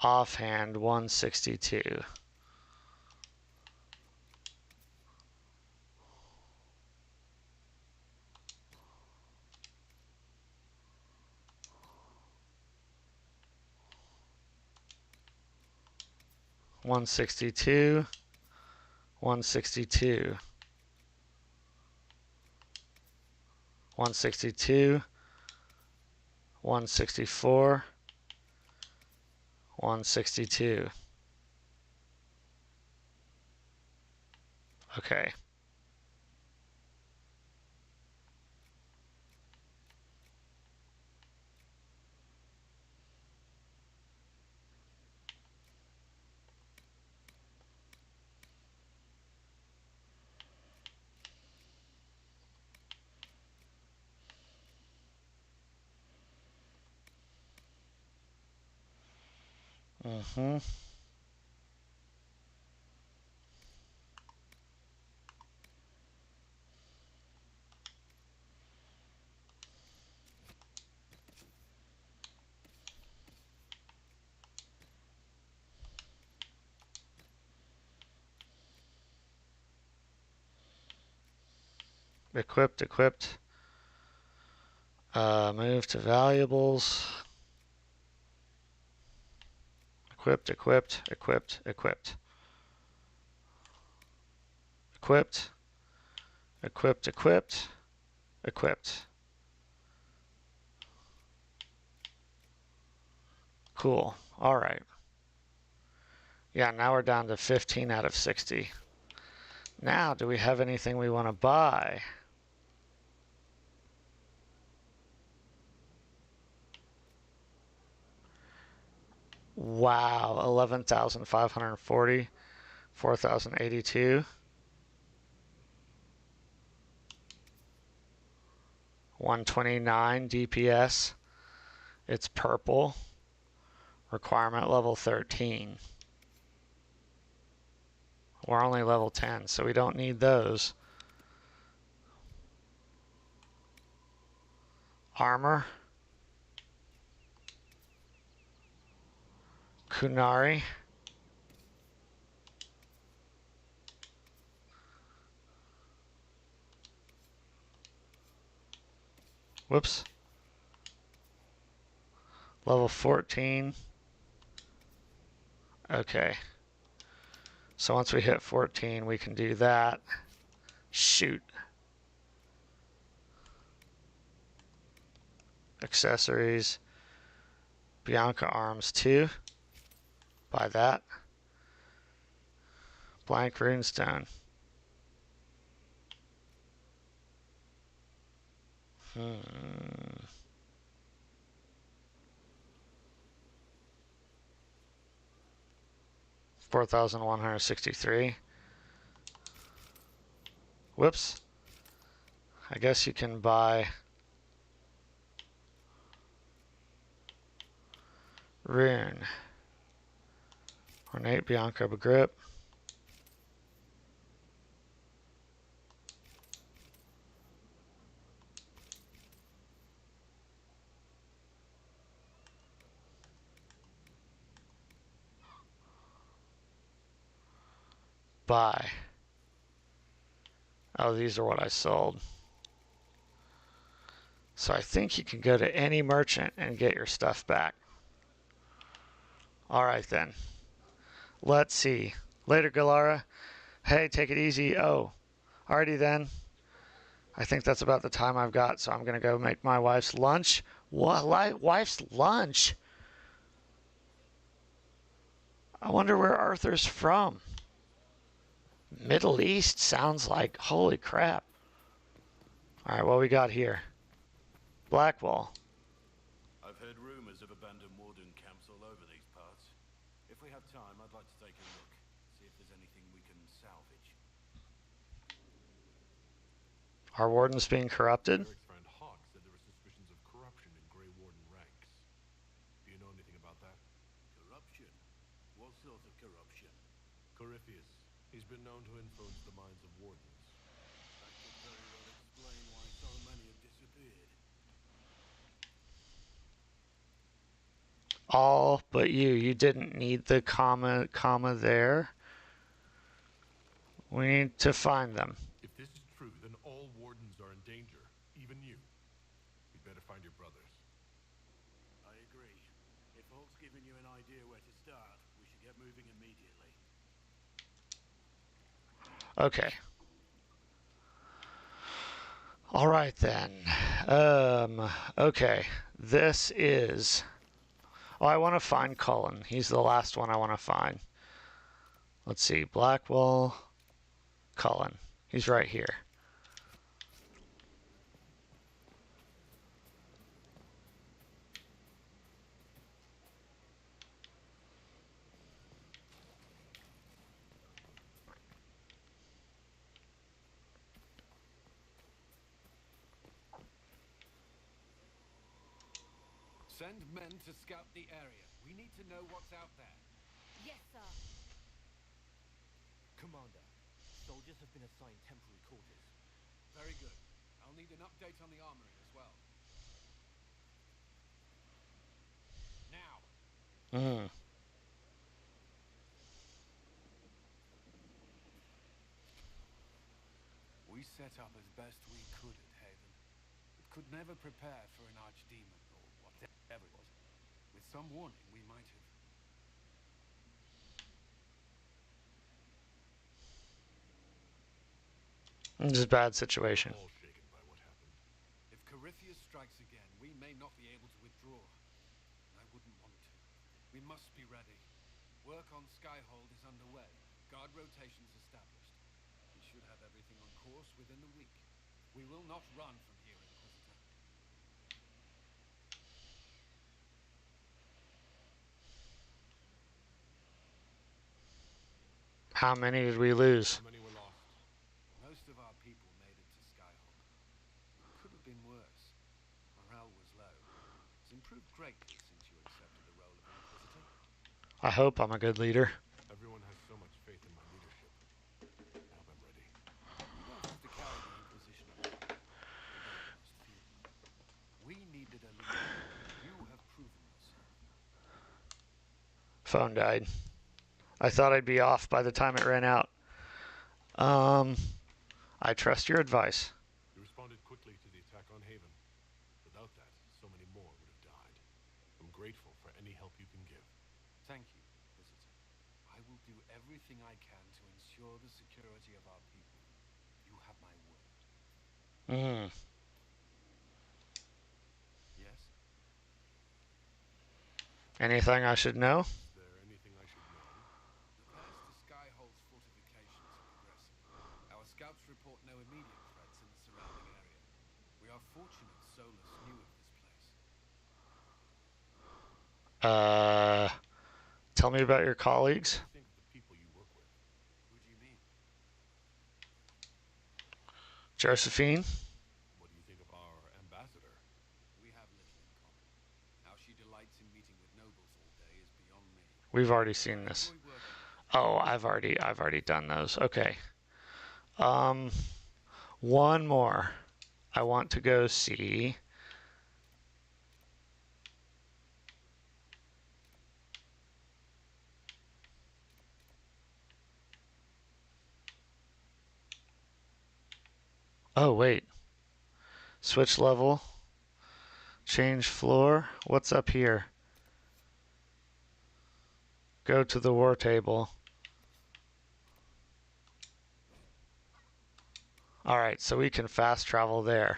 Offhand 162. One 162, 162, 164, 162. Okay. Mm-hmm. Equipped. Move to valuables. Equipped. Equipped. Cool. All right. Yeah, now we're down to 15 out of 60. Now, do we have anything we want to buy? Wow, 11,540, 4,082. 129 DPS. It's purple. Requirement level 13. We're only level 10, so we don't need those. Armor. Kunari. Whoops. Level 14. Okay. So once we hit 14, we can do that. Shoot. Accessories. Bianca Arms 2. Buy that. Blank Runestone. 4,163. Whoops. I guess you can buy Rune. Ornate Bianca Grip. Buy. Oh, these are what I sold. So I think you can go to any merchant and get your stuff back. All right, then. Let's see. Later, Galara. Hey, take it easy. Oh, alrighty then. I think that's about the time I've got, so I'm going to go make my wife's lunch. What? Wife's lunch? I wonder where Arthur's from. Middle East sounds like, holy crap. All right, what we got here? Blackwall. I've heard rumors of abandoned warden camps all over these parts. If we have time, I'd like to take a look, see if there's anything we can salvage. Our warden's being corrupted? Eric's friend Hawk said there were suspicions of corruption in Grey Warden ranks. He's been known to influence the minds of wardens. That could very well explain why so many have disappeared. All but you. You didn't need the comma there. We need to find them. If this is true, then all wardens are in danger, even you. You'd better find your brothers. I agree. If Hulk's given you an idea where to start, we should get moving immediately. Okay. All right then. Okay. This is... Oh, I want to find Cullen. He's the last one I want to find. Let's see. Blackwell. Cullen. He's right here. Send men to scout the area. We need to know what's out there. Yes, sir. Commander, soldiers have been assigned temporary quarters. Very good. I'll need an update on the armory as well. Now. We set up as best we could at Haven, but could never prepare for an archdemon or whatever it was. With some warning, we might have. This is a bad situation. All shaken by what happened. If Corypheus strikes again, we may not be able to withdraw. I wouldn't want to. We must be ready. Work on Skyhold is underway. Guard rotations established. We should have everything on course within the week. We will not run from here, Inquisitor. How many did we lose? How many were lost? Most of our people made it to Skyhold. Could have been worse. Morale was low. It's improved greatly since you accepted the role of Inquisitor. I hope I'm a good leader. Everyone has so much faith in my leadership. I hope I'm ready. You don't have to carry the Inquisition alone. Although it must feel. We needed a leader. You have proven yourself. Phone died. I thought I'd be off by the time it ran out. I trust your advice. You responded quickly to the attack on Haven. Without that, so many more would have died. I'm grateful for any help you can give. Thank you, Visitor. I will do everything I can to ensure the security of our people. You have my word. Yes? Anything I should know? Is there anything I should know? Repairs to Skyhold's fortifications are progressing. Our scouts report no immediate threats in the surrounding area. We are fortunate Solus knew of this place. Tell me about your colleagues. What do you think of the people you work with? Who do you mean? Josephine? What do you think of our ambassador? We have little in common. How she delights in meeting with nobles all day is beyond me. We've already seen this. Enjoy working. Oh, I've already done those. Okay. One more. I want to go see. Oh, wait. Switch level. Change floor. What's up here? Go to the war table. Alright, so we can fast travel there.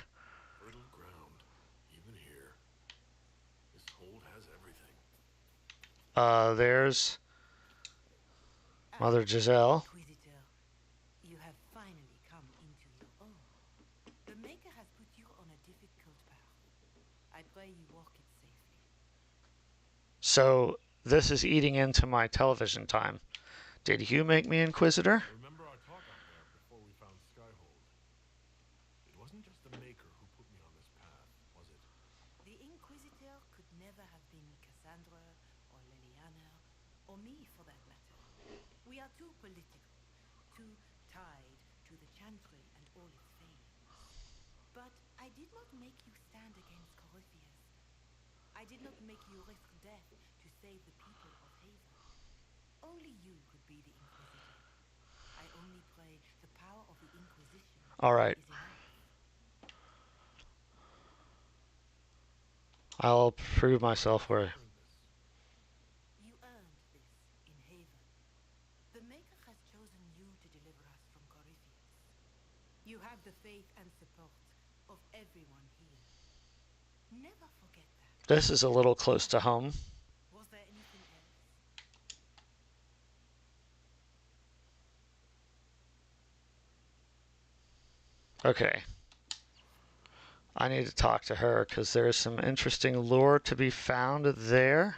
Fertile ground. Even here. This hold has everything. There's Mother Giselle. Inquisitor, you have finally come into your own. The Maker has put you on a difficult path. I pray you walk it safely. So, this is eating into my television time. Did you make me Inquisitor? Remember our talk out there before we found Skyhold? It wasn't just the Maker who put me on this path, was it? The Inquisitor could never have been Cassandra, or Liliana, or me for that matter. We are too political, country and all its failings. But I did not make you stand against Corypheus. I did not make you risk death to save the people of Haven. Only you could be the Inquisitor. I only pray the power of the Inquisition All right. is enough. I'll prove myself worthy. You earned this in Haven. The Maker has chosen you to deliver us from Corypheus. You have the faith and support of everyone here. Never forget that. This is a little close to home. Was there anything else? Okay. I need to talk to her because there's some interesting lore to be found there.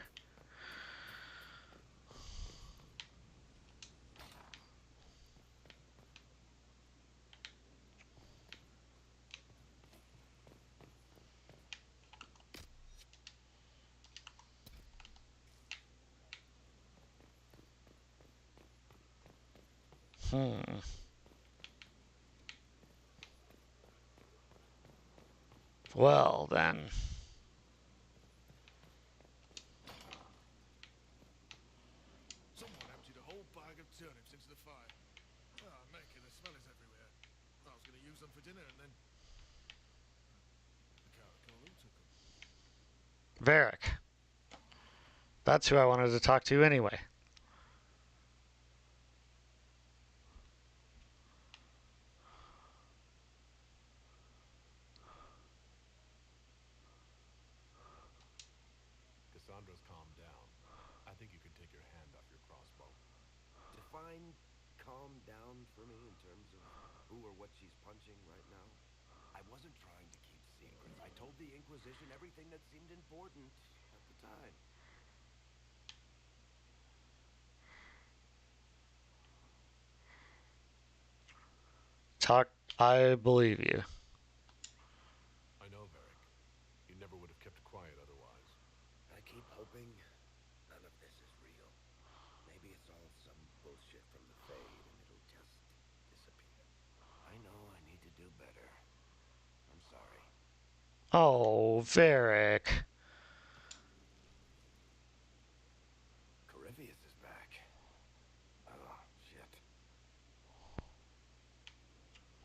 Well, then. Someone emptied a whole bag of turnips into the fire. Ah, making the smell is everywhere. I was going to use them for dinner and then... I can't recall who took them. Varric. That's who I wanted to talk to anyway. Cassandra's calmed down. I think you can take your hand off your crossbow. Define calm down for me in terms of who or what she's punching right now. I wasn't trying to keep secrets. I told the Inquisition everything that seemed important at the time. Talk. I believe you. I know, Varric. You never would have kept quiet otherwise. I keep hoping none of this is real. Maybe it's all some bullshit from the Fade and it'll just disappear. I know I need to do better. I'm sorry. Oh, Varric. Corypheus is back. Oh, shit.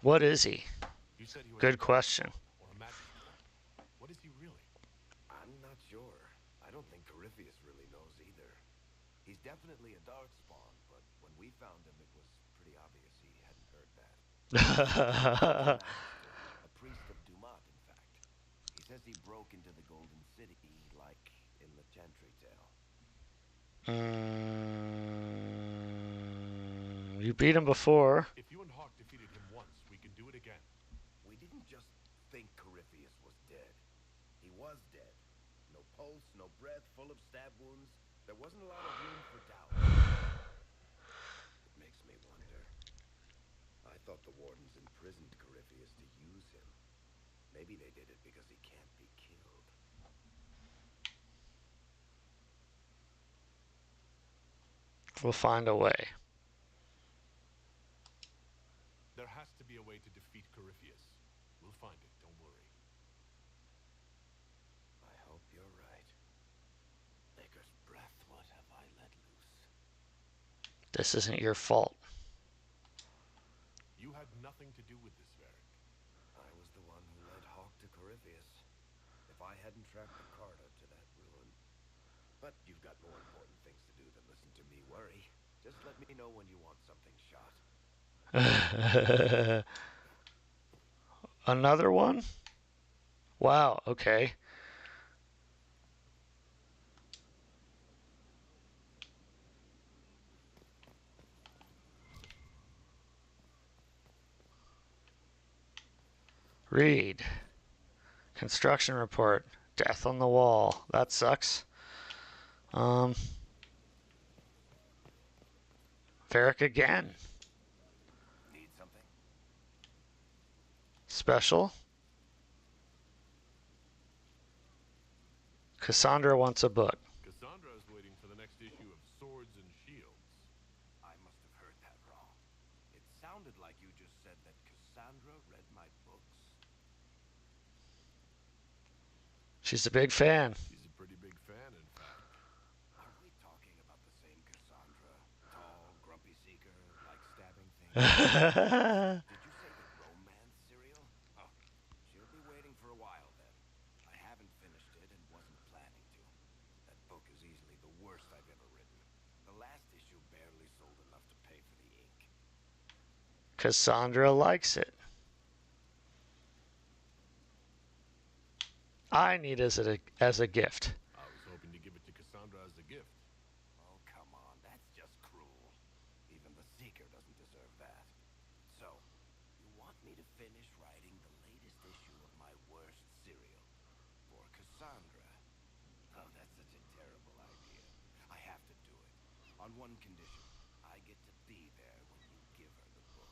What is he? You said he was Good question. or a magistrate. What is he really? I'm not sure. I don't think Corypheus really knows either. He's definitely a darkspawn, but when we found him, it was pretty obvious he hadn't heard that. A priest of Dumat, in fact. He says he broke into the Golden City, like in the Chantry Tale. You beat him before. If you and Hawk defeated him once, we can do it again. We didn't just think Corypheus was dead. He was dead. No pulse, no breath, full of stab wounds. There wasn't a lot of room for doubt. It makes me wonder. I thought the wardens imprisoned Corypheus to use him. Maybe they did it because he can't be killed. We'll find a way. There has to be a way to defeat Corypheus. We'll find it, don't worry. I hope you're right. Maker's breath, what have I let loose? This isn't your fault. You had nothing to do with this, Varric. I was the one who led Hawk to Corypheus. If I hadn't tracked the Carta to that ruin. But you've got more important things to do than listen to me worry. Just let me know when you want something shot. Another one? Wow, okay. Read. Construction report. Death on the wall. That sucks. Varric again. Need something? Special. Cassandra wants a book. Cassandra is waiting for the next issue of Swords and Shields. I must have heard that wrong. It sounded sounded like you just said that Cassandra read my books. She's a big fan. She's a pretty big fan, in fact. Are we talking about the same Cassandra? Tall, grumpy seeker, like stabbing things? Did you say the romance serial? Oh, she'll be waiting for a while then. I haven't finished it and wasn't planning to. That book is easily the worst I've ever written. The last issue barely sold enough to pay for the ink. Cassandra likes it. I need it as a gift. I was hoping to give it to Cassandra as a gift. Oh, come on. That's just cruel. Even the Seeker doesn't deserve that. So, you want me to finish writing the latest issue of my worst serial for Cassandra? Oh, that's such a terrible idea. I have to do it. On one condition. I get to be there when you give her the book.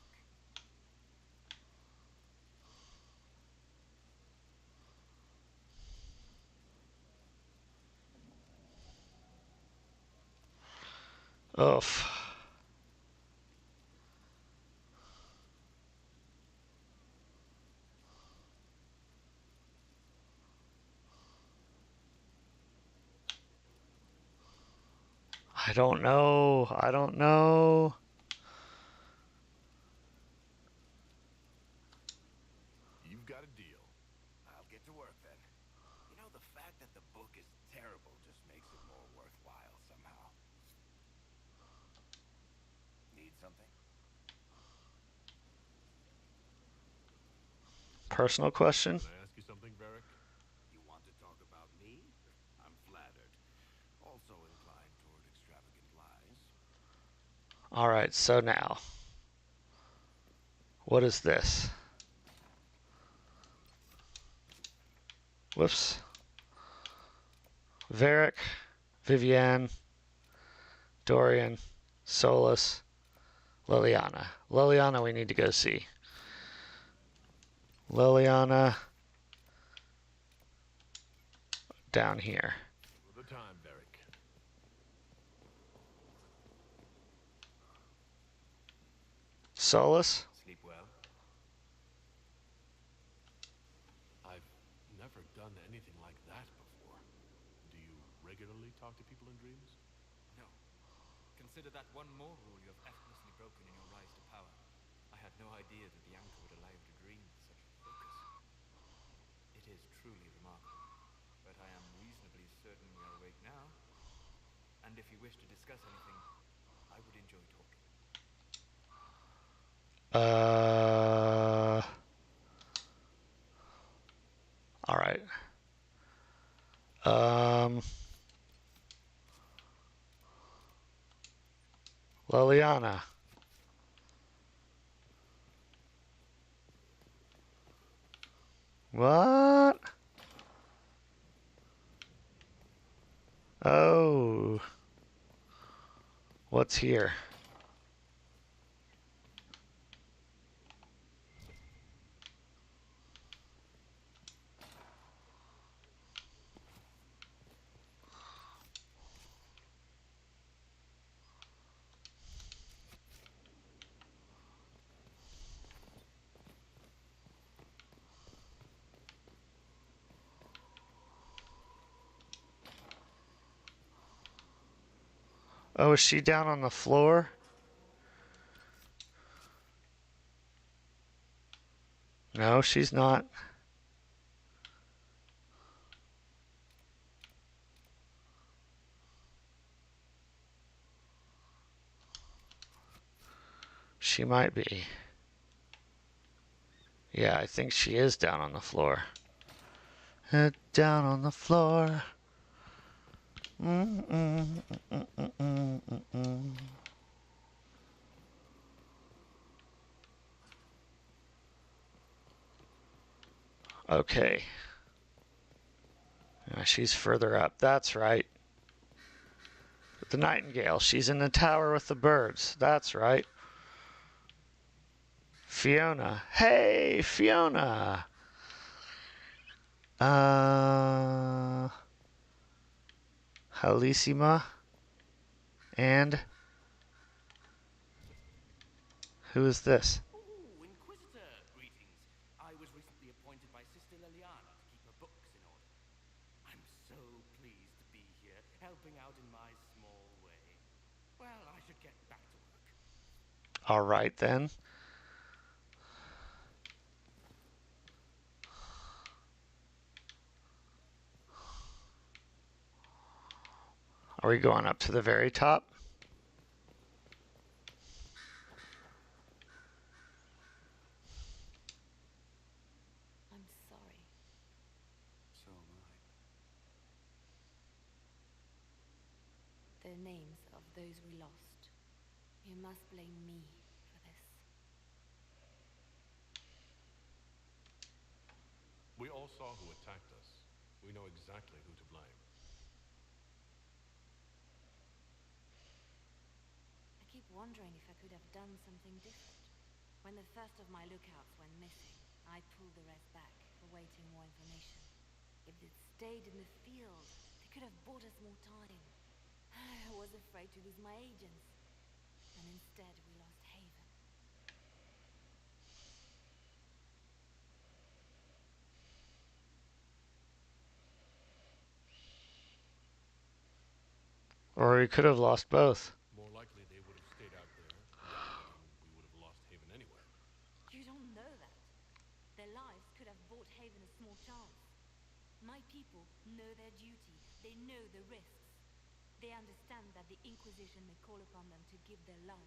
Oof. I don't know. I don't know. You've got a deal. I'll get to work then. You know, the fact that the book is terrible just makes it more worthwhile somehow. Need something? Personal question? Can I ask you something, Varric? You want to talk about me? I'm flattered. Also inclined toward extravagant lies. Alright, so now. What is this? Whoops. Varric, Vivienne, Dorian, Solus, Liliana. Liliana we need to go see. Liliana down here. For the time, Varric. Solus? Sleep well? I've never done anything like that before. Do you regularly talk to people in dreams? No. Consider that one more rule you have effortlessly broken in your rise to power. I had no idea that the anchor would allow you to dream with such focus. It is truly remarkable. But I am reasonably certain we are awake now. And if you wish to discuss anything, I would enjoy talking. Alright. Liliana. What? Oh. What's here? Oh, is she down on the floor? No, she's not. She might be. Yeah, I think she is down on the floor. Head down on the floor. Okay. She's further up. That's right. The nightingale. She's in the tower with the birds. That's right. Fiona. Hey, Fiona. Halissima. And who is this? All right then. Are we going up to the very top? I'm sorry. So am I. The names of those we lost. You must blame me for this. We all saw who attacked us. We know exactly who to blame. I keep wondering if I could have done something different. When the first of my lookouts went missing, I pulled the rest back, awaiting more information. If they'd stayed in the field, they could have bought us more time. I was afraid to lose my agents. And instead, we lost Haven. Or we could have lost both. More likely they would have stayed out there, knowing we would have lost Haven anyway. You don't know that. Their lives could have bought Haven a small chance. My people know their duty. They know the risks. They understand that the Inquisition may call upon them to give their lives.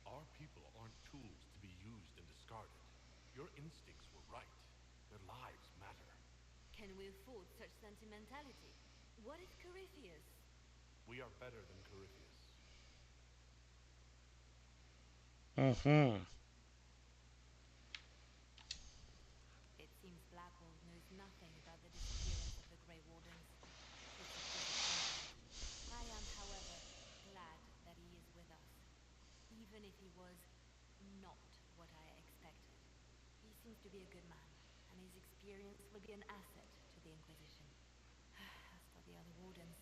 Our people aren't tools to be used and discarded. Your instincts were right. Their lives matter. Can we afford such sentimentality? What if Corypheus? We are better than Corypheus. Mm-hmm. It seems Blackwall knows nothing about the disappearance of the Grey Wardens. It's a disappointment. I am, however, glad that he is with us. Even if he was not what I expected. He seems to be a good man, and his experience will be an asset to the Inquisition. As for the other Wardens,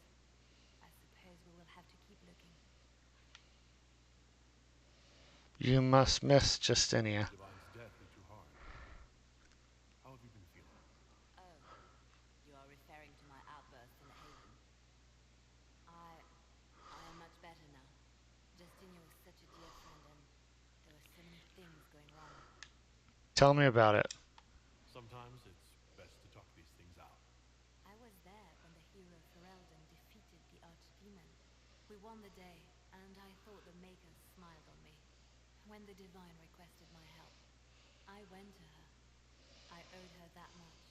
I suppose we will have to keep looking. You must miss Justinia. Divine's death hit you hard. How have you been feeling? Oh, you are referring to my outburst in the Haven. I am much better now. Justinia was such a dear friend, and there were so many things going wrong. Tell me about it. Sometimes it's best to talk these things out. I was there when the hero Ferelden defeated the Archdemon. We won the day, and I thought the Makers smiled on me. When the Divine requested my help, I went to her. I owed her that much.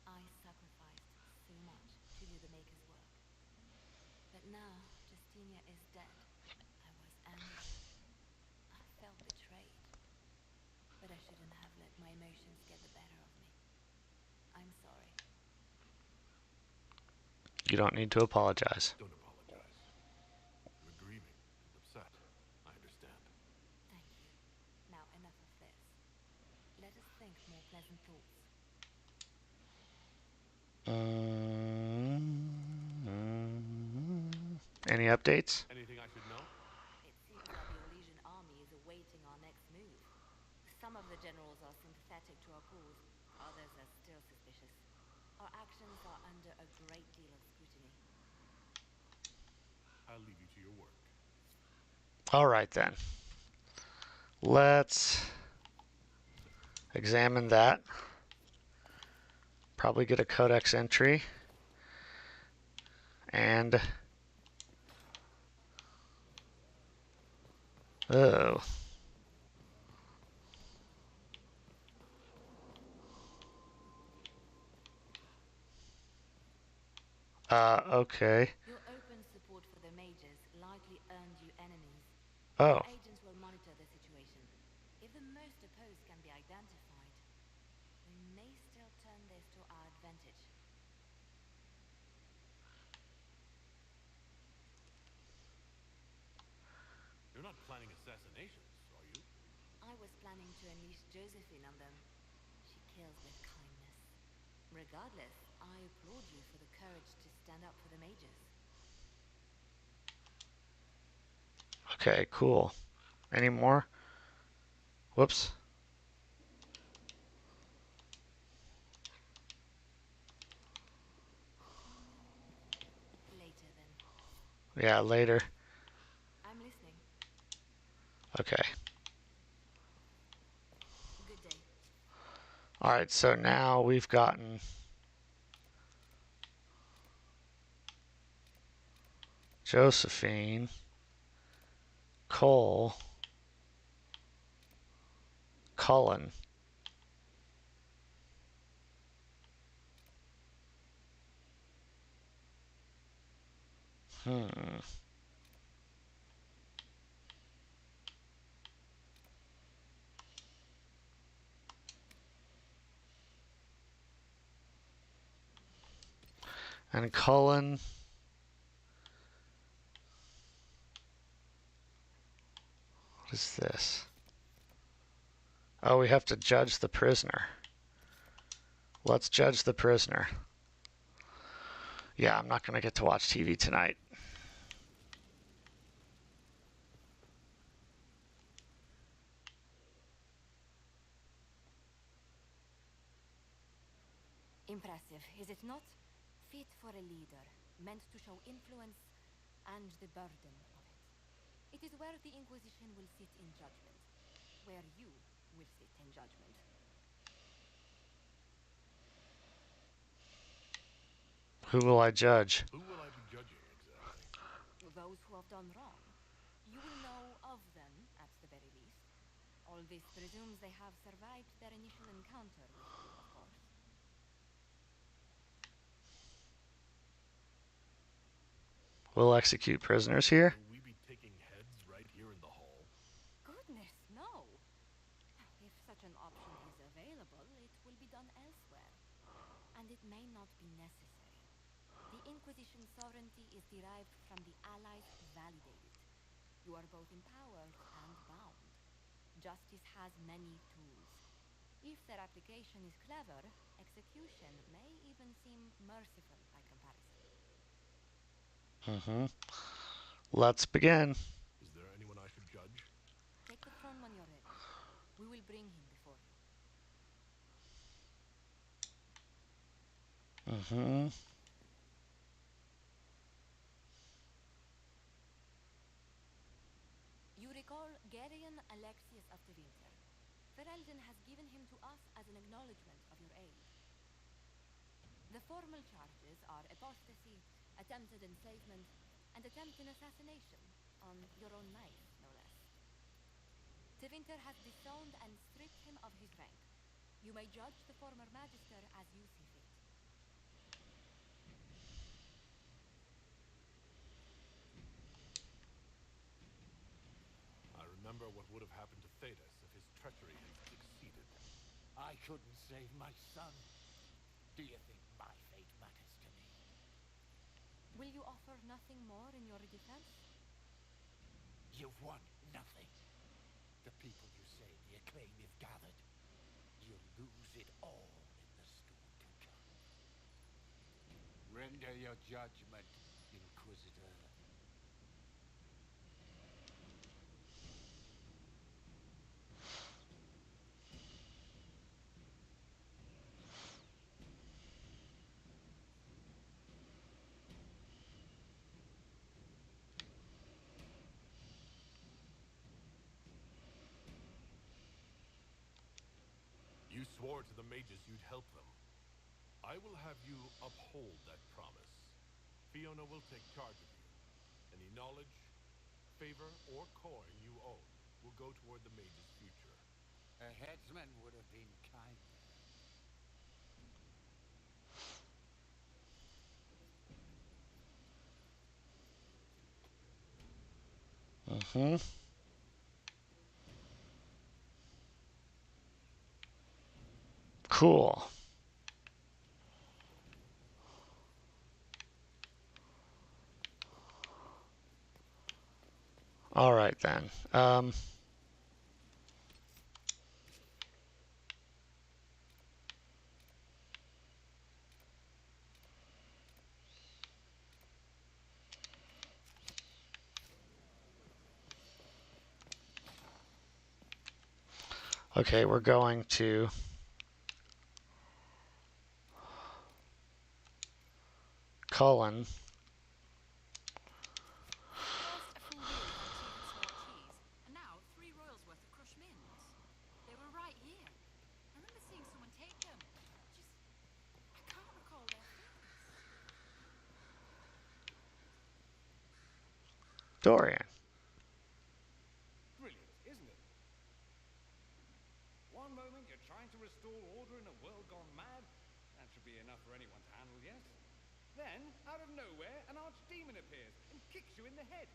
I sacrificed so much to do the Maker's work. But now, Justinia is dead. I was angry. I felt betrayed. But I shouldn't have let my emotions get the better of me. I'm sorry. You don't need to apologize. Don't apologize. You're grieving and upset. I understand. Thank you. Now enough of this. Let us think more pleasant thoughts. Any updates? Anything I should know? It seems that the Orlesian army is awaiting our next move. Some of the generals are sympathetic to our cause, others are still suspicious. Our actions are under a great deal of scrutiny. I'll leave you to your work. All right then. Let's examine that. Probably get a codex entry. And oh. Okay. Your open support for the mages likely earned you enemies. Oh. Our agents will monitor the situation. If the most opposed can be identified, we may still turn this to our advantage. You're not planning assassinations, are you? I was planning to unleash Josephine on them. She kills with kindness. Regardless, I applaud you for the courage to stand up for the mages. Okay, cool. Any more? Whoops. Later, then. Yeah, later. I'm listening. Okay. Good day. Alright, so now we've gotten Josephine, Cole, Cullen. Hmm. And Cullen. What is this? Oh, we have to judge the prisoner. Let's judge the prisoner. Yeah, I'm not going to get to watch TV tonight. Impressive, is it not? Fit for a leader, meant to show influence and the burden of it. It is where the Inquisition will sit in judgment. Where you will sit in judgment. Who will I judge? Who will I be judging exactly? Those who have done wrong. You will know of them, at the very least. All this presumes they have survived their initial encounter with you, of course. We'll execute prisoners here? Will we be taking heads right here in the hall? Goodness, no! If such an option is available, it will be done elsewhere. And it may not be necessary. The Inquisition's sovereignty is derived from the Allies' validated. You are both empowered and bound. Justice has many tools. If their application is clever, execution may even seem merciful by comparison. Let's begin. Is there anyone I should judge? Take the throne when you're ready. We will bring him before you. You recall Gerion Alexius of the Winter. Ferelden has given him to us as an acknowledgement of your aid. The formal charges are apostasy, attempted enslavement, and attempted assassination on your own knife, no less. De Winter has disowned and stripped him of his rank. You may judge the former magister as you see fit. I remember what would have happened to Thetis if his treachery had succeeded. I couldn't save my son. Do you think my fate matters to me? Will you offer nothing more in your defense? You've won nothing. The people you saved, the acclaim you've gathered. You'll lose it all in the storm to come. Render your judgment, Inquisitor. You swore to the mages you'd help them. I will have you uphold that promise. Fiona will take charge of you. Any knowledge, favor, or coin you own will go toward the mage's future. A headsman would have been kinder. Cool. All right then. Okay, we're going to Cullen. First, a full wheel of achieved smart cheese, and now 3 royals worth of crushed mints. They were right here. I remember seeing someone take them. I can't recall their face. Dorian. Brilliant, isn't it? One moment you're trying to restore order in a world gone mad. That should be enough for anyone to handle, yes? Then, out of nowhere, an archdemon appears and kicks you in the head.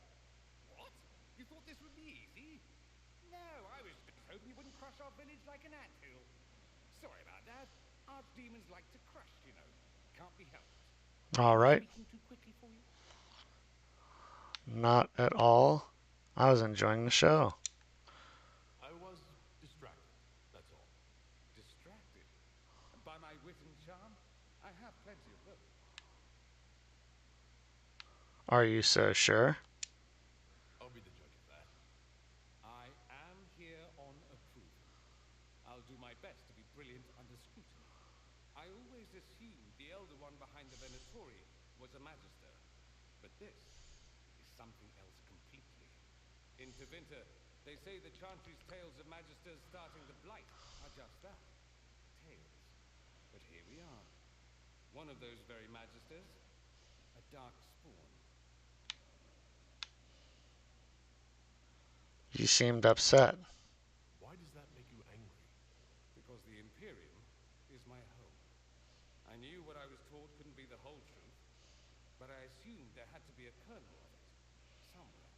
What? You thought this would be easy? No, I was just hoping you wouldn't crush our village like an anthill. Sorry about that. Archdemons like to crush, you know. Can't be helped. All right. Speaking too quickly for you? Not at all. I was enjoying the show. I was distracted, that's all. Distracted? By my wit and charm? I have plenty of both. Are you so sure? I'll be the judge of that. I am here on approval. I'll do my best to be brilliant under scrutiny. I always assumed the elder one behind the Venatori was a magister, but this is something else completely. In Tevinter, they say the Chantry's tales of magisters starting the Blight are just that, tales. But here we are. One of those very magisters, a dark spawn. You seemed upset. Why does that make you angry? Because the Imperium is my home. I knew what I was taught couldn't be the whole truth, but I assumed there had to be a kernel of it, somewhere.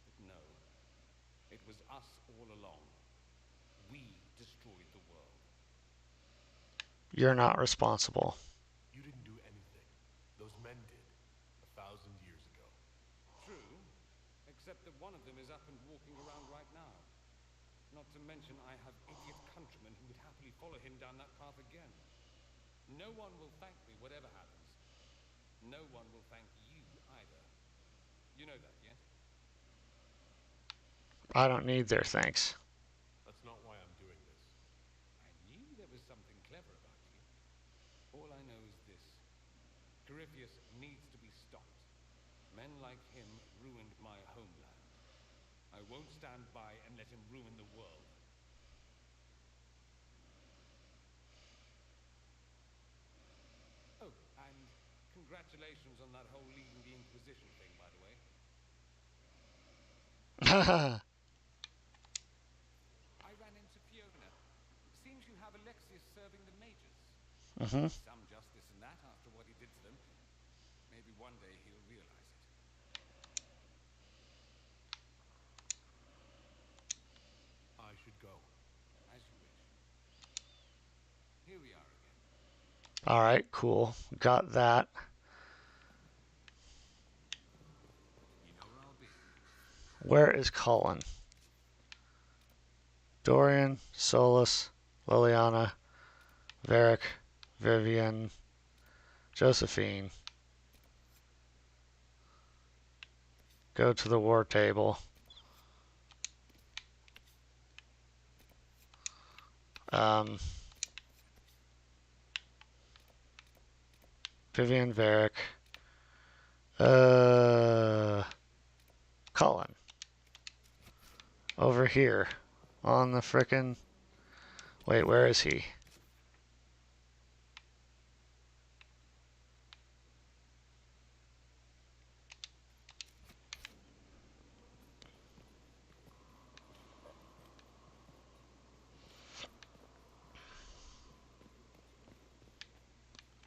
But no, it was us all along. We destroyed the world. You're not responsible. You didn't do anything. Those men did, 1,000 years ago. True, except that one of them is up and walking around right now. Not to mention I have idiot countrymen who would happily follow him down that path again. No one will thank me, whatever happens. No one will thank you either. You know that, yes? I don't need their thanks. That's not why I'm doing this. I knew there was something clever about you. All I know is this. Corypheus needs to be stopped. Men like him ruined my homeland. I won't stand by and let him ruin the world. Oh, and congratulations on that whole leading the Inquisition thing, by the way. I ran into Fiona. Seems you have Alexius serving the mages. Mm-hmm. Some justice in that after what he did to them. Maybe one day he'll realize it. I should go. As you wish. Here we are again. All right, cool. Got that. You know where I'll be. Where is Cullen? Dorian, Solus, Liliana, Varric, Vivian, Josephine. Go to the war table. Vivian, Varric. Cullen. Over here. On the frickin'... Wait, where is he?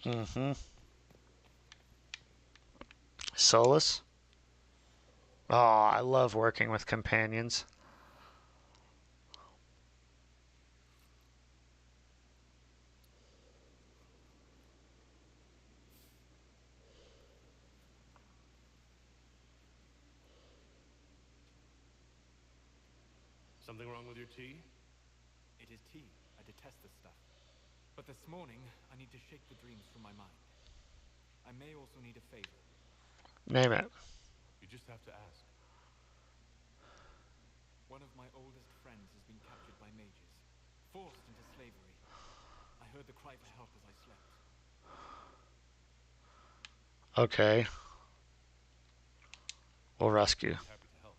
Mm-hmm. Solus? Oh, I love working with companions. Something wrong with your tea? It is tea. I detest this stuff. But this morning, I need to shake the dreams from my mind. I may also need a favor. Name it. You just have to ask. One of my oldest friends has been captured by mages. forced into slavery. I heard the cry for help as I slept. Okay. We'll rescue. I'd be happy to help.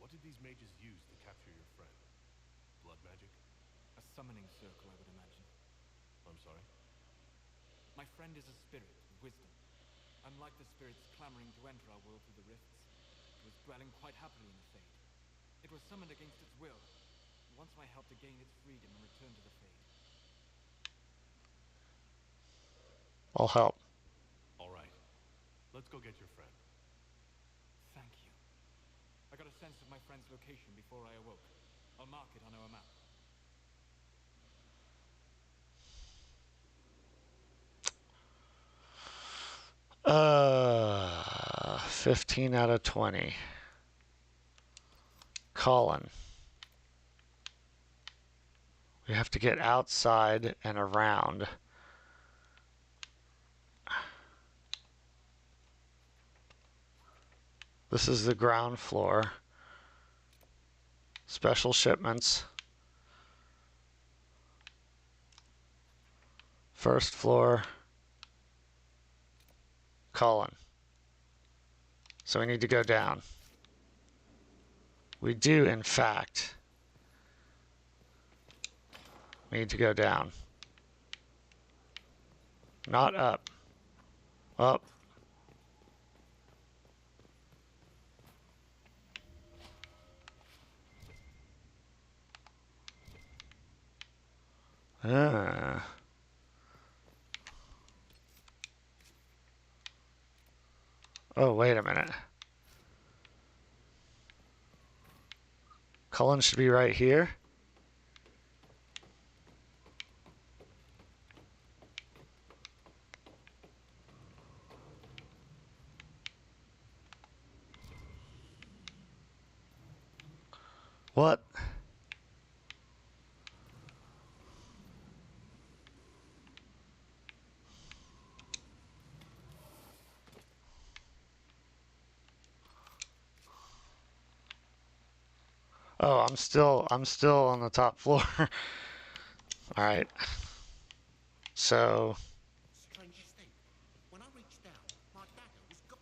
What did these mages use to capture your friend? Blood magic? A summoning circle, I would imagine. I'm sorry? My friend is a spirit with wisdom. Unlike the spirits clamoring to enter our world through the rifts, it was dwelling quite happily in the Fade. It was summoned against its will, and wants my help to gain its freedom and return to the Fade. I'll help. All right. Let's go get your friend. Thank you. I got a sense of my friend's location before I awoke. I'll mark it on our map. 15 out of 20. Colin. We have to get outside and around. This is the ground floor. Special shipments. First floor. Colin. So we need to go down. We do, in fact, need to go down. Not up. Up. Oh, wait a minute. Cullen should be right here. What? Oh, I'm still on the top floor. All right. So, Strangest thing, when I reached down, my dagger was gone.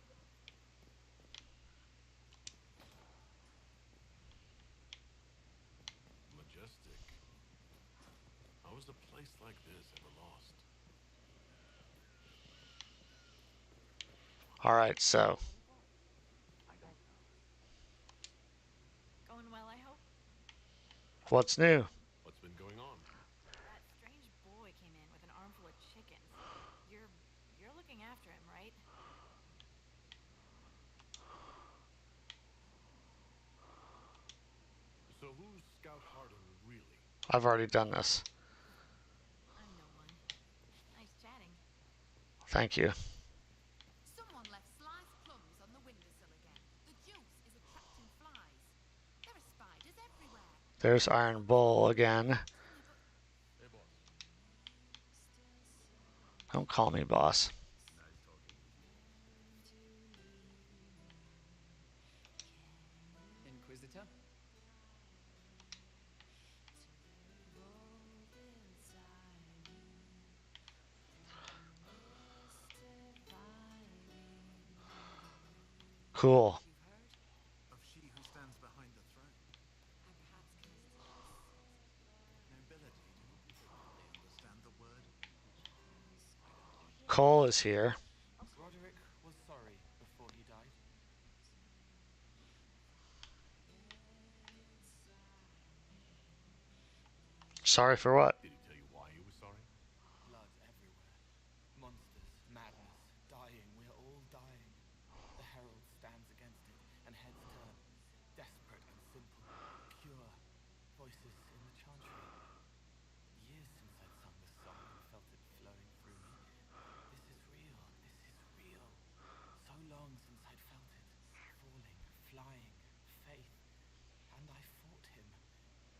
Majestic. How was a place like this ever lost? all right, so Going well, I hope? what's new? What's been going on? That strange boy came in with an armful of chickens. You're looking after him, right? So who's Scout Harding really? I've already done this. I'm no one. Nice chatting. Thank you. Someone left sliced plums on the windowsill again. The juice is attracting flies. There are spiders everywhere. There's Iron Bull again. Hey, boss. Don't call me boss. Nice talking with you. Inquisitor? Cool. Of she who stands behind the throne. I perhaps cast Nobility, do people hardly understand the word? Cole is here. Roderick was sorry before he died. Sorry for what? Did he tell you why he was sorry? Blood everywhere. Monsters, madness, dying. We're all dying. The Herald stands against it, and heads turn. Desperate and simple. Pure. Voices in the chantry. Years since I'd sung the song and felt it flowing through me. This is real. This is real. So long since I'd felt it. Falling, flying, faith. And I fought him.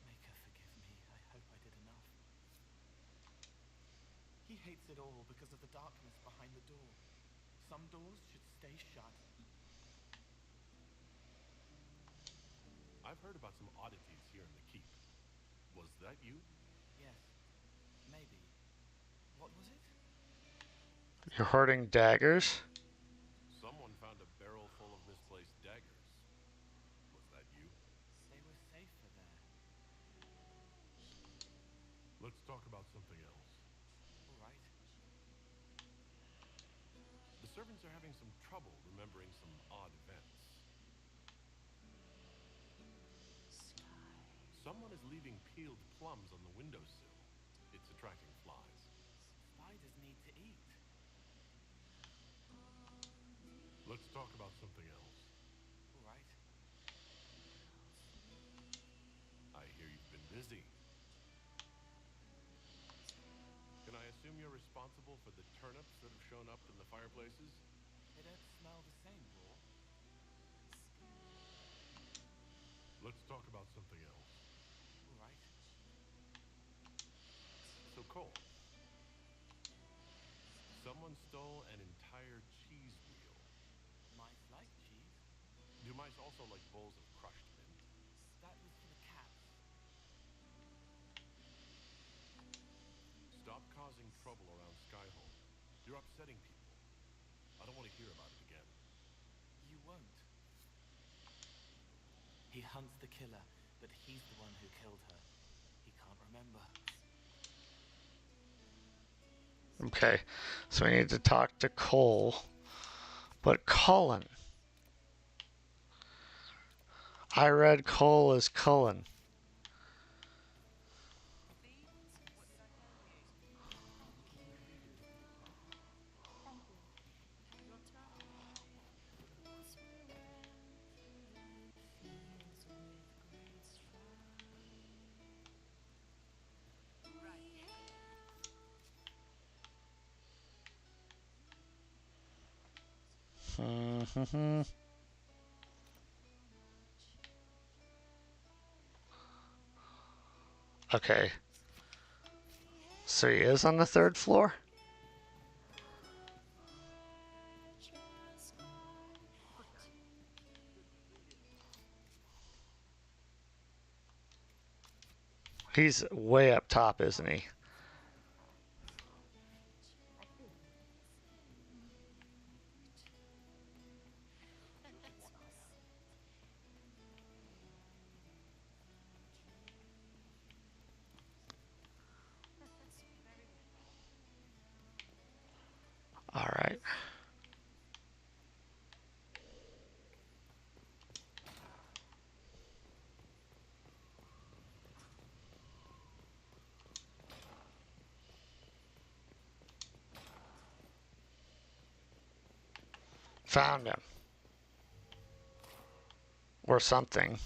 Maker, forgive me. I hope I did enough. He hates it all because of the darkness behind the door. Some doors should stay shut. I've heard about some oddities here in the keep. Was that you? Maybe. What was it? You're hoarding daggers? Someone found a barrel full of misplaced daggers. Was that you? They were safer there. Let's talk about something else. All right. The servants are having some trouble remembering some odd events. Someone is leaving peeled plums on the windowsill. It's attracting flies. Spiders need to eat. Let's talk about something else. All right. I hear you've been busy. Can I assume you're responsible for the turnips that have shown up in the fireplaces? They don't smell the same raw. Let's talk about something else. All right. So, Cole, someone stole an entire cheese wheel. Mice like cheese. Do mice also like bowls of crushed mint? That was for the cats. Stop causing trouble around Skyhold. You're upsetting people. I don't want to hear about it again. You won't. He hunts the killer, but he's the one who killed her. He can't remember. Okay, so we need to talk to Cole. But Cullen. I read Cole as Cullen. Mm-hmm. Okay. So he is on the third floor? He's way up top, isn't he? All right. Found him. Or something.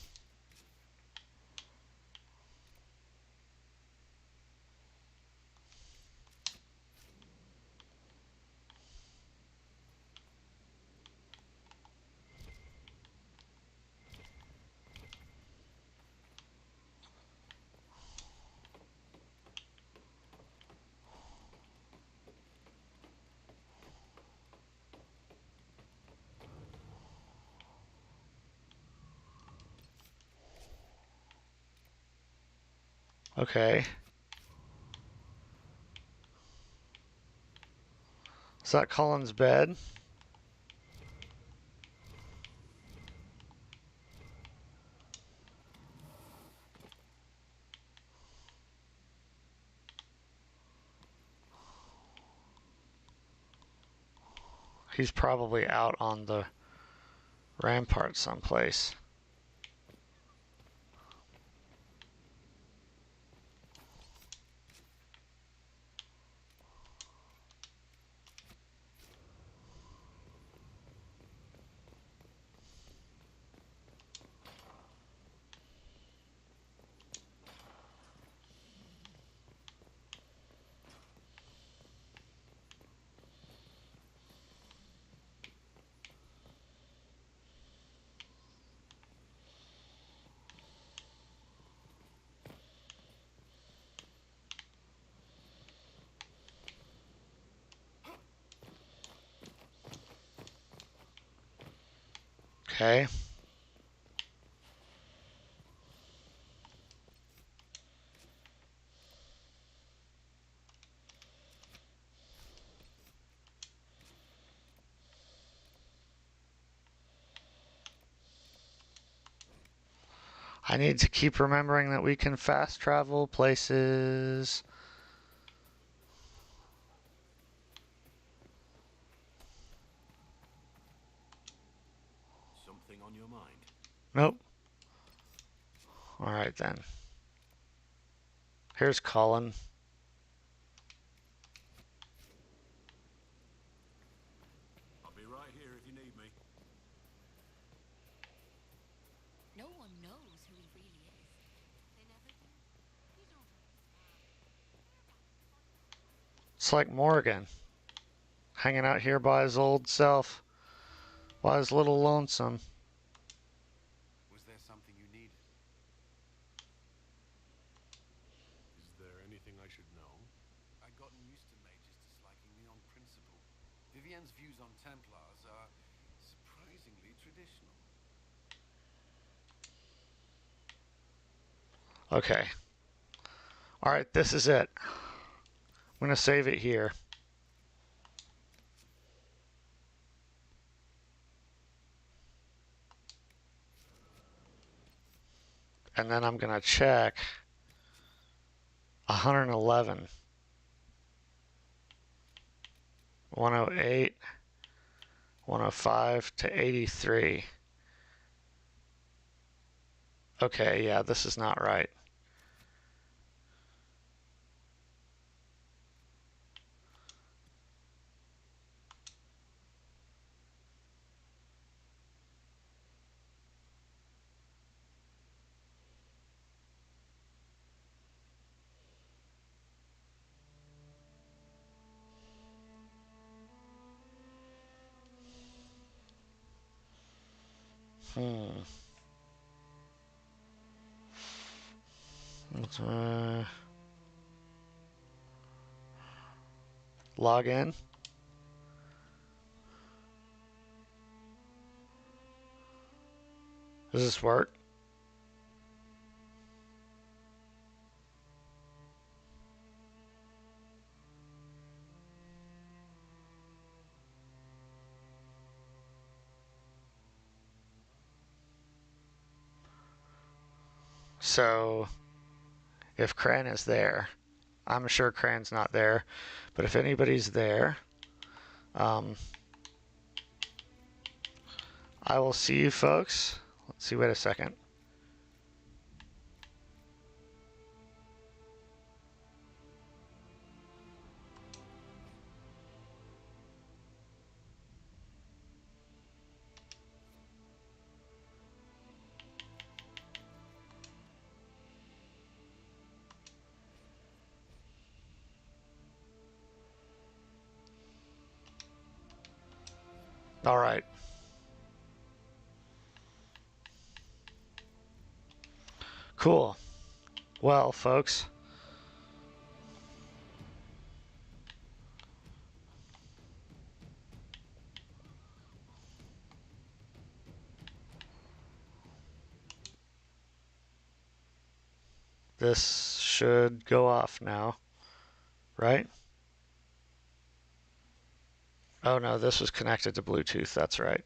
Okay. Is that Cullen's bed? He's probably out on the rampart someplace. Okay. I need to keep remembering that we can fast travel places. Something on your mind? Nope. All right then. Here's Colin. I'll be right here if you need me. No one knows who he really is. They never do. You don't It's like Morgan, hanging out here by his old self, by his little lonesome. Was there something you needed? Is there anything I should know? I'd gotten used to mages disliking me on principle. Vivienne's views on Templars are surprisingly traditional. Okay. All right, this is it. I'm going to save it here. And then I'm going to check 111, 108, 105 to 83. Okay, yeah, this is not right. Log in. Does this work? So if Cran is there, I'm sure Cran's not there, but if anybody's there, I will see you folks. Let's see, wait a second. All right. Cool. Well, folks, this should go off now, right? Oh no, this was connected to Bluetooth, that's right.